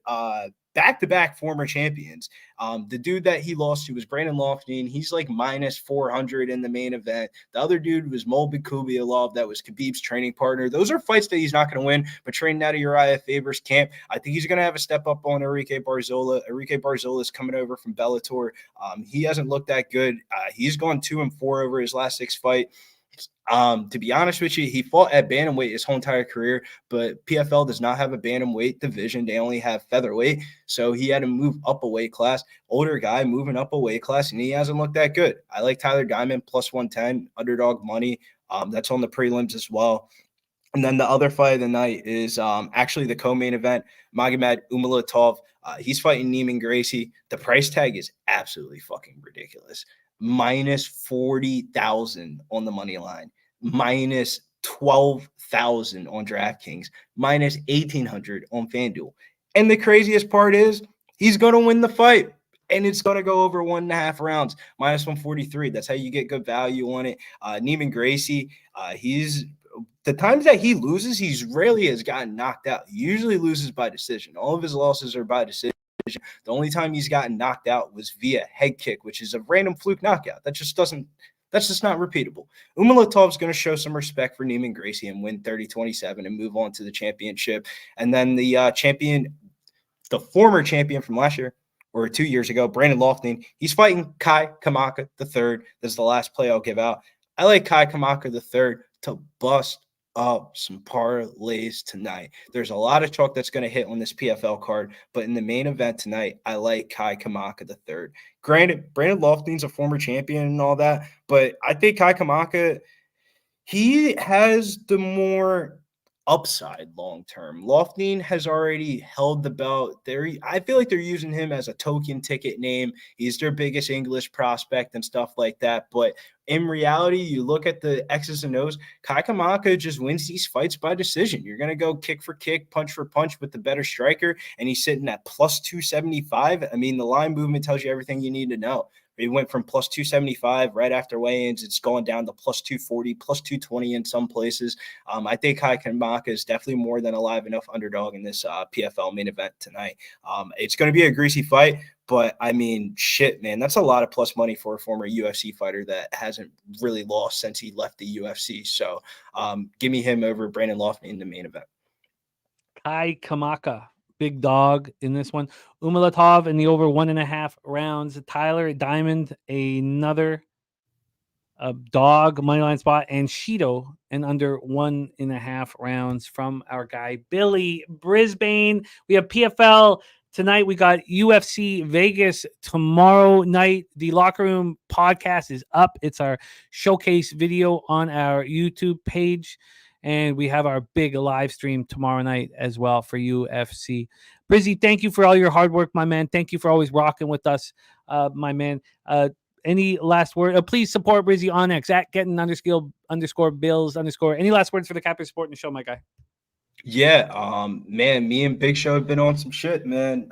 back-to-back former champions. The dude that he lost to was Brandon Loughnane. He's like minus 400 in the main event. The other dude was Molbek Kubialov. That was Khabib's training partner. Those are fights that he's not going to win, but training out of Uriah Faber's camp, I think he's going to have a step up on Enrique Barzola. Enrique Barzola is coming over from Bellator. He hasn't looked that good. He's gone 2-4 over his last 6 fights. To be honest with you, he fought at bantamweight his whole entire career, but PFL does not have a bantamweight division. They only have featherweight, so he had to move up a weight class. Older guy moving up a weight class, and he hasn't looked that good. I like Tyler Diamond plus 110, underdog money. That's on the prelims as well. And then the other fight of the night is actually the co-main event, Magomed Umalatov. He's fighting Neiman Gracie. The price tag is absolutely fucking ridiculous. Minus 40,000 on the money line, minus 12,000 on DraftKings, minus 1,800 on FanDuel. And the craziest part is he's going to win the fight, and it's going to go over 1.5 rounds, minus 143. That's how you get good value on it. Neiman Gracie, he's the times that he loses, he's rarely has gotten knocked out. He usually loses by decision. All of his losses are by decision. The only time he's gotten knocked out was via head kick, which is a random fluke knockout. That's just not repeatable. Umalatov's going to show some respect for Neiman Gracie and win 30-27 and move on to the championship. And then the former champion from last year or 2 years ago, Brandon Loughnane, he's fighting Kai Kamaka III. That's the last play I'll give out. I like Kai Kamaka III to bust up some parlays tonight. There's a lot of chalk that's going to hit on this PFL card, but in the main event tonight, I like Kai Kamaka III. Granted, Brandon Loughnane's a former champion and all that, but I think Kai Kamaka, he has the more upside long term. Loughnane has already held the belt. I feel like they're using him as a token ticket name. He's their biggest English prospect and stuff like that. But in reality, you look at the X's and O's, Kai Kamaka just wins these fights by decision. You're going to go kick for kick, punch for punch with the better striker, and he's sitting at plus 275. I mean, the line movement tells you everything you need to know. It went from plus 275 right after weigh-ins. It's going down to plus 240, plus 220 in some places. I think Kai Kamaka is definitely more than a live enough underdog in this PFL main event tonight. It's going to be a greasy fight, but I mean, shit, man, that's a lot of plus money for a former UFC fighter that hasn't really lost since he left the UFC. So give me him over Brandon Loughnane in the main event.
Kai Kamaka, big dog in this one. Umalatov in the over 1.5 rounds. Tyler Diamond, another dog moneyline spot, and Shido in under 1.5 rounds from our guy Billy Brisbane. We have PFL tonight. We got UFC Vegas tomorrow night. The Locker Room podcast is up. It's our showcase video on our YouTube page. And we have our big live stream tomorrow night as well for UFC. Brizzy, thank you for all your hard work, my man. Thank you for always rocking with us, my man. Any last word? Please support Brizzy on X at getting _ bills _ Any last words for the Capper supporting the show, my guy?
Yeah, man, me and Big Show have been on some shit, man.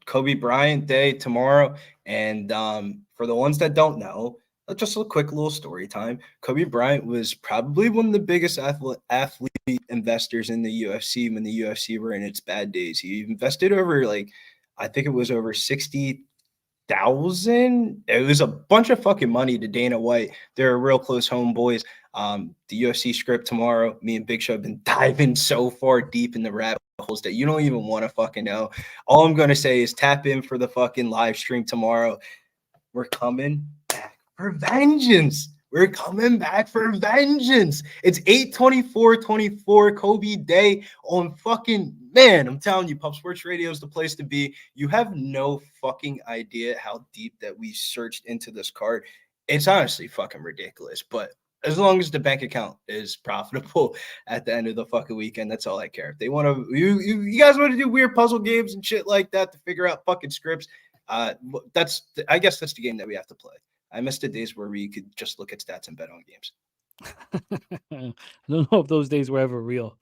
Kobe Bryant Day tomorrow. And for the ones that don't know, just a quick little story time. Kobe Bryant was probably one of the biggest athlete investors in the UFC when the UFC were in its bad days. He invested over I think it was over 60,000. It was a bunch of fucking money to Dana White. They're real close homeboys. The UFC script tomorrow, me and Big Show have been diving so far deep in the rabbit holes that you don't even want to fucking know. All I'm going to say is tap in for the fucking live stream tomorrow. We're coming back for vengeance. We're coming back for vengeance. It's 8/24/24 Kobe Day on fucking, man, I'm telling you, Pub Sports Radio is the place to be. You have no fucking idea how deep that we searched into this card. It's honestly fucking ridiculous, but as long as the bank account is profitable at the end of the fucking weekend, that's all I care. If they want to, you guys want to do weird puzzle games and shit like that to figure out fucking scripts, I guess that's the game that we have to play. I miss the days where we could just look at stats and bet on games.
I don't know if those days were ever real.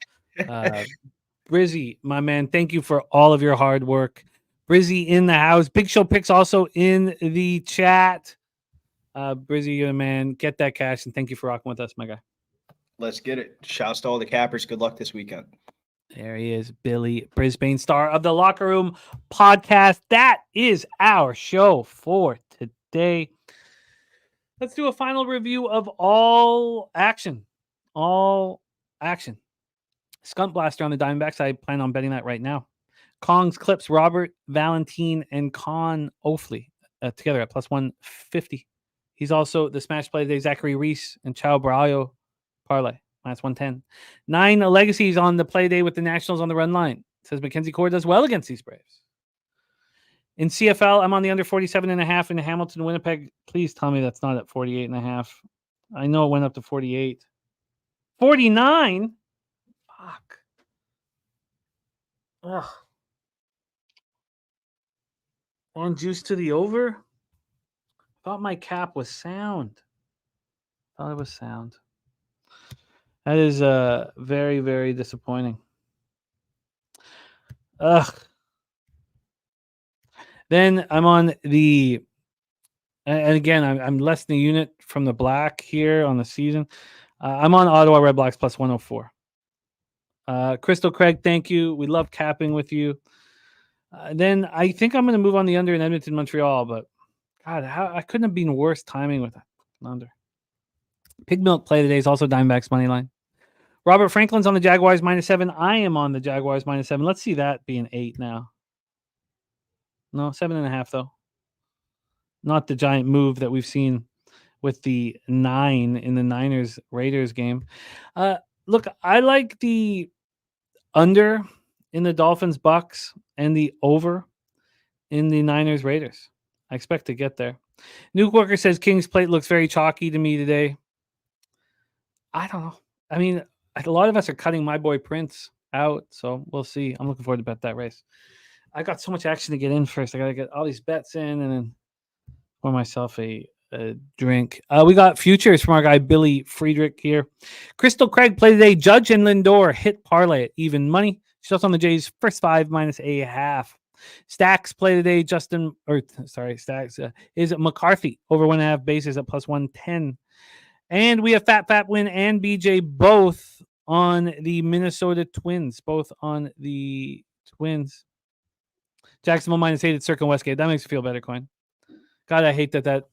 Brizzy, my man, thank you for all of your hard work. Brizzy in the house. Big Show Picks also in the chat. Brizzy, you're the man. Get that cash, and thank you for rocking with us, my guy.
Let's get it. Shouts to all the cappers. Good luck this weekend.
There he is, Billy Brisbane, star of the Locker Room podcast. That is our show for today. Let's do a final review of all action. All action. Skunt Blaster on the Diamondbacks. I plan on betting that right now. Kong's Clips, Robert Valentin, and Con Ofley together at plus 150. He's also the smash play today, Zachary Reese and Chao Braulio parlay. Minus 110. 9 legacies on the play day with the Nationals on the run line. Says Mackenzie Core does well against these Braves. In CFL, I'm on the under 47.5 in Hamilton, Winnipeg. Please tell me that's not at 48.5. I know it went up to 48. 49? Fuck. Ugh. Orange juice to the over? Thought my cap was sound. Thought it was sound. That is very, very disappointing. Ugh. Then I'm on the, and again, I'm less than a unit from the black here on the season. I'm on Ottawa Red Blacks plus 104. Crystal Craig, thank you. We love capping with you. Then I think I'm going to move on the under in Edmonton, Montreal, but God, I couldn't have been worse timing with that under. Pig Milk play today is also Diamondbacks money line. Robert Franklin's on the Jaguars -7. I am on the Jaguars -7. Let's see that being 8 now. No, 7.5 though. Not the giant move that we've seen with the 9 in the Niners Raiders game. Look, I like the under in the Dolphins Bucks and the over in the Niners Raiders. I expect to get there. Nuke Worker says King's plate looks very chalky to me today. I don't know. I mean, a lot of us are cutting my boy Prince out, so we'll see. I'm looking forward to bet that race. I got so much action to get in first. I got to get all these bets in and then pour myself a drink. We got futures from our guy Billy Friedrich here. Crystal Craig play today. Judge and Lindor hit parlay at even money. She's also on the Jays first 5 -1/2. Stacks play today. Stacks is McCarthy over 1.5 bases at +110. And we have Fat Win and BJ both on the Minnesota Twins. Both on the Twins. Jacksonville -8 at Circle Westgate. That makes me feel better, Coin. God, I hate that.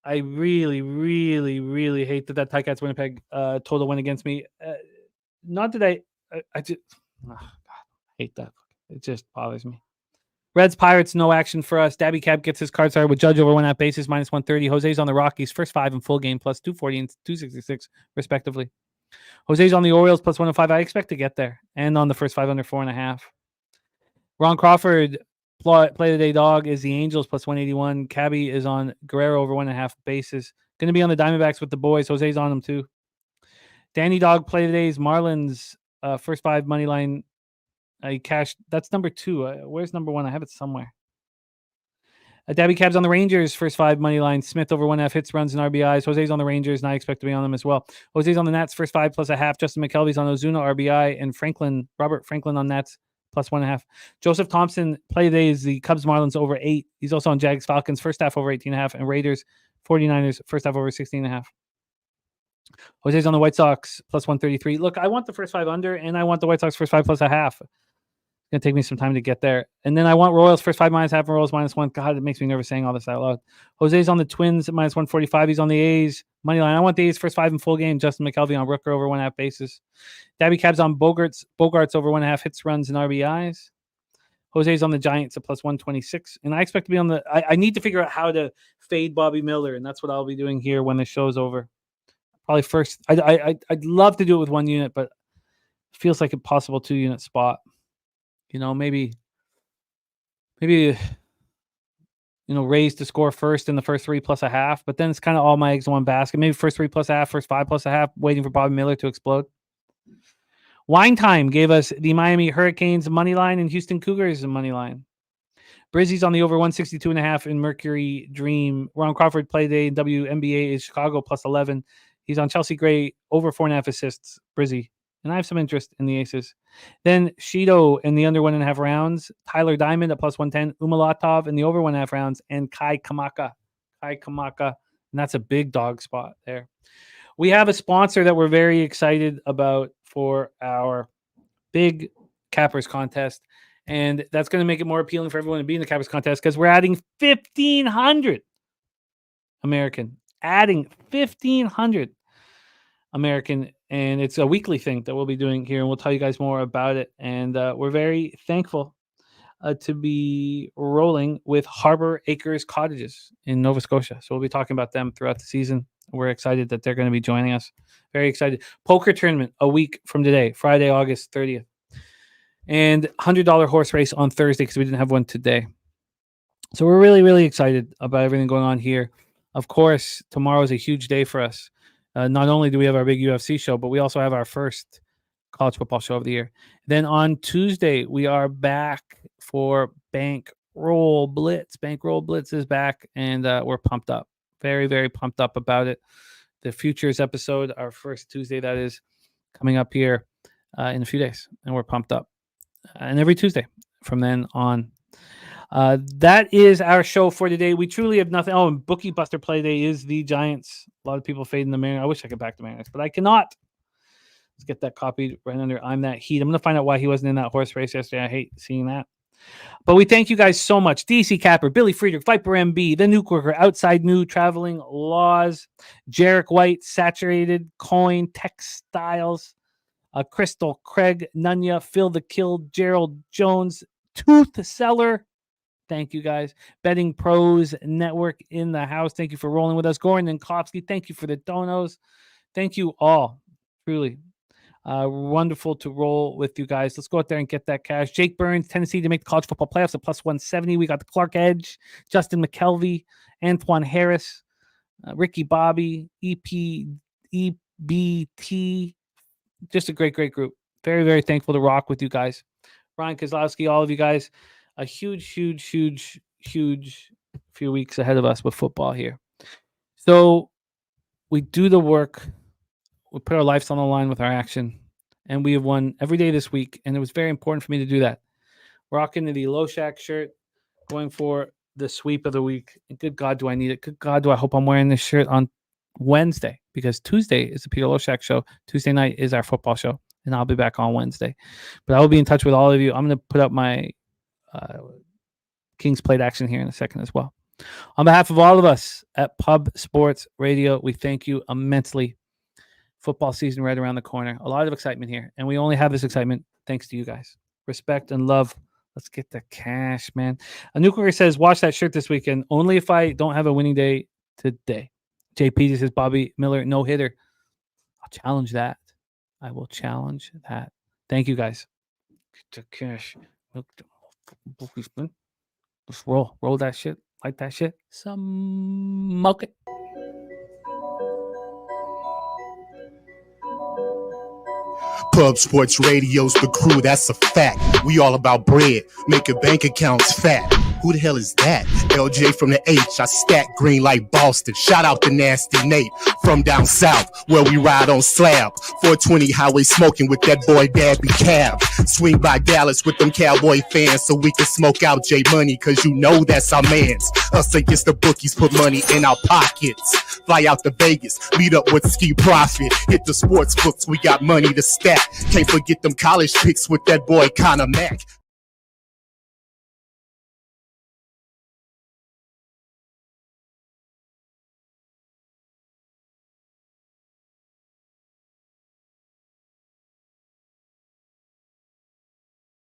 I really, really, really hate that Ticats Winnipeg total went against me. Not that I just God, I hate that. It just bothers me. Reds Pirates, no action for us. Daby Cab gets his card started with Judge over 1.5 bases -130. Jose's on the Rockies first 5 in full game +240 and 266 respectively. Jose's on the Orioles +105. I expect to get there. And on the first 5 under 4.5. Ron Crawford play today dog is the Angels +181. Cabby is on Guerrero over 1.5 bases. Going to be on the Diamondbacks with the boys. Jose's on them too. Danny dog play today's Marlins first 5 money line. I cashed. That's number 2. Where's number 1? I have it somewhere. Daby Cab's on the Rangers first 5 money line. Smith over 1.5 hits, runs, and RBIs. Jose's on the Rangers, and I expect to be on them as well. Jose's on the Nats first 5 +0.5. Justin McKelvey's on Ozuna RBI, and Robert Franklin on Nats +1.5. Joseph Thompson play today is the Cubs Marlins over 8. He's also on Jags Falcons first half over 18.5, and Raiders 49ers first half over 16.5. Jose's on the White Sox +133. Look, I want the first 5 under, and I want the White Sox first 5 +0.5. It's going to take me some time to get there. And then I want Royals first 5 -0.5 and Royals -1. God, it makes me nervous saying all this out loud. Jose's on the Twins at -145. He's on the A's money line. I want the A's first 5 in full game. Justin McKelvey on Rooker over 1.5 bases. Daby Cab's on Bogarts over 1.5 hits, runs, and RBIs. Jose's on the Giants at +126. And I expect to be on the I need to figure out how to fade Bobby Miller, and that's what I'll be doing here when the show's over. Probably first. I'd love to do it with 1 unit, but it feels like a possible 2-unit spot. You know, maybe Rays to score first in the first 3 +0.5, but then it's kind of all my eggs in one basket. Maybe first 3 +0.5, first 5 +0.5, waiting for Bobby Miller to explode. Wine Time gave us the Miami Hurricanes money line and Houston Cougars money line. Brizzy's on the over 162.5 in Mercury Dream. Ron Crawford play day in WNBA is Chicago +11. He's on Chelsea Gray over 4.5 assists. Brizzy. And I have some interest in the Aces. Then Shido in the under 1.5 rounds. Tyler Diamond at +110. Umalatov in the over 1.5 rounds. And Kai Kamaka. And that's a big dog spot there. We have a sponsor that we're very excited about for our big Cappers contest. And that's going to make it more appealing for everyone to be in the Cappers contest because we're adding 1,500 American. Adding 1,500 American, and it's a weekly thing that we'll be doing here, and we'll tell you guys more about it. And we're very thankful to be rolling with Harbor Acres Cottages in Nova Scotia. So we'll be talking about them throughout the season. We're excited that they're going to be joining us. Very excited. Poker tournament a week from today, Friday, August 30th. And $100 horse race on Thursday because we didn't have one today. So we're really, really excited about everything going on here. Of course, tomorrow is a huge day for us. Not only do we have our big UFC show, but we also have our first college football show of the year. Then on Tuesday, we are back for Bankroll Blitz. Bankroll Blitz is back, and we're pumped up. Very, very pumped up about it. The Futures episode, our first Tuesday, that is coming up here in a few days, and we're pumped up. And every Tuesday from then on. That is our show for today. We truly have nothing. Oh, and Bookie Buster Play Day is the Giants. A lot of people fading the Mariners. I wish I could back the Mariners, but I cannot. Let's get that copied right under I'm That Heat. I'm going to find out why he wasn't in that horse race yesterday. I hate seeing that. But we thank you guys so much. DC Capper, Billy Friedrich, Viper MB, The Nuke Worker, Outside New, Traveling Laws, Jarek White, Saturated, Coin, Textiles, Crystal, Craig, Nunya, Phil the Kill, Gerald Jones, Tooth Seller. Thank you guys. Betting Pros Network in the house. Thank you for rolling with us. Goran Ninkowski, thank you for the donos. Thank you all. Truly. Wonderful to roll with you guys. Let's go out there and get that cash. Jake Burns, Tennessee to make the college football playoffs at plus 170. We got the Clark Edge, Justin McKelvey, Antoine Harris, Ricky Bobby, EBT. Just a great group. Very, very thankful to rock with you guys. Ryan Kozlowski, all of you guys. A huge few weeks ahead of us with football here. So we do the work. We put our lives on the line with our action, and we have won every day this week, and it was very important for me to do that. Rocking the Loshak shirt, going for the sweep of the week. And good God, do I need it? Good God, do I hope I'm wearing this shirt on Wednesday, because Tuesday is the Peter Loshak show. Tuesday night is our football show, and I'll be back on Wednesday. But I will be in touch with all of you. I'm going to put up my King's Plate action here in a second as well. On behalf of all of us at Pub Sports Radio, we thank you immensely. Football season right around the corner. A lot of excitement here, and we only have this excitement thanks to you guys. Respect and love. Let's get the cash, man. A Nuclear says, watch that shirt this weekend. Only if I don't have a winning day today. JP says, Bobby Miller, no hitter. I'll challenge that. I will challenge that. Thank you, guys. Get the cash. Let's roll that shit. Like that shit. Smoke it.
Pub Sports Radio's the crew, that's a fact. We all about bread, making bank accounts fat. Who the hell is that? LJ from the H, I stack green like Boston. Shout out to Nasty Nate from down south, where we ride on slab. 420 highway smoking with that boy Daby Cab. Swing by Dallas with them Cowboy fans so we can smoke out J Money, cause you know that's our mans. Us against the bookies, put money in our pockets. Fly out to Vegas, meet up with Ski Profit. Hit the sports books, we got money to stack. Can't forget them college picks with that boy Conor Mack.